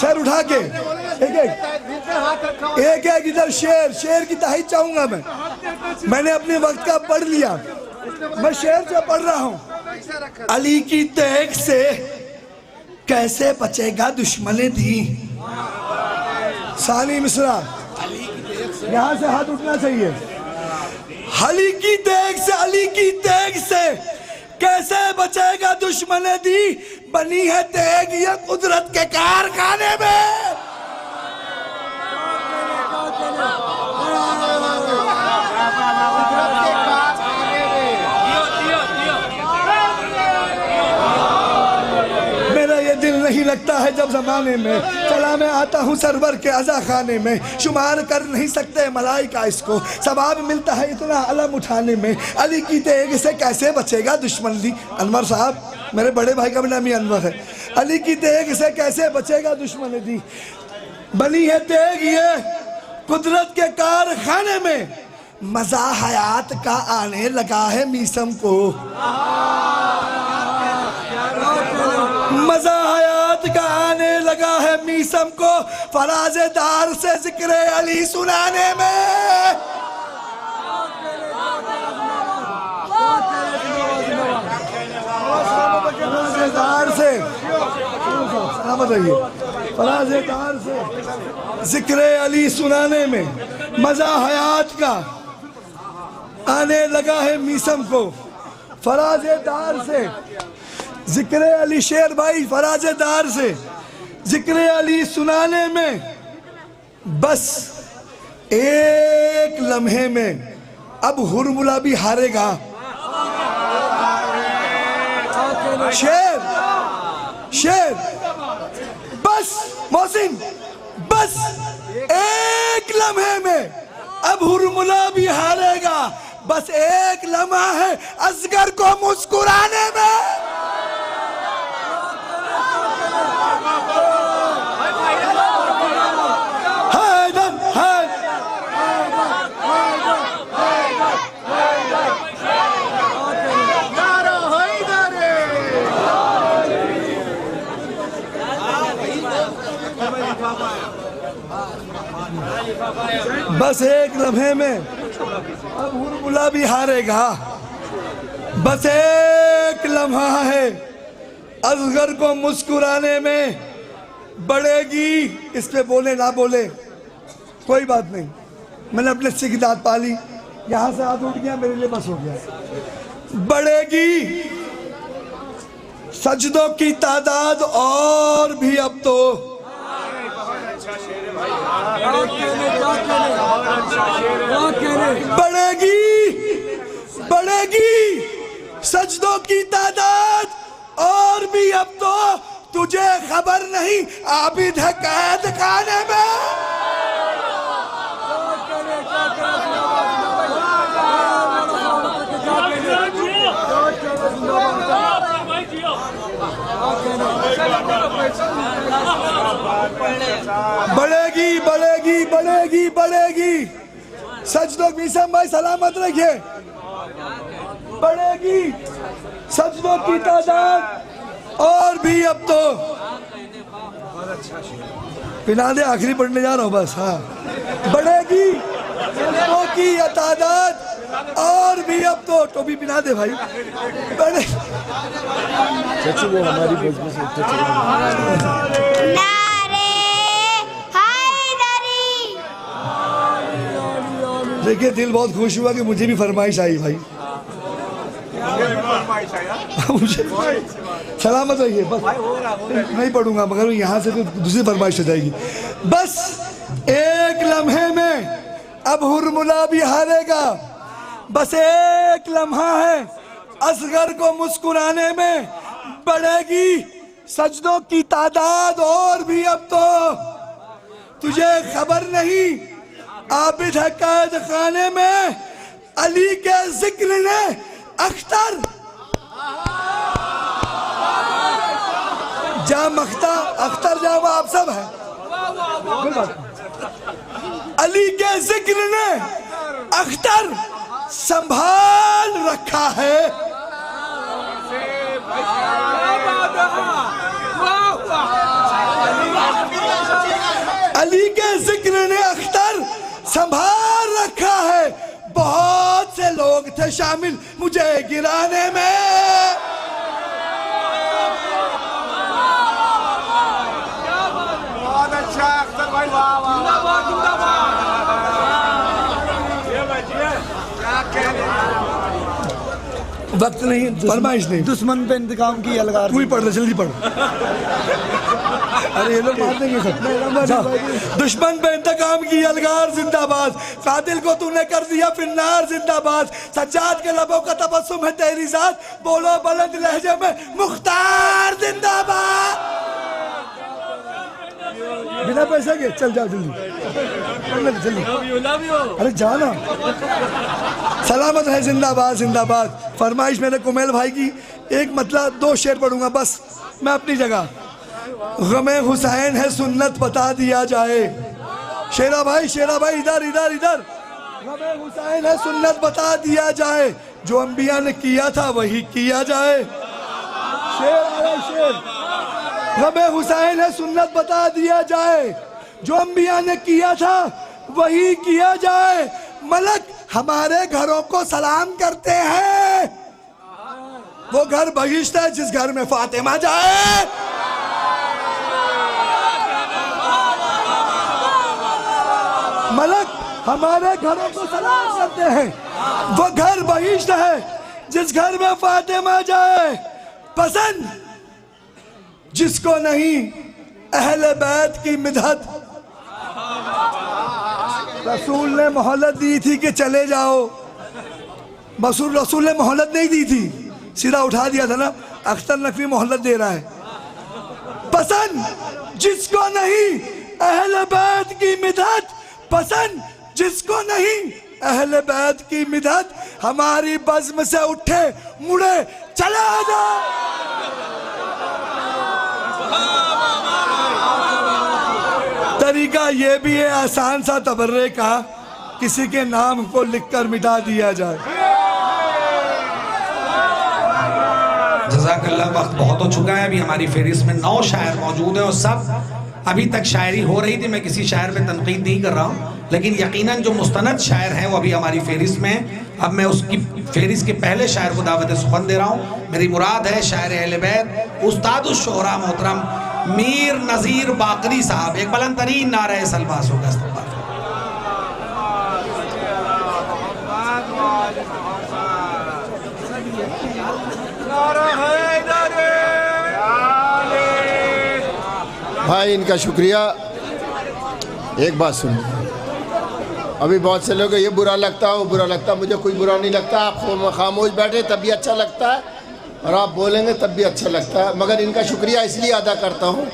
सर उठा के एक एक इधर शेर, शेर की ताहीद चाहूंगा मैं। मैंने अपने वक्त का पढ़ लिया, मैं शेर से पढ़ रहा हूँ। अली की तेग से कैसे बचेगा दुश्मने दी। सानी मिश्रा, यहाँ से हाथ उठना चाहिए। अली की तेग से, अली की तेग से कैसे बचेगा दुश्मने दी, बनी है तेग ये कुदरत के कारखाने में। नहीं लगता है जब जमाने में, चला मैं आता हूँ सरवर के अज़ा खाने में। शुमार कर नहीं सकते मलाइका इसको, सवाब मिलता है इतना अलम उठाने में। अली की तेग से कैसे बचेगा दुश्मन दी। अनवर साहब, मेरे बड़े भाई का भी नाम ही अनवर है। अली की तेग से कैसे बचेगा दुश्मन दी, बनी है तेग ये कुदरत के कारखाने में, मजा हयात का आने लगा है मीसम को, मजा हयात का आने लगा है मीसम को, फराजेदार से जिक्र अली सुनाने में। फराजेदार से सलामत रहिए, फराजेदार से जिक्र अली सुनाने में, मजा हयात का आने लगा है मीसम को, फराजेदार से जिक्र अली, शेर भाई फराजेदार से जिक्र अली सुनाने में, बस एक लम्हे में अब हुरमुला भी हारेगा। शेर शेर बस मोहसिन, बस एक लम्हे में अब हुरमुला भी हारेगा, बस एक लम्हा है असगर को मुस्कुराने में। बस एक लम्हे में अब हुरमुला भी हारेगा, बस एक लम्हा है असगर को मुस्कुराने में, बढ़ेगी इस पे बोले ना बोले कोई बात नहीं, मैंने अपने हिस्से की दाद पाली, यहाँ से हाथ उठ गया मेरे लिए बस हो गया। बढ़ेगी सजदों की तादाद और भी अब तो, बढ़ेगी बढ़ेगी सजदों की तादाद और भी अब तो, तुझे खबर नहीं आबिद है कैद खाने में। बढ़ेगी बढ़ेगी बढ़ेगी बढ़ेगी सजदों मीसम भाई सलामत रखिए, बढ़ेगी सजदों की तादाद और भी अब तो, पिला दे आखिरी पढ़ने जा रहा हूँ बस। हाँ, बढ़ेगी सजदों की तादाद और भी अब तो, टोपी पिला दे भाई, बढ़े वो हमारी देखिए दिल बहुत खुश हुआ कि मुझे भी फरमाइश आई भाई, मुझे सलामत रहिए, बस नहीं पढ़ूंगा मगर यहाँ से तो दूसरी फरमाइश हो जाएगी। बस एक लम्हे में अब हुरमुला भी हारेगा, बस एक लम्हा है असगर को मुस्कुराने में, बढ़ेगी सजदों की तादाद और भी अब तो, तुझे खबर नहीं आबिद है कैद खाने में, अली के जिक्र ने अख्तर जाम अख्तर जाम आप सब है, अली के जिक्र ने अख्तर संभाल रखा है, अली के जिक्र ने अख्तर संभाल रखा है, बहुत से लोग थे शामिल मुझे गिराने में। बहुत अच्छा अख्तर भाई, वाह वाह, वक्त नहीं, फरमाइश नहीं, दुश्मन पे इंतकाम की अलगार, तू ही पढ़ ले, जल्दी पढ़। अरे ये लोग मार देंगे सब। दुश्मन पे इंतकाम की अलगार जिंदाबाद, कातिल को तूने कर दिया फिन्नार जिंदाबाद, सज्जाद के लबों का तबस्सुम है तेरी जात, बोलो बुलंद लहजे में मुख्तार जिंदाबाद। बिना पैसे के चल जाओ जल्दी, जल्दी, अरे जाना। सलामत है जिंदाबाद जिंदाबाद। फरमाइश मेरे कुमेल भाई की, एक मतलब 2 शेर पढ़ूंगा बस मैं अपनी जगह। गमे हुसैन है सुन्नत बता दिया जाए। शेरा भाई इधर इधर इधर। गमे हुसैन है सुन्नत बता दिया जाए, जो अंबिया ने किया था वही किया जाए। शेर आ रहा है, शेर। गमे हुसैन है सुन्नत बता दिया जाए, जो अंबिया ने किया था वही किया जाए। मलक हमारे घरों को सलाम करते हैं, वो घर बहिश्त है जिस घर में फातिमा जाए। मलक हमारे घरों को सलाम करते हैं, वो घर बहिश्त है जिस घर में फातिमा जाए। पसंद जिसको नहीं अहले बैत की मिदहत, रसूल ने मोहलत दी थी कि चले जाओ, रसूल ने मोहलत नहीं दी थी, सीधा उठा दिया था ना। अख्तर नकवी मोहलत दे रहा है। पसंद जिसको नहीं अहले बैत की मिदहत, पसंद जिसको नहीं अहले बैत की मिदहत, हमारी बज़्म से उठे मुड़े चला जा। तरीका ये भी है आसान सा तबर्रे का, किसी के नाम को लिखकर मिटा दिया जाए। जज़ाकल्लाह। वक्त बहुत हो चुका है, अभी हमारी फहरिस्त में 9 शायर मौजूद हैं और सब अभी तक शायरी हो रही थी। मैं किसी शायर पे तनकीद नहीं कर रहा हूँ, लेकिन यकीनन जो मुस्तनद शायर हैं वो अभी हमारी फहरिस्त में हैं। अब मैं उसकी फहरिस्त के पहले शायर को दावत सुखन दे रहा हूँ। मेरी मुराद है शायर अहले बैत उस्तादुश शोहरा मोहतरम मीर नज़ीर बाकरी साहब। एक बुलंद तरीन नारे सलवास होगा। भाई इनका शुक्रिया। एक बात सुनो, अभी बहुत से लोग ये बुरा लगता है वो बुरा लगता है, मुझे कोई बुरा नहीं लगता। आप खामोश बैठे तब भी अच्छा लगता है और आप बोलेंगे तब भी अच्छा लगता है। मगर इनका शुक्रिया इसलिए अदा करता हूँ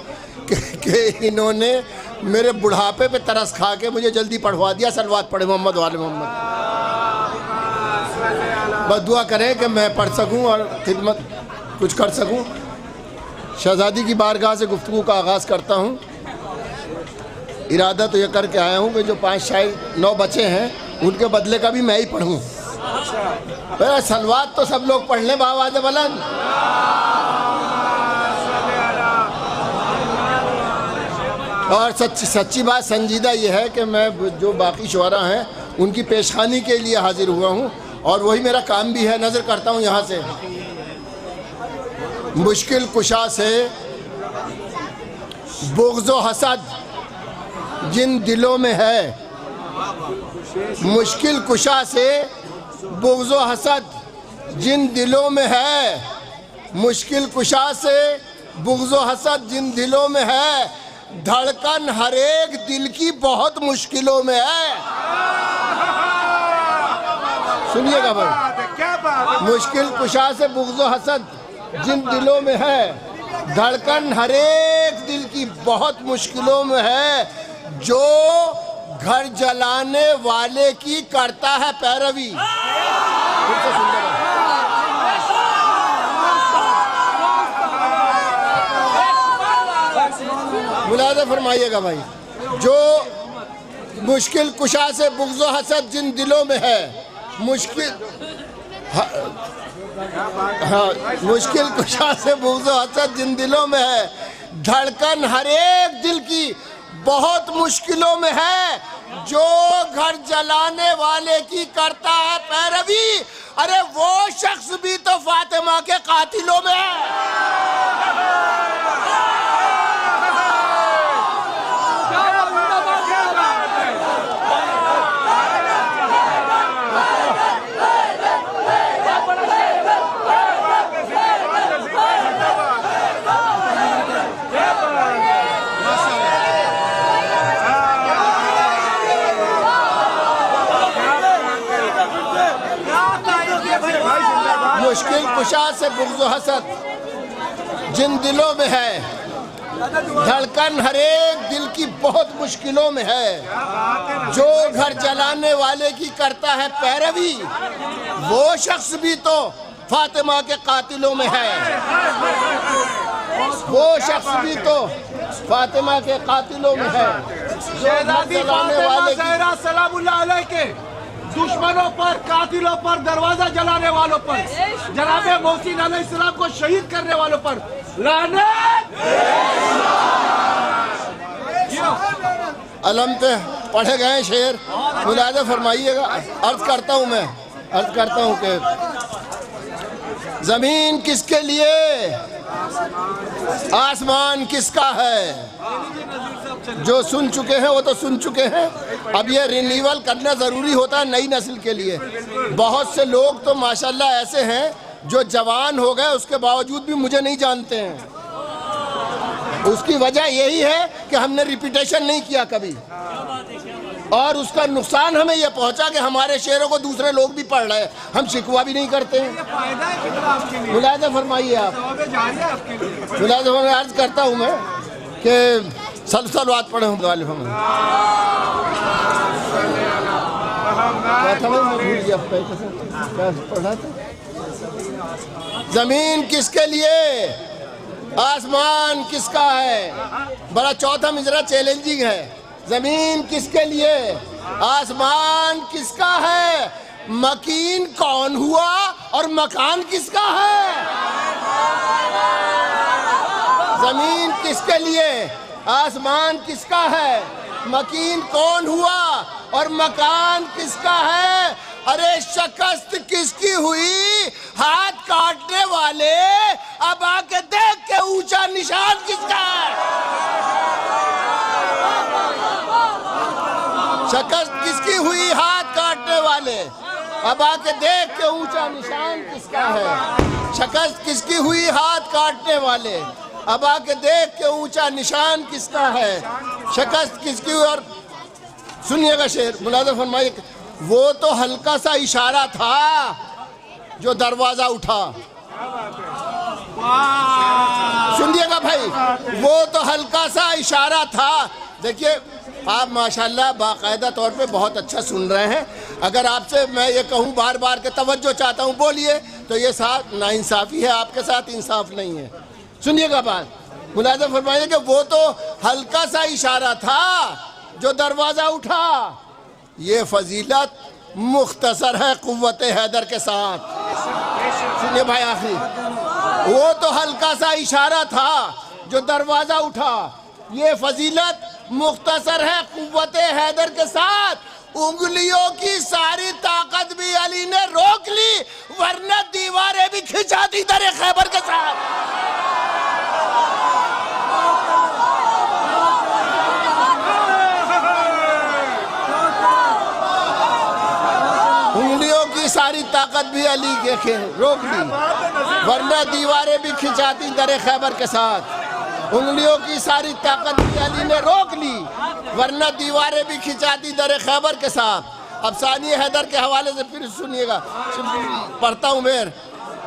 कि इन्होंने मेरे बुढ़ापे पे तरस खा के मुझे जल्दी पढ़वा दिया। सलवात पढ़े मोहम्मद वाले मोहम्मद। बस दुआ करें कि मैं पढ़ सकूँ और खिदमत कुछ कर सकूँ। शहज़ादी की बारगाह से गुफ्तगू का आगाज़ करता हूँ। इरादा तो यह करके आया हूँ कि जो 5 शायर 9 बचे हैं उनके बदले का भी मैं ही पढ़ूँ। सलवात तो सब लोग पढ़ लें बावाज़ बुलंद। और सच्ची बात संजीदा ये है कि मैं जो बाकी शुअरा हैं उनकी पेशखानी के लिए हाजिर हुआ हूँ और वही मेरा काम भी है। नज़र करता हूँ यहाँ से। मुश्किल कुशा से बुग़्ज़ हसद जिन दिलों में है, मुश्किल कुशा से बुग़्ज़ हसद जिन दिलों में है, मुश्किल कुशा से बुग़्ज़ हसद जिन दिलों में है, धड़कन हर एक दिल की बहुत मुश्किलों में है। सुनिएगा भाई, मुश्किल कुशा से बुग़्ज़ हसद जिन दिलों में है, धड़कन हर एक दिल की बहुत मुश्किलों में है, जो घर जलाने वाले की करता है पैरवी। मुलाज़ा फरमाइएगा भाई। जो मुश्किल कुशा से बुग़्ज़ हसद जिन दिलों में है, मुश्किल कुशा से बुग़्ज़ हसद जिन दिलों में है, धड़कन हर एक दिल की बहुत मुश्किलों में है, जो घर जलाने वाले की करता है पैरवी। अरे वो शख्स भी तो फातिमा के कातिलों में है। मुश्किल कुशा से बुग़्ज़ हसद जिन दिलों में है, धड़कन हर एक दिल की बहुत मुश्किलों में है, जो घर जलाने वाले की करता है पैरवी, वो शख्स भी तो फातिमा के कातिलों में है। वो शख्स भी तो फातिमा के कातिलों में है, शहजादी फातिमा ज़हरा सलामुल्लाह अलैह के दुश्मनों पर, कातिलों पर, दरवाजा जलाने वालों पर, जनाब मोहसिन अलैहिस्सलाम को शहीद करने वालों पर लानत। अलम पे पढ़े गए शेर मुलाज़ा फरमाइएगा। अर्ज करता हूँ मैं, अर्ज करता हूँ कि ज़मीन किसके लिए, आसमान किसका है। जो सुन चुके हैं वो तो सुन चुके हैं, अब ये रिन्यूअल करना ज़रूरी होता है नई नस्ल के लिए। बहुत से लोग तो माशाल्लाह ऐसे हैं जो जवान हो गए उसके बावजूद भी मुझे नहीं जानते हैं। उसकी वजह यही है कि हमने रिपीटेशन नहीं किया कभी, और उसका नुकसान हमें यह पहुंचा कि हमारे शेरों को दूसरे लोग भी पढ़ रहे हैं, हम शिकवा भी नहीं करते हैं। मुलाज़ा फरमाइए आप, मुलाज़ा फरमाइए। अर्ज करता हूँ मैं कि सलसलवात पढ़े हूँ गालिब हम पढ़ा था। ज़मीन किसके लिए, आसमान किसका है। बड़ा चौथा मिसरा चैलेंजिंग है। ज़मीन किसके लिए, आसमान किसका है, मकीन कौन हुआ और मकान किसका है। ज़मीन किसके लिए, आसमान किसका है, मकीन कौन हुआ और मकान किसका है। अरे शिकस्त किसकी हुई, हाथ काटने वाले, अब आके देख के ऊंचा निशान किसका है। शिकस्त किसकी हुई, हाथ काटने वाले, अब आके देख के ऊंचा निशान किसका है। शिकस्त किसकी हुई, हाथ काटने वाले, अब आके देख के ऊंचा निशान किसका है। शिकस्त किसकी हुई। और सुनिएगा शेर, मुलाज़ा फरमाइए। वो तो हल्का सा इशारा था जो दरवाजा उठा। सुनिएगा भाई, वो तो हल्का सा इशारा था। देखिए आप माशाल्लाह बाकायदा तौर पे बहुत अच्छा सुन रहे हैं। अगर आपसे मैं ये कहूँ बार बार के तवज्जो चाहता हूँ बोलिए, तो ये साथ नाइंसाफ़ी है, आपके साथ इंसाफ नहीं है। सुनिएगा बात, मुलाज़ा फरमाइए कि वो तो हल्का सा इशारा था जो दरवाज़ा उठा। ये फजीलत मुख्तसर है कुव्वत हैदर के साथ। सुनिए भाई आखिरी, वो तो हल्का सा इशारा था जो दरवाज़ा उठा। ये फजीलत मुख्तसर है कुव्वत हैदर के साथ। उंगलियों की सारी ताकत भी अली ने रोक ली, वरना दीवारें भी खिंचा दी दरे खैबर के साथ। उंगलियों की सारी ताकत भी अली के रोक दी, वरना दीवारें भी खिंचाती दरे खैबर के साथ। उंगलियों की सारी ताकत भी अली ने रोक ली, वरना दीवारें भी खिंचाती दरे खैबर के साथ। अब सानी हैदर के हवाले से फिर सुनिएगा, पढ़ता हूँ मैं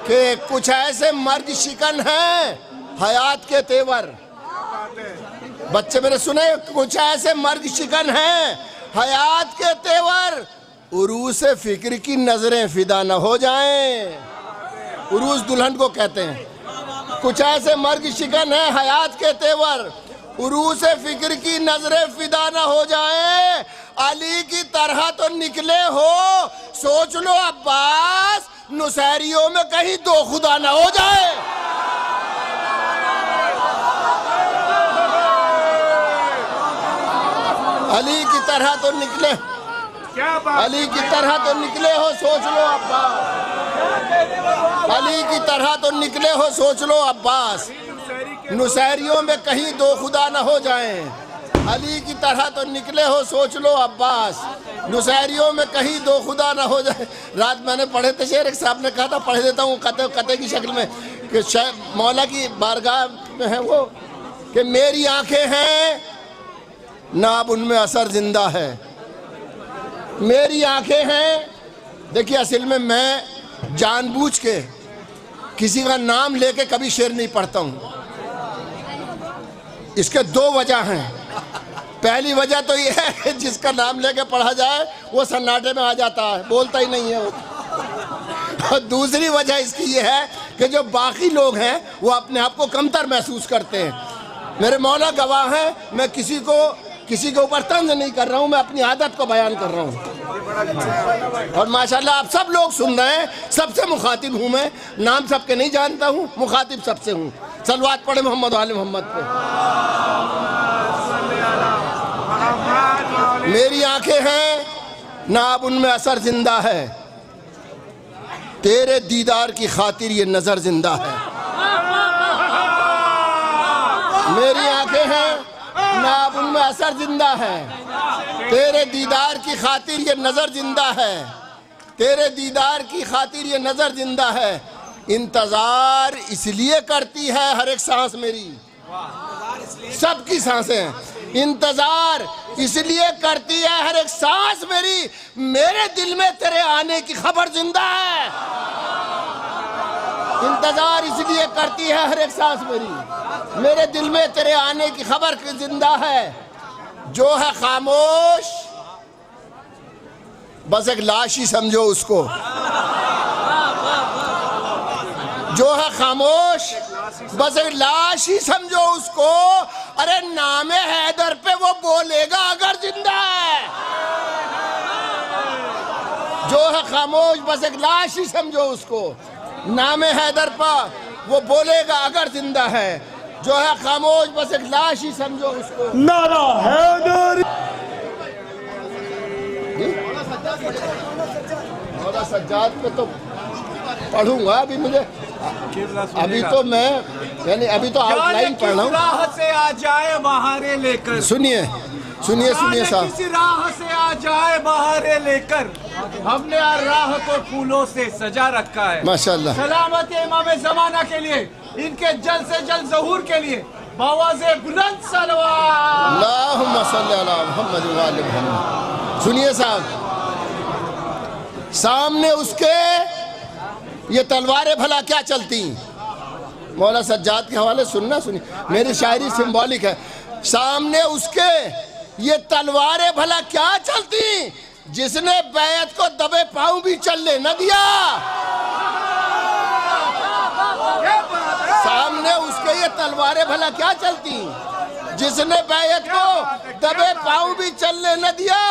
कि कुछ ऐसे मर्द शिकन हैं हयात के तेवर। बच्चे मेरे सुने, कुछ ऐसे मर्द शिकन हैं हयात के तेवर, उरूस फिक्र की नजरें फिदा न हो जाएं। उरूस दुल्हन को कहते हैं। कुछ ऐसे मर्द शिकन है हयात के तेवर, उरूस फिक्र की नजरें फिदा न हो जाएं। अली की तरह तो निकले हो, सोच लो अब्बास, नुसैरियों में कहीं दो खुदा न हो जाए। अली की तरह तो निकले, अली की तरह तो निकले हो, सोच लो अब्बास। अली की तरह तो निकले हो, सोच लो अब्बास, नुसैरियों में कहीं दो खुदा न हो जाएं। अली की तरह तो निकले हो, सोच लो अब्बास, नुसैरियों में कहीं दो खुदा न हो जाए। रात मैंने पढ़े थे शेर, एक साहब ने कहा था, पढ़ देता हूँ कते की शक्ल में, कि मौला की बारगाह में है वो, कि मेरी आंखें हैं ना अब उनमें असर जिंदा है। मेरी आंखें हैं, देखिए असल में मैं जानबूझ के किसी का नाम लेके कभी शेर नहीं पढ़ता हूँ। इसके दो वजह हैं। पहली वजह तो ये है कि जिसका नाम लेके पढ़ा जाए वो सन्नाटे में आ जाता है, बोलता ही नहीं है वो। और दूसरी वजह इसकी ये है कि जो बाकी लोग हैं वो अपने आप को कमतर महसूस करते हैं। मेरे मौला गवाह हैं, मैं किसी के ऊपर तंज नहीं कर रहा हूँ, मैं अपनी आदत को बयान कर रहा हूँ। और माशाल्लाह आप सब लोग सुन रहे हैं, सबसे मुखातिब हूँ मैं, नाम सबके नहीं जानता हूँ, मुखातिब सबसे हूँ। सलवात पढ़े मोहम्मद वाले मोहम्मद पे। मेरी आंखें हैं ना अब उनमें असर जिंदा है, तेरे दीदार की खातिर ये नजर जिंदा है। मेरी आंखें हैं ना अब उनमें असर जिंदा है, तेरे दीदार की खातिर ये नजर जिंदा है, तेरे दीदार की खातिर ये नजर जिंदा है। इंतजार इसलिए करती है हर एक सांस मेरी, सबकी सांसें, इंतजार इसलिए करती है हर एक सांस मेरी, मेरे दिल में तेरे आने की खबर जिंदा है। इंतजार इसलिए करती है हर एक सांस मेरी, मेरे दिल में तेरे आने की खबर जिंदा है। जो है खामोश बस एक लाश ही समझो उसको, जो है खामोश बस एक लाश ही समझो उसको। अरे नामे हैदर पे वो बोलेगा अगर जिंदा है। जो है खामोश बस एक लाश ही समझो उसको, नामे हैदर पर वो बोलेगा अगर जिंदा है। जो है खामोश बस एक लाश ही समझो उसको। नारा हैदर। मौला सज्जाद पे तो पढ़ूंगा अभी तो मैं यानी अभी तो आउटलाइन पढ़ रहा हूँ। राह से आ जाए बहारे लेकर, सुनिए साहब, किसी राह से आ जाए बहारे लेकर, हमने हर राह को फूलों से सजा रखा है। माशाल्लाह। सलामत इमाम ज़माना के लिए, इनके जल्द से जल्द ज़हूर के लिए बावाज़े बुलंद सलवात। अल्लाहुम्मा सल्ली अला मुहम्मद व आले मुहम्मद। सुनिए साहब, सामने उसके ये तलवारें भला क्या चलती। मौला सज्जाद के हवाले सुनना, सुनिए, मेरी शायरी सिंबॉलिक है। सामने उसके ये तलवारें भला क्या चलती, जिसने बैत को दबे पांव भी चलने न दिया। सामने उसके ये तलवारें भला क्या चलती, जिसने बैत को दबे पांव भी चलने न दिया,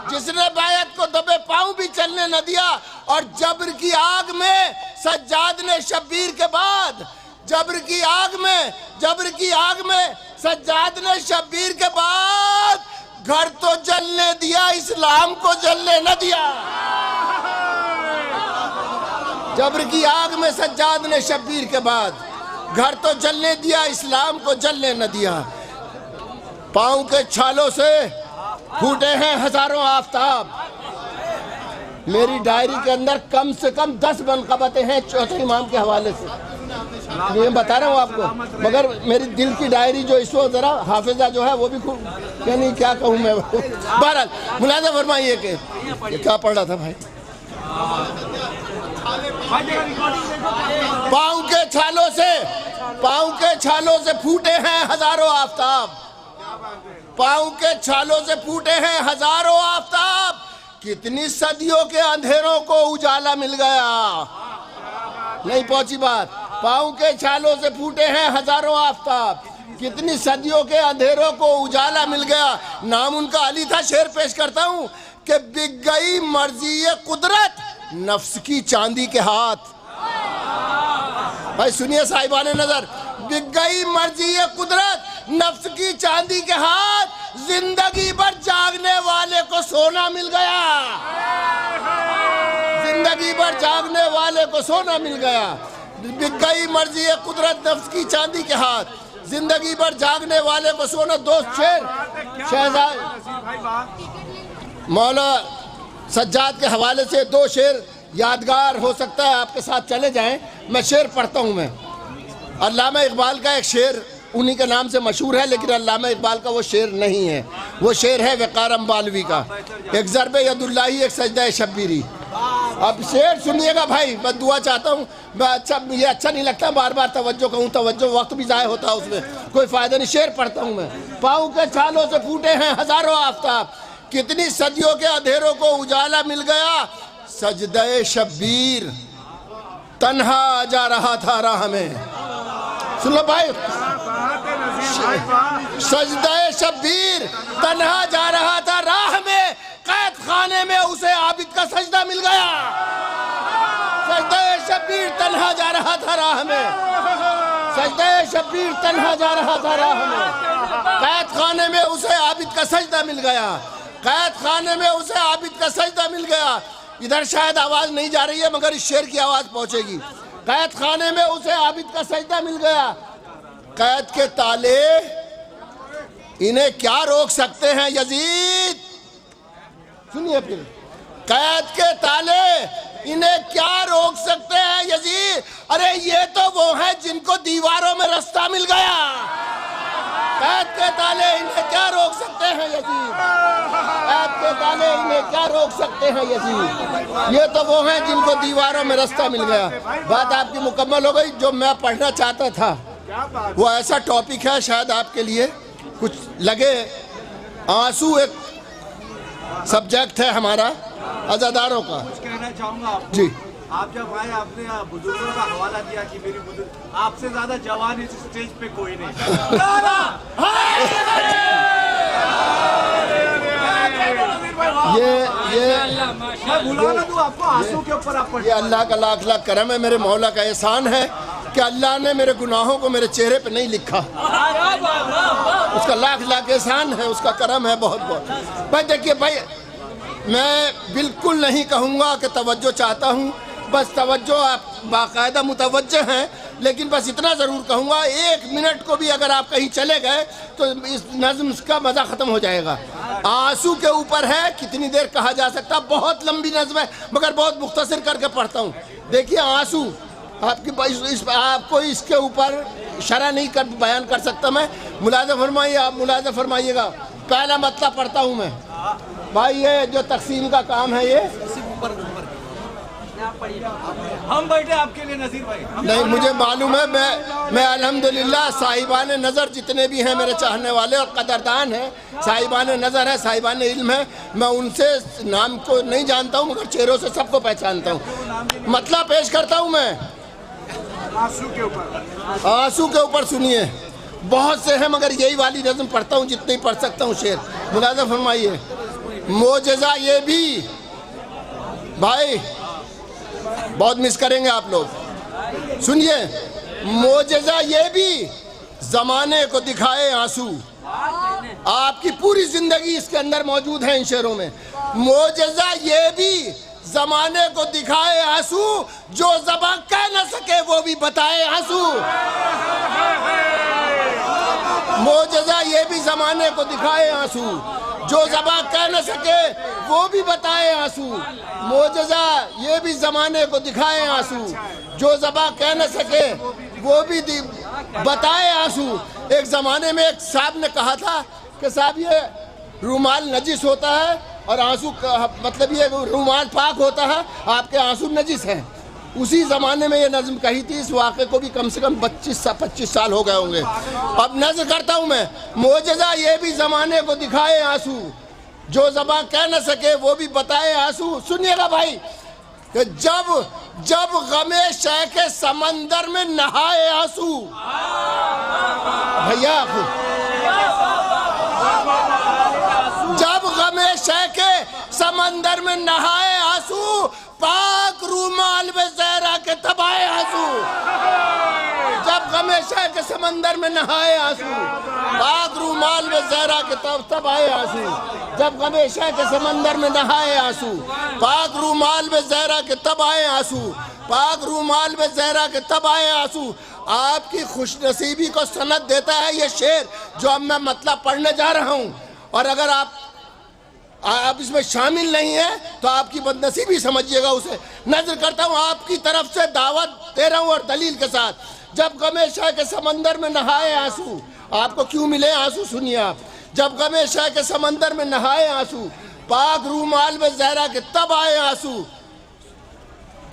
जिसने बैत को दबे पांव भी चलने न दिया। और जब्र की आग में सज्जाद ने शब्बीर के बाद, जब्र की आग में सज्जाद ने शब्बीर के बाद घर तो जलने दिया, इस्लाम को जलने न दिया। जब्र की आग में सज्जाद ने शब्बीर के बाद घर तो जलने दिया, इस्लाम को जलने न दिया। पाँव के छालों से फूटे हैं हजारों आफताब। मेरी डायरी के अंदर कम से कम 10 मनक़बतें हैं चौथे इमाम के हवाले से, मैं बता रहा हूँ आपको। मगर मेरी दिल की डायरी जो इस वक्त ज़रा हाफिजा जो है वो भी खूब, यानी क्या कहूँ मैं। बहरहाल मुलाज़ा फरमाइए कि क्या पढ़ रहा था भाई। पाँव के छालों से फूटे हैं हजारों आफताब, पाँव के छालों से फूटे हैं हजारों आफताब। कितनी सदियों के अंधेरों को उजाला मिल गया। नहीं पहुंची बात। पाँव के छालों से फूटे हैं हजारों आफताब, कितनी सदियों के अंधेरों को उजाला मिल गया। नाम उनका अली था। शेर पेश करता हूँ कि बिक गई मर्जी कुदरत नफ्स की चांदी के हाथ। भाई सुनिए साहिबाने नजर, बिक गई मर्जी कुदरत नफ्स की चांदी के हाथ, जिंदगी भर जागने वाले को सोना मिल गया। जिंदगी भर जागने वाले को सोना मिल गया। बिक गई मर्जी कुदरत नफ्स की चांदी के हाथ, जिंदगी भर जागने वाले को सोना। दोस्त शेर शहजाद मौला सज्जाद के हवाले से 2 शेर यादगार हो सकता है आपके साथ चले जाएं। मैं शेर पढ़ता हूं। मैं अल्लामा इकबाल का एक शेर उन्हीं के नाम से मशहूर है, लेकिन अल्लामा इकबाल का वो शेर नहीं है। वो शेर है वक़ारम बालवी का, एक ज़रबे यदुल्लाही एक सजदा शब्बीरी। अब शेर सुनिएगा भाई, मैं दुआ चाहता हूँ। मैं ये अच्छा नहीं लगता बार बार तवज्जो कहूँ, तवज्जो वक्त भी ज़ाय होता है, उसमें कोई फ़ायदा नहीं। शेर पढ़ता हूँ मैं। पाँव के छालों से फूटे हैं हज़ारों आफताब, कितनी सदियों के अंधेरों को उजाला मिल गया। सजदा शब्बीर तन्हा जा रहा था राह में। सुन लो भाई, सजदे शब्बीर तन्हा जा रहा था राह में, कैद खाने में उसे आबिद का सजदा मिल गया। सजदे शब्बीर तन्हा जा रहा था राह में, सजदे शब्बीर तन्हा जा रहा था राह में, कैद खाने में उसे आबिद का सजदा मिल गया। कैद खाने में उसे आबिद का सजदा मिल गया। इधर शायद आवाज नहीं जा रही है मगर इस शेर की आवाज पहुंचेगी। कैद खाने में उसे आबिद का सजदा मिल गया। कैद के ताले इन्हें क्या रोक सकते हैं यजीद। सुनिए फिर, कैद के ताले इन्हें क्या रोक सकते हैं यजीद। अरे ये तो वो हैं जिनको दीवारों में रास्ता मिल गया। कैद के ताले इन्हें क्या रोक सकते हैं यजीद। कैद के ताले इन्हें क्या रोक सकते हैं यजीद। ये तो वो हैं जिनको दीवारों में रास्ता मिल गया। बात आपकी मुकम्मल हो गई। जो मैं पढ़ना चाहता था वो ऐसा टॉपिक है, शायद आपके लिए कुछ लगे। आंसू एक सब्जेक्ट है हमारा अज़ादारों का। कहना चाहूँगा जी, आप जब आए आपने बुजुर्गों का हवाला दिया कि मेरी बुजुर्ग, आपसे ज्यादा जवान इस स्टेज पे कोई नहीं। मैं बुला ना दूं आपको, आंसू के ऊपर आप ये अल्लाह का लाख लाख करम है, मेरे मौला का एहसान है कि अल्लाह ने मेरे गुनाहों को मेरे चेहरे पे नहीं लिखा। उसका लाख लाख एहसान है, उसका करम है बहुत बहुत। भाई देखिए भाई, मैं बिल्कुल नहीं कहूँगा कि तवज्जो चाहता हूँ, बस तवज्जो आप बाकायदा मुतवज्जे हैं, लेकिन बस इतना ज़रूर कहूँगा, 1 मिनट को भी अगर आप कहीं चले गए तो इस नज़्म का मज़ा ख़त्म हो जाएगा। आंसू के ऊपर है, कितनी देर कहा जा सकता, बहुत लंबी नज़्म है मगर बहुत मुख्तसर करके पढ़ता हूँ। देखिए आंसू आपकी आपको इसके ऊपर शरह नहीं कर बयान कर सकता मैं। मुलाज़ा फरमाइए, आप मुलाज़ा फरमाइएगा। पहला मतलब पढ़ता हूँ मैं भाई, ये जो तकसीम का काम है ये हम बैठे आपके लिए नजीर भाई। नहीं, मुझे मालूम है। मैं अल्हम्दुलिल्लाह साहिबान नज़र जितने भी हैं मेरे चाहने वाले और कदरदान हैं, साहिबान नज़र है, साहिबान इल्म है, मैं उनसे नाम को नहीं जानता हूँ मगर चेहरों से सबको पहचानता हूँ। मतलब पेश करता हूँ मैं आंसू के ऊपर। आंसू के ऊपर सुनिए, बहुत से हैं मगर यही वाली नज़्म पढ़ता हूँ जितनी पढ़ सकता हूँ। शेर मुलाज़ा फरमाइए। मोजज़ा ये भी भाई बहुत मिस करेंगे आप लोग, सुनिए। मोजज़ा ये भी ज़माने को दिखाए आंसू। आपकी पूरी ज़िंदगी इसके अंदर मौजूद है इन शेरों में। मोजज़ा ये भी ज़माने को दिखाए आंसू, जो ज़बान कह न सके वो भी बताए आंसू। मोजज़ा ये भी ज़माने को दिखाए आंसू, जो ज़बान कह न सके वो भी बताए आंसू। मोजज़ा ये भी ज़माने को दिखाए आंसू, जो ज़बान कह न सके वो भी बताए आंसू। एक ज़माने में एक साहब ने कहा था कि साहब ये रूमाल नजिस होता है और आंसू मतलब ये रूमाल पाक होता है, आपके आंसू नजिस हैं। उसी ज़माने में ये नज़्म कही थी। इस वाक़े को भी कम से कम 25 साल हो गए होंगे। अब नज़्म करता हूँ मैं। मोजज़ा ये भी ज़माने को दिखाए आंसू, जो ज़बान कह न सके वो भी बताए आंसू। सुनिएगा भाई, कि जब गमे शय के समंदर में नहाए आंसू। भैया जब गमे शय के समंदर में नहाए आंसू, पाक रूमाल में ज़हरा के तबाए आंसू। जब गमे शय के समंदर में नहाए आंसू, पाक रूमाल में ज़हरा के तबाए आंसू। जब गमे शय के समंदर में नहाए आंसू, पाक रूमाल में ज़हरा के तबाए आंसू। पाक रूमाल में ज़हरा के तबाए आंसू। आपकी खुशनसीबी को सनद देता है ये शेर जो अब मैं मतलब पढ़ने जा रहा हूँ। और अगर आप इसमें शामिल नहीं है तो आपकी बदनसीबी समझिएगा उसे। नजर करता हूँ, आपकी तरफ से दावत दे रहा हूँ और दलील के साथ। जब गमे शय के समंदर में नहाए आंसू, आपको क्यों मिले आंसू सुनिए आप। जब गमे शय के समंदर में नहाए आंसू, पाक रूमाल में ज़हरा के तब आए आंसू।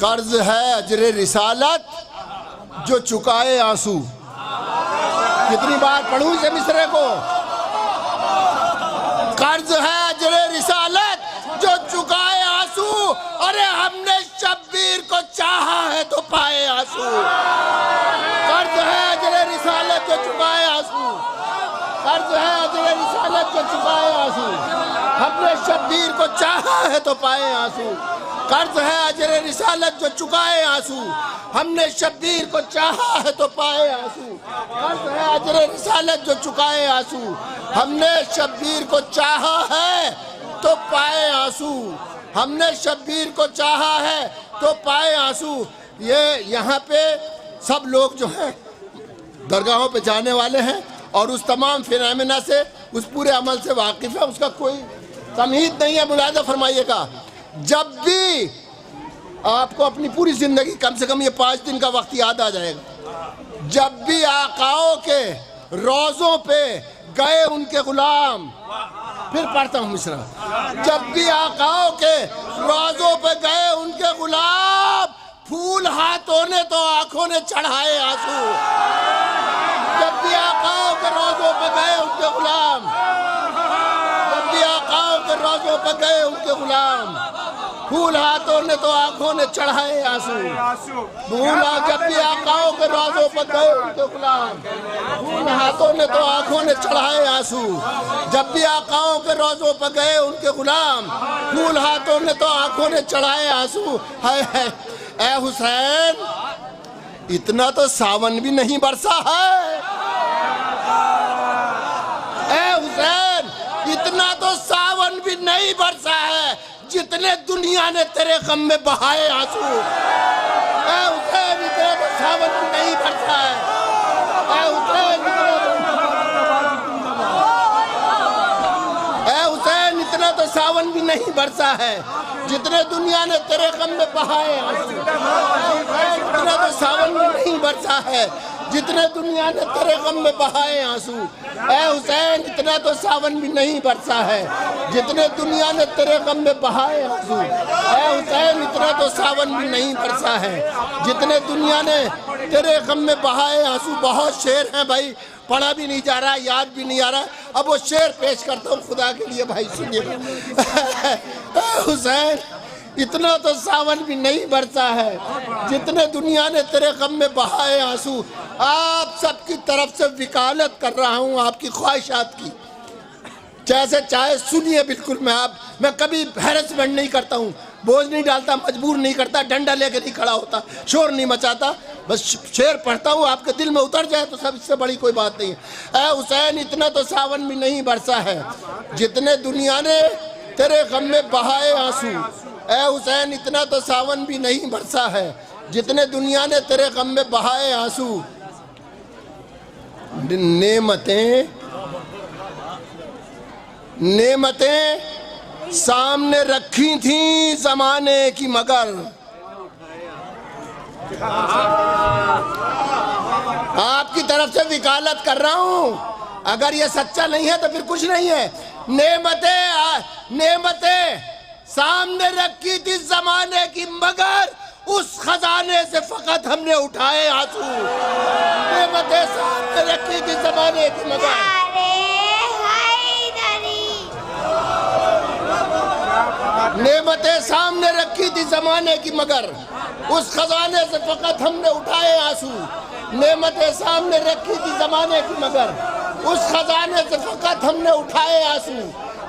कर्ज है अजरे रिसालत जो चुकाए आंसू। कितनी बार पढ़ूं इसे मिसरे को। कर्ज है अजरे रिसालत जो चुकाए आंसू। अरे हमने शब्बीर को चाहा है तो पाए कर्ज है अजर रिसालत जो चुकाए आंसू, हमने शब्बीर को चाहा है तो पाए आंसू। कर्ज है अजर रिसालत जो चुकाए आंसू, हमने शब्बीर को चाहा है तो पाए आंसू। कर्ज है अजर रिसालत जो चुकाए आंसू, हमने शब्बीर को चाहा है तो पाए आंसू। हमने शब्बीर को चाहा है तो पाए आंसू। ये यहाँ पे सब लोग जो हैं दरगाहों पे जाने वाले हैं और उस तमाम फिनोमेना से, उस पूरे अमल से वाकिफ़ है, उसका कोई तमहीद नहीं है। मुलाज़ा फरमाइएगा, जब भी आपको अपनी पूरी ज़िंदगी कम से कम ये 5 दिन का वक्त याद आ जाएगा, जब भी आकाओं के रोज़ों पे गए उनके गुलाम, फिर पढ़ता हूँ मिसरा, जब भी आकाओं के रोज़ों पे गए उनके गुलाम, फूल हाथों ने तो आंखों ने चढ़ाए आंसू। जब भी आकाओं के रोज़ों पे गए उनके गुलाम, जब भी आकाओं के रोज़ों पे गए उनके गुलाम, फूल हाथों ने तो आंखों ने चढ़ाए आंसू। भूला जब भी आकाओं के रोज़ों पे गए उनके गुलाम, फूल हाथों ने तो आंखों ने चढ़ाए आंसू। जब भी आकाओं के रोज़ों पे गए उनके गुलाम, फूल हाथों ने तो आंखों ने चढ़ाए आंसू। है ए हुसैन, इतना तो सावन भी नहीं बरसा है। ए हुसैन, इतना तो सावन भी नहीं बरसा है जितने दुनिया ने तेरे गम में बहाए आंसू। ए हुसैन, इतना तो सावन भी नहीं बरसा है। ए हुसैन, इतना तो सावन भी नहीं बरसा है जितने दुनिया ने तेरे गम में बहाए आंसू। इतना तो सावन भी नहीं बरसा है जितने दुनिया ने तेरे गम में बहाए आंसू। ए हुसैन, इतना तो सावन भी नहीं बरसा है जितने दुनिया ने तेरे गम में बहाए आंसू। ए हुसैन, इतना तो सावन भी नहीं बरसा है जितने दुनिया ने तेरे गम में बहाए आंसू। बहुत शेर हैं भाई, पढ़ा भी नहीं जा रहा, याद भी नहीं आ रहा। अब वो शेर पेश करता हूँ खुदा के लिए, भाई सुनिए। हुसैन, इतना तो सावन भी नहीं बरसा है जितने दुनिया ने तेरे गम में बहाए आंसू। आप सबकी तरफ से वकालत कर रहा हूँ आपकी ख्वाहिशात की, जैसे चाहे सुनिए। बिल्कुल मैं कभी हैरेसमेंट नहीं करता हूँ, बोझ नहीं डालता, मजबूर नहीं करता, डंडा लेकर नहीं खड़ा होता, शोर नहीं मचाता, बस शेर पढ़ता हूँ, आपके दिल में उतर जाए तो सब, इससे बड़ी कोई बात नहीं है। ए हुसैन, इतना तो सावन भी नहीं बरसा है जितने दुनिया ने तेरे गम में बहाए आंसू। ए हुसैन, इतना तो सावन भी नहीं बरसा है जितने दुनिया ने तेरे गम में बहाए आंसू। नेमतें सामने रखी थी जमाने की, मगर आपकी तरफ से वकालत कर रहा हूं, अगर ये सच्चा नहीं है तो फिर कुछ नहीं है। नेमतें सामने रखी थी जमाने की, मगर उस खजाने से फकत हमने उठाए आंसू। नेमतें सामने रखी थी जमाने की, मगर नेमतें सामने रखी थी जमाने की, मगर उस खजाने से फकत हमने उठाए आंसू। नेमतें सामने रखी थी जमाने की, मगर उस खजाने से फकत हमने उठाए आंसू।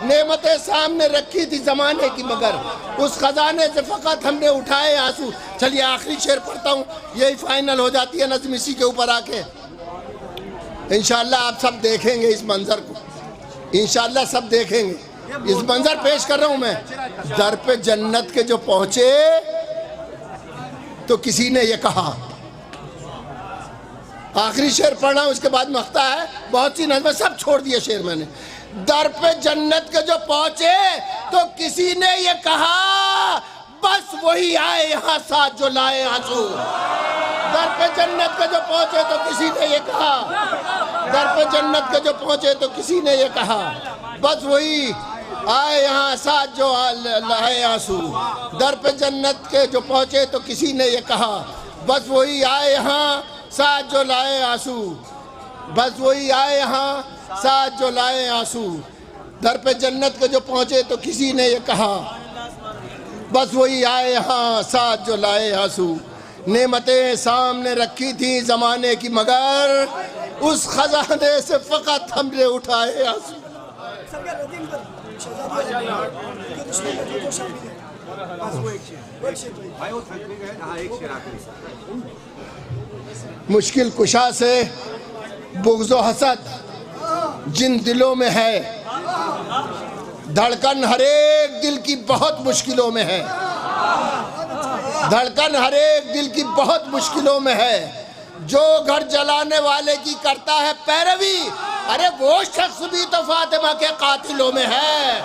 नेमतें सामने रखी थी जमाने की, मगर उस खजाने से फकत हमने उठाए आंसू। चलिए आखिरी शेर पढ़ता हूँ, यही फाइनल हो जाती है नज़्म इसी के ऊपर आके। इंशाअल्लाह आप सब देखेंगे इस मंजर को, इंशाअल्लाह सब देखेंगे। इस मंजर पेश कर रहा हूं मैं। दर पे जन्नत के जो पहुंचे तो किसी ने ये कहा, आखिरी शेर पढ़ना उसके बाद मख्ता है, बहुत सी नज़्में सब छोड़ दिए शेर मैंने। दर पे जन्नत के जो पहुंचे तो किसी ने ये कहा, बस वही आए यहाँ साथ जो लाए आंसू। दर पे जन्नत के जो पहुंचे तो किसी ने ये कहा, दर पे जन्नत के जो पहुंचे तो किसी ने ये कहा, बस वही आए यहाँ साथ जो लाए आंसू। दर पे जन्नत के जो पहुंचे तो किसी ने ये कहा, बस वही आए यहाँ साथ जो लाए आंसू। बस वही आए यहाँ साथ जो लाए आंसू। दर पे जन्नत के जो पहुंचे तो किसी ने ये कहा, बस वही आए यहाँ साथ जो लाए आंसू। नेमतें सामने रखी थी ज़माने की, मगर उस खजाने से फकत हमने उठाए आंसू। मुश्किल कुशा से बुग़्ज़ व हसद जिन दिलों में है, धड़कन हर एक दिल की बहुत मुश्किलों में है, धड़कन हर एक दिल की बहुत मुश्किलों में है। जो घर जलाने वाले की करता है पैरवी, अरे वो शख्स भी तो फातिमा के कातिलों में है।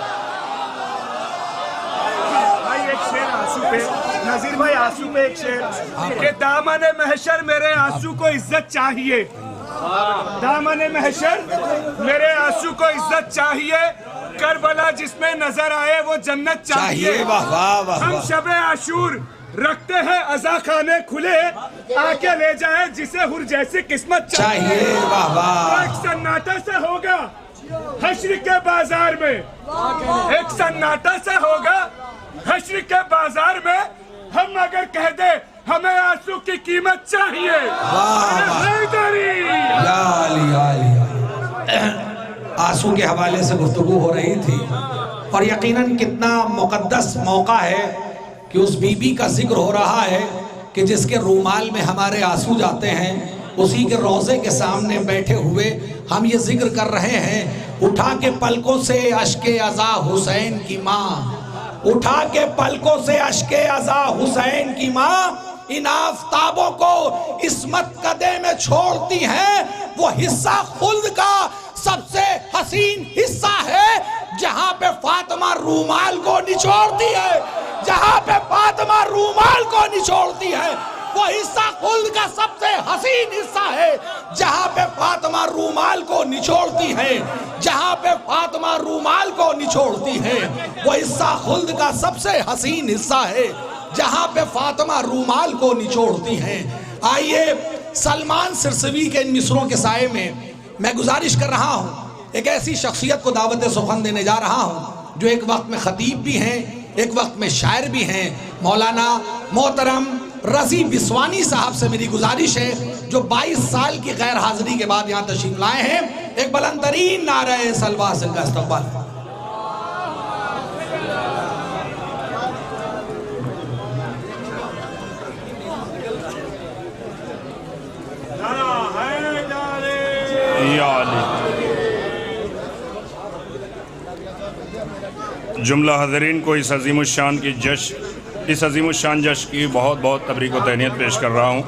भाई एक शेर आंसू पे, नजीर भाई आंसू पे एक शेर कि दामन महशर मेरे आंसू को इज्जत चाहिए, दामन महशर मेरे आंसू को इज्जत चाहिए, करबला जिसमें नजर आए वो जन्नत चाहिए। वाह वाह वाह। हम शबे आशूर रखते हैं अज़ा खाने खुले, आके ले जाए जिसे हुर जैसी किस्मत चाहिए। वाह वाह। एक सन्नाटा से होगा हश्र के बाजार में, एक सन्नाटा से होगा हश्र के बाजार में, हम अगर कह दे हमें आंसू की कीमत चाहिए। आंसू के हवाले से गुफ्तगू हो रही थी और यकीनन कितना मुकद्दस मौका है कि उस बीबी का जिक्र हो रहा है कि जिसके रूमाल में हमारे आंसू जाते हैं, उसी के रोज़े के सामने बैठे हुए हम ये जिक्र कर रहे हैं। उठा के पलकों से अश्के अज़ा हुसैन की माँ, उठा के पलकों से अश्के अज़ा हुसैन की माँ, इन आफताबों को इस्मत कदे में छोड़ती हैं। वो हिस्सा खुल्द का सबसे हसीन हिस्सा है जहां पे फातिमा रूमाल को निचोड़ती है, जहां पे फातिमा रूमाल को निचोड़ती है। वो हिस्सा खुल्द का सबसे हसीन हिस्सा है जहां पे फातिमा रूमाल को निचोड़ती है, जहां पे फातिमा रूमाल को निचोड़ती है। वो हिस्सा खुल्द का सबसे हसीन हिस्सा है जहां पे फातिमा रूमाल को निचोड़ती हैं। आइए सलमान सिरसवी के इन मिसरों के साये में मैं गुजारिश कर रहा हूं, एक ऐसी शख्सियत को दावत सुखन देने जा रहा हूं जो एक वक्त में खतीब भी हैं, एक वक्त में शायर भी हैं। मौलाना मोहतरम रज़ी बिस्वानी साहब से मेरी गुजारिश है जो 22 साल की गैर हाजिरी के बाद यहाँ तशरीफ लाए हैं, एक बुलंद तरीन नारे सलवा से का इस्तक़बाल। जुमला हज़रीन को इस अज़ीमुश्शान की जश्न, इस अज़ीमुश्शान जश्न की बहुत बहुत तबरीक व तहनीत पेश कर रहा हूँ।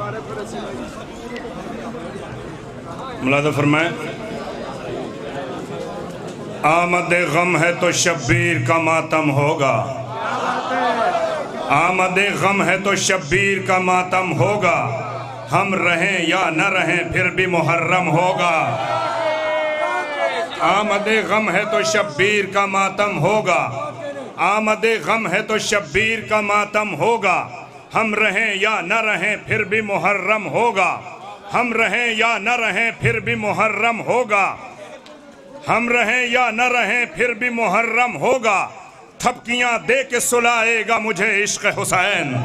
मुलाज़ा फरमाएं, आमद गम है तो शब्बीर का मातम होगा, आमद गम है तो शब्बीर का मातम होगा, हम रहें या न रहें फिर भी मुहर्रम होगा। आमदे गम है तो शब्बीर का मातम होगा, आमदे गम है तो शब्बीर का मातम होगा, हम रहें या न रहें फिर भी मुहर्रम होगा, हम रहें या न रहें फिर भी मुहर्रम होगा, हम रहें या न रहें फिर भी मुहर्रम होगा। थपकियां दे के सुलाएगा मुझे इश्क हुसैन,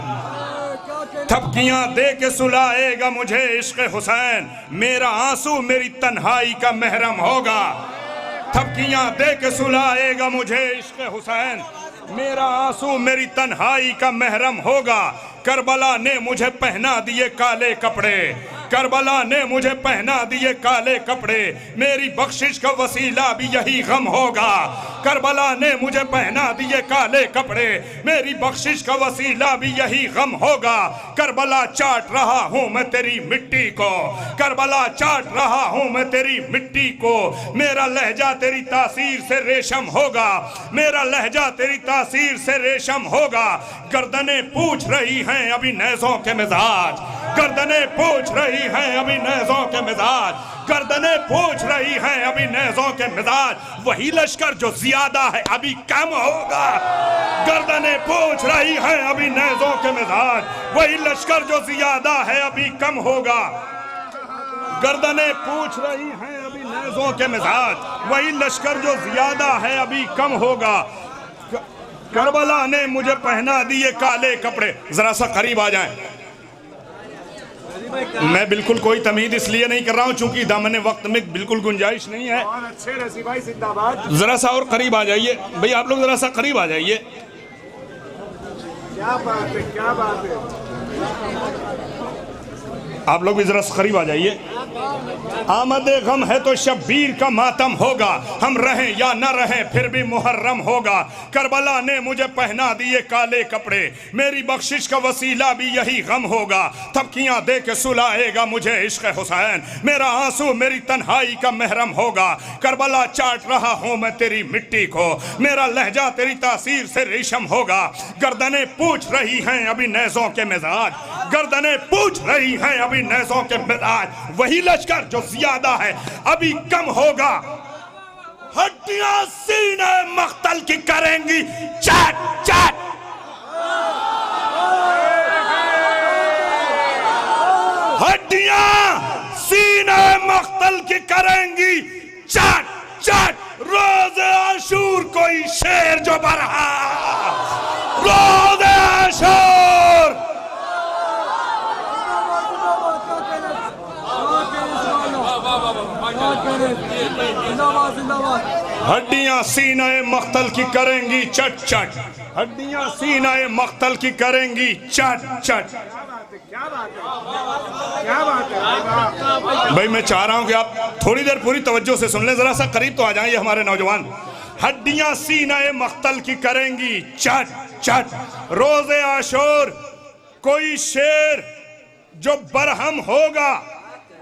थपकियां दे के सुलाएगा मुझे इश्क हुसैन, मेरा आंसू मेरी तन्हाई का महरम होगा। थपकियां दे के सुलाएगा मुझे इश्क हुसैन, मेरा आंसू मेरी तन्हाई का महरम होगा। करबला ने मुझे पहना दिए काले कपड़े, करबला ने मुझे पहना दिए काले कपड़े, मेरी बख्शिश का वसीला भी यही गम होगा। करबला ने मुझे पहना दिए काले कपड़े, मेरी बख्शिश का वसीला भी यही गम होगा। करबला चाट रहा हूँ मैं तेरी मिट्टी को, करबला चाट रहा हूँ मैं तेरी मिट्टी को, मेरा लहजा तेरी तासीर से रेशम होगा, मेरा लहजा तेरी तासीर से रेशम होगा। गर्दनें पूछ रही हैं अभी नेज़ों के मिजाज, गर्दनें पूछ रही हैं अभी नेज़ों के मिजाज, गर्दनें पूछ रही हैं अभी नेज़ों के मिजाज, वही लश्कर जो ज्यादा है अभी कम होगा। गर्दनें पूछ रही हैं अभी नेज़ों के मिजाज, वही लश्कर जो ज्यादा है अभी कम होगा। गर्दनें पूछ रही हैं अभी नेज़ों के मिजाज, वही लश्कर जो ज्यादा है अभी कम होगा। करबला ने मुझे पहना दिए काले कपड़े, जरा सा करीब आ जाएं। मैं बिल्कुल कोई तमीद इसलिए नहीं कर रहा हूँ चूंकि दामन वक्त में बिल्कुल गुंजाइश नहीं है। अच्छे रजी भाई जिंदाबाद। जरा सा और करीब आ जाइए भाई, आप लोग जरा सा करीब आ जाइए। क्या बात है, क्या बात है। आप लोग भी जरा करीब आ जाइए। आमदे गम है तो शब्बीर का मातम होगा, हम रहें या न रहें फिर भी मुहर्रम होगा। करबला ने मुझे पहना दिए काले कपड़े, मेरी बख्शिश का वसीला भी यही गम होगा। थपकियां दे के सुलाएगा मुझे इश्क हुसैन, मेरा आंसू मेरी तन्हाई का महरम होगा। करबला चाट रहा हूँ मैं तेरी मिट्टी को, मेरा लहजा तेरी तासीर से रेशम होगा। गर्दनें पूछ रही हैं अभी नेज़ों के मिजाज, गर्दनें पूछ रही हैं अभी नेज़ों के मिजाज। वही लश्कर जो ज्यादा है अभी कम होगा। हड्डियां सीने मख्तल की करेंगी चाट चाट, हड्डियां सीने मख्तल की करेंगी चाट चाट। रोज़े आशूर कोई शेर जो बरहा, रोज़े आशूर हड्डियां सीने मख्तल की करेंगी चट चट, हड्डियां सीने मख्तल की करेंगी चट चट। क्या बात है भाई मैं चाह रहा हूं कि आप थोड़ी देर पूरी तवज्जो से सुन लें, जरा सा करीब तो आ जाएं हमारे नौजवान। हड्डियां सीने मख्तल की करेंगी चट चट। रोज़े आशूर कोई शेर जो बरहम होगा,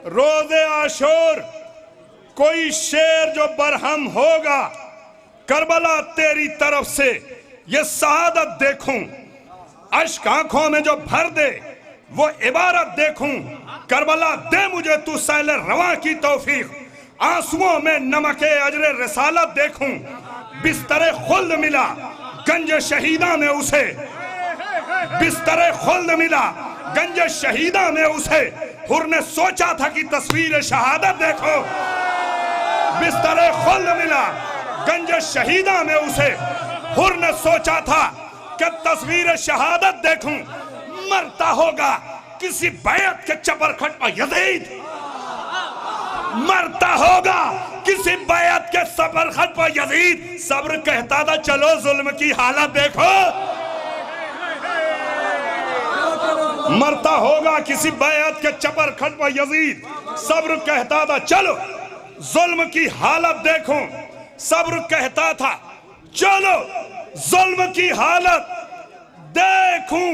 रोज़े आशूर कोई शेर जो बरहम होगा। करबला तेरी तरफ से ये शहादत देखूं, अश्क आंखों में जो भर दे वो इबारत देखूं। करबला दे मुझे तू सैल रवां की तौफीक, आंसुओं में नमके अजरे रिसालत देखूं। बिस्तरे खुल्द मिला गंज शहीदा में उसे, बिस्तरे खुल्द मिला गंज शहीदा में उसे। हुर ने सोचा था कि तस्वीर शहादत देखो, बिस्तरे खुल्द मिला गंज शहीदा में उसे। हुर ने सोचा था कि तस्वीर शहादत देखूं। मरता होगा किसी बैत के चपरखट पर यजीद, मरता होगा किसी बैत के चपरखट पर यजीद। सब्र कहता था चलो जुल्म की हालत देखो, मरता होगा किसी बैत के चपरखट पर यजीद। सब्र कहता था चलो जुल्म की हालत देखो, सब्र कहता था चलो जुल्म की हालत देखूं।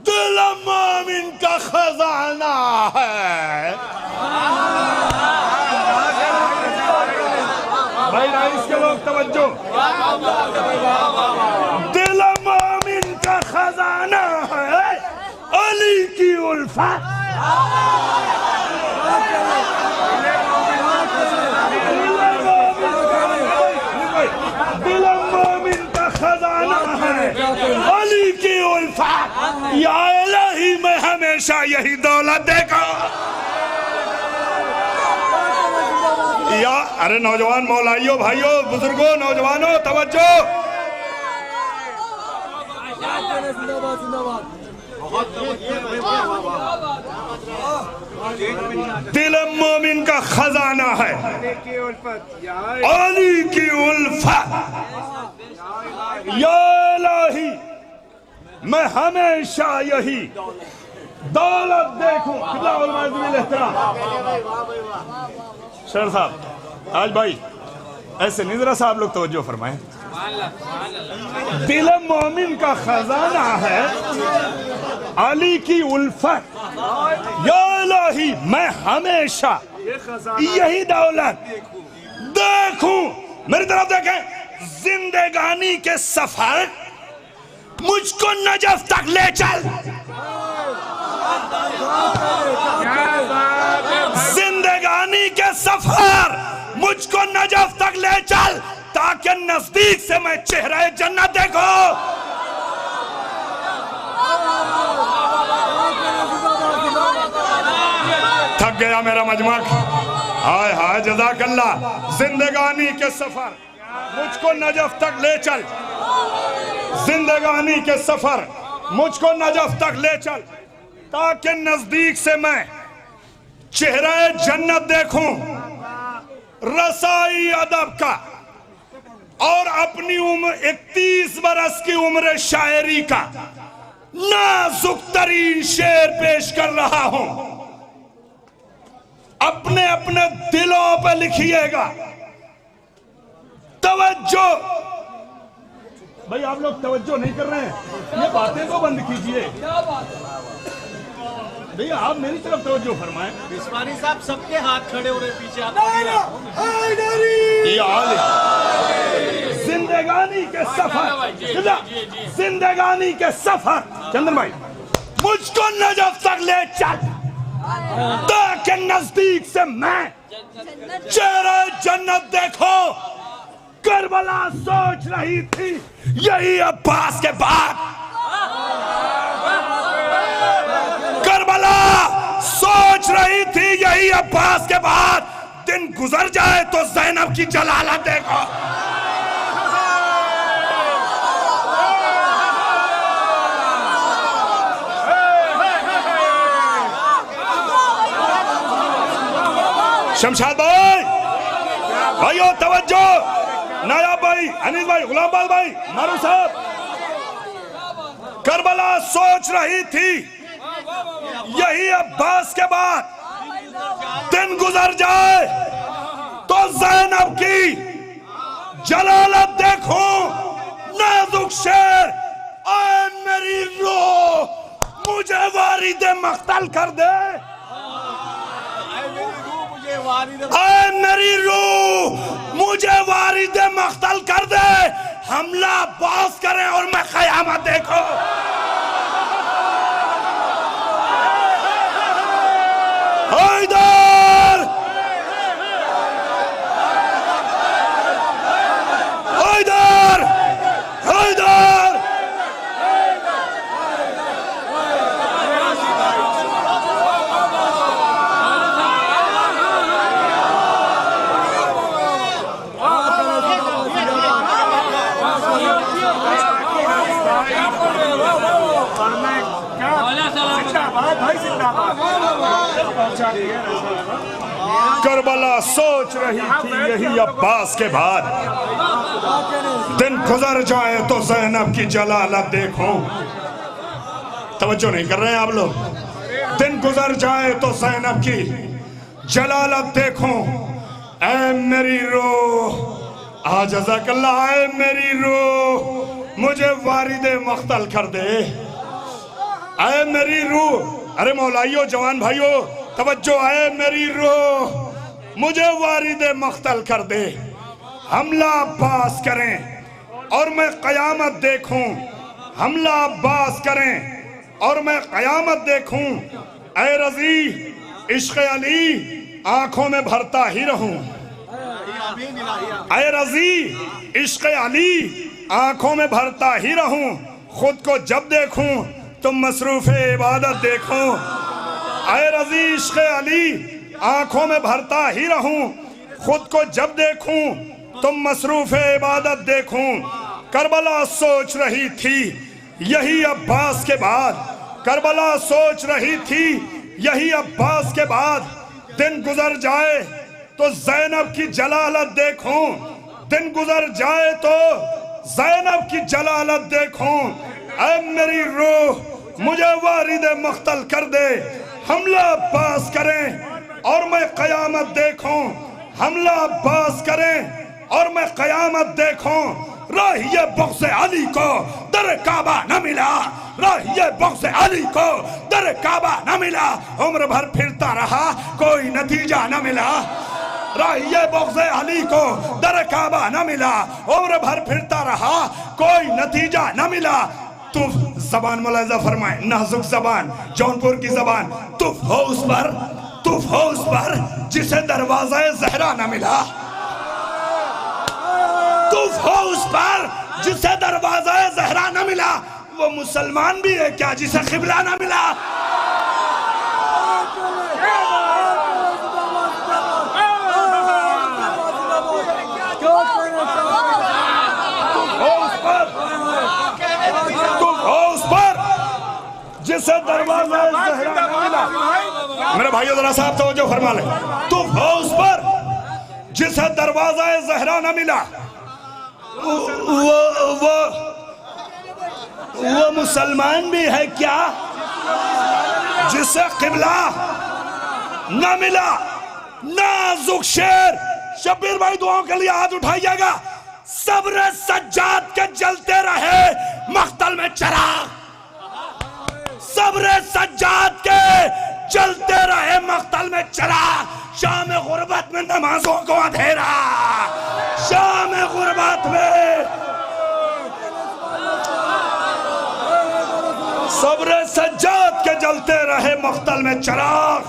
दिल मोमिन का खजाना है। भाई राइस के लोग तवज्जो, दिल मोमिन का खजाना है अली की उल्फत। दिल मोमिन का खजाना है अली की उल्फत। या इलाही मैं हमेशा यही दौलत देखा। या अरे नौजवान मौलाइयों भाइयों बुजुर्गों नौजवानों तवज्जो। दिल मोमिन का खजाना है अली की उल्फत। या इलाही मैं हमेशा यही दौलत देखूं। सर साहब आज भाई ऐसे नहीं, जरा साहब लोग तवज्जो फरमाएं। दिल मोमिन का खजाना है अली की उल्फत। या इलाही मैं हमेशा यही दौलत देखूं। मेरी तरफ देखें, जिंदगानी के सफर मुझको नजफ तक ले चल, जिंदगानी के सफर मुझको नजफ तक ले चल, ताकि नजदीक से मैं चेहरा जन्नत देखो। थक गया मेरा मजमा। हाय हाय जज़ाकल्लाह। जिंदगानी के सफर मुझको नजफ तक ले चल, जिंदगानी के सफर मुझको नजफ तक ले चल, ताकि नजदीक से मैं चेहरा जन्नत देखूं, रसाई अदब का और अपनी उम्र 31 बरस की उम्र शायरी का नाजुक तरीन शेर पेश कर रहा हूं। अपने अपने दिलों पे लिखिएगा। तवज्जो। भाई आप लोग तवज्जो नहीं कर रहे हैं, ये बातें तो बंद कीजिए। भैया आप मेरी तरफ तवज्जो फरमाएं। बिस्वानी साहब सबके हाथ खड़े हो रहे पीछे। जिंदगानी के सफर, जिंदगानी के सफर, चंदन भाई मुझको नजफ तक ले चल, ताकि नजदीक से मैं चेहरा जन्नत देखो। करबला सोच रही थी यही अब्बास के बाद, करबला सोच रही थी यही अब्बास के बाद, दिन गुजर जाए तो ज़ैनब की जलालत देखो। शमशाद भाई, भाइयों तवज्जो, नायाब भाई, अनीस भाई, गुलाम भाई, मारू साहब। करबला सोच रही थी यही अब्बास के बाद दिन गुजर जाए तो ज़ैनब की जलालत देखो। नाजुक शेर, आए मेरी रूह मुझे वारिदे मख्तल कर दे, आए मेरी रूह मुझे वारिदे मख्तल कर दे। हमला बास करें और मैं क़यामत देखो। हैदर, हैदर, हैदर। करबला सोच रही थी यही अब्बास के बाद दिन गुजर जाए तो ज़ैनब की जलालत देखो। तवज्जो नहीं कर रहे हैं आप लोग। दिन गुजर जाए तो ज़ैनब की जलालत देखो। ऐ मेरी रूह आ जज़ाकल्लाह, ऐ मेरी रूह मुझे वारिदे मख्तल कर दे, ऐ मेरी रूह। अरे मौलाइयों, जवान भाइयों तवज्जो, ऐ मेरी रूह मुझे वारिदे मख्तल कर दे। हमला अब्बास करें और मैं क़यामत देखूं, हमला अब्बास करें और मैं क़यामत देखूं। ऐ रज़ी इश्क़ अली आंखों में भरता ही रहूं, ऐ रज़ी इश्क़ अली आंखों में भरता ही रहूं। खुद को जब देखूं तो मसरूफ़े इबादत देखूं। ऐ रज़ी इश्क़ अली आंखों में भरता ही रहूं। खुद को जब देखूं तो मसरूफ़े इबादत देखूं। करबला सोच रही थी यही अब्बास के बाद, करबला सोच रही थी यही अब्बास के बाद दिन गुजर जाए तो ज़ैनब की जलालत देखूं। दिन गुजर जाए तो ज़ैनब की जलालत देखूं। ऐ मेरी रूह मुझे वारिदे मख्तल कर दे। हमला अब्बास करें और मैं क़यामत देखूं, हमला अब्बास करें और मैं क़यामत देखूं। राहिए बग़्ज़ अली को दर काबा न मिला, राहिए बग़्ज़ अली को दर काबा न मिला। उम्र भर फिरता रहा कोई नतीजा न मिला, राहिए बग़्ज़ अली को दर काबा न मिला। उम्र भर फिरता रहा कोई नतीजा न मिला। तुफ ज़बान मुलाज़ा फरमाए, नाजुक ज़बान, जौनपुर की ज़बान। तुफ हो उस पर, तुफ हो उस पर जिसे दरवाज़ा ज़हरा न मिला, तुफ हो उस पर जिसे दरवाज़ा ज़हरा न मिला। वो मुसलमान भी है क्या जिसे क़िबला न मिला? जिसे दरवाजा ज़हरा न मिला। मेरे भाइयों जरा साहब तवज्जो फरमा ले। तो उस पर जिसे दरवाजा ज़हरा न मिला वो मुसलमान भी है क्या? जिसे किबला न मिला। नाजुक शेर, शब्बीर भाई दुआओं के लिए हाथ उठाइएगा। सब्र सज्जाद के जलते रहे मख्तल में चिराग। सब्र सज्जाद के जलते रहे मख्तल में चिराग। शाम गुर्बत में नमाजों को अंधेरा। शाम गुर्बत में सब्र सज्जाद के जलते रहे मख्तल में चिराग।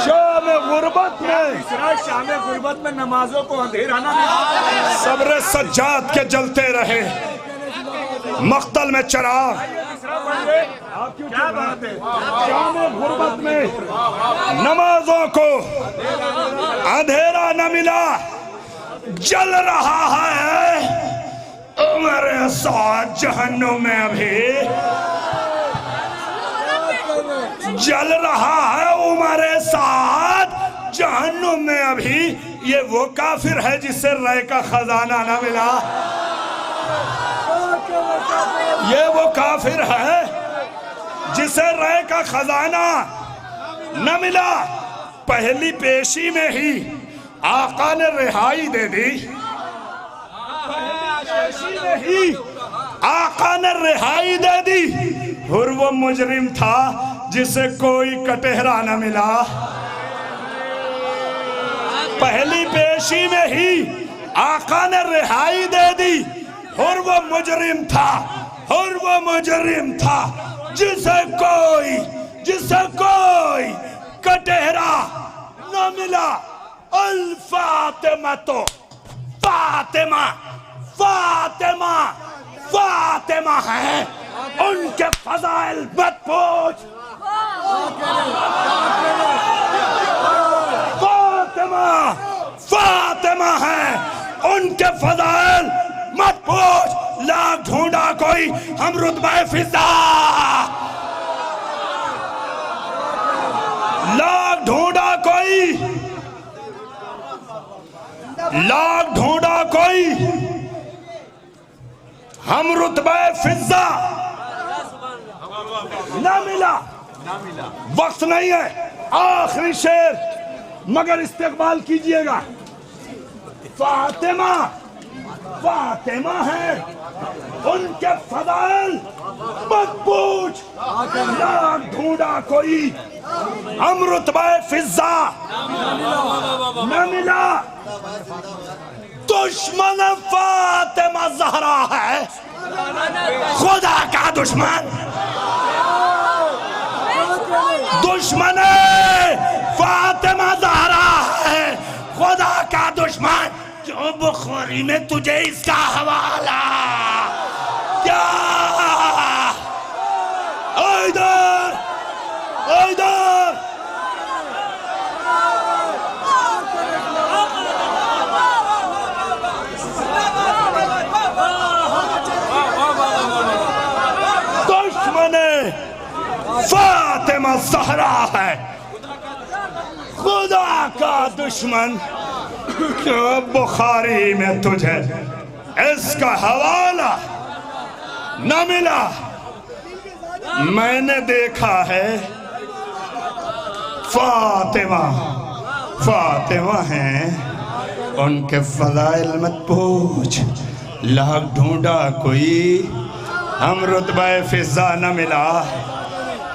शाम गुर्बत में नमाजों को अंधेरा ना मिला। सब्र सज्जाद के जलते रहे मख्तल में चिराग। क्या बात है? शाम गुर्बत में नमाजों को अंधेरा न मिला। जल रहा है मेरे साथ जहन्नुम में अभी। जल रहा है उमरे साथ जहन्नुम में अभी। ये वो काफिर है जिससे रय का खजाना ना मिला। ये वो काफिर है जिसे रय का खजाना न मिला। पहली पेशी में ही आका ने रिहाई दे दी। आका ने रिहाई दे दी। और वो मुजरिम था जिसे कोई कटहरा न मिला। पहली पेशी में ही आका ने रिहाई दे दी। और वो मुजरिम था, और वो मुजरिम था जिसे कोई कटहरा न मिला। अल फातिमा तो फातिमा फातिमा फातिमा है। उनके फजाइल मत पूछ। फातिमा फातिमा है। उनके फजाइल मत पूछ। लाख ढूंढा कोई हम रुतबा फिजा। लाख ढूंढा कोई, लाख ढूंढा कोई हम रुतबा फिजा ना मिला। वक्त नहीं है। आखिरी शेर मगर इस्तेकबाल कीजिएगा। फातिमा फातिमा है। उनके फजाइल मत पूछ। लाख ढूंढा कोई हम रुतबा फिजा न मिला। दुश्मन फातिमा ज़हरा है। खुदा का दुश्मन। दुश्मन फातिमा ज़हरा है। खुदा का दुश्मन। क्यों बुखारी में तुझे इसका हवाला? क्या इधर इधर दुश्मन फातिमा ज़हरा है। खुदा का दुश्मन। क्यों बुखारी में तुझे इसका हवाला न मिला? मैंने देखा है फातिमा फातिमा है। उनके फजाइल मत पूछ। लाख ढूंढा कोई हम रुतबा फिजा न मिला।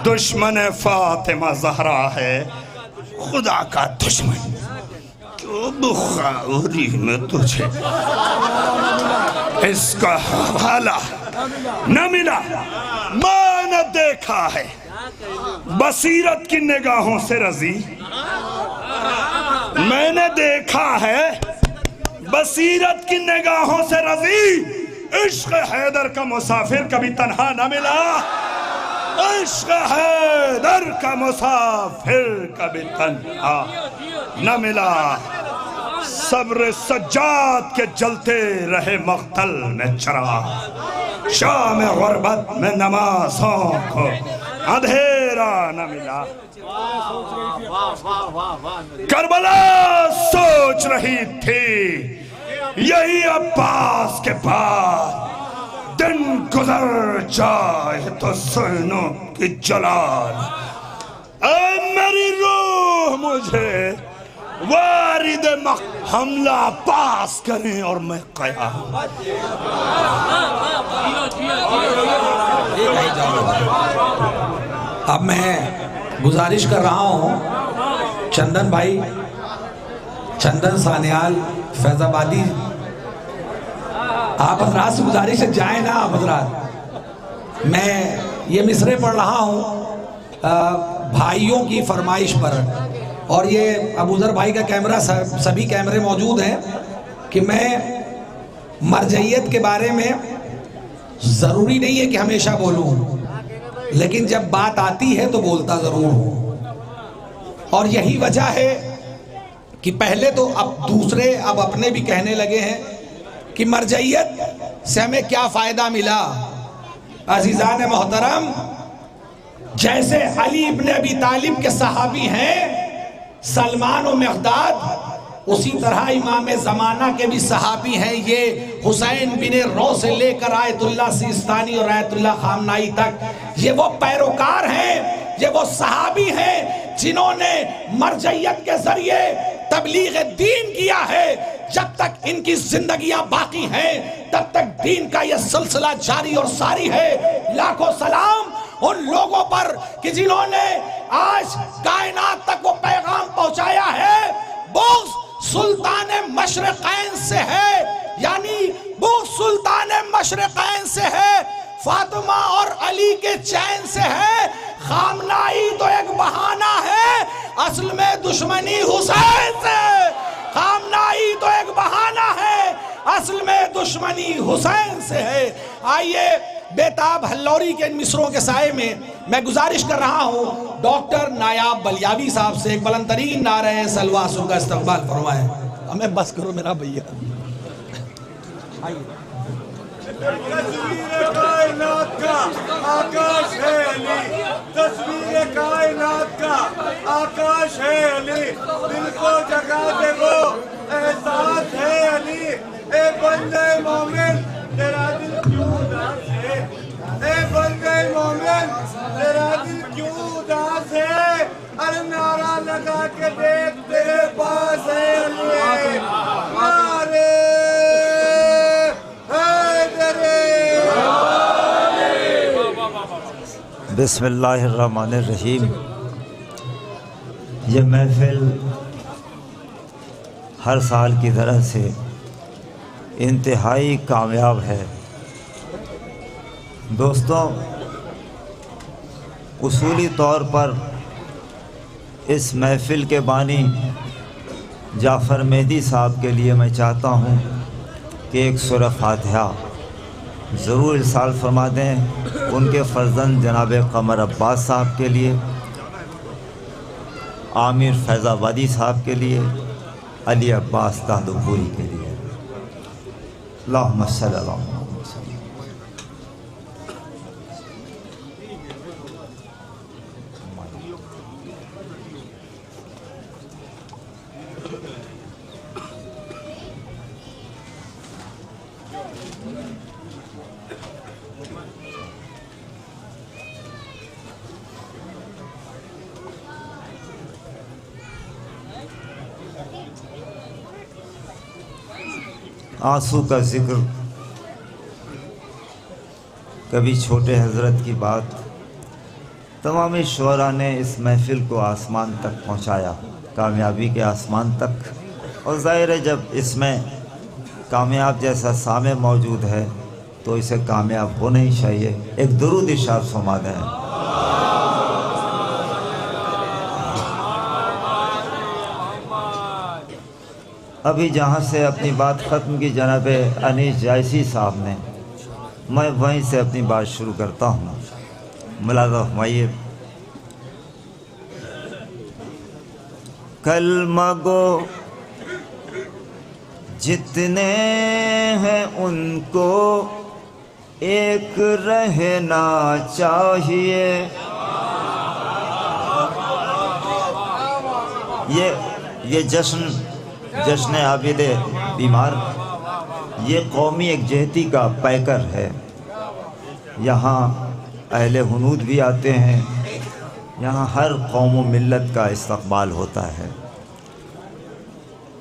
दुश्मन फातिमा ज़हरा है। खुदा का दुश्मन। क्यों बुखारी में तुझे इसका हवाला न मिला? मैंने देखा है बसीरत की निगाहों से रजी। मैंने देखा है बसीरत की निगाहों से रजी। इश्क हैदर का मुसाफिर कभी तन्हा न मिला। इश्क हैदर का मुसाफिर कभी तन्हा न मिला। सब्र सज्जाद के जलते रहे मख्तल में चराग, शाम गुर्बत में नमाज़ों को अंधेरा न मिला। करबला सोच रही थी यही अब्बास के बाद दिन गुजर जाए तो ज़ैनों की जलाल। ऐ मेरी रूह मुझे वारिद हमला पास करें और मैं क़याम। अब मैं गुजारिश कर रहा हूँ चंदन भाई, चंदन सान्याल फैजाबादी, आप हजरात से गुजारिश है जाए ना आप हजरात। मैं ये मिसरे पढ़ रहा हूँ भाइयों की फरमाइश पर, और ये अबूजर भाई का कैमरा सभी कैमरे मौजूद हैं कि मैं मरजइयत के बारे में ज़रूरी नहीं है कि हमेशा बोलूँ, लेकिन जब बात आती है तो बोलता ज़रूर हूँ। और यही वजह है कि पहले तो अब दूसरे अब अपने भी कहने लगे हैं कि मरजइयत से हमें क्या फ़ायदा मिला। अज़ीज़ान मोहतरम, जैसे अली इब्न अबी तालिब के सहाबी हैं सलमान और मिक़दाद, उसी तरह इमाम ज़माना के भी सहाबी हैं ये हुसैन बिन रो से लेकर आयतुल्लाह सिस्तानी और आयतुल्लाह खामनाई तक। ये वो पैरोकार हैं, ये वो सहाबी हैं जिन्होंने मरजइयत के जरिए तबलीग दीन किया है। जब तक इनकी जिंदगियां बाकी हैं तब तक दीन का यह सिलसिला जारी और सारी है। लाखों सलाम उन लोगों पर कि जिन्होंने आज कायनात तक वो पैगाम पहुंचाया है। बुग़्ज़ सुल्तान मशरिक़ैन से है, यानी बुग़्ज़ सुल्तान मशरिक़ैन से है, फातिमा और अली के चैन से है। खामनाई तो एक बहाना है, असल में दुश्मनी हुसैन से। खामनाई तो एक बहाना है, असल में दुश्मनी हुसैन से है। आइए बेताब हल्लौरी के इन मिसरों के साए में मैं गुजारिश कर रहा हूँ डॉक्टर नायाब बलियावी साहब से एक बुलंदतरीन नारे सलवासुर का इस्तक़बाल फरमाएं। हमें बस करो मेरा भैया। तस्वीर कायनात का आकाश है अली, तस्वीर कायनात का आकाश है अली, दिल को जगा दे वो एहसास है अली। ए बंदे मोमिन तेरा दिल क्यों उदास है, ए बंदे मोमिन तेरा दिल क्यों उदास है। अरे नारा लगा के देख तेरे पास है अली, नारे बिस्मिल्लाहिर्रहमानिर्रहीम। ये महफिल हर साल की तरह से इंतहाई कामयाब है। दोस्तों, उसूली तौर पर इस महफिल के बानी जाफ़र मेहदी साहब के लिए मैं चाहता हूँ कि एक सूरह फातिहा ज़रूर इरसाल फरमा दें। उनके फ़र्जंद जनाब कमर अब्बास साहब के लिए, आमिर फैज़ाबादी साहब के लिए, अली अब्बास दादोपुरी के लिए। अल्लाहुम्मा सल्लि अला मुहम्मद। आंसू का जिक्र, कभी छोटे हज़रत की बात, तमाम शुअरा ने इस महफिल को आसमान तक पहुंचाया, कामयाबी के आसमान तक। और ज़ाहिर है जब इसमें कामयाब जैसा सामे मौजूद है तो इसे कामयाब होना ही चाहिए। एक दुरूद इरशाद फरमा दें। अभी जहाँ से अपनी बात ख़त्म की जनाब अनीस जायसी साहब ने, मैं वहीं से अपनी बात शुरू करता हूँ। मुलाज़ा फरमाइए। कलमा गो जितने हैं उनको एक रहना चाहिए। ये जश्न आबिदे बीमार, ये कौमी एकजहती का पैकर है। यहाँ अहले हुनूद भी आते हैं, यहाँ हर कौम व मिल्लत का इस्तक़बाल होता है।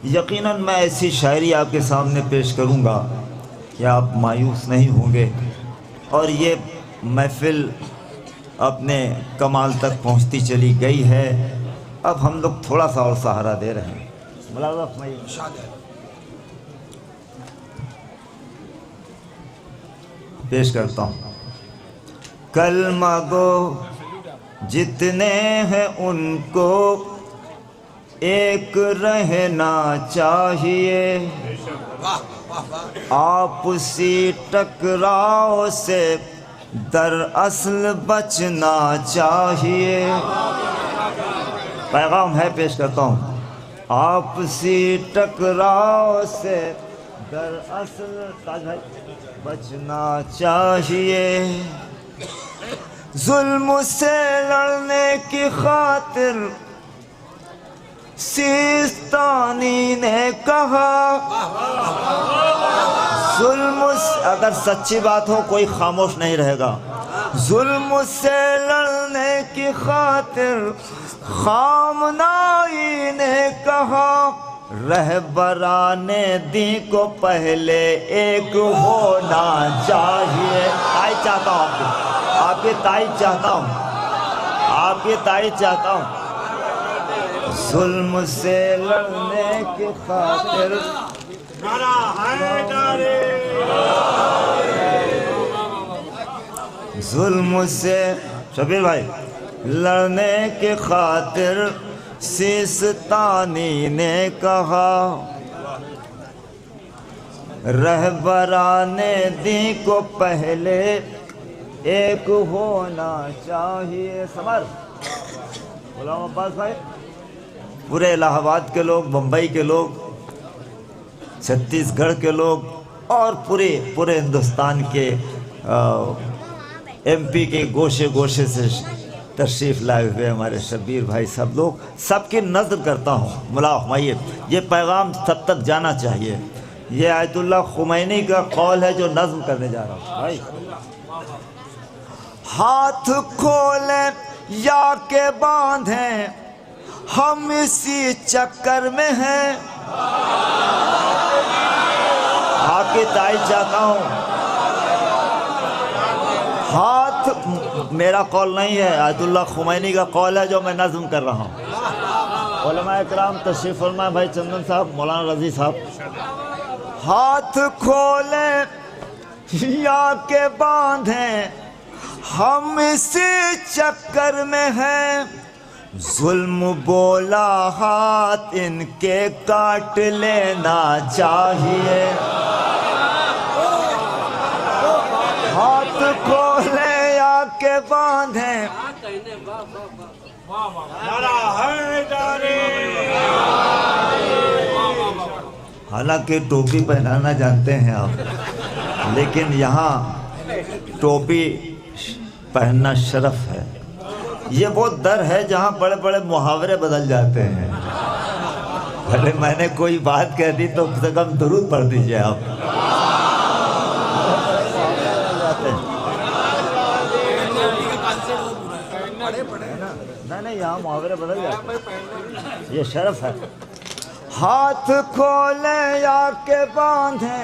यकीनन मैं ऐसी शायरी आपके सामने पेश करूँगा कि आप मायूस नहीं होंगे और ये महफ़िल अपने कमाल तक पहुँचती चली गई है। अब हम लोग थोड़ा सा और सहारा दे रहे हैं। पेश करता हूँ। कलमा गो जितने हैं उनको एक रहना चाहिए, आपसी टकराव से दरअसल बचना चाहिए। पैगाम है, पेश करता हूँ। आपसी टकराव से दरअसल बचना चाहिए, जुल्म से लड़ने की खातिर सिस्तानी ने कहा। जुल्म, अगर सच्ची बात हो कोई खामोश नहीं रहेगा। जुल्म से लड़ने की खातिर खामनाई ने कहा, रहबराने दी को पहले एक होना चाहिए। ताई चाहता हूँ आपकी ताई चाहता हूँ, आपकी ताई चाहता हूँ। जुल्म से लड़ने की खातिर जुल्म से शबीर भाई लड़ने की खातिर सिस्तानी ने कहा, रहबराने दी को पहले एक होना चाहिए। समर गुलाम अब्बास भाई, पूरे इलाहाबाद के लोग, मुंबई के लोग, छत्तीसगढ़ के लोग और पूरे हिंदुस्तान के एमपी के गोशे गोशे से तशरीफ़ लाए हुए हमारे शब्बीर भाई, सब लोग, सबकी नज़र करता हूँ। मुला हुमायूं, ये पैगाम सब तक जाना चाहिए। ये आयतुल्लाह खुमैनी का कौल है जो नज़्म करने जा रहा हूँ भाई। हाथ खोले या के बांधे हम इसी चक्कर में हैं। आपकी ताई चाहता हूँ। हाथ मेरा कौल नहीं है, आयतुल्लाह खुमैनी का कौल है जो मैं नज़्म कर रहा हूँ। उलमा इकराम तशरीफ़ फरमा, भाई चंदन साहब, मौलाना रज़ी साहब। हाथ खोले या के बांधे हम इसी चक्कर में हैं, जुल्म बोला हाथ इनके काट लेना चाहिए। हाथ खोले या के बांधे हालांकि टोपी पहनाना जानते हैं आप, लेकिन यहाँ टोपी पहनना शरफ है। ये वो दर है जहाँ बड़े बड़े मुहावरे बदल जाते हैं। अरे मैंने कोई बात कह दी तो कम से कम दुरूद पढ़ दीजिए आप। नहीं, यहाँ मुहावरे बदल जाते हैं, ये शरफ है। हाथ खोले या के बांधे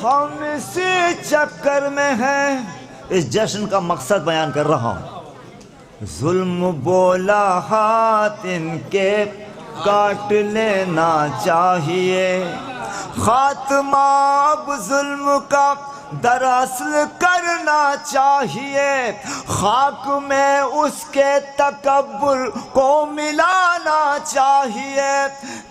हम इसी चक्कर में हैं। इस जश्न का मकसद बयान कर रहा हूँ। जुल्म बोला हाथ इनके काट लेना चाहिए, खात्मा अब जुल्म का दरअसल करना चाहिए, खाक में उसके तकब्बुर को मिलाना चाहिए।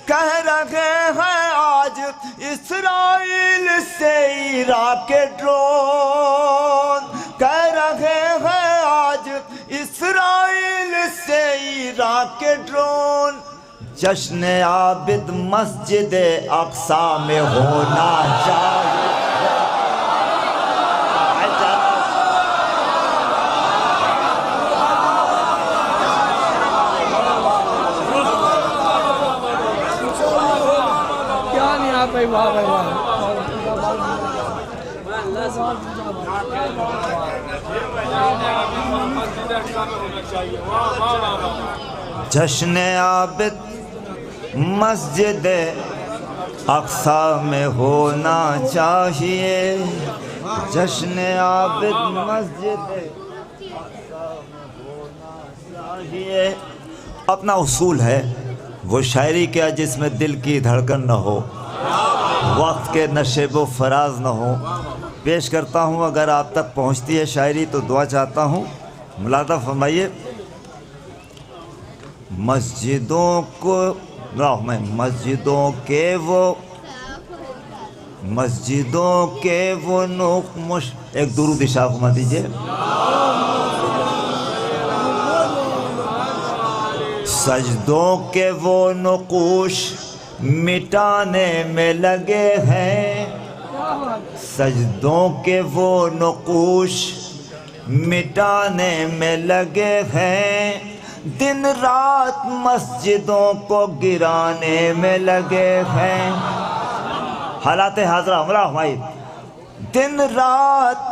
कह रहे हैं आज इस्राइल से इराक के ड्रोन, कह रहे हैं आज इस्राइल से इराक के ड्रोन, जश्न आबिद मस्जिद अक्सा में होना चाहिए। क्या नहीं आ पाई, वाह भाई वाह। जश्न आबिद मस्जिद अक्सा में होना चाहिए। जश्न आबिद मस्जिद अक्सा में होना चाहिए। अपना उसूल है वो शायरी क्या जिसमें दिल की धड़कन न हो, वक्त के नशेबो फराज न हो। पेश करता हूँ, अगर आप तक पहुँचती है शायरी तो दुआ चाहता हूँ। मुलादा फरमाइए। मस्जिदों को मस्जिदों के वो नुक़्मुश, एक दुरूद इशारा फरमा दीजिए। सजदों के वो नुक़ूश मिटाने में लगे हैं। सजदों के वो नुक़ूश मिटाने में लगे हैं। दिन रात मस्जिदों को गिराने में लगे हैं। हालात हाज़रा हमरा भाई, दिन रात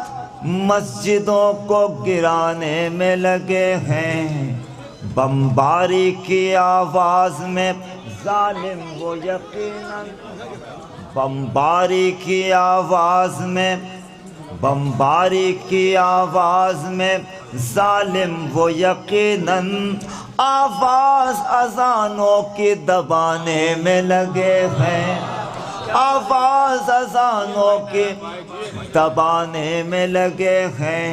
मस्जिदों को गिराने में लगे हैं। बमबारी की आवाज़ में जालिम वो यकीनन, बमबारी की आवाज़ में जालिम वो यकीनन आवाज़ अज़ानों की दबाने में लगे हैं। आवाज़ अज़ानों की दबाने में लगे हैं।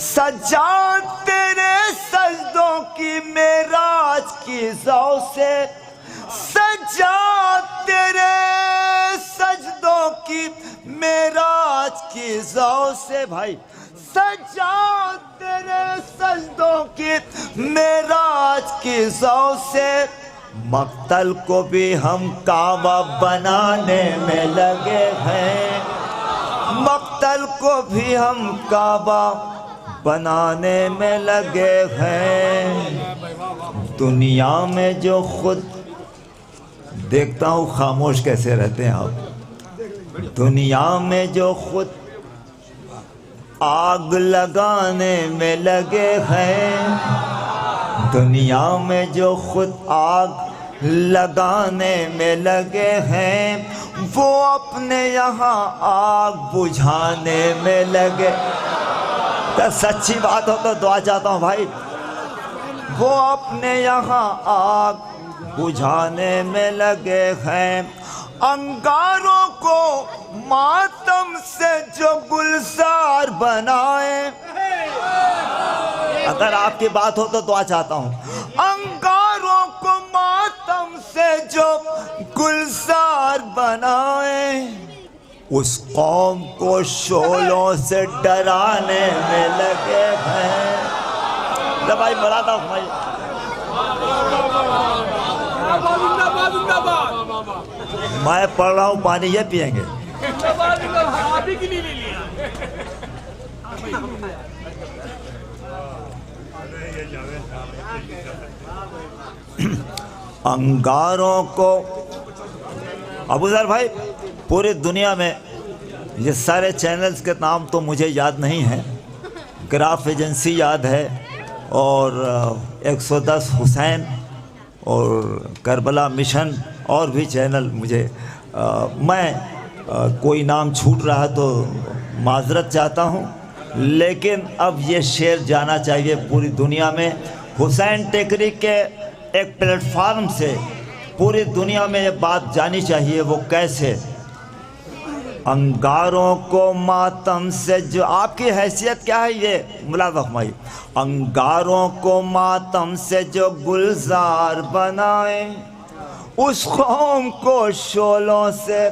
सजाद तेरे सजदों की मेराज की ज़ौ से, सजाद तेरे सजदों की मेराज की ज़ौ से भाई, सजाद तेरे सजदों की मेराज की ज़ौ से। मक्तल को भी हम काबा बनाने में लगे हैं। मक्तल को भी हम काबा बनाने में लगे हैं। दुनिया में जो खुद देखता हूँ खामोश कैसे रहते हैं आप। दुनिया में जो खुद आग लगाने में लगे हैं। दुनिया में जो खुद आग लगाने में लगे हैं, वो अपने यहाँ आग बुझाने में लगे। तो सच्ची बात हो तो दुआ चाहता हूँ भाई। वो अपने यहाँ आग बुझाने में लगे हैं। अंगारों को मातम से जो गुलजार बनाए, अगर आपकी बात हो तो दुआ चाहता हूँ। अंगारों को मातम से जो गुलजार बनाए, उस कौम को शोलों से डराने में लगे हैं। भाई मराठा भाई, मैं पढ़ रहा हूँ, पानी ये पियेंगे। अंगारों को अबूजर भाई, पूरी दुनिया में ये सारे चैनल्स के नाम तो मुझे याद नहीं है। ग्राफ एजेंसी याद है और 110 हुसैन और करबला मिशन और भी चैनल मुझे मैं कोई नाम छूट रहा तो माजरत चाहता हूँ, लेकिन अब ये शेर जाना चाहिए पूरी दुनिया में। हुसैन टेकरी के एक प्लेटफार्म से पूरी दुनिया में ये बात जानी चाहिए। वो कैसे? अंगारों को मातम से जो, आपकी हैसियत क्या है ये मुलाज़ा फरमाइए। अंगारों को मातम से जो गुलजार बनाए, उस कौम को शोलों से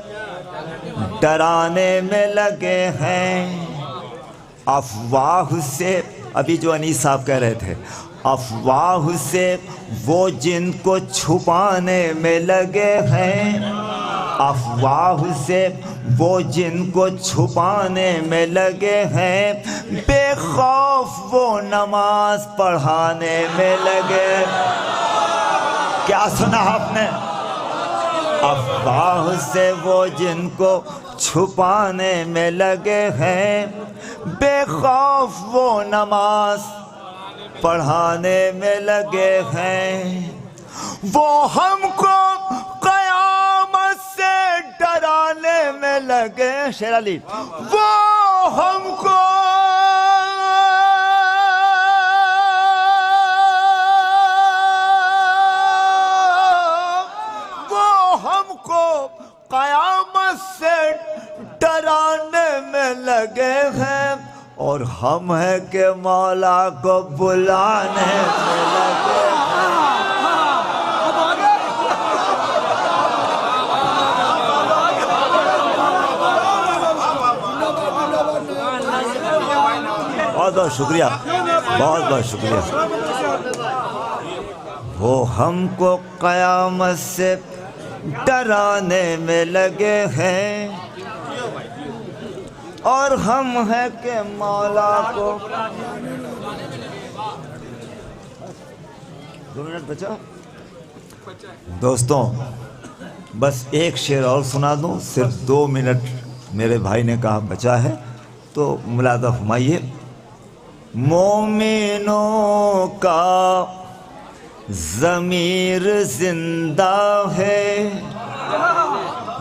डराने में लगे हैं। अफवाह से, अभी जो अनीस साहब कह रहे थे, अफवाह से वो जिनको छुपाने में लगे हैं, अफवाह से वो जिनको छुपाने में लगे हैं, बेखौफ वो नमाज पढ़ाने में लगे। क्या सुना आपने? अफवाह से वो जिनको छुपाने में लगे हैं, बेखौफ वो नमाज पढ़ाने में लगे हैं। वो हमको कयामत से डराने में लगे। शेर अली, वो हमको कयामत से डराने में लगे हैं, और हम हैं के मौला को बुलाने में लगे बहुत बहुत शुक्रिया, बहुत बहुत शुक्रिया। वो हमको कयामत से डराने में लगे हैं, और हम हैं के मौला को। 2 मिनट बचा दोस्तों, बस एक शेर और सुना दूं, सिर्फ 2 मिनट मेरे भाई ने कहा बचा है, तो मुलादा फरमाइए। मोमिनों का ज़मीर जिंदा है,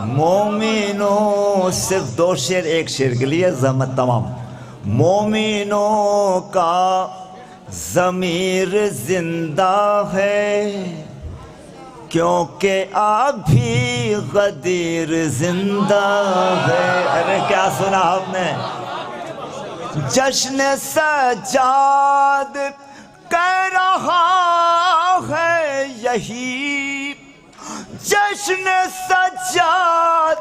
मोमिनों, सिर्फ 2 शेर, एक शेर के लिए ज़हमत तमाम। मोमिनों का ज़मीर जिंदा है, क्योंकि अभी गदीर जिंदा है। अरे क्या सुना आपने? जश्न सजाद कह रहा है यही, जश्न सजाद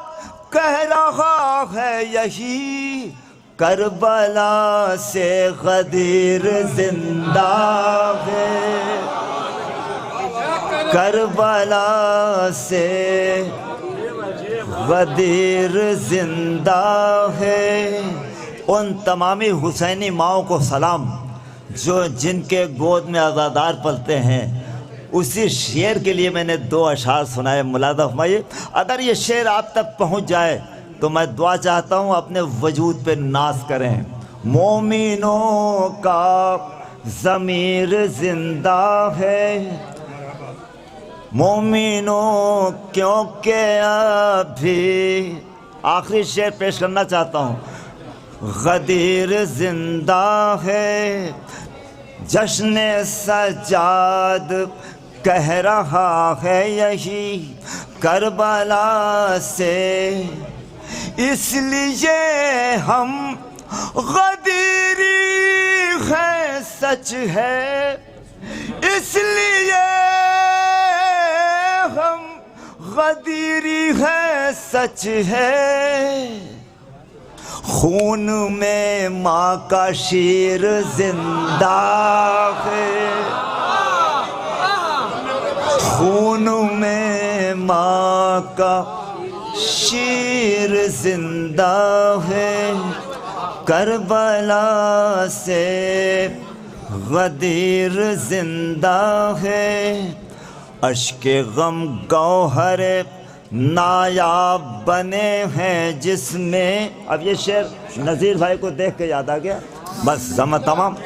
कह रहा है यही, करबला से गदीर जिंदा है, करबला से गदीर जिंदा है। उन तमामी हुसैनी माओं को सलाम जो जिनके गोद में आज़ादार पलते हैं। उसी शेर के लिए मैंने 2 अशार सुनाए, मुलादा फरमाइए। अगर ये शेर आप तक पहुंच जाए तो मैं दुआ चाहता हूं अपने वजूद पे नाज करें। मोमिनों का ज़मीर जिंदा है, मोमिनों क्योंकि अभी, आखिरी शेर पेश करना चाहता हूं, गदीर जिंदा है। जश्न सजाद कह रहा है यही, करबला से, इसलिए हम गदीरी है, सच है, इसलिए हम गदीरी है, सच है। खून में माँ का शीर जिंदा है, खून में माँ का शीर जिंदा है, करबला से गदीर जिंदा है। अश्के गम गौहर नायाब बने हैं जिसमें। अब ये शेर नज़ीर भाई को देख के याद आ गया, बस जमा तमाम।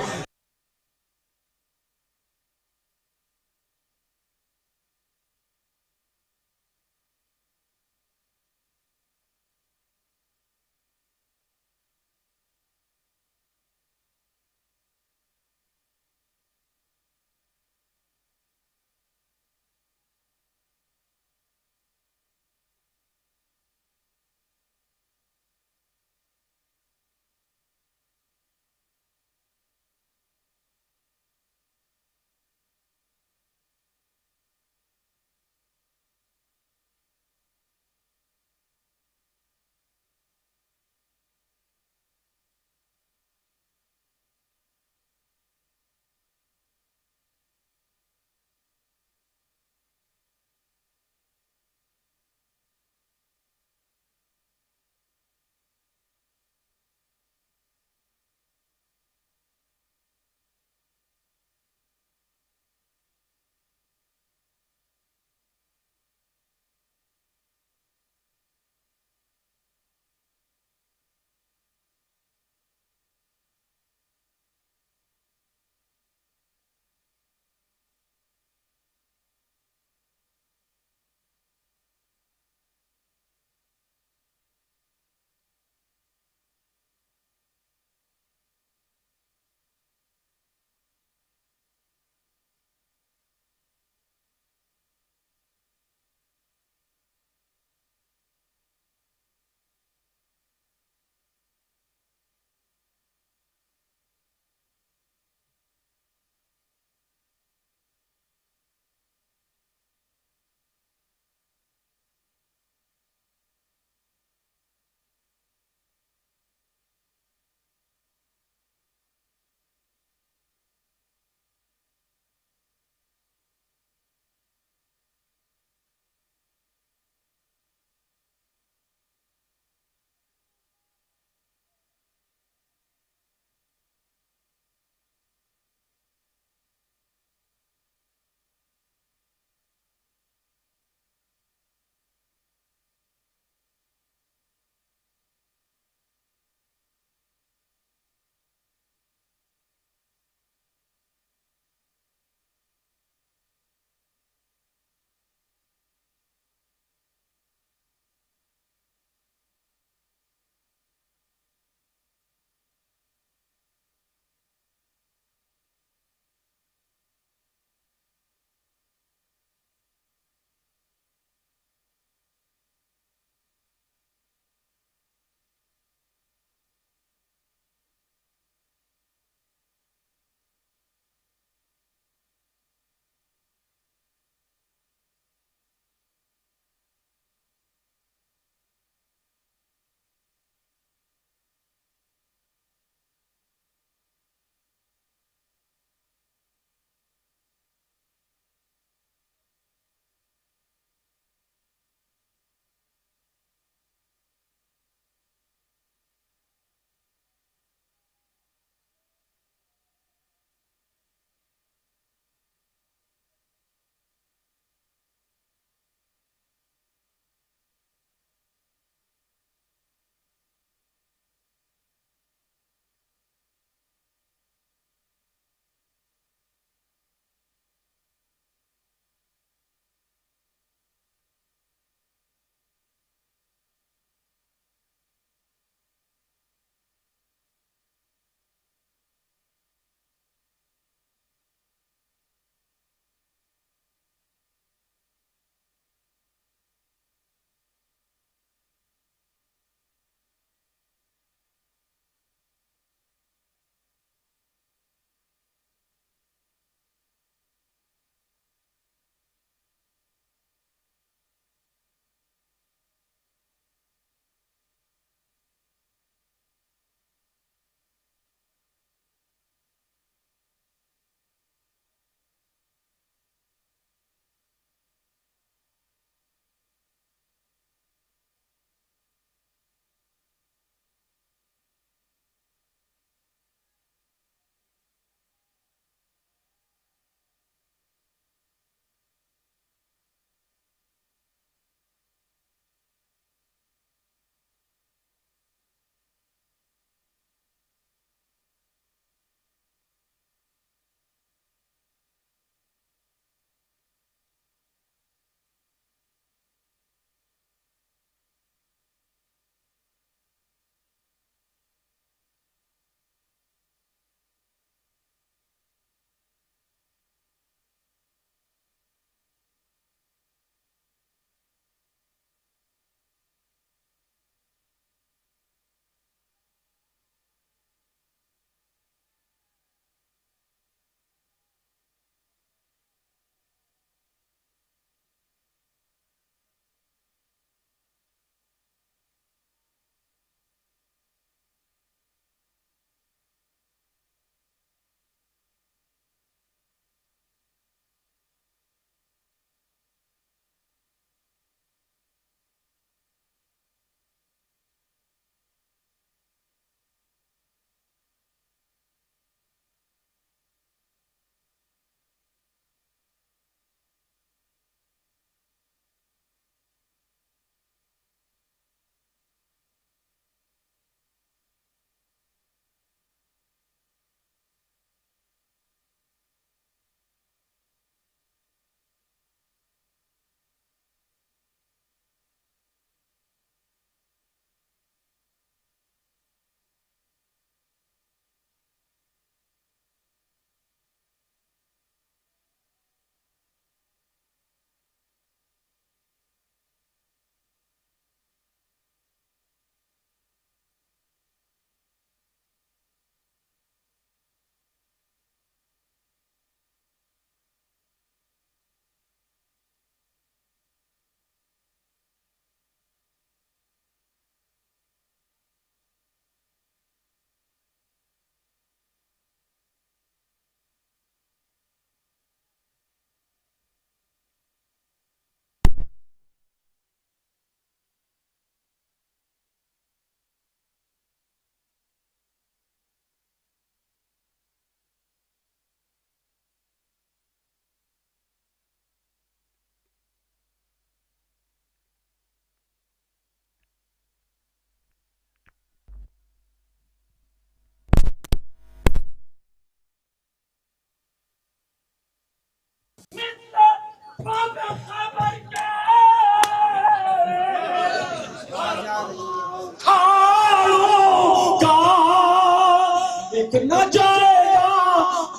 जाएगा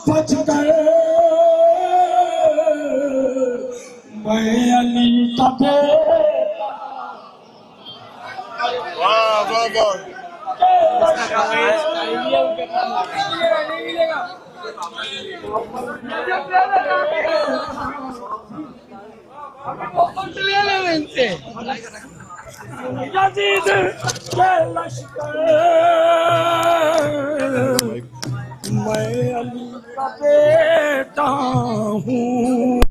बच गए मैं अली का बेटा। वाह वाह वाह। यजीद के लश्कर मैं अली का बेटा हूँ।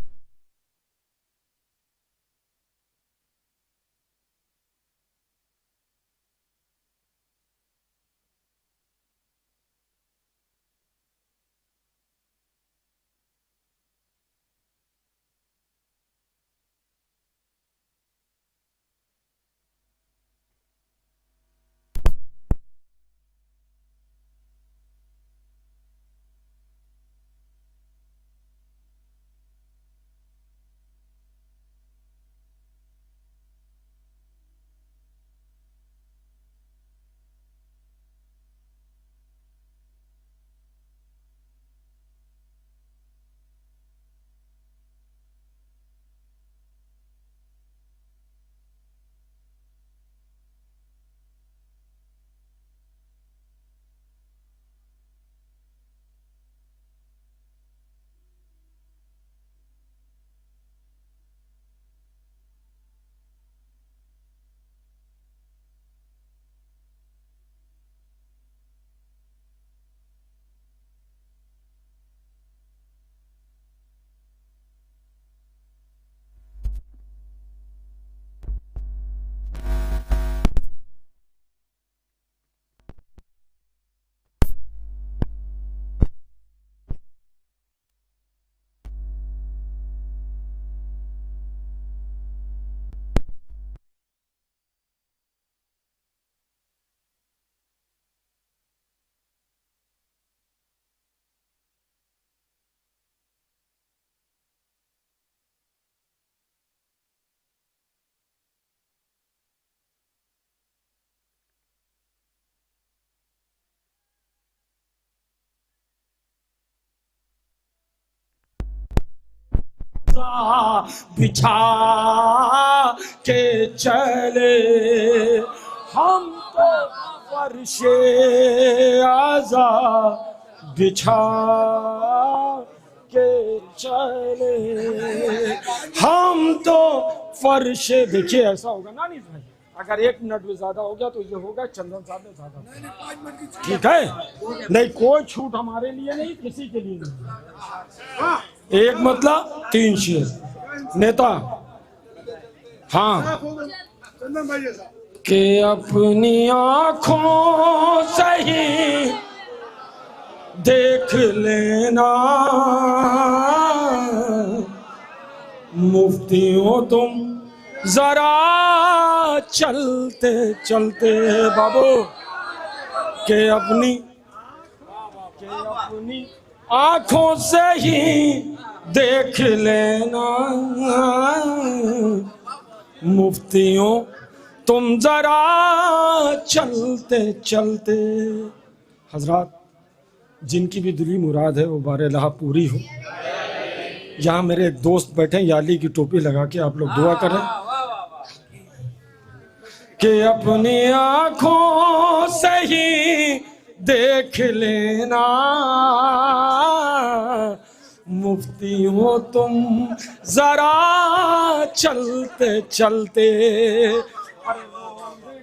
बिछा के चले हम तो फर्शे आज़ा बिछा के चले हम तो फर्शे। देखिए ऐसा होगा ना नहीं भाई, अगर 1 मिनट भी ज्यादा हो गया तो ये होगा चंदन साहब ने ज्यादा, ठीक है? नहीं कोई छूट हमारे लिए नहीं, किसी के लिए नहीं। एक मतलब 3 शेर नेता। हाँ कि अपनी आँखों से ही देख लेना मुफ्तियों तुम जरा चलते चलते बाबू के अपनी आँखों से ही देख लेना मुफ्तियों तुम जरा चलते चलते। हजरात जिनकी भी दिली मुराद है वो बारह पूरी हो। यहाँ मेरे एक दोस्त बैठे याली की टोपी लगा के, आप लोग दुआ करें कि अपनी आँखों से ही देख लेना मुफ्ती हो तुम जरा चलते चलते।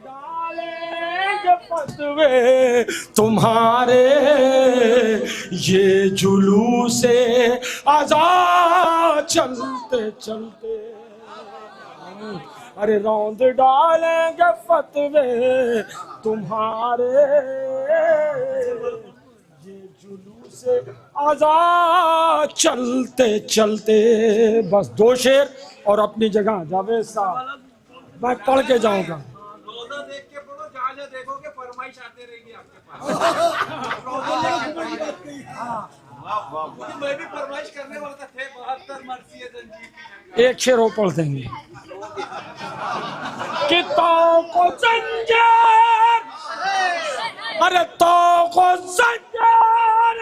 डालेंगे फतवे तुम्हारे ये जुलूसे आज़ाद चलते चलते। अरे रौंद डालेंगे फतवे तुम्हारे ये जुलूसे आज़ाद चलते चलते। बस 2 शेर और अपनी जगह जावेद साहब मैं पढ़ के जाऊंगा। एक शेर और पढ़ देंगे कि तो को जंजीर, अरे तो को जंजीर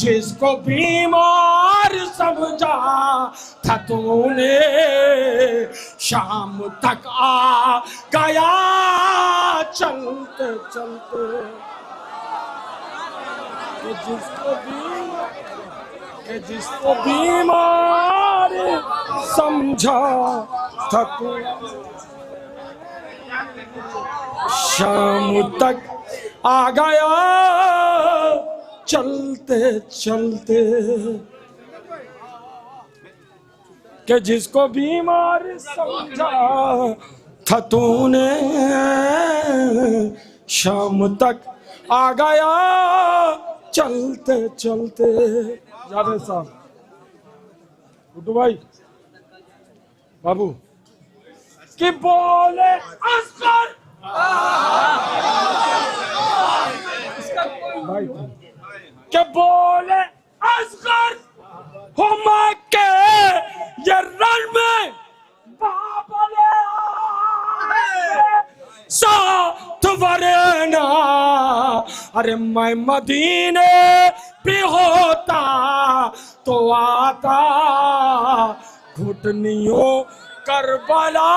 जिसको बीमार समझा था तूने शाम तक आ गया चलते चलते। जिसको बीमार समझा था तूने शाम तक आ गया चलते चलते। कि जिसको बीमार समझा था तूने शाम तक आ गया चलते चलते। जावेद साहब, गुड्डू भाई, बाबू कि बोले असगर भाई के बोले असगर हो मक्के ये रन में बाबले साथ वरना। अरे मैं मदीने भी होता तो आता घुटनियों करबला।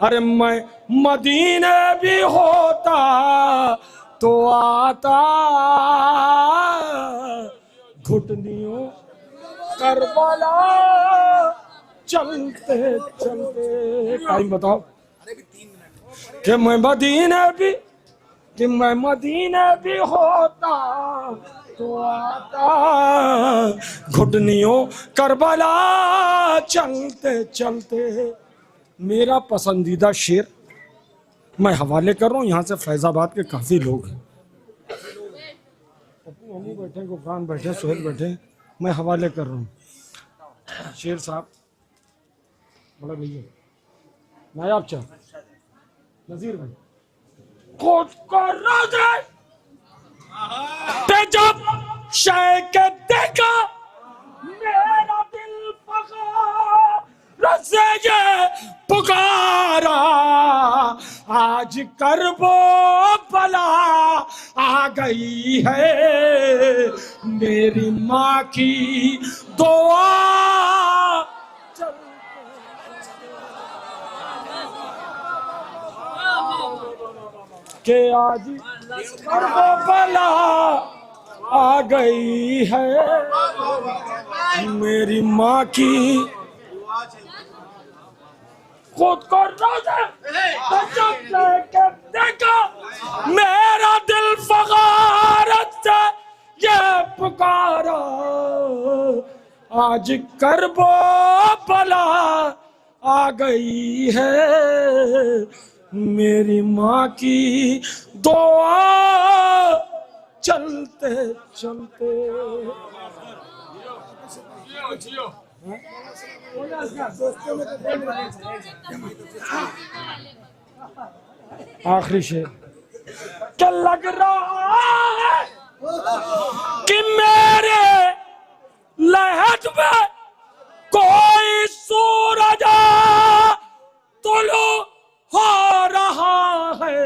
अरे मैं मदीने भी होता तो आता घुटनियों करबला चलते चलते। टाइम बताओ। कि मैं मदीने भी होता तो आता घुटनियों करबला चलते चलते। मेरा पसंदीदा शेर मैं हवाले कर रहा हूँ। यहाँ से फैजाबाद के काफ़ी लोग हैं, पप्पू हमू बैठे, गुफरान बैठे, सोहेल बैठे, मैं हवाले कर रहा हूँ। शेर साहब, बड़ा भैया नायाब चाह नजीर भाई, खुद को रोज़े ते जब शय के देखा मेरा दिल फखार से ये पुकारा। आज करबो बला आ गई है मेरी माँ की दुआ। के आज करबो बला आ गई है मेरी माँ की। खुद को रोज़े जब लेके देखा मेरा दिल फगारत से ये पुकारा। आज करबो बला आ गई है मेरी माँ की दुआ चलते चलते। आखिरी शेर क्या लग रहा है कि मेरे लहद में कोई सूरज तुलू हो रहा है।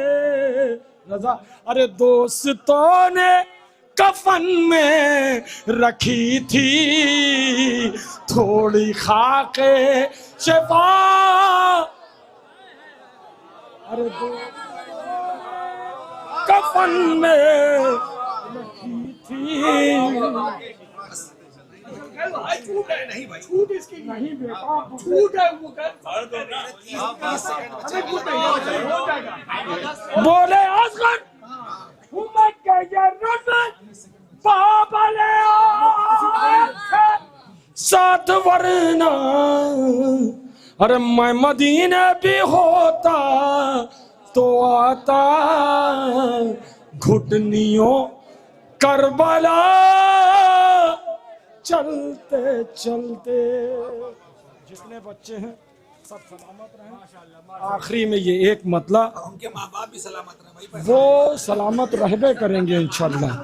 रजा, अरे दोस्तों ने कफन में रखी थी थोड़ी खाके शिफा। अरे कफन में रखी थी। नहीं भाई, छूट इसकी नहीं बेटा, छूट है वो कर। बोले असगर साथ वरना। अरे मैं मदीने भी होता तो आता घुटनियों करबला चलते चलते। जितने बच्चे हैं सब सलामत रहें। आखिरी में ये एक मतला, उनके माँ बाप भी सलामत रहे भाई। वो सलामत रहबे करेंगे इंशाल्लाह।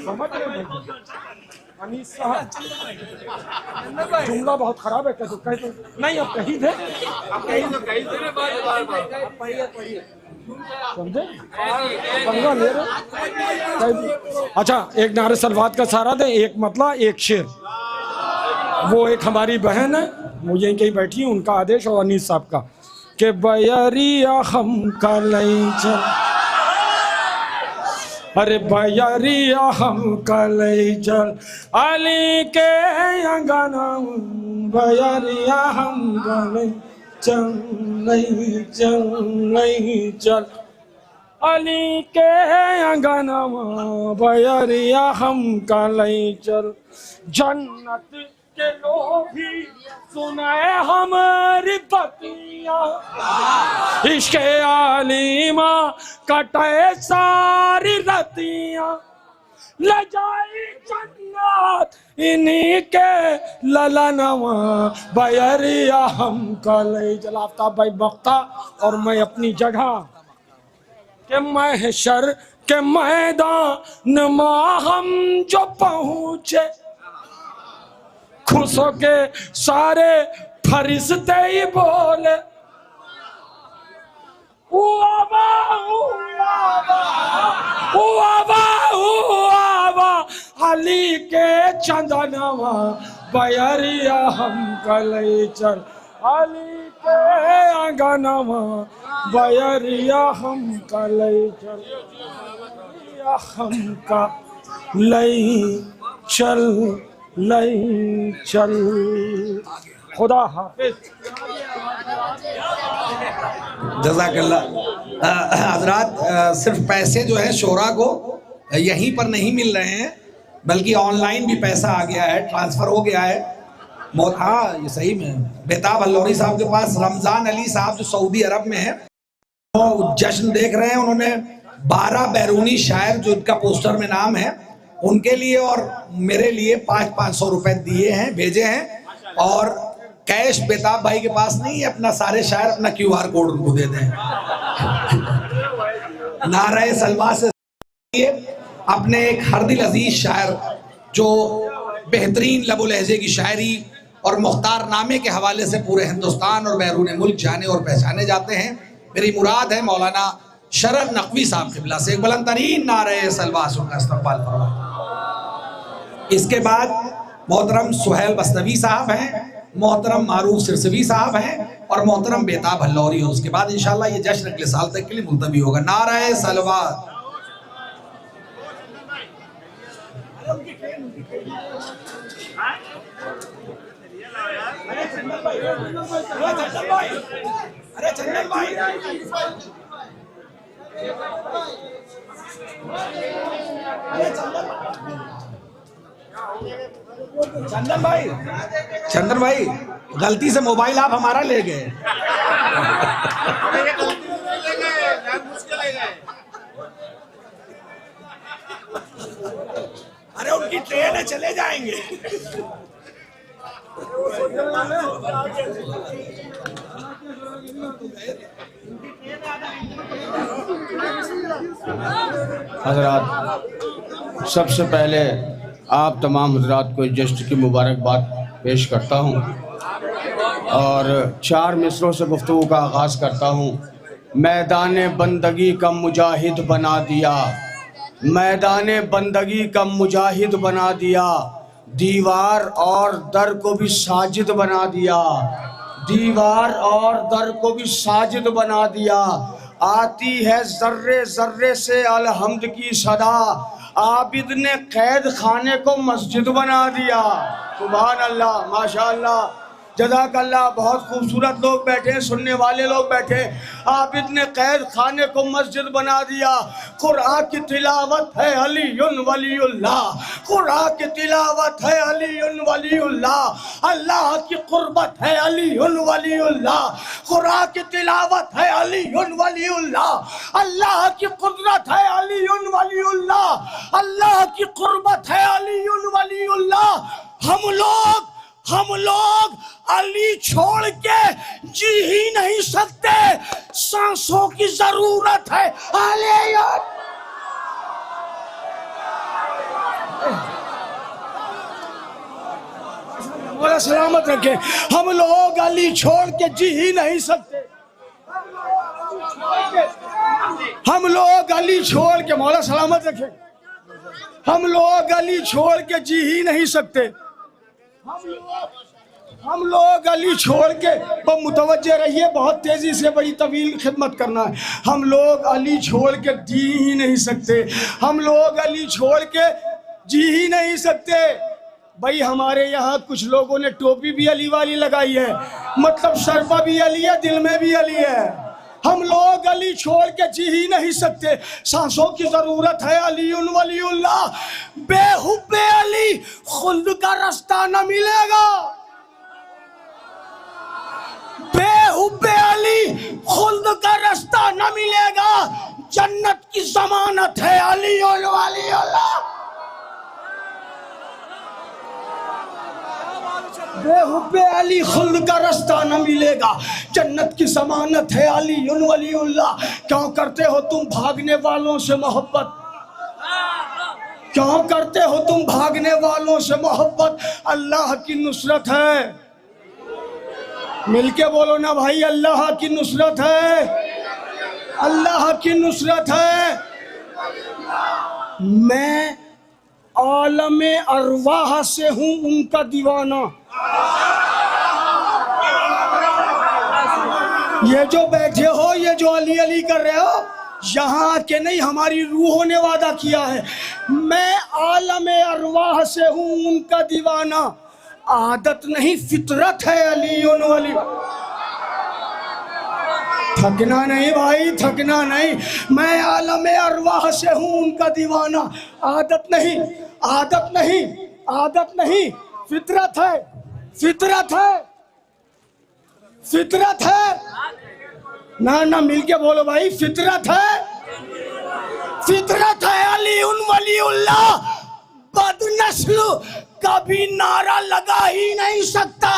समझ रहे हैं? अनीस साहब जुमला बहुत खराब है, कह तो नहीं, अब कहीं थे, समझे, पंगा ले रहे। अच्छा, एक नारे सलवात का सहारा दे, एक मतला एक शेर। वो एक हमारी बहन है, मुझे कहीं बैठी है, उनका आदेश और अनीस साहब का कि बयरिया हम कलई चल, अरे बयरिया हम कलई चल अली के अंगना, बयरिया हम कलई चल चल अली के अंगना, बयरिया हम कलई चल। जन्नत के लोभी सुनाए हमारी बतिया, इश्क़ आलिमा कटे सारी रतियाँ, ले जाई जन्नत इन्हीं के ललनवा, बयरिया हम कलई चल। आफ्ताब भाई बख्ता और मैं अपनी जगह के महशर के मैदान में हम जो पहुँचे, खुश होके सारे फरिश्ते ही बोले, अली के चंदनवा, बयरिया हम कलई चल अली के आंगनवा, बयरिया हम कलई चल, बयरिया हम कलई चल लई चल। खुदा हाफिज। जज़ाकल्लाह। हजरात, सिर्फ पैसे जो है शोरा को यहीं पर नहीं मिल रहे हैं, बल्कि ऑनलाइन भी पैसा आ गया है, ट्रांसफ़र हो गया है। हाँ, ये सही में बेताब अल्लौरी साहब के पास रमज़ान अली साहब जो सऊदी अरब में है, वो जश्न देख रहे हैं। उन्होंने 12 बैरूनी शायर जो इनका पोस्टर में नाम है, उनके लिए और मेरे लिए 500 रुपए दिए हैं, भेजे हैं। और कैश बेताब भाई के पास नहीं है, अपना सारे शायर अपना QR कोड उनको दे दें। नारे सलवा से अपने एक हरदिल अजीज शायर जो बेहतरीन लबो लहजे की शायरी और मुख्तार नामे के हवाले से पूरे हिंदुस्तान और बैरून मुल्क जाने और पहचाने जाते हैं, मेरी मुराद है मौलाना शरफ नकवी साहब क़िबला से एक बुलंद तरीन नारे सलवा से उनका इस्तक़बाल फरमाएं। इसके बाद मोहतरम सुहेल बस्तवी साहब हैं, मोहतरम मारूफ सिरसवी साहब हैं और मोहतरम बेताब अल्लौरी है। उसके बाद इंशाल्लाह ये जश्न अगले साल तक के लिए मुलतवी होगा। नारे सलवा। अरे चंदन भाई, चंदन भाई गलती से मोबाइल आप हमारा ले गए। अरे उनकी ट्रेन है, चले जाएंगे। हजरात, सबसे पहले आप तमाम हजरात को जश्न की मुबारकबाद पेश करता हूँ और 4 मिसरों से गुफ्तगू का आगाज़ करता हूँ। मैदान बंदगी का मुजाहिद बना दिया, मैदान बंदगी का मुजाहिद बना दिया, दीवार और दर को भी साजिद बना दिया, दीवार और दर को भी साजिद बना दिया। आती है जर्रे जर्रे से अलहम्द की सदा, आबिद ने कैद खाने को मस्जिद बना दिया। सुभान अल्लाह, माशाअल्लाह, जज़ाकल्लाह। बहुत खूबसूरत लोग बैठे, सुनने वाले लोग बैठे। आबिद ने कैद खाने को मस्जिद बना दिया। कुरान की तिलावत है अलीयुन वलीउल्लाह, कुरान की तिलावत है अलीयुन वलीउल्लाह, अल्लाह की कुर्बत है अलीयुन वलीउल्लाह, कुरान की तिलावत है अलीयुन वलीउल्लाह, अल्लाह की कुदरत है अलीयुन वलीउल्लाह, अल्लाह की कुर्बत है अलीयुन वलीउल्लाह। हम लोग अली छोड़ के जी ही नहीं सकते, सांसों की जरूरत है मौला सलामत रखे। हम लोग अली छोड़ के जी ही नहीं सकते। हम लोग अली छोड़ के, मौला सलामत रखे, हम लोग अली छोड़ के जी ही नहीं सकते। हम लोग अली छोड़ के, मुतवज्जे रहिए, बहुत तेजी से बड़ी तवील खिदमत करना है। हम लोग अली छोड़ के जी ही नहीं सकते। हम लोग अली छोड़ के जी ही नहीं सकते। भाई हमारे यहाँ कुछ लोगों ने टोपी भी अली वाली लगाई है, मतलब सर पर भी अली है, दिल में भी अली है। हम लोग अली छोड़ के जी ही नहीं सकते। सांसों की जरूरत है अली वलीउल्लाह। बेहुब्बे अली खुल्द का रास्ता न मिलेगा। बेहुब्बे अली खुल्द का रास्ता न मिलेगा। जन्नत की जमानत है अली वलीउल्लाह। बेहुब्बे अली खुल्द का रास्ता न मिलेगा। जन्नत की जमानत है अली वलीउल्लाह। क्यों करते हो तुम भागने वालों से मोहब्बत? क्यों करते हो तुम भागने वालों से मोहब्बत? अल्लाह की नुसरत है। मिलके बोलो ना भाई, अल्लाह की नुसरत है, अल्लाह की नुसरत है। मैं आलमे अरवाह से हूँ उनका दीवाना। ये जो बैठे हो, ये जो अली अली कर रहे हो, यहाँ के नहीं, हमारी रूहों ने वादा किया है। मैं आलमे अरवाह से हूँ उनका दीवाना। आदत नहीं फितरत है अली वली। थकना नहीं भाई, थकना नहीं। मैं आलमे अरवाह से हूँ उनका दीवाना। आदत नहीं, आदत नहीं, आदत नहीं, फितरत है, फितरत है, फितरत है। ना ना मिलके बोलो भाई, फितरत है, फितरत है अली वलीउल्लाह। बदनस्ल कभी नारा लगा ही नहीं सकता।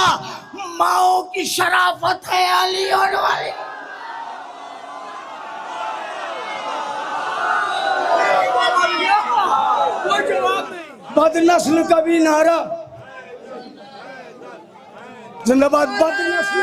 माओ की शराफत है अली वली। बदनस्ल कभी नारा, जिंदाबाद बदनस्ल।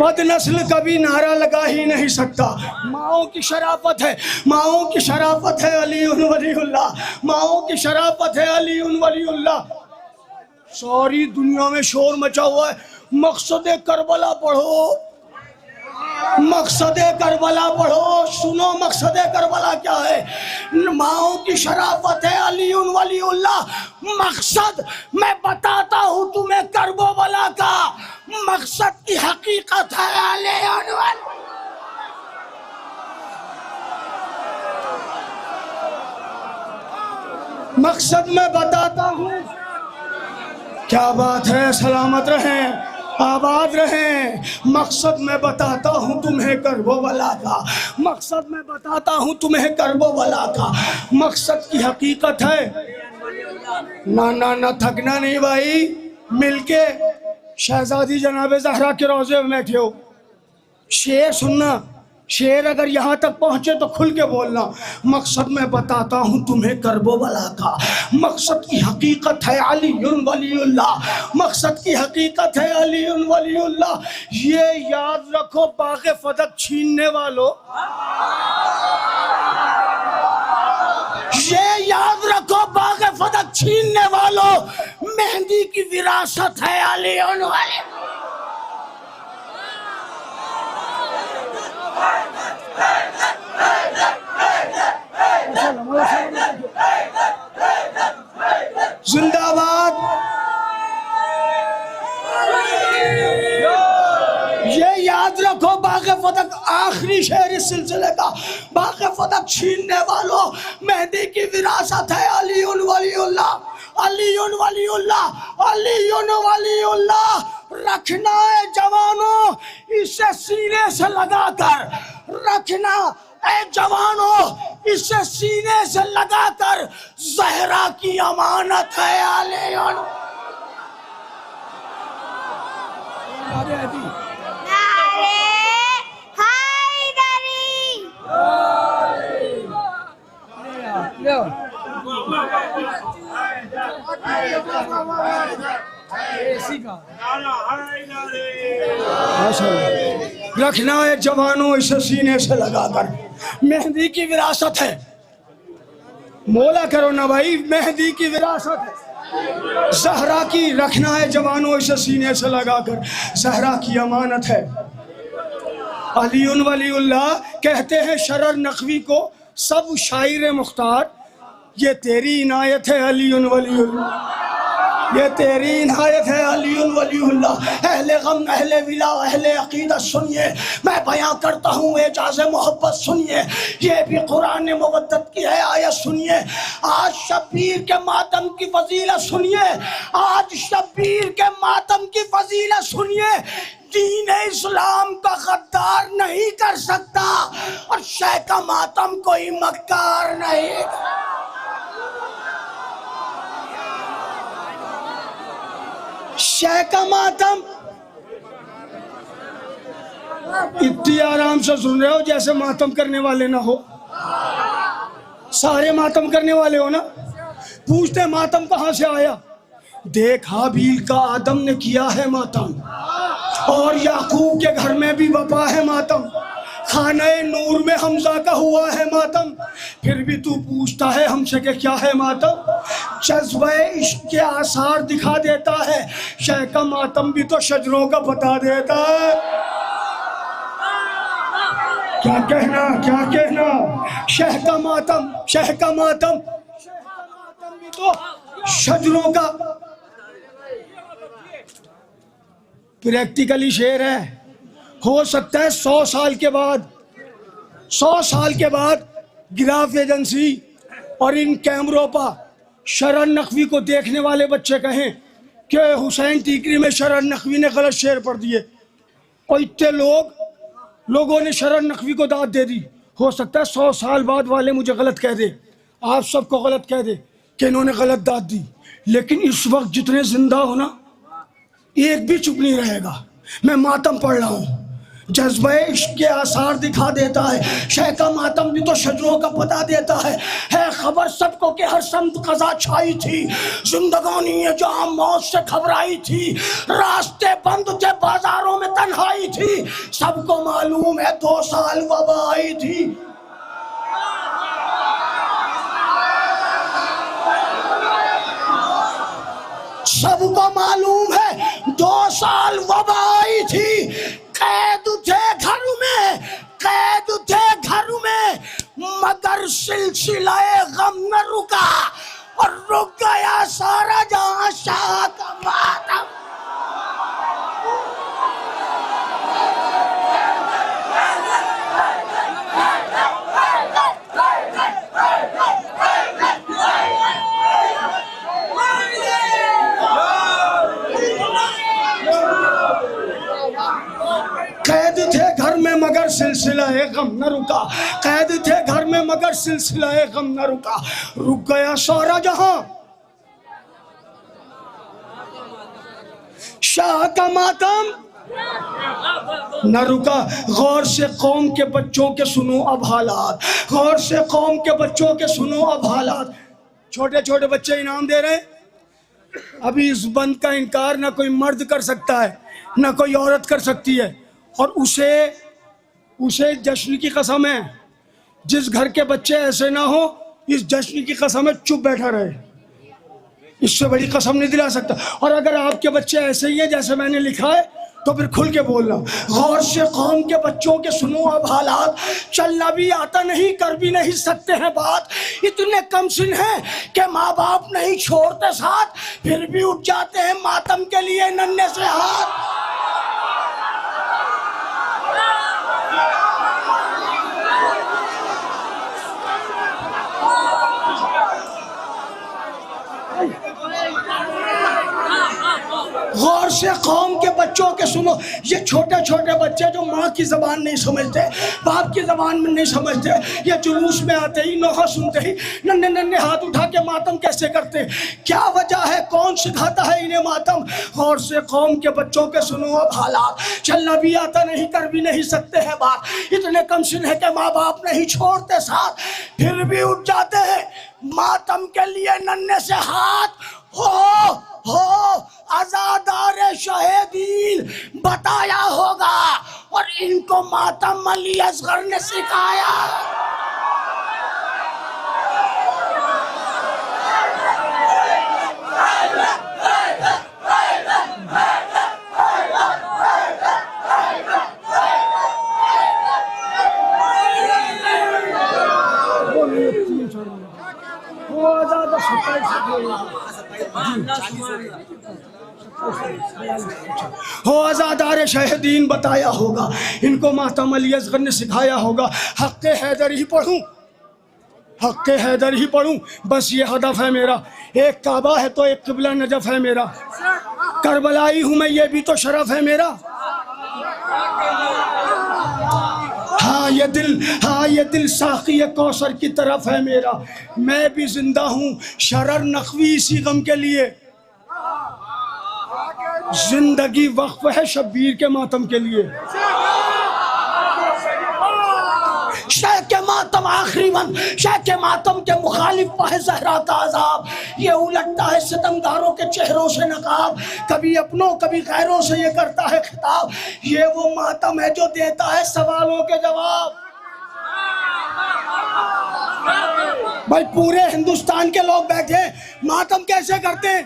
बदनस्ल कभी नारा लगा ही नहीं सकता। माओ की शराफत है, माओ की शराफत है अली वलीउल्लाह। माओ की शराफत है अली वलीउल्लाह। सारी दुनिया में शोर मचा हुआ है। मकसद करबला पढ़ो, मकसद करबला पढ़ो, सुनो मकसद करबला क्या है। माओ की शराफत है अली वलीउल्लाह। मकसद मैं बताता हूँ तुम्हें करबला का। मकसद की हकीकत है अली वलीउल्लाह। मकसद मैं बताता हूँ। क्या बात है, सलामत रहें, आबाद रहें। मकसद मैं बताता हूँ तुम्हें करबला का। मकसद मैं बताता हूँ तुम्हें करबला का। मकसद की हकीकत है। ना ना ना, थकना नहीं भाई। मिलके शहजादी जनाब ज़हरा के रोज़े में बैठे हो। शेर सुनना, शेर अगर यहाँ तक पहुँचे तो खुल के बोलना। मकसद मैं बताता हूँ तुम्हें करबला का। मकसद की हकीकत है अली वलीउल्लाह। मकसद की हकीकत है अली वलीउल्लाह। ये याद रखो बाग़े फदक छीनने वालों, ये याद रखो बाग़े फदक छीनने वालों, मेहंदी की विरासत है अली वलीउल्लाह। जिंदाबाद। ये याद रखो बाग़े फदक आखिरी शेर इस सिलसिले का। बाग़े फदक छीनने वालों, मेहंदी की विरासत है अली वलीउल्लाह। अली वलीउल्लाह, अली वलीउल्लाह। रखना है जवानों इसे सीने से लगाकर। रखना ए जवानों इसे सीने से लगाकर। ज़हरा की अमानत है अली वलीउल्लाह। रखना है जवानों इसे सीने से लगाकर, मेहंदी की विरासत है। मोला करो ना भाई, मेहंदी की विरासत है ज़हरा की। रखना है जवानों इसे सीने से लगाकर, ज़हरा की अमानत है। अलीउन वलीउल्लाह कहते हैं शरर नकवी को सब शायर मुख्तार, ये तेरी इनायत है अलीउन वलीउल्लाह, ये तेरी इनायत है अलीउन वलीउल्लाह। अहले गम अहले विला अहले अकीदत सुनिए, मैं बयां करता हूँ एजाज़ मोहब्बत सुनिए, ये भी कुरान मुवद्दत की है आयत सुनिए। आज शब्बीर के मातम की फजीलत सुनिए, आज शब्बीर के मातम की फजीलत सुनिए। दीन इस्लाम का गद्दार नहीं कर सकता और शह का मातम कोई मक्कार नहीं। शह का मातम इतनी आराम से सुन रहे हो जैसे मातम करने वाले ना हो। सारे मातम करने वाले हो ना। पूछते मातम कहाँ से आया? देख हाबील का आदम ने किया है मातम, और याकूब के घर में भी वफा है मातम, खाने नूर में हमजा का हुआ है मातम, फिर भी तू पूछता है हमसे कि क्या है मातम? जज्बे इश्क के आसार दिखा देता है, शह का मातम भी तो शजरों का बता देता है। क्या कहना क्या कहना, शह का मातम, शह का मातम, शह का मातम भी तो शजरों का। प्रैक्टिकली शेर है। हो सकता है 100 साल के बाद, 100 साल के बाद गिराफ एजेंसी और इन कैमरों पर शरन नकवी को देखने वाले बच्चे कहें कि हुसैन टीकरी में शरन नकवी ने गलत शेर पढ़ दिए, और इतने लोगों ने शरन नकवी को दाद दे दी। हो सकता है 100 साल बाद वाले मुझे गलत कह दे, आप सबको गलत कह दे कि इन्होंने गलत दाद दी, लेकिन इस वक्त जितने जिंदा हो ना, एक भी चुप नहीं रहेगा। मैं मातम पढ़ रहा हूँ, जज्बे इश्क के आसार दिखा देता है, शह का मातम भी तो शजरों का पता देता है खबर सबको कि हर समत कज़ा छाई थी, जिंदगानी है जहाँ मौत से घबराई थी, रास्ते बंद थे बाजारों में तन्हाई थी, सबको मालूम है 2 साल वबा आई थी। सबको मालूम है 2 साल वबा आई थी, कैद थे घर में, कैद थे घर में, मगर सिलसिलाए गम न रुका, और रुक गया सारा जहां शाह का मातम। कैद थे घर में मगर सिलसिला गम न रुका, कैद थे घर में मगर सिलसिला गम न रुका, रुक गया सारा जहां शाह का मातम न रुका। गौर से कौम के बच्चों के सुनो अब हालात, गौर से कौम के बच्चों के सुनो अब हालात। छोटे छोटे बच्चे इनाम दे रहे हैं। अभी इस बंद का इनकार ना कोई मर्द कर सकता है ना कोई औरत कर सकती है, और उसे जश्न की कसम है, जिस घर के बच्चे ऐसे ना हो इस जश्न की कसम है चुप बैठा रहे, इससे बड़ी कसम नहीं दिला सकता। और अगर आपके बच्चे ऐसे ही हैं जैसे मैंने लिखा है तो फिर खुल के बोलना। गौर से कौम के बच्चों के सुनो अब हालात, चलना भी आता नहीं कर भी नहीं सकते हैं बात, इतने कमसिन हैं कि माँ बाप नहीं छोड़ते साथ, फिर भी उठ जाते हैं मातम के लिए नन्हे से हाथ। गौर से कौम के बच्चों के सुनो, ये छोटे छोटे बच्चे जो माँ की ज़बान नहीं समझते, बाप की ज़बान में नहीं समझते, ये जुलूस में आते ही नोहा सुनते ही नन्हे नन्हे हाथ उठा के मातम कैसे करते, क्या वजह है, कौन सिखाता है इन्हें मातम। गौर से कौम के बच्चों के सुनो अब हालात, चलना भी आता नहीं कर भी नहीं सकते हैं बात, इतने कमसिन है कि माँ बाप नहीं छोड़ते साथ, फिर भी उठ जाते हैं मातम के लिए नन्हे से हाथ हो आजादार शहीदीन बताया होगा, और इनको मातम अली असगर ने सिखाया। हो आजादार शहीदीन बताया होगा, इनको मातम अली असगर ने सिखाया होगा। हक़ हैदर ही पढ़ूं, हक़ हैदर ही पढ़ूं, बस ये हदफ है मेरा। एक काबा है तो एक किबला नजफ है मेरा, करबलाई हूँ मैं ये भी तो शरफ है मेरा। हाँ ये दिल साक़ी कौसर की तरफ है मेरा। मैं भी जिंदा हूँ शरर नखवी इसी गम के लिए। जिंदगी वक्फ है शब्बीर के मातम के लिए। शाह के मातम आखिरी मन, शाह के मातम के मुखालिफ है ज़हरा का अज़ाब। ये उलटता है सितमगारों के चेहरों से नकाब, कभी अपनों कभी गैरों से ये करता है खिताब। ये वो मातम है जो देता है सवालों के जवाब। भाई पूरे हिंदुस्तान के लोग बैठे, मातम कैसे करते?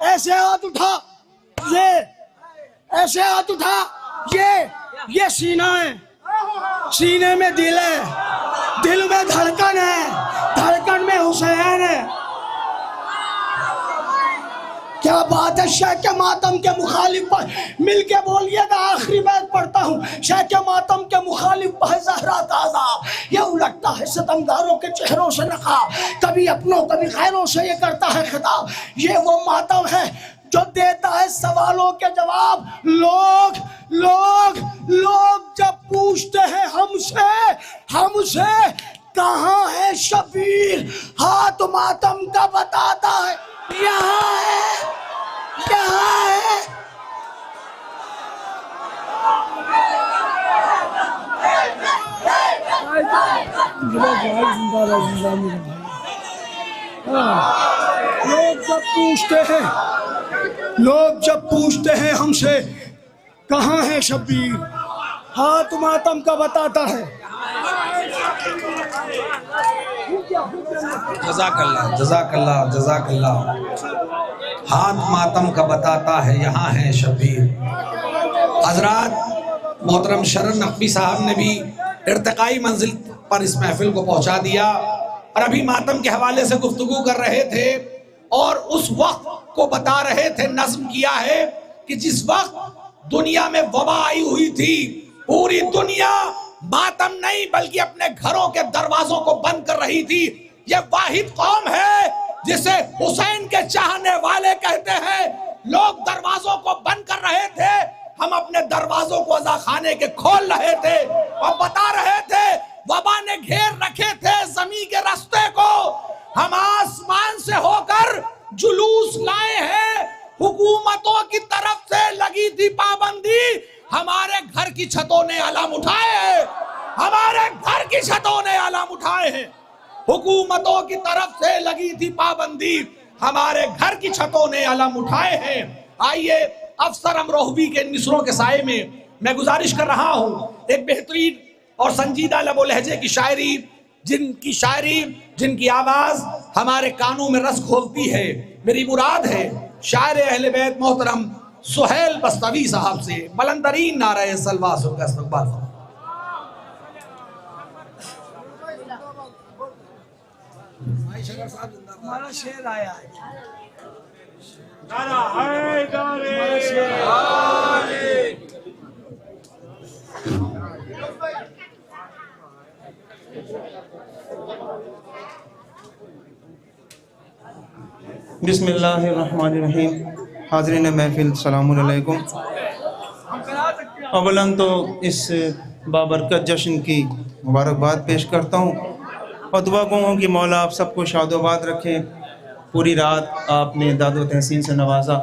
ऐसे हाथ उठा, ये ऐसे हाथ उठा, ये सीना है, सीने में दिल है, दिल में धड़कन है, धड़कन में हुसैन है। क्या बात है। शाह के मातम के मुखालिफ पर मिलके बोलिएगा, आखिरी बैत पढ़ता हूँ। शाह के मातम के मुखालिफ पर ज़हरा ताज़ा, ये उलटता है सितमगारों के चेहरों से नकाब, कभी अपनों कभी गैरों से ये करता है खिताब। ये वो मातम है जो देता है सवालों के जवाब। लोग जब पूछते हैं हमसे कहाँ है शबीर, हाथ मातम का बताता है यहाँ है। लोग जब पूछते हैं हमसे कहाँ है शब्बीर, हाथ मातम का बताता है। जज़ाकल्लाह। हाथ मातम का बताता है यहाँ है शब्बीर। हजरात, मोहतरम शरर नकवी साहब ने भी इर्तिकाई मंजिल पर इस महफिल को पहुँचा दिया, और अभी मातम के हवाले से गुफ्तगू कर रहे थे और उस वक्त को बता रहे थे, नज़्म किया है कि जिस वक्त दुनिया में वबा आई हुई थी, पूरी दुनिया मातम नहीं बल्कि अपने घरों के दरवाजों को बंद कर रही थी। ये वाहिद कौम है जिसे हुसैन के चाहने वाले कहते हैं। लोग दरवाजों को बंद कर रहे थे, हम अपने दरवाजों को अज़ा खाने के खोल रहे थे और बता रहे थे वबा ने घेर रखे थे जमीन के रास्ते को। हम आसमान से होकर जुलूस लाए हैं, हुकूमतों की तरफ से लगी थी पाबंदी, हमारे घर की छतों ने अलार्म उठाए हैं, हमारे घर की छतों ने अलार्म उठाए हैं। हुकूमतों की तरफ से लगी थी पाबंदी, हमारे घर की छतों ने अलार्म उठाए हैं। आइए अफसर अमरोहवी के मिसरों के साए में मैं गुजारिश कर रहा हूँ, एक बेहतरीन और संजीदा लबो लहजे की शायरी, जिनकी आवाज हमारे कानों में रस घोलती है। मेरी मुराद है शायर अहले बैत मोहतरम सुहेल बस्तवी साहब से बुलंदतरीन नारे सलवासों का इस्तकबाल। हमारा शेर आया है। बिस्मिल्लाहिर्रहमानिर्रहीम। हाज़रीन महफिल सलामुन अलैकुम। अवलन तो इस बाबरकत जश्न की मुबारकबाद पेश करता हूँ और दुआ गो हूँ कि मौला आप सबको शादोबाद रखें। पूरी रात आपने दादो तहसीन से नवाजा,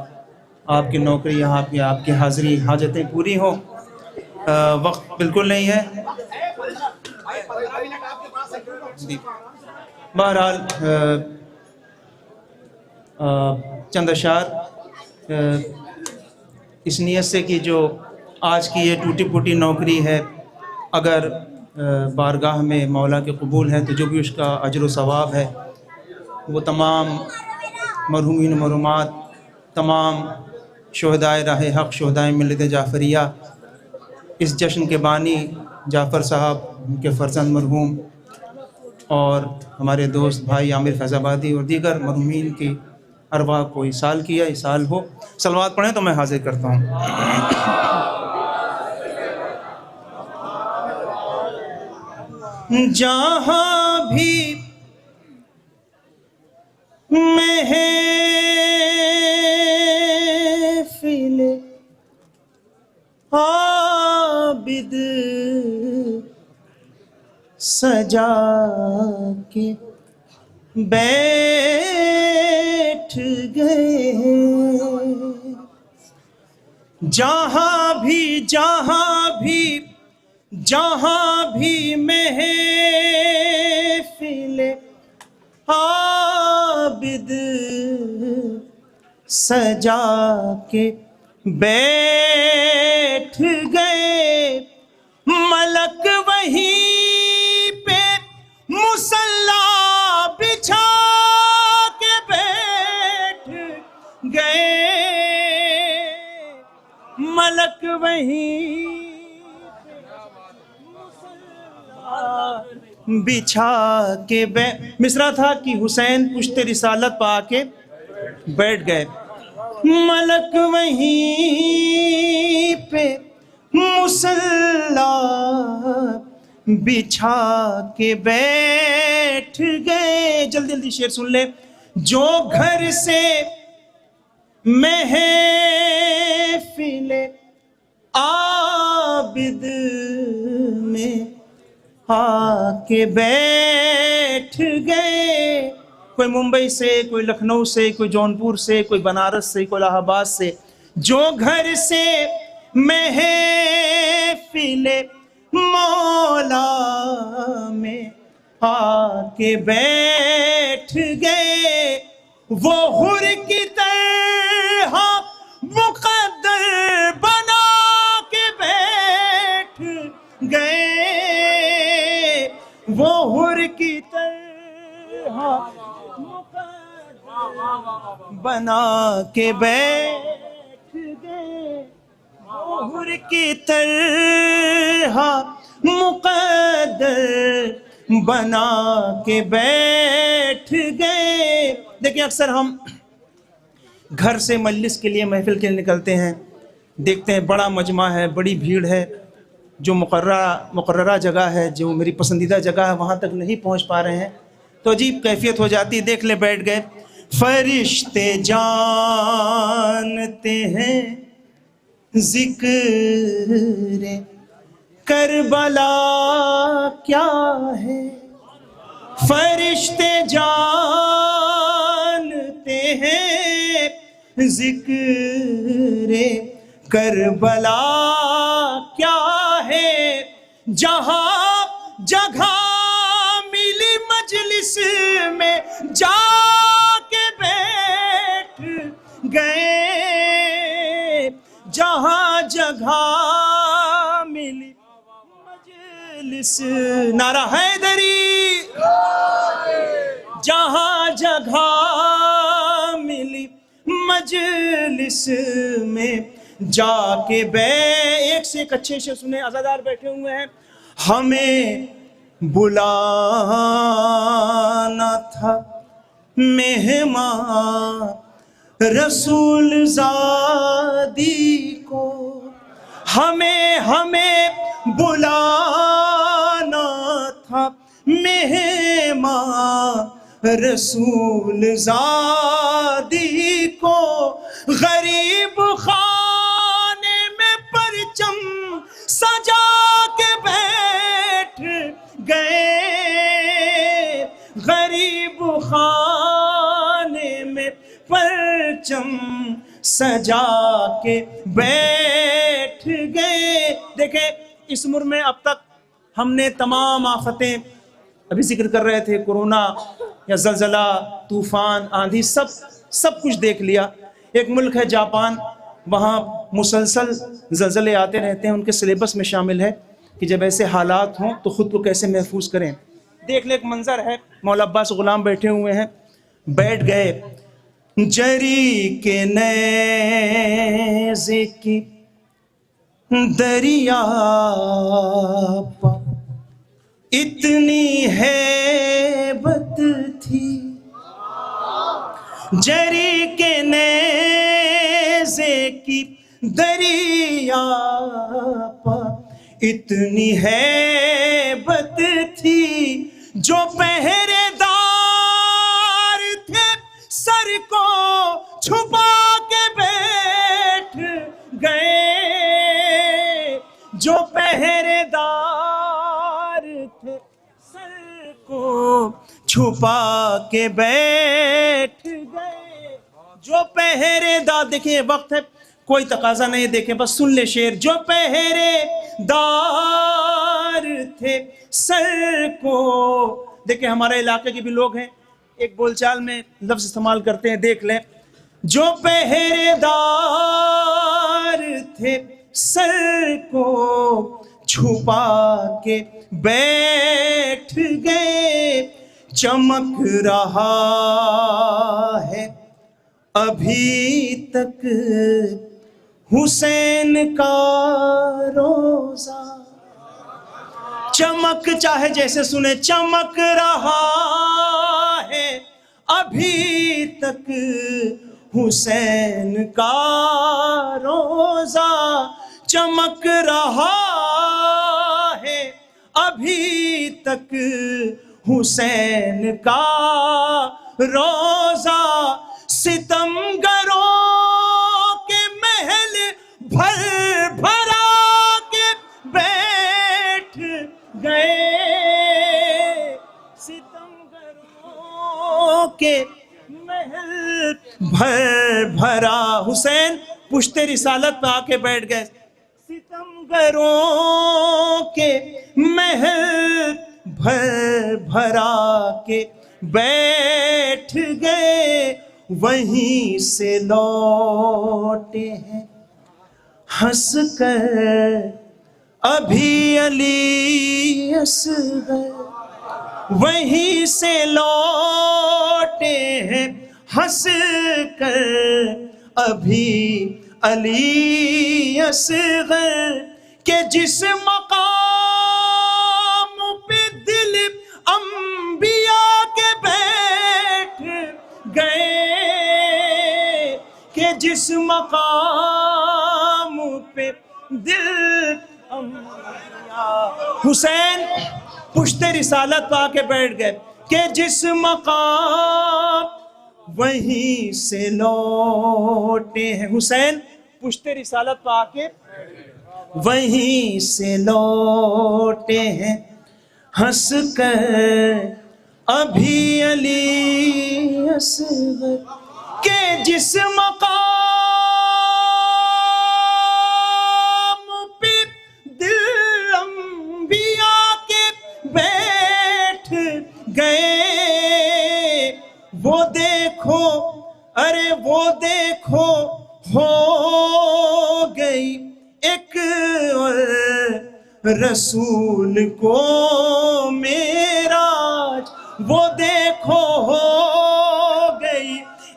आपकी नौकरी यहाँ पे आपकी हाज़िरी हाजतें पूरी हो। वक्त बिल्कुल नहीं है, बहरहाल चंद अशार इस नियत से कि जो आज की ये टूटी फूटी नौकरी है, अगर बारगाह में मौला के कबूल है तो जो भी उसका अजर व सवाब है वो तमाम मरहूमीन मरहूमात, तमाम शहदाए राह हक़, शहदाए मिल्लत जाफ़रिया, इस जश्न के बानी जाफ़र साहब, उनके फ़र्जंद मरहूम और हमारे दोस्त भाई आमिर फैज़ाबादी और दीगर मरहूमीन की अरवाह को इसाल किया, इसाल हो। सलवात पढ़ें तो मैं हाजिर करता हूँ। जहाँ भी महफ़िल आबिद सजा के बैठ गए, जहाँ भी महफ़िल आबिद सजा के बैठ गए, मलक वहीं पे मुसल्ला बिछा के बैठ गए, मलक वहीं बिछा के मिसरा था कि हुसैन पुश्ते रिसालत पा के बैठ गए, मलक वहीं पे मुसल्ला बिछा के बैठ गए। जल्दी जल्दी शेर सुन ले। जो घर से महफिल आबिद में आके बैठ गए, कोई मुंबई से, कोई लखनऊ से, कोई जौनपुर से, कोई बनारस से, कोई इलाहाबाद से, जो घर से महफिल मौला में आके बैठ गए, वो हुर की तरह मुकद्दर बना के बैठ गए, वो हुर की तरह बना के बैठ गए, वो हुर की तरह मुकद्दर बना के बैठ गए। देखिए, अक्सर हम घर से मजलिस के लिए, महफिल के लिए निकलते हैं, देखते हैं बड़ा मजमा है, बड़ी भीड़ है, जो मुकर्ररा जगह है, जो मेरी पसंदीदा जगह है, वहाँ तक नहीं पहुँच पा रहे हैं तो अजीब कैफियत हो जाती है। देख ले, बैठ गए। फरिश्ते जानते हैं ज़िक्र करबला क्या है, फरिश्ते जानते हैं ज़िक्र करबला क्या है, जहाँ जगह मिली मजलिस में जाके बैठ गए, जहाँ जगह मिली मजलिस, नारा हैदरी, जहाँ जगह मिली मजलिस में जाके एक से एक अच्छे से सुने। आज़ादार बैठे हुए हैं। हमें बुलाना था मेहमान रसूल ज़ादी को, हमें बुलाना था मेहमान रसूल ज़ादी को, गरीब खाने में परचम सजा के बैठ गए, गरीब खाने में परचम सजा के बैठ गए। देखें, इस उम्र में अब तक हमने तमाम आफतें, अभी जिक्र कर रहे थे कोरोना या जलजला, तूफान, आंधी, सब कुछ देख लिया। एक मुल्क है जापान, वहाँ मुसलसल जलजले आते रहते हैं, उनके सिलेबस में शामिल है कि जब ऐसे हालात हों तो ख़ुद को कैसे महफूज करें। देख ले, एक मंजर है, मौला अब्बास गुलाम बैठे हुए हैं, बैठ गए जरी के नेज़े की दरिया पर इतनी हैबत थी, जरी के नेज़े की दरिया पर इतनी हैबत थी, जो पहरेदार थे सर को छुपा के बैठ गए, जो पहरेदार थे सर को छुपा के बैठ गए, जो पहरेदार। देखिए वक्त है, कोई तकाजा नहीं, देखे बस सुन ले शेर। जो पहरेदार थे सर को, देखिए हमारे इलाके के भी लोग हैं, एक बोलचाल में लफ्ज इस्तेमाल करते हैं, देख लें। जो पहरेदार थे सर को छुपा के बैठ गए, चमक रहा है अभी तक हुसैन का रोजा। चमक, चाहे जैसे सुने, चमक रहा है अभी तक हुसैन का रोजा, चमक रहा है अभी तक हुसैन का रोजा। सितमगरों के महल भर भरा के बैठ गए, सितमगरों के महल भर भरा, हुसैन पुश्ते रिसालत पे आके बैठ गए। सितमगरों के महल भर भरा के बैठ गए, वहीं से लौटे हैं हंस कर अभी अली असगर, वहीं से लौटे हैं हंस कर अभी अली असगर, के जिस मकाम पे दिल अंबिया के बैठ गए, के जिस मकाम पे दिल अंबिया, हुसैन पुश्ते रिसालत पाके बैठ गए, के जिस मकाम, वहीं से लौटे हैं हुसैन पुश्ते रिसालत पाके, वहीं से लौटे हैं हंस कर अभी अली असगर, के जिस मकाम पे दिल अंबिया के बैठ गए, वो देखो, अरे वो देखो हो गई एक रसूल को मेराज, वो देखो हो गई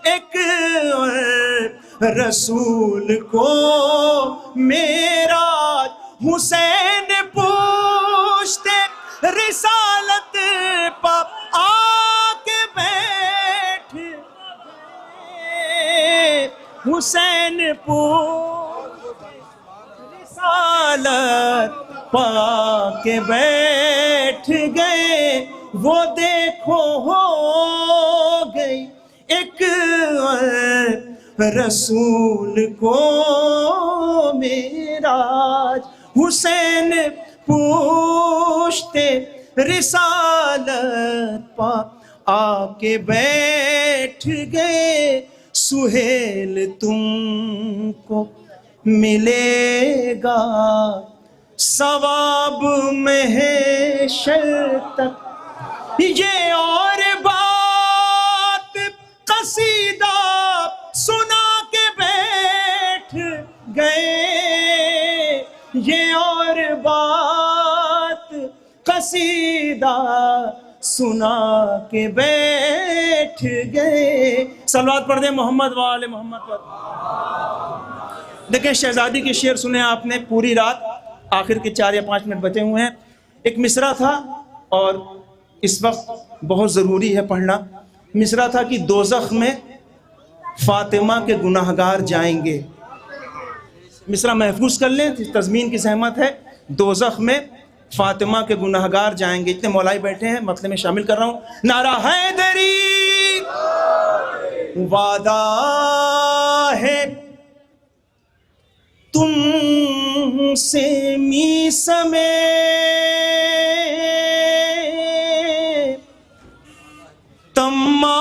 एक रसूल को मेराज। हुसैन पूछते रिसालत पर आके बैठ गए, हुसैन पूछते रिसालत पाके बैठ गए, वो देखो हो गई एक रसूल को मेराज। हुसैन पूछते रिसालत पा आके बैठ गए, सुहेल तुमको मिलेगा सवाब महशर तक, ये और बात कसीदा सुना के बैठ गए, ये और बात कसीदा सुना के बैठ गए। सलवात पढ़ दे मोहम्मद वाले मोहम्मद पर। देखें शहजादी के शेर सुने आपने पूरी रात, आखिर के 4 या 5 मिनट बचे हुए हैं। एक मिसरा था और इस वक्त बहुत ज़रूरी है पढ़ना। मिसरा था कि दोज़ख में फातिमा के गुनाहगार जाएंगे। मिसरा महफूज कर लें, तज़मीन की सहमत है। दोज़ख में फातिमा के गुनाहगार जाएंगे। इतने मौलाई बैठे हैं, मतलब में शामिल कर रहा हूँ। नारा हैदरी वादा है तुमसे मीस में, तम्मार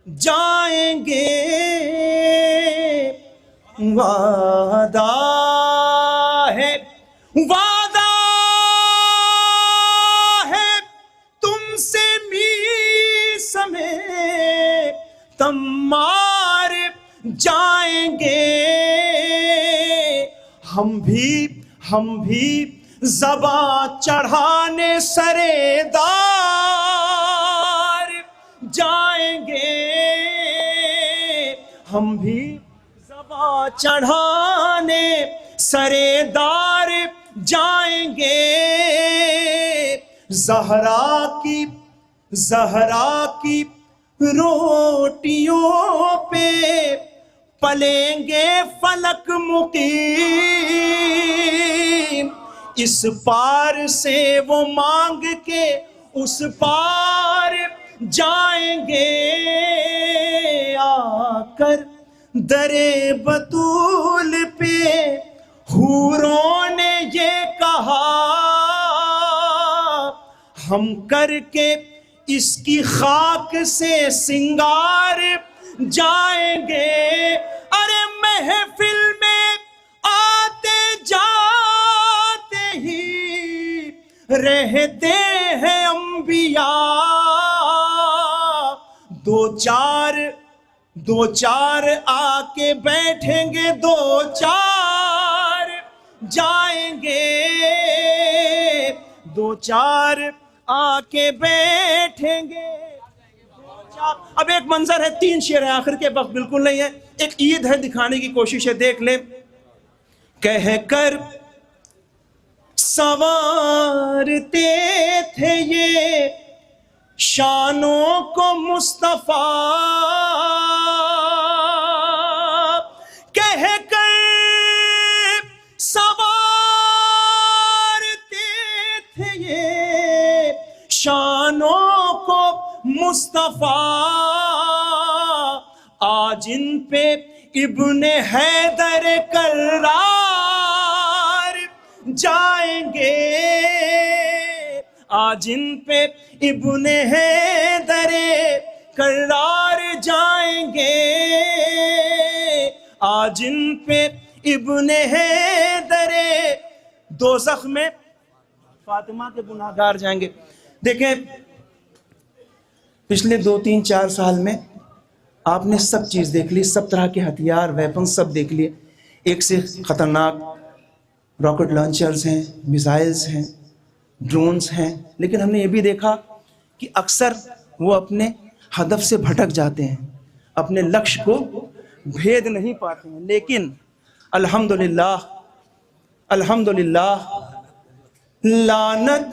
जाएंगे, वादा है, वादा है तुमसे मीस में, तम्मार जाएंगे। हम भी ज़बा चढ़ाने सरेदार जाएंगे। हम भी ज़बा चढ़ाने सरेदार जाएंगे। ज़हरा की रोटियों पे पलेंगे फलक मुकीम। इस पार से वो मांग के उस पार जाएंगे। आकर दरे बतूल पे हूरों ने ये कहा, हम करके इसकी खाक से सिंगार जाएंगे। अरे महफिल में आते जाते ही रहते हैं अंबिया। दो चार आके बैठेंगे, 2-4 जाएंगे। 2-4 आके बैठेंगे। अब एक मंजर है, 3 शेर है, आखिर के वक्त बिल्कुल नहीं है। एक ईद है, दिखाने की कोशिश है, देख ले। कह कर संवारते थे ये शानों को मुस्तफा, कह कर संवारते थे ये शानों को मुस्तफा। आज इन पे इब्ने हैदर कर्रार जाएंगे। आज इन पे इब्ने हैदर कर्रार जाएंगे। आज इन पे इब्ने हैदर दोज़ख में फातिमा के गुनाहगार जाएंगे। देखें पिछले 2-3-4 साल में आपने सब चीज़ देख ली, सब तरह के हथियार, वेपन सब देख लिए। एक से ख़तरनाक रॉकेट लॉन्चर्स हैं, मिसाइल्स हैं, ड्रोन्स हैं। लेकिन हमने ये भी देखा कि अक्सर वो अपने हदफ से भटक जाते हैं, अपने लक्ष्य को भेद नहीं पाते हैं। लेकिन अल्हम्दुलिल्लाह अल्हम्दुलिल्लाह लानत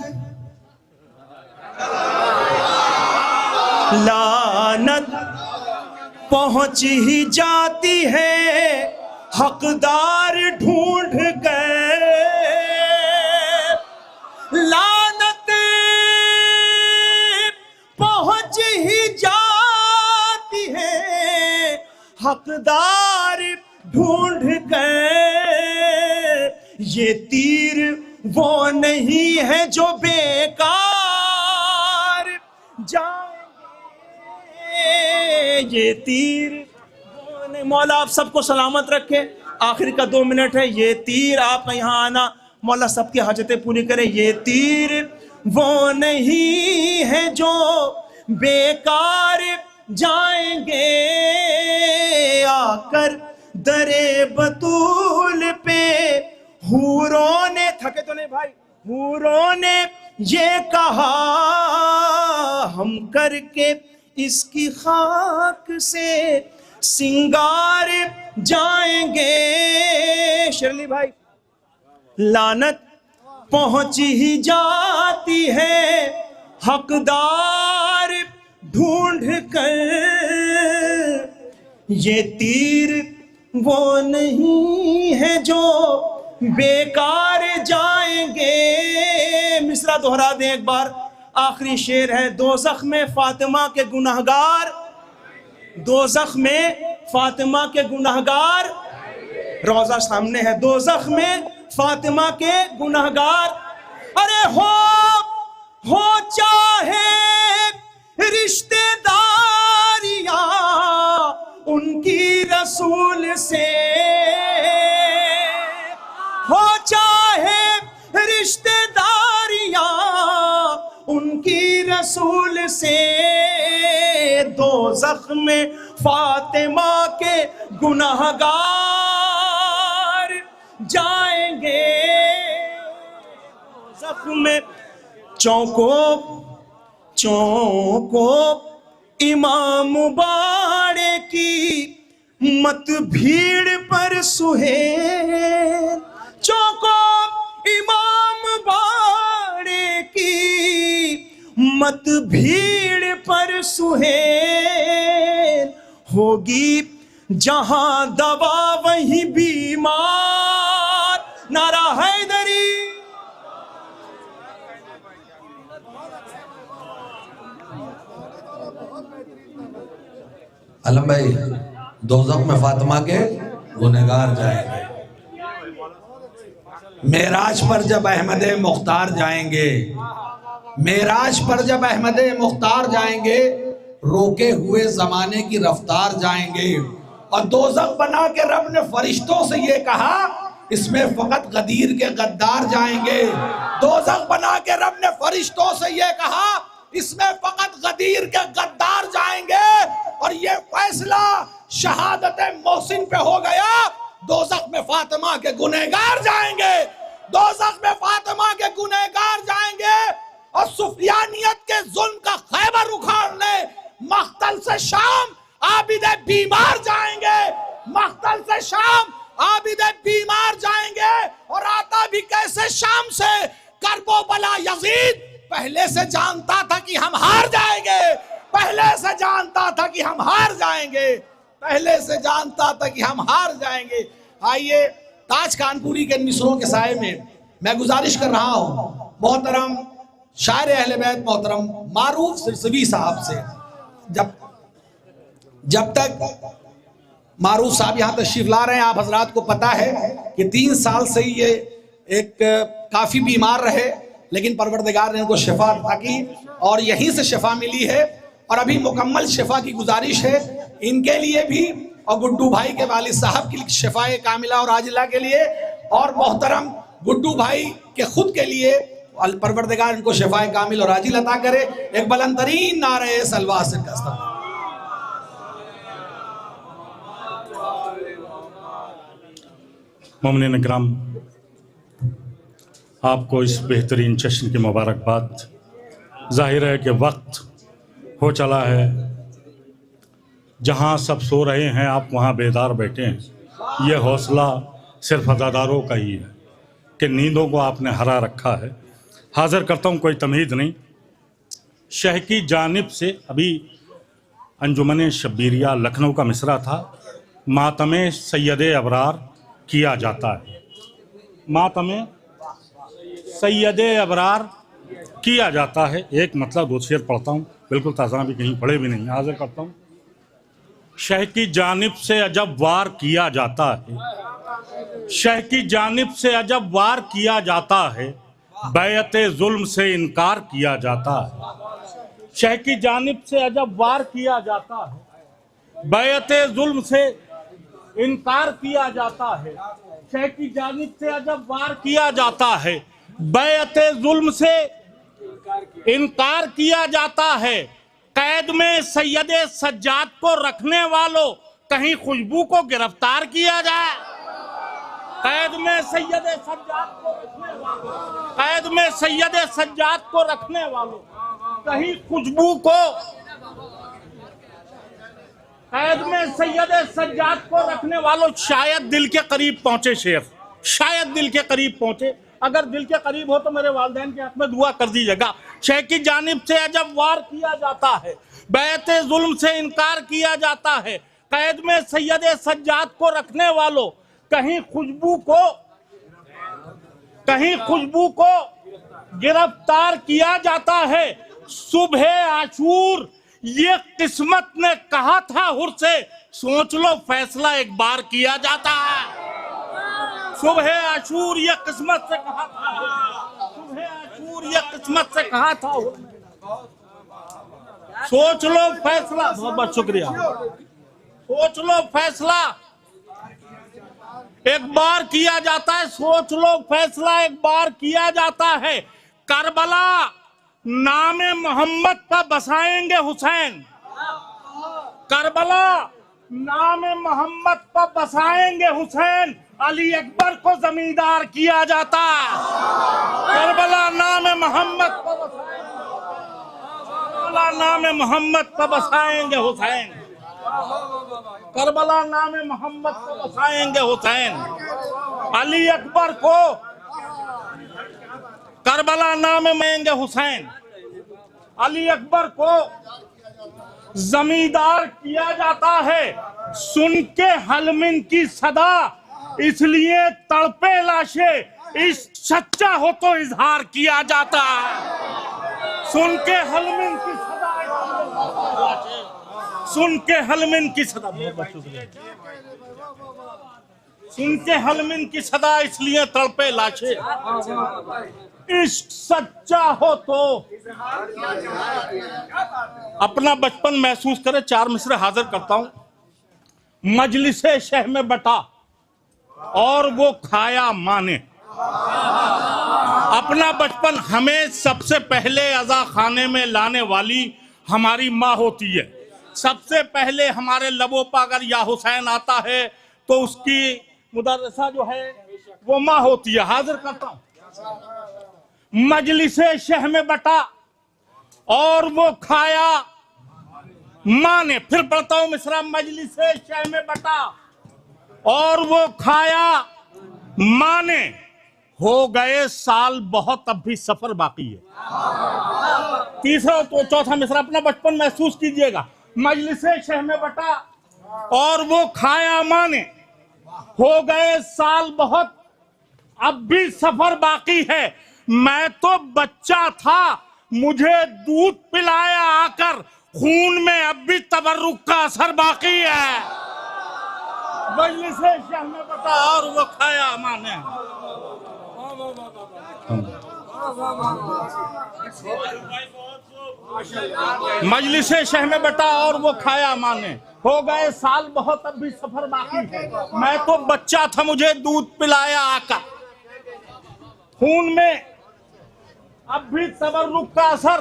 पहुंच ही जाती है, हकदार ढूंढ गए। लानत पहुंच ही जाती है, हकदार ढूंढ गए। ये तीर वो नहीं है जो बेकार जाएंगे। ये तीर वो नहीं। मौला आप सबको सलामत रखे। आखिर का 2 मिनट है। ये तीर आप यहाँ आना मौला सबकी हाजतें पूरी करे। ये तीर वो नहीं है जो बेकार जाएंगे, आकर दरे बतूल पे हूरों ने, थके तो नहीं भाई, हूरों ने ये कहा हम करके इसकी खाक से सिंगार जाएंगे। शर्ली भाई, लानत पहुंच ही जाती है हकदार ढूंढ कर, ये तीर वो नहीं है जो बेकार जाएंगे। मिसरा दोहरा दें एक बार, आखिरी शेर है। दोज़ख में फातिमा के गुनहगार, दोज़ख में फातिमा के गुनहगार, रोज़ा सामने है। दोज़ख में फातिमा के गुनहगार, अरे हो चाहे रिश्तेदारियां उनकी रसूल से, हो चाहे रिश्तेदारियां उनकी रसूल से, दोज़ख में फातिमा के गुनहगार जाएंगे। दोज़ख में चौंको चौंको इमाम बाड़े की मत भीड़ पर सुहेल, चौंको इमाम बाड़े की मत भीड़ पर सुहेल, होगी जहां दवा वहीं बीमार। नारा हैदरी। अलम भाई, दोज़ख में फातिमा के गुनहगार जाएंगे, मेराज पर जब अहमद मुख्तार जाएंगे, मेराज पर जब अहमद मुख्तार जाएंगे, रोके हुए जमाने की रफ्तार जाएंगे। और दोज़ख बना के रब ने फरिश्तों से ये कहा, इसमें फकत गदीर के गद्दार जाएंगे। दोज़ख बना के रब ने फरिश्तों से ये कहा, इसमें फकत गदीर के गद्दार जाएंगे। और ये फैसला शहादत मोहसिन पे हो गया, दोज़ख में फातिमा के गुनहगार जाएंगे, दोज़ख में फातिमा के गुनहगार जाएंगे। और सुफियानियत के जुल्म का खैबर उखाड़ने मख्तल से शाम आबिदे बीमार जाएंगे, मख्तल से शाम आबिदे बीमार जाएंगे। और आता भी कैसे शाम से, करबो बला यजीद पहले से जानता था कि हम हार जाएंगे, पहले से जानता था कि हम हार जाएंगे, पहले से जानता था कि हम हार जाएंगे। आइए ताज कानपुरी के मिसरों के साए में मैं गुजारिश कर रहा हूँ मोहतरम शायर अहले बैत मोहतरम मारूफ सिरसवी साहब से, जब तक मारूफ साहब यहाँ तशरीफ ला रहे हैं, आप हजरात को पता है कि 3 साल से ये एक काफ़ी बीमार रहे, लेकिन परवरदिगार ने उनको शिफा अता की और यहीं से शिफा मिली है। और अभी मुकम्मल शिफा की गुजारिश है इनके लिए भी, और गुड्डू भाई के वालिद साहब की शिफाए कामिला और आजिला के लिए, और मोहतरम गुड्डू भाई के खुद के लिए परवरदिगार इनको शिफाए कामिल और आजिल अता करे। एक बुलंदतरीन नारे सलवा से मोमिनीन इकराम, आपको इस बेहतरीन जश्न की मुबारकबाद। जाहिर है कि वक्त हो चला है, जहाँ सब सो रहे हैं आप वहाँ बेदार बैठे हैं। ये हौसला सिर्फ अज़ादारों का ही है कि नींदों को आपने हरा रखा है। हाज़िर करता हूँ, कोई तमीज़ नहीं। शह की जानिब से अभी अंजुमन शब्बीरिया लखनऊ का मिसरा था, मातम सैयद अबरार किया जाता है, मातम सैयद अबरार किया जाता है। एक मतलब 2 शेर पढ़ता हूँ, बिल्कुल ताज़ा भी कहीं पढ़े भी नहीं, हाज़िर करता हूँ। शह की जानिब से अजब वार किया जाता है, शह की जानिब से अजब वार किया जाता है, बैअते जुल्म से इनकार किया जाता है। शह की जानिब से अजब वार किया जाता है, बैअते जुल्म से इनकार किया जाता है। शेख की जानिब से अजब वार किया जाता है, बैअते जुल्म से इनकार किया जाता है, कैद में सैयदे सज्जाद को रखने वालों कहीं खुशबू को गिरफ्तार किया जाए। कैद में सैयदे सज्जाद को रखने वालों, कैद में सैयदे सज्जाद को रखने वालों कहीं खुशबू को, कैद में सैयदे सज्जाद को रखने वालों शायद दिल के करीब पहुंचे शेख, शायद दिल के करीब पहुंचे। अगर दिल के करीब हो तो मेरे वालिदैन के हक में दुआ कर दीजिएगा। शेख की जानिब से अजब वार किया जाता है, बैअते जुल्म से इनकार किया जाता है, कैद में सैयदे सज्जाद को रखने वालों कहीं खुशबू को गिरफ्तार किया जाता है। सुबह आशूर ये किस्मत ने कहा था हुर से, सोच लो फैसला एक बार किया जाता है। सुबह आशूर ये किस्मत से कहा था, सुबह आशूर ये किस्मत से कहा था, सोच लो फैसला, बहुत बहुत शुक्रिया, सोच लो फैसला एक बार किया जाता है, सोच लो फैसला एक बार किया जाता है। करबला नामे मोहम्मद पर बसाएंगे हुसैन, करबला नामे मोहम्मद पर बसाएंगे हुसैन, अली अकबर को जमींदार किया जाता। करबला नामे मोहम्मद पर बसाएंगे, करबला नामे मोहम्मद पर बसाएंगे हुसैन, करबला नामे मोहम्मद को बसाएंगे हुसैन, अली अकबर को करबला नामे मांगेंगे हुसैन, अली अकबर को जमींदार किया जाता है। सुन के हलमिन की सदा इसलिए तड़पे लाशें, इस सच्चा हो तो इजहार किया जाता है। सुन के हलमिन की सदा, सुन के हलमिन की सदा, सुन के हलमिन की सदा इसलिए तड़पे लाशें, इश्क सच्चा हो तो। अपना बचपन महसूस करे, 4 मिसरे हाजिर करता हूं। मजलिसे शह में बटा और वो खाया माने। अपना बचपन हमें सबसे पहले अज़ा खाने में लाने वाली हमारी माँ होती है। सबसे पहले हमारे लबों पर अगर या हुसैन आता है तो उसकी मुदर्रिसा जो है वो माँ होती है। हाजिर करता हूं। मजलिसे शह में बटा और वो खाया माँ ने। फिर पढ़ता हूं मिसरा, मजलिसे शह में बटा और वो खाया माँ ने, हो गए साल बहुत अब भी सफर बाकी है। तीसरा तो चौथा मिसरा अपना बचपन महसूस कीजिएगा। मजलिसे शह में बटा और वो खाया माँ ने, हो गए साल बहुत अब भी सफर बाकी है। मैं तो बच्चा था मुझे दूध पिलाया आकर, खून में अब भी तबर्रुक का असर बाकी है। मजलिसे शह में बटा और वो खाया माँ ने। मजलिसे शह में बटा और वो खाया माँ ने, हो गए साल बहुत अब भी सफर बाकी है। मैं तो बच्चा था मुझे दूध पिलाया आकर, खून में अब भी तबर्रुक का असर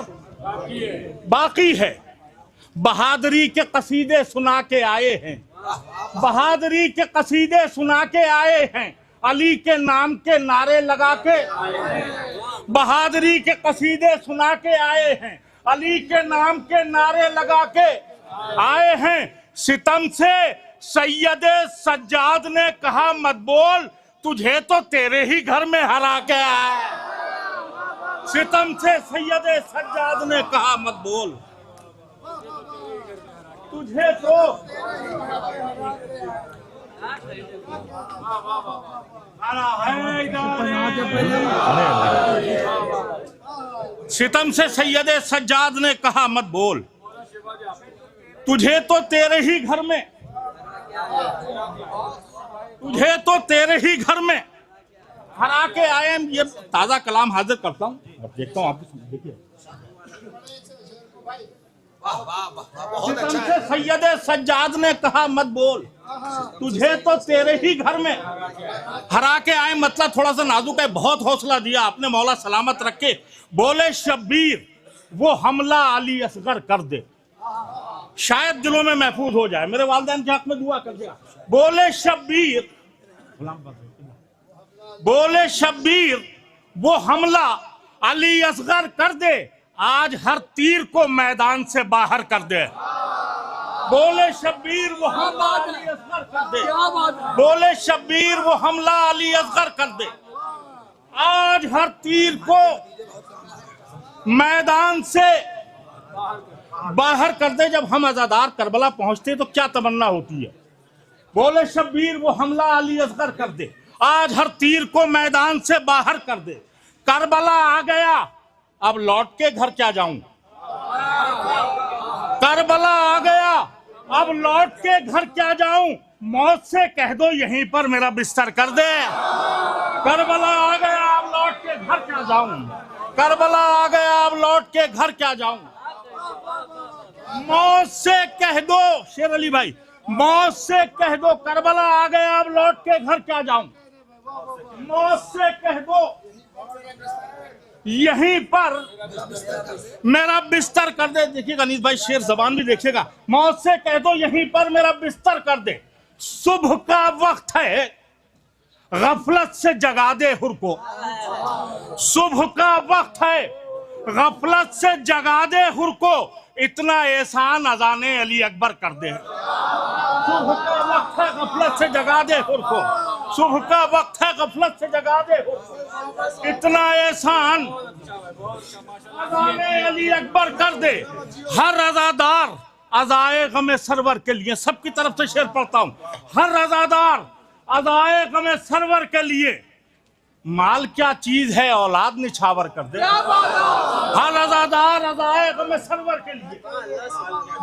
बाकी है। बहादुरी के कसीदे सुना के आए हैं, बहादुरी के कसीदे सुना के आए हैं, अली के नाम के नारे लगा के। बहादुरी के कसीदे सुना के आए हैं, अली के नाम के नारे लगा के आए हैं। सितम से सैयदे सज्जाद ने कहा मत बोल, तुझे तो तेरे ही घर में हरा के आए। सितम से सैयदे सज्जाद ने कहा मत बोल, तुझे तो सितम से सैयदे सज्जाद ने कहा मत बोल, तुझे तो तेरे ही घर में, तुझे तो तेरे ही घर में हरा के आए हैं। ये ताजा कलाम हाजिर करता हूँ, अब देखता हूँ आप देखिए। सितम से सैयदे सज्जाद ने कहा मत बोल, तुझे तो तेरे ही घर में हरा के आए। मतलब थोड़ा सा नाजुक है, बहुत हौसला दिया आपने, मौला सलामत रखे। बोले शब्बीर वो हमला अली असगर कर दे, शायद दिलों में महफूज हो जाए। मेरे वालिदैन के हक में दुआ कर दिया। बोले शब्बीर वो हमला अली असगर कर दे, आज हर तीर को मैदान से बाहर कर दे। बोले शब्बीर वो हमला अली असगर कर दे, बोले शब्बीर वो हमला अली असगर कर दे, आज हर तीर को मैदान से बाहर कर दे। जब हम अज़ादार करबला पहुंचते तो क्या तमन्ना होती है। बोले शब्बीर वो हमला अली असगर कर दे, आज हर तीर को मैदान से बाहर कर दे। करबला आ गया, अब लौट के घर क्या जाऊं। करबला आ गया, अब लौट के घर क्या जाऊं। मौत से कह दो यहीं पर मेरा बिस्तर कर दे। करबला आ गया, अब लौट के घर क्या जाऊं। करबला आ गया, अब लौट के घर क्या जाऊं। मौत से कह दो, शेर अली भाई, मौत से कह दो करबला आ गया, अब लौट के घर क्या जाऊं। मौत से कह दो यहीं पर मेरा बिस्तर कर दे। देखिएगा अनीस भाई, शेर जबान भी देखिएगा। मौत से कह दो यहीं पर मेरा बिस्तर कर दे, सुबह का वक्त है गफलत से जगा दे हुर को। सुबह का वक्त है गफलत से जगा दे हुर को, इतना एहसान अजाने अली अकबर कर दे। सुबह का वक्त है गफलत से जगा दे हुर को, सुबह का वक्त है गफलत से जगा दे हुर को, इतना एहसान अजाने अली अकबर कर दे। हर अज़ादार अज़ाए गमे सरवर के लिए, सबकी तरफ से शेर पढ़ता हूं। हर अज़ादार अज़ाए गमे सरवर के लिए माल क्या चीज है औलाद निछावर कर दे। हर अज़ादार अज़ाए गमे सरवर के लिए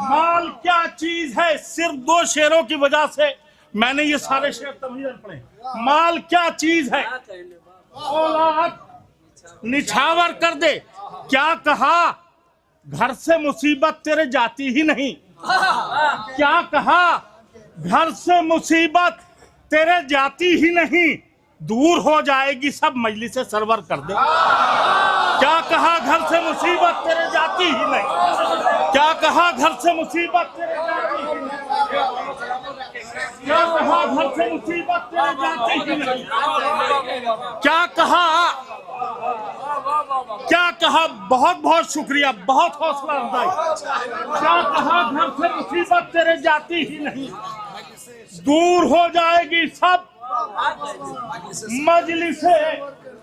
माल क्या चीज है। सिर्फ 2 शेरों की वजह से मैंने ये सारे शेर तमीज़न पढ़े। माल क्या चीज है औलाद निछावर कर दे। क्या कहा घर से मुसीबत तेरे जाती ही नहीं। क्या कहा घर से मुसीबत तेरे जाती ही नहीं, दूर हो जाएगी सब मजलिस से सरवर कर दे। क्या कहा घर से मुसीबत तेरे जाती ही नहीं। क्या कहा घर से मुसीबत तेरे जाती ही नहीं। क्या कहा घर से मुसीबत तेरे जाती ही नहीं। क्या कहा, क्या कहा। बहुत बहुत शुक्रिया, बहुत हौसला अफजाई। क्या कहा घर से मुसीबत तेरे जाती ही नहीं, दूर हो जाएगी सब मजलिस से।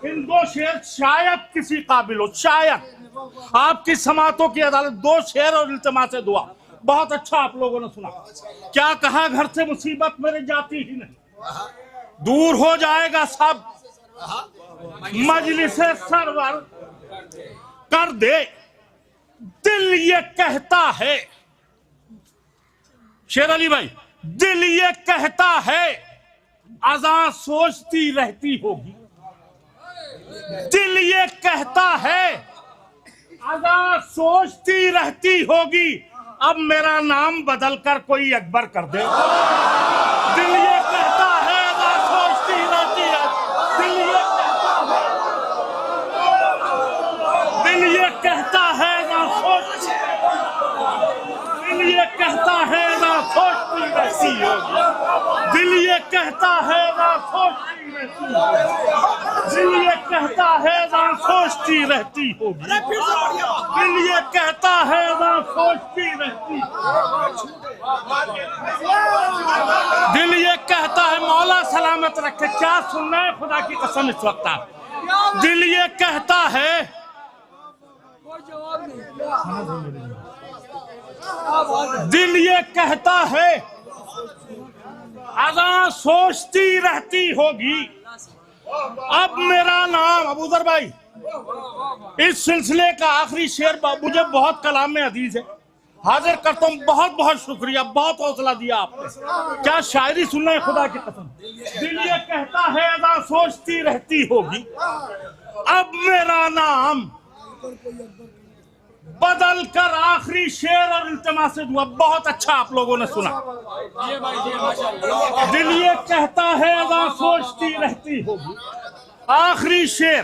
इन 2 शेर शायद किसी काबिल हो, शायद आपकी समातों की अदालत। 2 शेर और इल्तिमा से दुआ, बहुत अच्छा आप लोगों ने सुना। क्या कहा घर से मुसीबत मेरे जाती ही नहीं, दूर हो जाएगा सब मजलिस से सरवर कर दे। दिल ये कहता है, शेर अली भाई, दिल ये कहता है अज़ा सोचती रहती होगी। दिल ये कहता है अज़ा सोचती रहती होगी, अब मेरा नाम बदल कर कोई अकबर कर दे। दिल ये कहता है अज़ा सोचती रहती है। दिल ये कहता है, दिल ये कहता है अज़ा सोचती, दिल ये कहता है अज़ा सोचती रहती होगी। दिल ये कहता है ना सोचती रहती, दिल ये कहता है ना सोचती रहती होगी। दिल ये कहता है ना सोचती रहती, दिल ये कहता है। मौला सलामत रखे, क्या सुनना है खुदा की कसम इस वक्त आप। दिल ये कहता है, दिल ये कहता है अज़ा सोचती रहती होगी, अब मेरा नाम। अबूजर भाई, इस सिलसिले का आखिरी शेर मुझे बहुत कलाम में हदीस है, हाजिर करता हूँ। बहुत बहुत शुक्रिया, बहुत हौसला दिया आपने। क्या शायरी सुनना है खुदा की कसम। दिल ये कहता है अज़ा सोचती रहती होगी, अब मेरा नाम बदल कर आखिरी शेर और इल्तिमास से दुआ। बहुत अच्छा आप लोगों ने सुना। दिल ये कहता है अज़ां सोचती रहती होगी। आखिरी शेर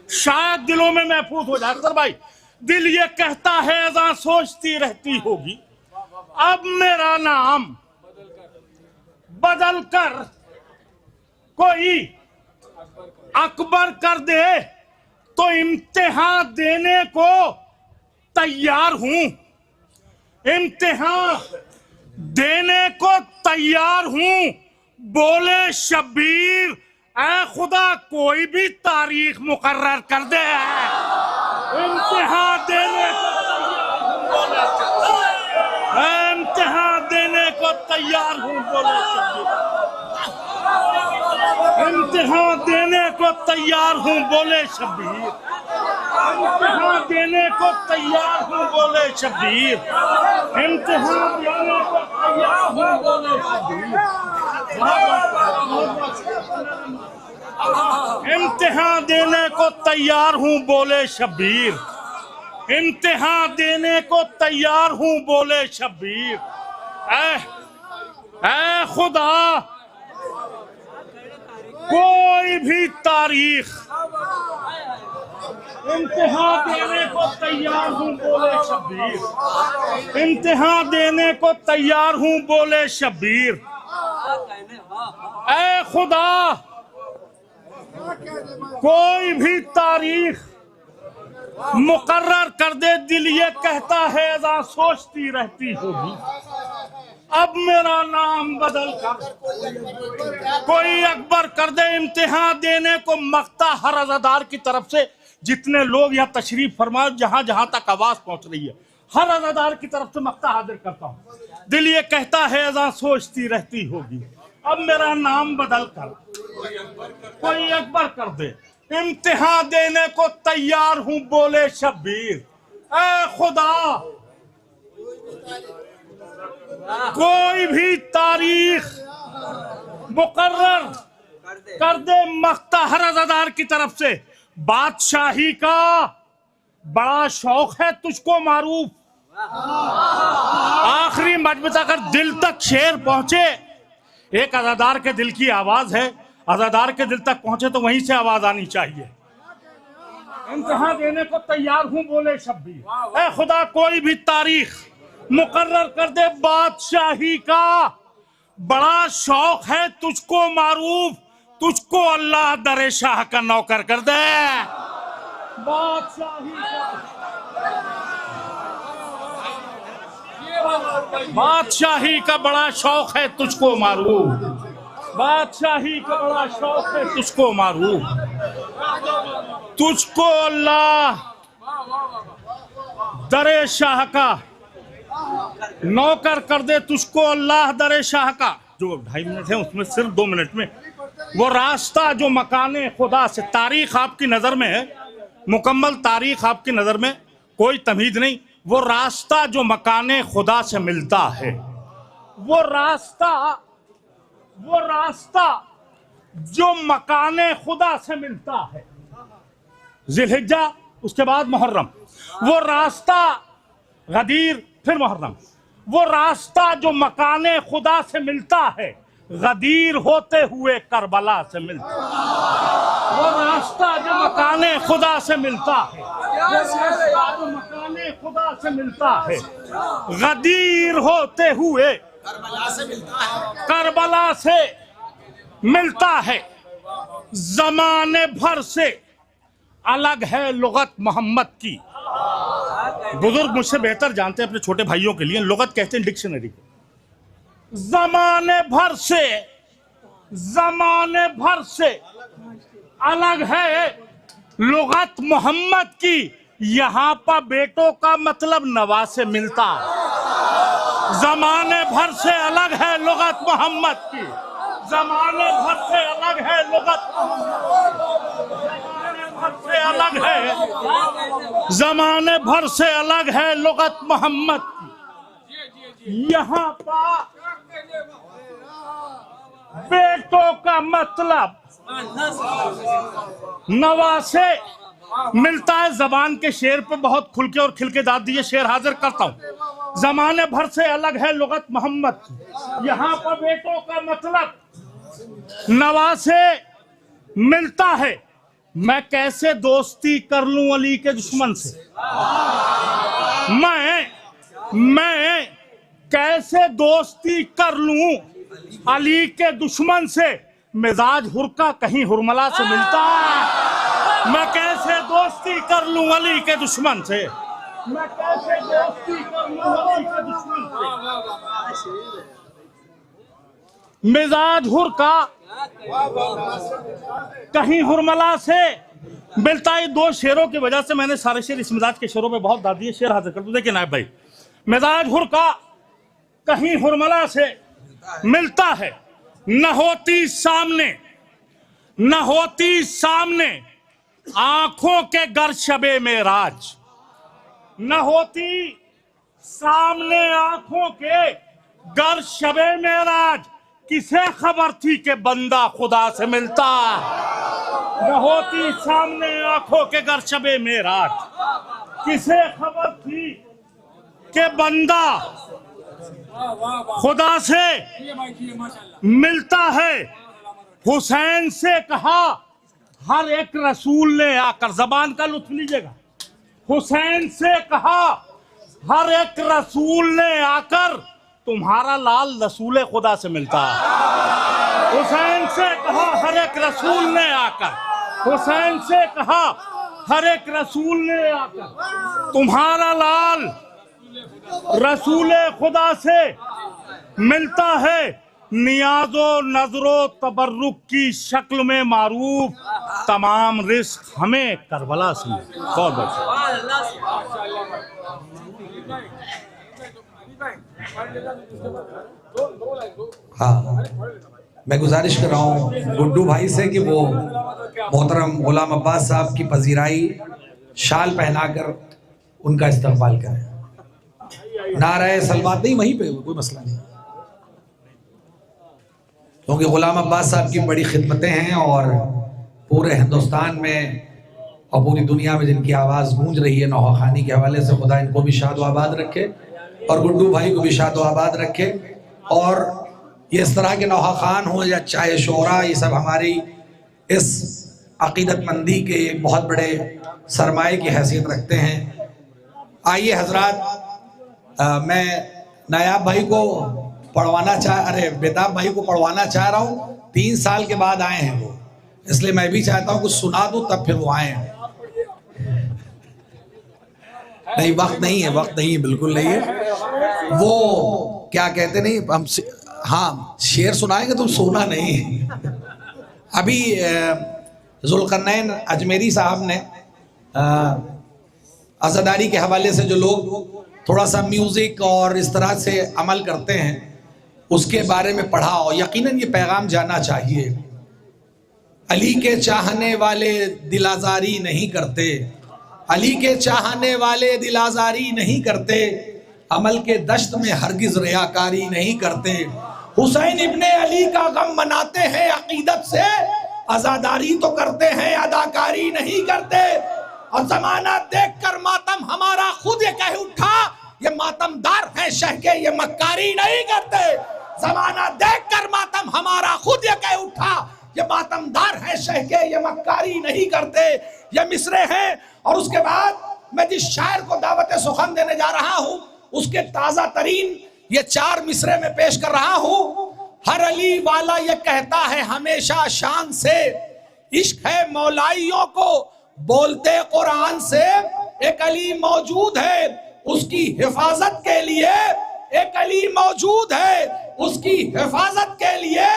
शायद दिलों में महफूज हो जाए। अख्तर भाई, दिल ये कहता है अज़ां सोचती रहती होगी, अब मेरा नाम बदल कर कोई अकबर कर दे तो इम्तिहान देने को तैयार हूं। इम्तिहान देने को तैयार हूं, बोले शब्बीर, ऐ खुदा कोई भी तारीख मुकर्रर कर दे। इम्तिहान देने इम्तिहान देने को तैयार हूं, बोले शब्बीर। इम्तिहान देने को तैयार हूं, बोले शब्बीर। इम्तिहान देने को तैयार हूं, बोले शब्बीर। इम्तिहान देने को तैयार हूं, बोले शब्बीर। इम्तिहान देने को तैयार हूं, बोले शब्बीर। इम्तिहान देने को तैयार हूं, बोले शब्बीर। ऐ खुदा कोई भी तारीख इम्तिहान देने को तैयार हूं, बोले शब्बीर। इम्तिहान देने को तैयार हूं, बोले शब्बीर। ऐ खुदा कोई भी तारीख मुकर्रर कर दे, दिल ये कहता है अज़ां सोचती रहती होगी, अब मेरा नाम बदल कर कोई अकबर कर दे। इम्तिहान देने को मख्ता हर अज़ादार की तरफ से जितने लोग यहाँ तशरीफ फरमाओ, जहां जहां तक आवाज पहुंच रही है, हर अज़ादार की तरफ से मख्ता हाजिर करता हूं। दिल ये कहता है अज़ां सोचती रहती होगी, अब मेरा नाम बदल कर कोई अकबर कर दे। इम्तिहान देने को तैयार हूं, बोले शब्बीर। ऐ खुदा कोई भी तारीख मुकर्रर कर दे, मख्ता हर अज़ादार की तरफ से। बादशाही का बड़ा शौक है तुझको मारूफ। आखिरी मजमे तक अगर दिल तक शेर पहुंचे, एक अज़ादार के दिल की आवाज है, अज़ादार के दिल तक पहुंचे तो वहीं से आवाज आनी चाहिए। इम्तिहान देने को तैयार हूं, बोले शब्बीर। ऐ खुदा कोई भी तारीख मुकर्रर कर दे, बादशाही का बड़ा शौक है तुझको मारूफ, तुझको अल्लाह दरे शाह का नौकर कर दे। बादशाही का बड़ा शौक है तुझको मारूफ, बादशाही का बड़ा शौक है तुझको मारूफ, तुझको अल्लाह दरे शाह का नौकर कर दे, तुझको अल्लाह दरे शाह का। जो 2.5 मिनट है उसमें सिर्फ 2 मिनट में वो रास्ता जो मकाने खुदा से, तारीख आपकी नजर में है, मुकम्मल तारीख आपकी नजर में, कोई तमीज नहीं, वो रास्ता जो मकाने खुदा से मिलता है, वो रास्ता जो मकाने खुदा से मिलता है, जिलहिज्जा उसके बाद मुहर्रम, वो रास्ता गदीर फिर मुहर्रम, वो रास्ता जो मकाने खुदा से मिलता है, गदीर होते हुए करबला से मिलता है। वो रास्ता जो मकाने खुदा से मिलता है, वो रास्ता जो मकाने खुदा से मिलता है, गदीर होते हुए करबला से मिलता है। जमाने भर से अलग है लुगत मोहम्मद की। बुजुर्ग मुझसे बेहतर जानते हैं, अपने छोटे भाइयों के लिए लुगत कहते हैं डिक्शनरी को। जमाने भर से अलग है लुगत मोहम्मद की। यहाँ पर बेटों का मतलब नवा से मिलता है। जमाने भर से अलग है लुगत मोहम्मद की, जमाने भर से अलग है लुगत, जमाने भर से अलग है लुगत मोहम्मद की। यहाँ पर बेटों का मतलब नवा से मिलता है जबान के शेर पे बहुत खुल के और खिल के दाद दिए शेर हाजिर करता हूँ। जमाने भर से अलग है लुगत मोहम्मद की, यहाँ पर बेटों का मतलब नवा से मिलता है। मैं कैसे दोस्ती कर लूं अली के दुश्मन से, मैं कैसे दोस्ती कर लूं अली के दुश्मन से। मिजाज हुरका कहीं हुरमला से मिलता है। मैं कैसे दोस्ती कर लूं अली के दुश्मन से, मैं कैसे दोस्ती कर लूं अली के दुश्मन से। मिजाज हुरका कहीं हुरमला से मिलता है। दो शेरों की वजह से मैंने सारे शेर इस मिजाज के शेरों पे बहुत दाद दिए, शेर हाजिर कर दो। देखिए नायब भाई, मिजाज हुरका कहीं हुरमला से मिलता है। न होती सामने आंखों के गर शबे में राज, न होती सामने आंखों के गर शबे में राज। किसे खबर थी कि बंदा खुदा से मिलता, न होती सामने आंखों के गर शबे में राज। किसे खबर थी कि बंदा खुदा से मिलता है। हुसैन से कहा हर एक रसूल ने आकर, जबान का लुत्फ लीजिएगा, हुसैन से कहा हर एक रसूल ने आकर तुम्हारा लाल रसूल खुदा से मिलता है। हुसैन से कहा हर एक रसूल ने आकर, हुसैन से कहा हर एक रसूल ने आकर तुम्हारा लाल रसूल खुदा से मिलता है। नियाजो नजरो तबर्रुक की शक्ल में मारूफ तमाम रिस्क हमें करबला से। बहुत हाँ, मैं गुजारिश कर रहा हूँ गुड्डू भाई से कि वो मोहतरम गुलाम अब्बास साहब की पजीराई शाल पहनाकर उनका इस्तकबाल करें। नारे सलवात नहीं, वहीं पे कोई मसला नहीं, क्योंकि गुलाम अब्बास साहब की बड़ी खिदमतें हैं और पूरे हिंदुस्तान में और पूरी दुनिया में जिनकी आवाज़ गूंज रही है नौखानी के हवाले से, खुदा इनको भी शाद आबाद रखे और गुड्डू भाई को भी शाद आबाद रखे। और ये इस तरह के नौहा खान हो या चाहे शोरा, ये सब हमारी इस अकीदतमंदी के एक बहुत बड़े सरमाए की हैसियत रखते हैं। आइए हजरात, मैं नायाब भाई को बेताब भाई को पढ़वाना चाह रहा हूँ। 3 साल के बाद आए हैं वो, इसलिए मैं भी चाहता हूँ कुछ सुना दूँ तब फिर वो आए। नहीं, वक्त नहीं है, बिल्कुल नहीं है। वो क्या कहते नहीं, हम हाँ शेर सुनाएंगे तो सोना नहीं। अभी जुल्करनैन अजमेरी साहब ने अज़ादारी के हवाले से जो लोग थोड़ा सा म्यूज़िक और इस तरह से अमल करते हैं उसके बारे में पढ़ा और यकीनन ये पैगाम जाना चाहिए। अली के चाहने वाले दिल आज़ारी नहीं करते, अली के चाहने वाले दिल आज़ारी नहीं करते, अमल के दश्त में हरगिज रियाकारी नहीं करते। हुसैन इब्ने अली का गम मनाते हैं अकीदत से, आज़ादारी तो करते हैं अदाकारी नहीं करते। और जमाना देख कर मातम हमारा खुद ये कह उठा, ये मातमदार है शह के ये मक्कारी नहीं करते। जमाना देख कर मातम हमारा खुद ये कह उठा, ये मातमदार है शह के ये मक्कारी नहीं करते। ये मिसरे हैं और उसके बाद मैं जिस शायर को दावत सुखन देने जा रहा हूँ उसके ताजा तरीन ये 4 मिसरे में पेश कर रहा हूँ। हर अली वाला ये कहता है हमेशा शान से, इश्क है मौलाइयों को बोलते कुरान से। एक अली मौजूद है उसकी हिफाजत के लिए, एक अली मौजूद है उसकी हिफाजत के लिए।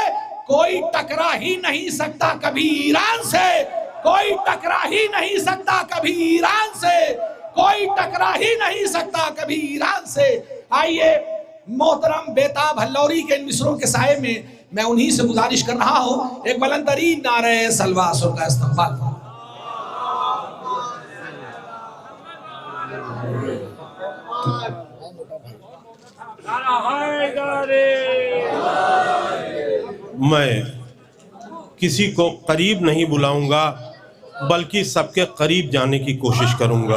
कोई टकरा ही नहीं सकता कभी ईरान से, कोई टकरा ही नहीं सकता कभी ईरान से, कोई टकरा ही नहीं सकता कभी ईरान से। आइए मोहतरम बेताब हल्लौरी के इन मिसरों के साये में मैं उन्हीं से गुजारिश कर रहा हूँ एक बुलंदतरीन नारे सलवासों का इस्तेमाल। मैं किसी को करीब नहीं बुलाऊंगा, बल्कि सबके करीब जाने की कोशिश करूंगा।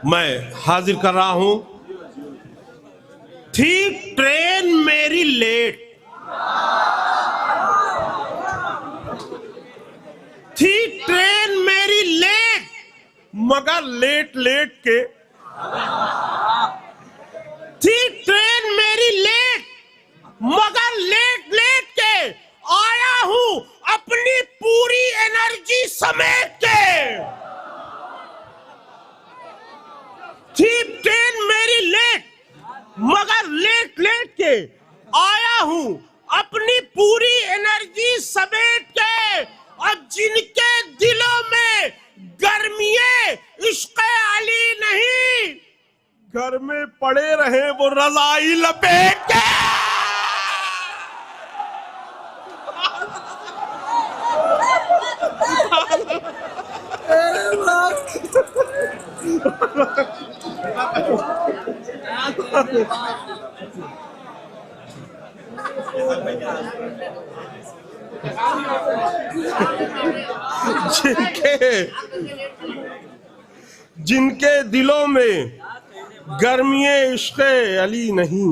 मैं हाजिर कर रहा हूं, थी ट्रेन मेरी लेट, थी ट्रेन मेरी लेट, मगर लेट लेट के, थी ट्रेन मेरी लेट मगर लेट लेट के आया हूं अपनी पूरी एनर्जी समेट के। थी ट्रेन मेरी लेट मगर लेट लेट के आया हूं अपनी पूरी एनर्जी समेट के। अब जिनके दिलों में गर्मिये इश्क़ अली नहीं, घर में पड़े रहे वो रज़ाई लपेट के। जिनके दिलों में गर्मिये इश्क़ अली नहीं,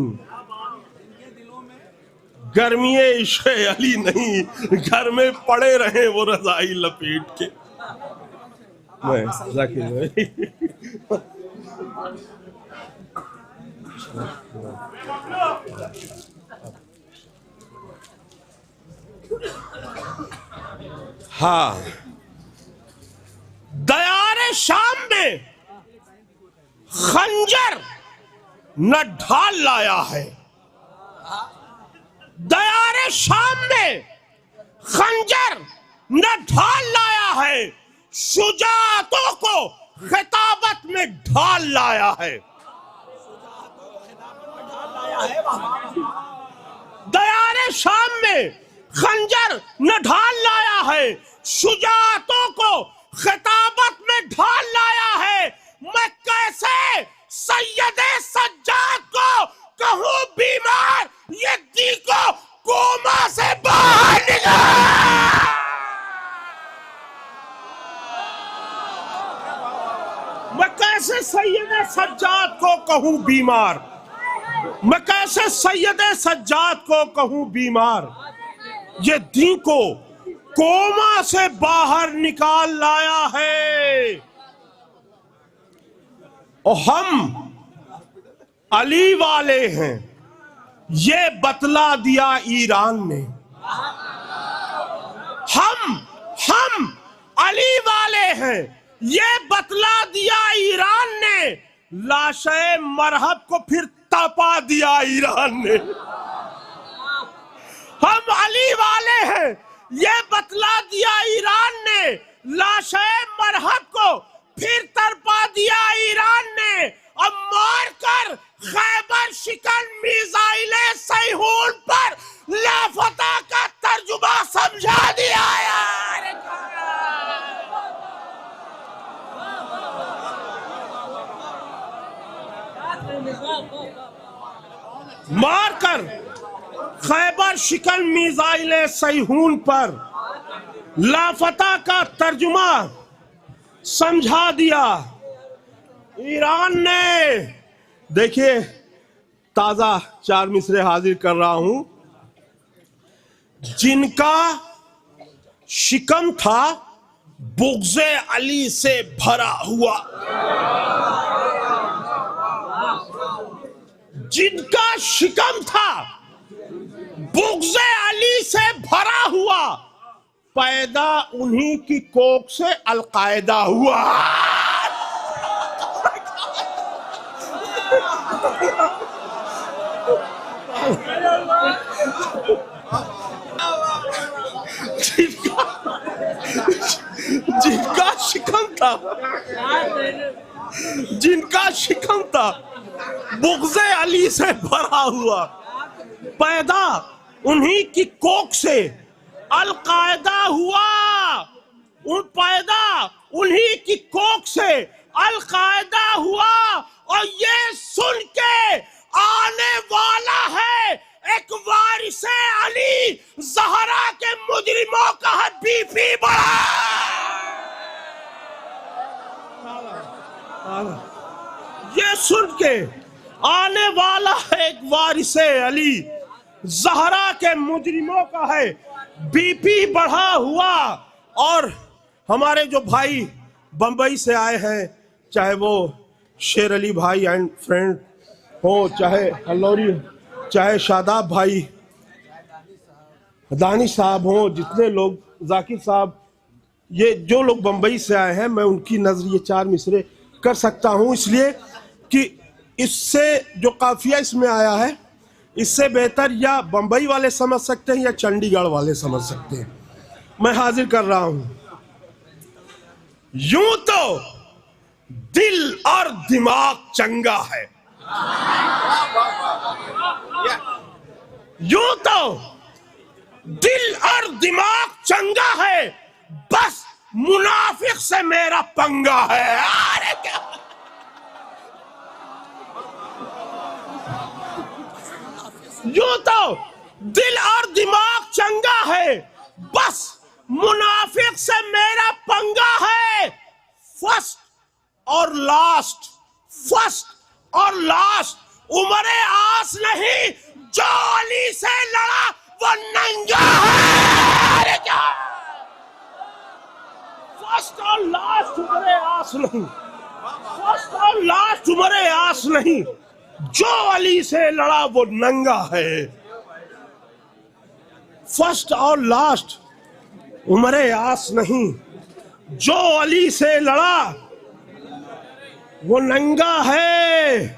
गर्मिये इश्क़ अली नहीं, घर में पड़े रहे वो रज़ाई लपेट के। मैं जाकिर भाई हाँ, दयारे शाम में खंजर न ढाल लाया है, दयारे शाम में खंजर न ढाल लाया है, शुजाअतों को खिताबत में ढाल लाया है। दयारे शाम में खंजर न ढाल लाया है, शुजाअतों को खिताबत में ढाल लाया है। मैं कैसे सैयदे सज्जाद को कहूँ बीमार, ये दी को कोमा से बाहर निकाल। मैं कैसे सैयदे सज्जाद को कहूँ बीमार, मैं कैसे सैयदे सज्जाद को कहूँ बीमार, ये दी को कोमा से बाहर निकाल लाया है। और हम अली वाले हैं ये बतला दिया ईरान ने। हम अली वाले हैं ये बतला दिया ईरान ने, लाशे मरहब को फिर तपा दिया ईरान ने। हम अली वाले हैं ये बतला दिया ईरान ने, लाशे मरहब को फिर तड़पा दिया ईरान ने। अब मार कर खैबर शिकन मिसाइलें सैहून पर लापता का तर्जुमा समझा दिया यार। मार कर खैबर शिकन मिसाइलें सैहून पर लापता का तर्जुमा समझा दिया ईरान ने। देखिए ताजा 4 मिसरे हाजिर कर रहा हूं। जिनका शिकम था बुग़्ज़े अली से भरा हुआ, जिनका शिकम था बुग़्ज़े अली से भरा हुआ, पैदा उन्हीं की कोख से अलकायदा हुआ। जिनका शिकम था, जिनका शिकम था बुग़्ज़े अली से भरा हुआ, पैदा उन्हीं की कोख से अलकायदा हुआ। उन पैदा उन्हीं की कोख से अलकायदा हुआ। और ये सुन के आने वाला है एक वारिसे अली ज़हरा के मुजरिमों का है बीपी बढ़ा। ये सुन के आने वाला है एक वारिसे अली ज़हरा के मुजरिमों का है बीपी बढ़ा हुआ। और हमारे जो भाई बंबई से आए हैं, चाहे वो शेर अली भाई एंड फ्रेंड हो, चाहे हल्लौरी, चाहे शादाब भाई, दानिश साहब हो, जितने लोग, जाकिर साहब, ये जो लोग बंबई से आए हैं, मैं उनकी नज़र ये 4 मिसरे कर सकता हूँ, इसलिए कि इससे जो काफिया इसमें आया है, इससे बेहतर या बंबई वाले समझ सकते हैं या चंडीगढ़ वाले समझ सकते हैं। मैं हाजिर कर रहा हूं। यूं तो दिल और दिमाग चंगा है, यूं तो दिल और दिमाग चंगा है, बस मुनाफिक से मेरा पंगा है। अरे क्या यूं तो दिल और दिमाग चंगा है, बस मुनाफिक से मेरा पंगा है। फर्स्ट और लास्ट, फर्स्ट और लास्ट, उम्र आस नहीं, जो अली से लड़ा वो नंगा है। अरे क्या फर्स्ट और लास्ट उम्र आस नहीं, फर्स्ट और लास्ट उम्र आस नहीं, जो अली से लड़ा वो नंगा है। फर्स्ट और लास्ट उम्र आस नहीं, जो अली से लड़ा वो नंगा है।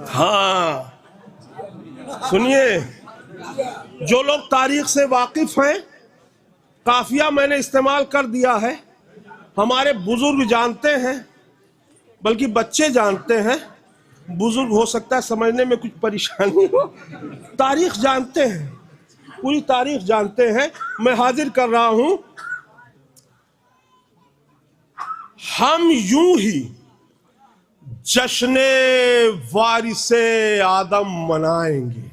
हाँ सुनिए, जो लोग तारीख से वाकिफ हैं, काफिया मैंने इस्तेमाल कर दिया है, हमारे बुजुर्ग जानते हैं, बल्कि बच्चे जानते हैं, बुजुर्ग हो सकता है समझने में कुछ परेशानी हो, तारीख जानते हैं, पूरी तारीख जानते हैं। मैं हाजिर कर रहा हूं, हम यूं ही जश्ने वारिसे आदम मनाएंगे,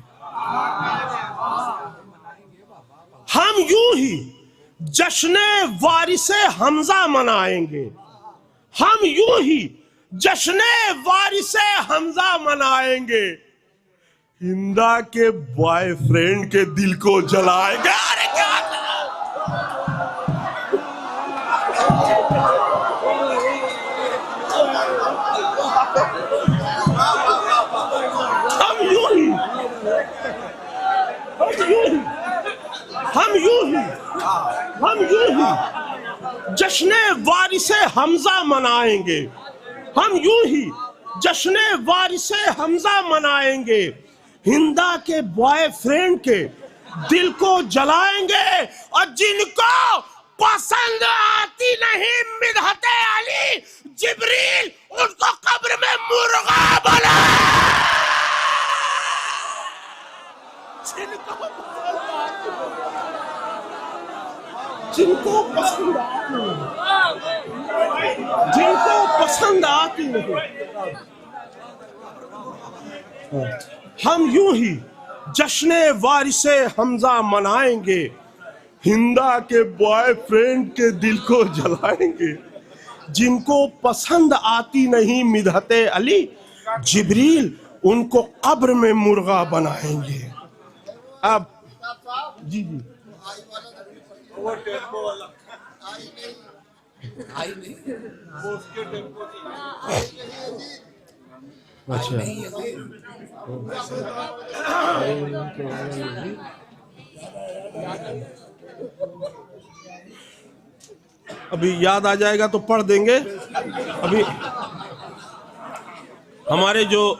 हम यूं ही जश्ने वारिसे हमजा मनाएंगे, हम यूं ही जश्ने वारिसे हमजा मनाएंगे, हिंदा के बॉयफ्रेंड के दिल को जलाएंगे। अरे क्या हम यूं ही जश्ने वारिसे हमजा मनाएंगे, हम यूं ही जश्ने वारिसे हमजा मनाएंगे, हिंदा के बॉयफ्रेंड के दिल को जलाएंगे, और जिनको पसंद आती नहीं मिदहते अली जिब्रील, उनको कब्र में मुर्गा बना। जिनको पसंद आती नहीं, हम यूं ही जश्ने वारिसे हमजा मनाएंगे, हिंदा के बॉयफ्रेंड के दिल को जलाएंगे, जिनको पसंद आती नहीं मिदहते अली जिब्रील, उनको कब्र में मुर्गा बनाएंगे। अब जी जी अच्छा अभी याद आ जाएगा तो पढ़ देंगे। अभी हमारे जो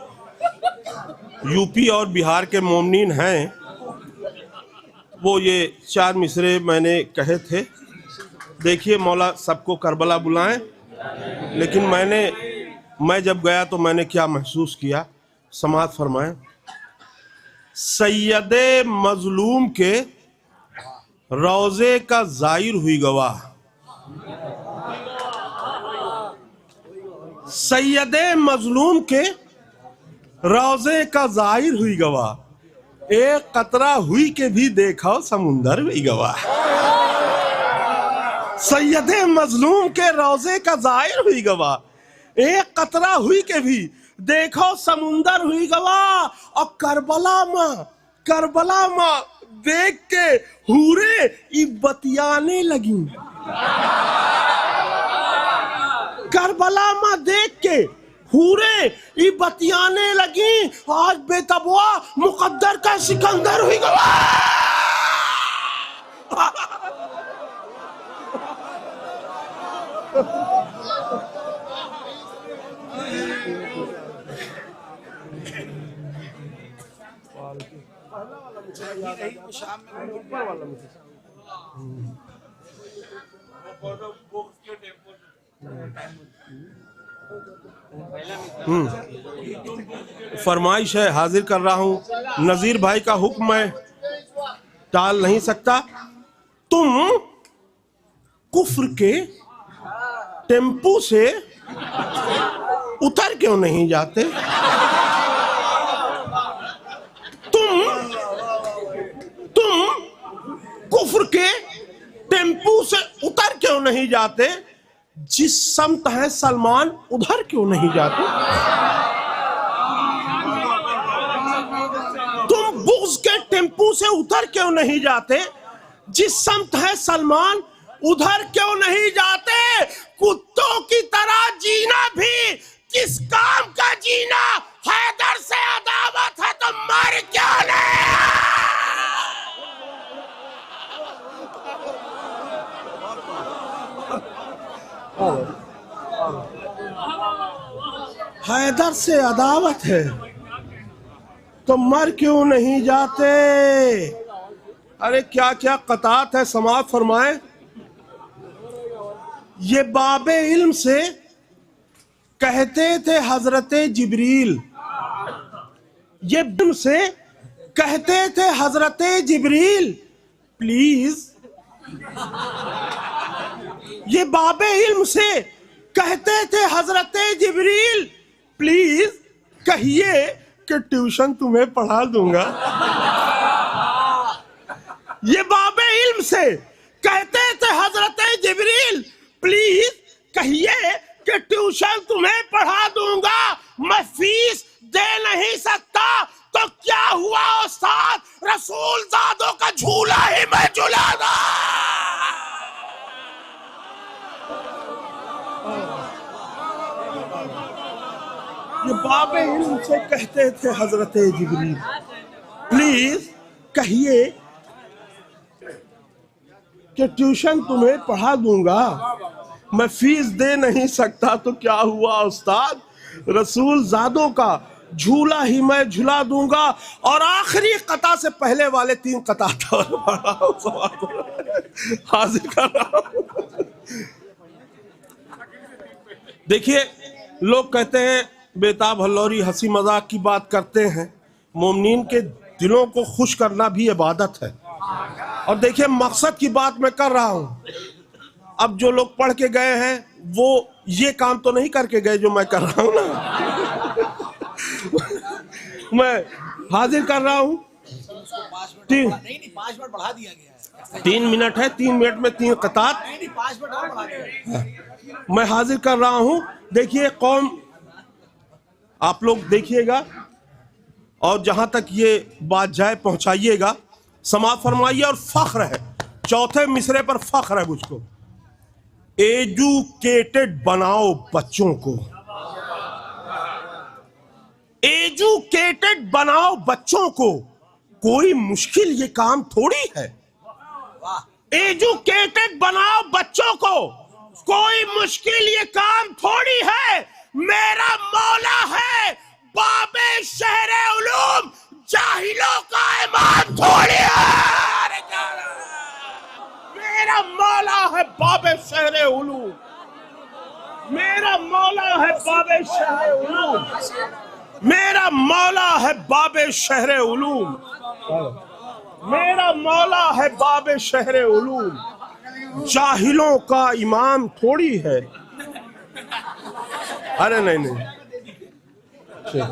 यूपी और बिहार के मोमिनीन हैं, वो ये 4 मिसरे मैंने कहे थे। देखिए, मौला सबको करबला बुलाएं, लेकिन मैं जब गया तो मैंने क्या महसूस किया, समाअत फरमाएं। सैयदे मजलूम के रोज़े का जाहिर हुई गवाह, सैयदे मजलूम के रोजे का जाहिर हुई गवाह, एक कतरा हुई के भी देखो समुंदर हुई गवाह। सैयदे मजलूम के रोजे का जाहिर हुई गवाह, एक कतरा हुई के भी देखो समुंदर हुई गवाह। और करबला माँ देख के हूरे बतियाने लगी। करबला माँ देख के हूरे बतियाने लगी। आज बेतबुआ मुकद्दर का सिकंदर हुई गवाह। फरमाइश है, हाजिर कर रहा हूं। नजीर भाई का हुक्म मैं टाल नहीं सकता। तुम कुफ्र के टेम्पू से उतर क्यों नहीं जाते? तुम कुफ्र के टेम्पू से उतर क्यों नहीं जाते? जिस समत है सलमान उधर क्यों नहीं जाते? तुम बुग़्ज़ के टेम्पू से उतर क्यों नहीं जाते? जिस समत है सलमान उधर क्यों नहीं जाते? कुत्तों की तरह जीना भी किस काम का जीना? हैदर से अदावत है तो मर क्यों नहीं? हैदर से अदावत है तो मर क्यों नहीं जाते? अरे क्या क्या कतात है, समाअत फरमाए। ये बाबे इल्म से कहते थे हजरत जिब्रील, ये इल्म से कहते थे हजरत जिब्रील प्लीज। ये बाबे इल्म से कहते थे हजरत जिब्रील प्लीज कहिए कि ट्यूशन तुम्हें पढ़ा दूंगा। ये बाबे इल्म से कहते थे हजरत जिब्रील प्लीज कहिए कि ट्यूशन तुम्हें पढ़ा दूंगा। मैं फीस दे नहीं सकता तो क्या हुआ उस्ताद, रसूल ज़ादों का झूला ही मैं झूला दूं। ये बाबे इल्म से कहते थे हजरत जिब्रील प्लीज कहिए कि ट्यूशन तुम्हें पढ़ा दूंगा। मैं फीस दे नहीं सकता तो क्या हुआ उस्ताद, रसूल ज़ादों का झूला ही मैं झूला दूंगा। और आखिरी कता से पहले वाले 3 कता हाजिर कर रहा हूं। देखिए, लोग कहते हैं बेताब हल्लौरी हंसी मजाक की बात करते हैं। मोमिनीन के दिलों को खुश करना भी इबादत है। और देखिए, मकसद की बात मैं कर रहा हूं। अब जो लोग पढ़ के गए हैं वो ये काम तो नहीं करके गए जो मैं कर रहा हूं ना। मैं हाजिर कर रहा हूं। 3 मिनट बढ़ा दिया गया है। 3 मिनट है, 3 मिनट में 3 कतात। 5 मिनट और बढ़ा दिया। मैं हाजिर कर रहा हूं। देखिए कौम, आप लोग देखिएगा और जहां तक ये बात जाए पहुंचाइएगा। समाअत फरमाइए। और फख्र है, चौथे मिसरे पर फख्र है मुझको। एजुकेटेड बनाओ बच्चों को, एजुकेटेड बनाओ बच्चों को। कोई मुश्किल ये काम थोड़ी है। एजुकेटेड बनाओ बच्चों को, कोई मुश्किल ये काम थोड़ी है। मेरा मौला है बाबे शहरे उलूम, जाहिलों का इमाम थोड़ी है। मेरा मौला है बाबे शहरे उलूम, मेरा मौला है बाबे शहरे उलूम, मेरा मौला है बाबे शहरे उलूम, मेरा मौला है बाबे शहरे उलूम। जाहिलों का इमाम थोड़ी है। अरे नहीं नहीं, शेर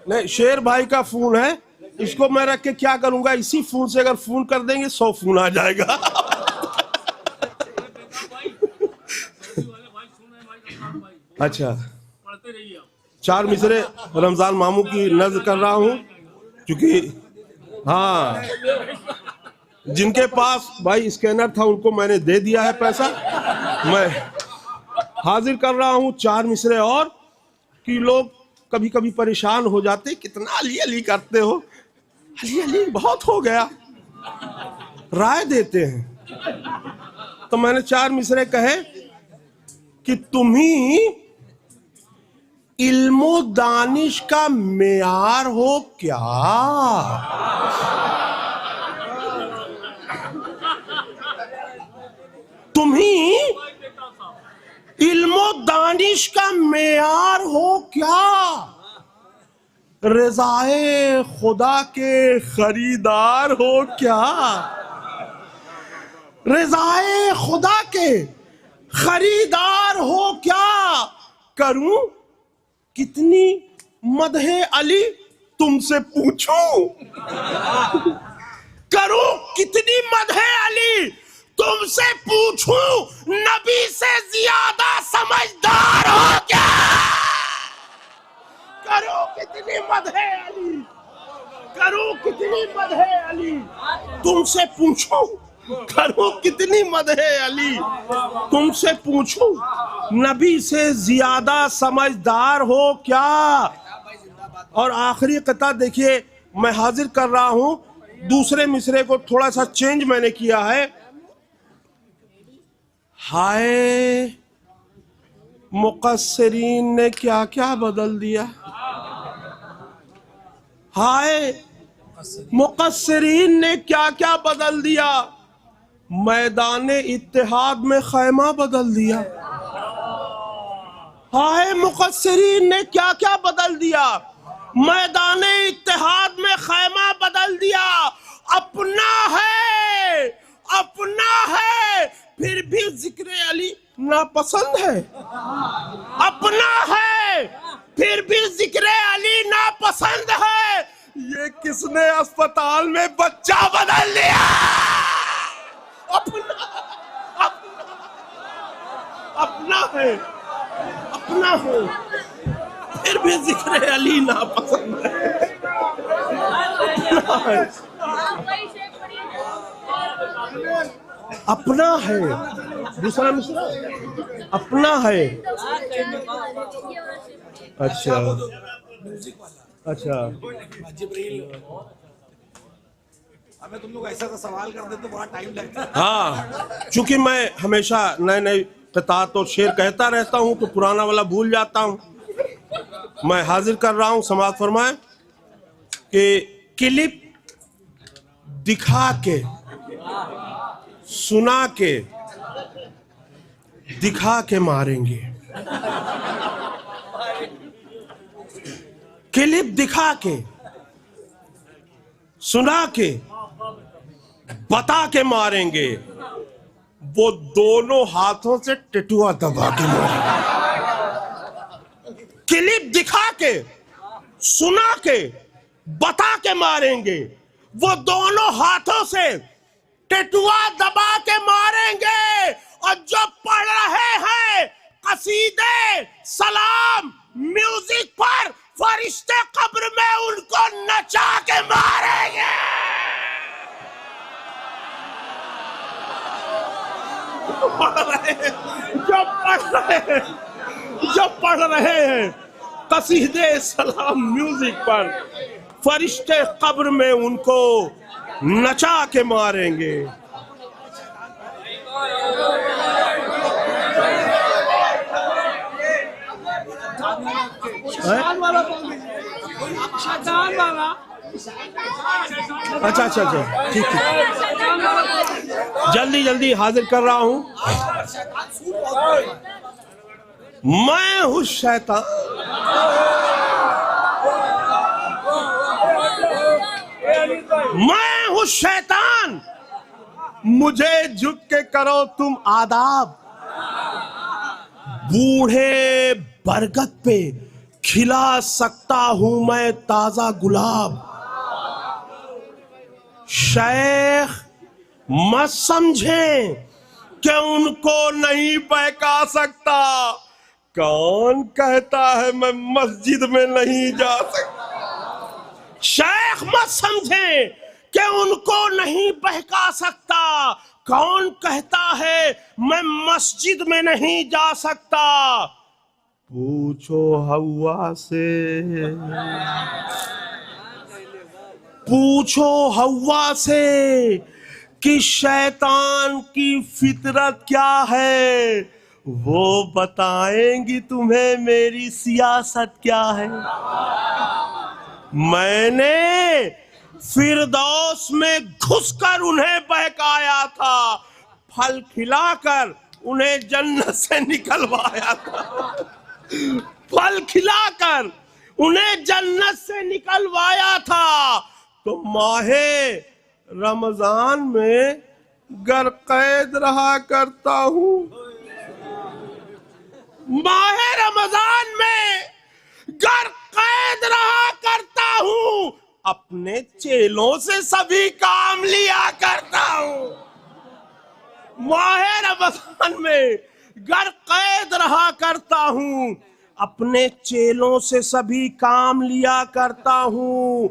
नहीं, शेर भाई का फोन है, इसको मैं रख के क्या करूंगा? इसी फोन से अगर फोन कर देंगे 100 फोन आ जाएगा। अच्छा, 4 मिसरे रमजान मामू की नज़्म कर रहा हूं, क्योंकि हाँ जिनके पास भाई स्कैनर था उनको मैंने दे दिया है पैसा। मैं हाजिर कर रहा हूं 4 मिसरे और कि लोग कभी कभी परेशान हो जाते, कितना अली अली करते हो, अली अली बहुत हो गया, राय देते हैं। तो मैंने 4 मिसरे कहे कि तुम ही इल्मो दानिश का मेयार हो क्या? तुम ही इल्मो दानिश का मेयार हो क्या? रज़ाए खुदा के खरीदार हो क्या? रज़ाए खुदा के खरीदार हो क्या? करूं कितनी मदहे अली तुमसे पूछूं? करूं कितनी मदहे अली तुमसे पूछूं? नबी से ज्यादा समझदार हो क्या? करूं कितनी मदहे अली, करूं कितनी मदहे अली तुमसे पूछूं? करूं कितनी मदहे अली तुमसे पूछूं? नबी से ज्यादा समझदार हो क्या? और आखिरी कता देखिए, मैं हाजिर कर रहा हूं, दूसरे मिसरे को थोड़ा सा चेंज मैंने किया है। हाय मुकस्सरीन ने क्या क्या बदल दिया, हाय मुकस्सरीन ने क्या क्या बदल दिया, मैदाने इत्तेहाद में खैमा बदल दिया। हाय मुकस्सरीन ने क्या क्या बदल दिया, मैदाने इत्तेहाद में खैमा बदल दिया। अपना है, अपना है, फिर भी जिक्र अली नापसंद है। अपना है, फिर भी जिक्र अली नापसंद है। ये किसने अस्पताल में बच्चा बदल लिया? अपना, अपना, अपना है, अपना है, फिर भी जिक्र अली नापसंद है। अपना है, अपना है, दूसरा मिसरा अपना है। अच्छा अच्छा, अबे तुम लोग ऐसा सवाल कर दे तो बड़ा टाइम लगता है। हाँ, चूंकि मैं हमेशा नए नए क़ितात और शेर कहता रहता हूँ तो पुराना वाला भूल जाता हूँ। मैं हाजिर कर रहा हूँ, समाअत फरमाए कि क्लिप दिखा के, सुना के, दिखा के मारेंगे। क्लिप दिखा के, सुना के, बता के मारेंगे। वो दोनों हाथों से टेटुआ दबा के मारेंगे। क्लिप दिखा के, सुना के, बता के मारेंगे। वो दोनों हाथों से टेटुआ दबा के मारेंगे। और जो पढ़ रहे हैं कसीदे सलाम म्यूजिक पर, फरिश्ते कब्र में उनको नचा के मारेंगे। जो पढ़ रहे हैं कसीदे सलाम म्यूजिक पर, फरिश्ते कब्र में उनको नचा के मारेंगे। अच्छा अच्छा अच्छा, ठीक ठीक, जल्दी जल्दी हाजिर कर रहा हूं। मैं हूं शैतान, मैं हूं शैतान, मुझे झुक के करो तुम आदाब। बूढ़े बरगद पे खिला सकता हूं मैं ताजा गुलाब। शेख मत समझें कि उनको नहीं बहका सकता। कौन कहता है मैं मस्जिद में नहीं जा सकता? शेख मत समझें कि उनको नहीं बहका सकता। कौन कहता है मैं मस्जिद में नहीं जा सकता? पूछो हवा से, पूछो हवा से कि शैतान की फितरत क्या है। वो बताएंगी तुम्हें मेरी सियासत क्या है। मैंने फिरदौस में घुसकर उन्हें बहकाया था, फल खिलाकर उन्हें जन्नत से निकलवाया था। फल खिलाकर उन्हें जन्नत से निकलवाया था। तो माहे रमजान में गर कैद रहा करता हूँ, माहे रमजान में गर कैद रहा करता हूँ, अपने चेलों से सभी काम लिया करता हूँ। माहे रमजान में गर कैद रहा करता हूँ, अपने चेलों से सभी काम लिया करता हूँ।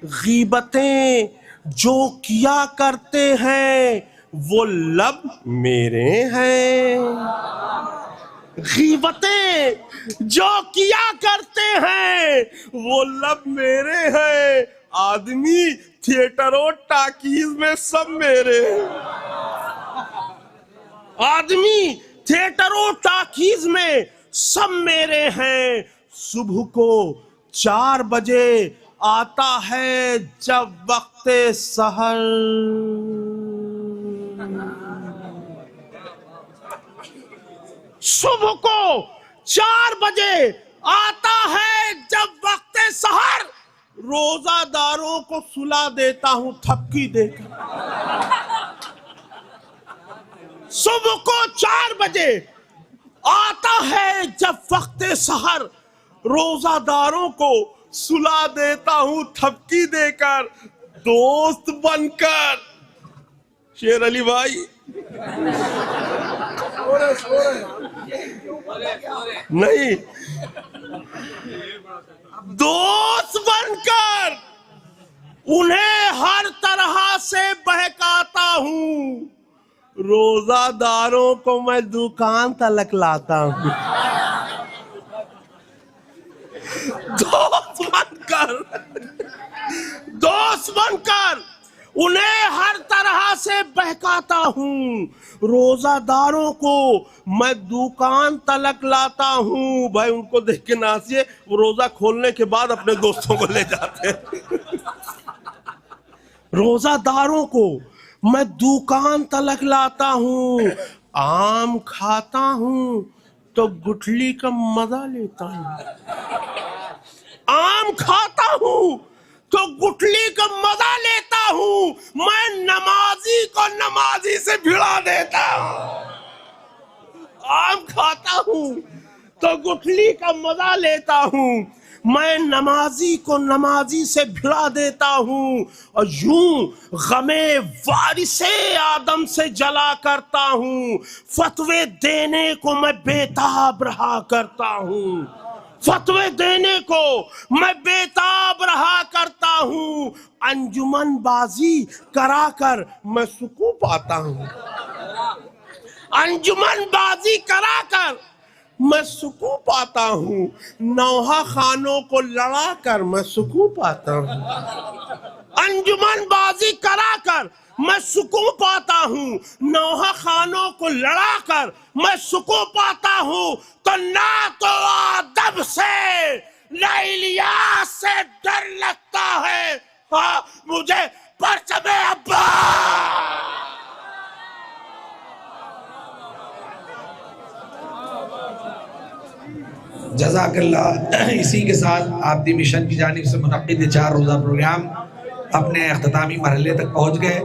गीबतें जो किया करते हैं वो लब मेरे हैं। गीबतें जो किया करते हैं वो लब मेरे हैं। आदमी थिएटरों टाकीज में सब मेरे हैं। आदमी थिएटरों टाकीज में सब मेरे हैं। सुबह को 4 बजे आता है जब वक्ते सहर, सुबह को 4 बजे आता है जब वक्ते सहर, रोजादारों को सुला देता हूं थपकी देकर। सुबह को 4 बजे आता है जब वक्ते सहर, रोजादारों को सुला देता हूं थपकी देकर। दोस्त बनकर शेर अली भाई, नहीं, दोस्त बनकर उन्हें हर तरह से बहकाता हूं। रोजादारों को मैं दुकान तलक लाता हूं। दोस्त बनकर उन्हें हर तरह से बहकाता हूँ। रोजादारों को मैं दुकान तलक लाता हूँ। भाई उनको देख के नाचिए, वो रोजा खोलने के बाद अपने दोस्तों को ले जाते हैं। रोजादारों को मैं दुकान तलक लाता हूँ। आम खाता हूँ तो गुठली का मजा लेता हूँ। आम खाता हूँ तो गुठली का मजा लेता हूँ। मैं नमाजी को नमाजी से भिड़ा देता हूँ। आम खाता हूँ तो गुठली का मजा लेता हूँ। मैं नमाजी को नमाजी से भिड़ा देता हूँ। और यूं गमे वारिसे आदम से जला करता हूँ। फतवे देने को मैं बेताब रहा करता हूँ। फतवे देने को मैं बेताब रहा करता हूँ। अंजुमन बाजी कराकर मैं सुकून पाता हूँ। अंजुमन बाजी कराकर मैं सुकून पाता हूँ। नौहा खानों को लड़ाकर मैं सुकून पाता हूँ। अंजुमन बाजी कराकर मैं सुकून पाता हूँ। नौहा खानों को लड़ाकर मैं सुकून पाता हूँ। तो ना तो आदम से ना इलियास से डर लगता है, हाँ मुझे परचमे अब्बास। जज़ाकल्लाह। इसी के साथ आपदी मिशन की जानिब से मुनक्किद 4 रोज़ा प्रोग्राम अपने अख्तामी मरहले तक पहुँच गए।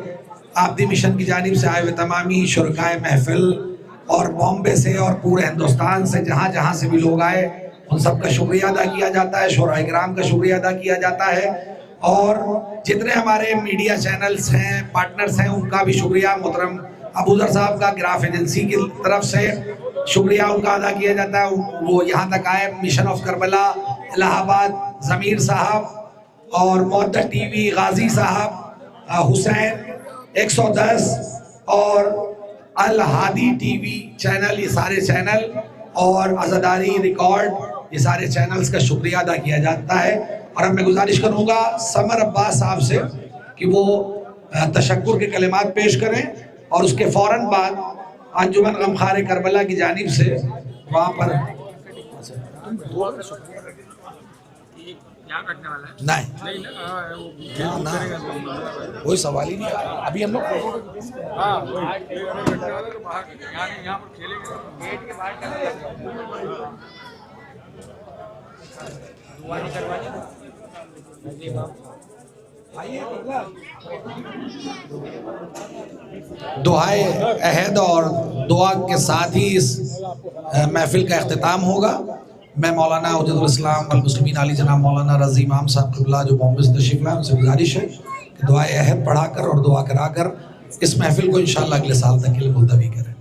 आपदी मिशन की जानिब से आए हुए तमामी शुरकाए महफिल और बॉम्बे से और पूरे हिंदुस्तान से जहाँ जहाँ से भी लोग आए उन सब का शुक्रिया अदा किया जाता है, शुराए किराम का शुक्रिया अदा किया जाता है। और जितने हमारे मीडिया चैनल्स हैं, पार्टनर्स हैं, उनका भी शुक्रिया। मोहतरम अबूजर साहब का ग्राफ एजेंसी की तरफ से शुक्रिया उनका अदा किया जाता है। वो यहाँ तक आए, मिशन ऑफ करबला इलाहाबाद, ज़मीर साहब और मुअद्दत टीवी गाजी साहब, हुसैन 110 और अल हादी टीवी चैनल, ये सारे चैनल और अज़ादारी रिकॉर्ड, ये सारे चैनल्स का शुक्रिया अदा किया जाता है। और अब मैं गुजारिश करूँगा समर अब्बास साहब से कि वो तशक्कुर के कलिमात पेश करें और उसके फ़ौरन बाद अंजुमन गमखार करबला की जानिब से वहाँ पर नहीं कोई सवाल ही नहीं। अभी हम लोग दुआए अहद और दुआ के साथ ही इस महफिल का अख्तिताम होगा। मैं मौलाना उजदुल इस्लाम वल मुस्लिमीन अली जनाब मौलाना रज़ी इमाम साहब क़िबला जो बॉम्बे से तशरीफ़ लाए, उनसे गुजारिश है कि दुआए अहद पढ़ाकर और दुआ कराकर इस महफिल को इंशाअल्लाह अगले साल तक के लिए मुलतवी करें।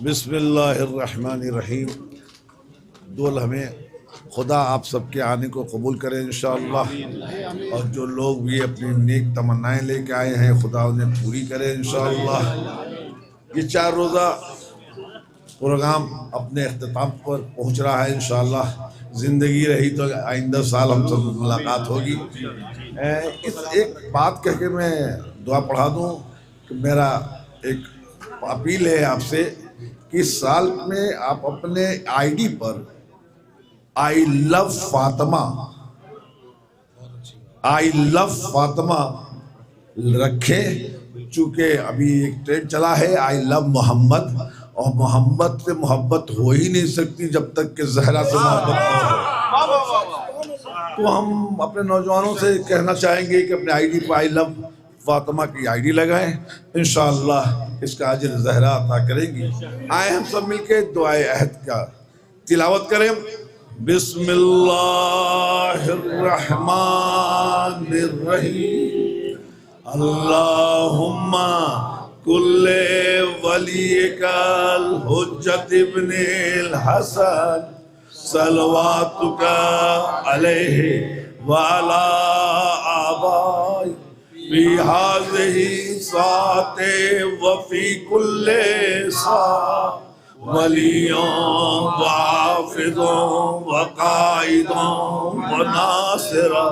बिस्मिल्लाहिर्रहमानिर्रहीम। दुआ हमें खुदा आप सबके आने को कबूल करें इंशाअल्लाह, और जो लोग भी अपनी नेक तमन्नाएं लेके आए हैं खुदा उन्हें पूरी करे इंशाअल्लाह। ये 4 रोज़ा प्रोग्राम अपने अख्तिताम पर पहुंच रहा है इंशाअल्लाह। ज़िंदगी रही तो आइंदा साल हम सब मुलाकात होगी। इस एक बात कह के मैं दुआ पढ़ा दूँ कि मेरा एक अपील है आपसे कि इस साल में आप अपने आईडी पर आई लव फातिमा रखें, चूँकि अभी एक ट्रेंड चला है आई लव मोहम्मद, और मोहम्मद से मोहब्बत हो ही नहीं सकती जब तक कि ज़हरा से मोहब्बत ना हो। तो हम अपने नौजवानों से कहना चाहेंगे कि अपने आईडी पर आई लव फातिमा की आईडी लगाएं, इंशाअल्लाह इसका अजर ज़हरा अता करेंगी। आए हम सब मिलके दुआए अहद का तिलावत करें। बिस्मिल्लाहिर्रहमानिर्रहीम। अल्लाहुम्मा कुल्ले वलीकल हुज्जत इब्निल हसन सलवातुका अलैहि वाला आबाई फी हाज़िही साते वफ़ी कुल्ले सा वलियों वाफिदों वकाइदों व नासिरा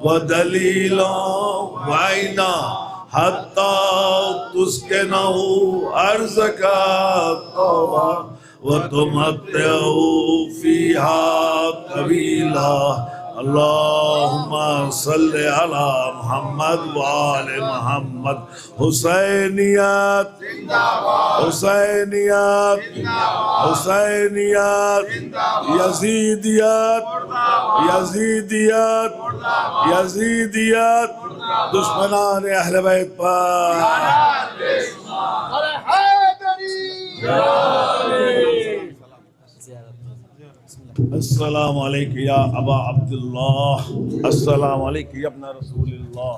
व दलीलों वाइना हत्ता तुस्किनहु अर्ज़का तौबा व तुमत्तिउ फ़ीहा तवीला। अल्लाहुम्मा सल्लि अला मुहम्मद व आले मुहम्मद। हुसैनियत हुसैनियत हुसैनियत, यजीदियत यजीदियत यजीदियत, दुश्मनान अहले बैत पर। अस्सलामु अलैकुम या अबा अब्दुल्लाह, अस्सलामु अलैकुम या इब्न रसूलिल्लाह,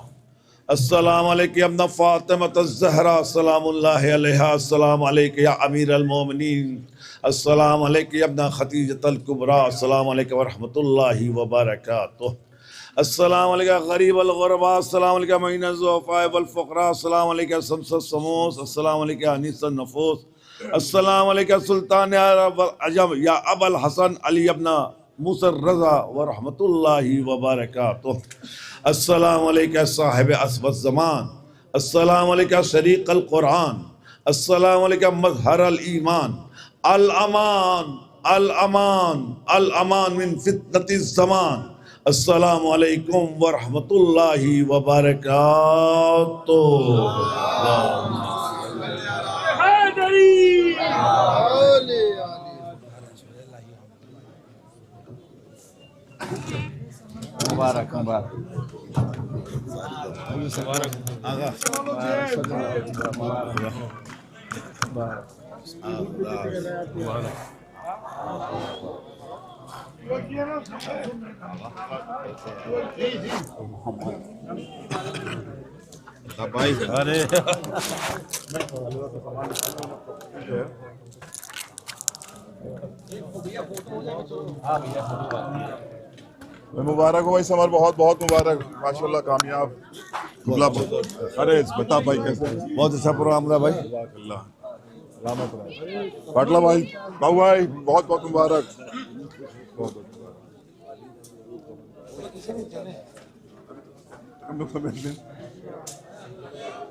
अस्सलामु अलैकुम या इब्न फातिमा ज़हरा सलामुल्लाहि अलैहा, अस्सलामु अलैकुम या अमीरुल मोमिनीन, अस्सलामु अलैकुम या इब्न खदीजतल कुबरा, अस्सलामु अलैकुम व रहमतुल्लाहि व बरकातुहू, अस्सलामु अलैकुम गरीबल गुरबा, अस्सलामु अलैकुम मुइनज़ ज़ुफ़ा वल फ़ुक़रा, अस्सलामु अलैकुम शम्सुस समूस, अस्सलामु अलैकुम अनीसन नफूस, अस्सलामु अलैकुम सुल्तान अजम या अबल हसन अली इब्न मूसा रज़ा व रहमतुल्लाहि व बरकातुहू, अस्सलामु अलैकुम साहिब अस्वद ज़मान, अस्सलामु अलैकुम शरीक अल कुरान, अस्सलामु अलैकुम मज़हर अल ईमान, अल अमान अल अमान अल अमान मिन फितनति ज़मान, अस्सलामु अलैकुम व रहमतुल्लाहि व बरकातुहू। मुबारक मुबारक भाई अरे मुबारक हो भाई समर, बहुत बहुत मुबारक, माशाल्लाह कामयाब। अरे बता भाई कैसे? बहुत अच्छा प्रोग्राम रहा भाई, पाटला भाई, बाबू भाई बहुत बहुत मुबारक।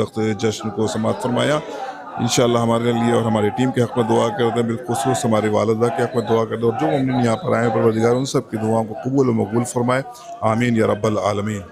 वक्त जश्न को समाअत फरमाया। इंशाअल्लाह हमारे लिए और हमारी टीम के हक़ में दुआ करते हैं, बिलखुसूस हमारी वालिदा के हक़ में दुआ करते हैं, और जो मुमिन यहाँ पर आए परवरदिगार उन सब की दुआओं को कबूल व मकबूल फरमाए। आमीन या रब्बल आलमीन।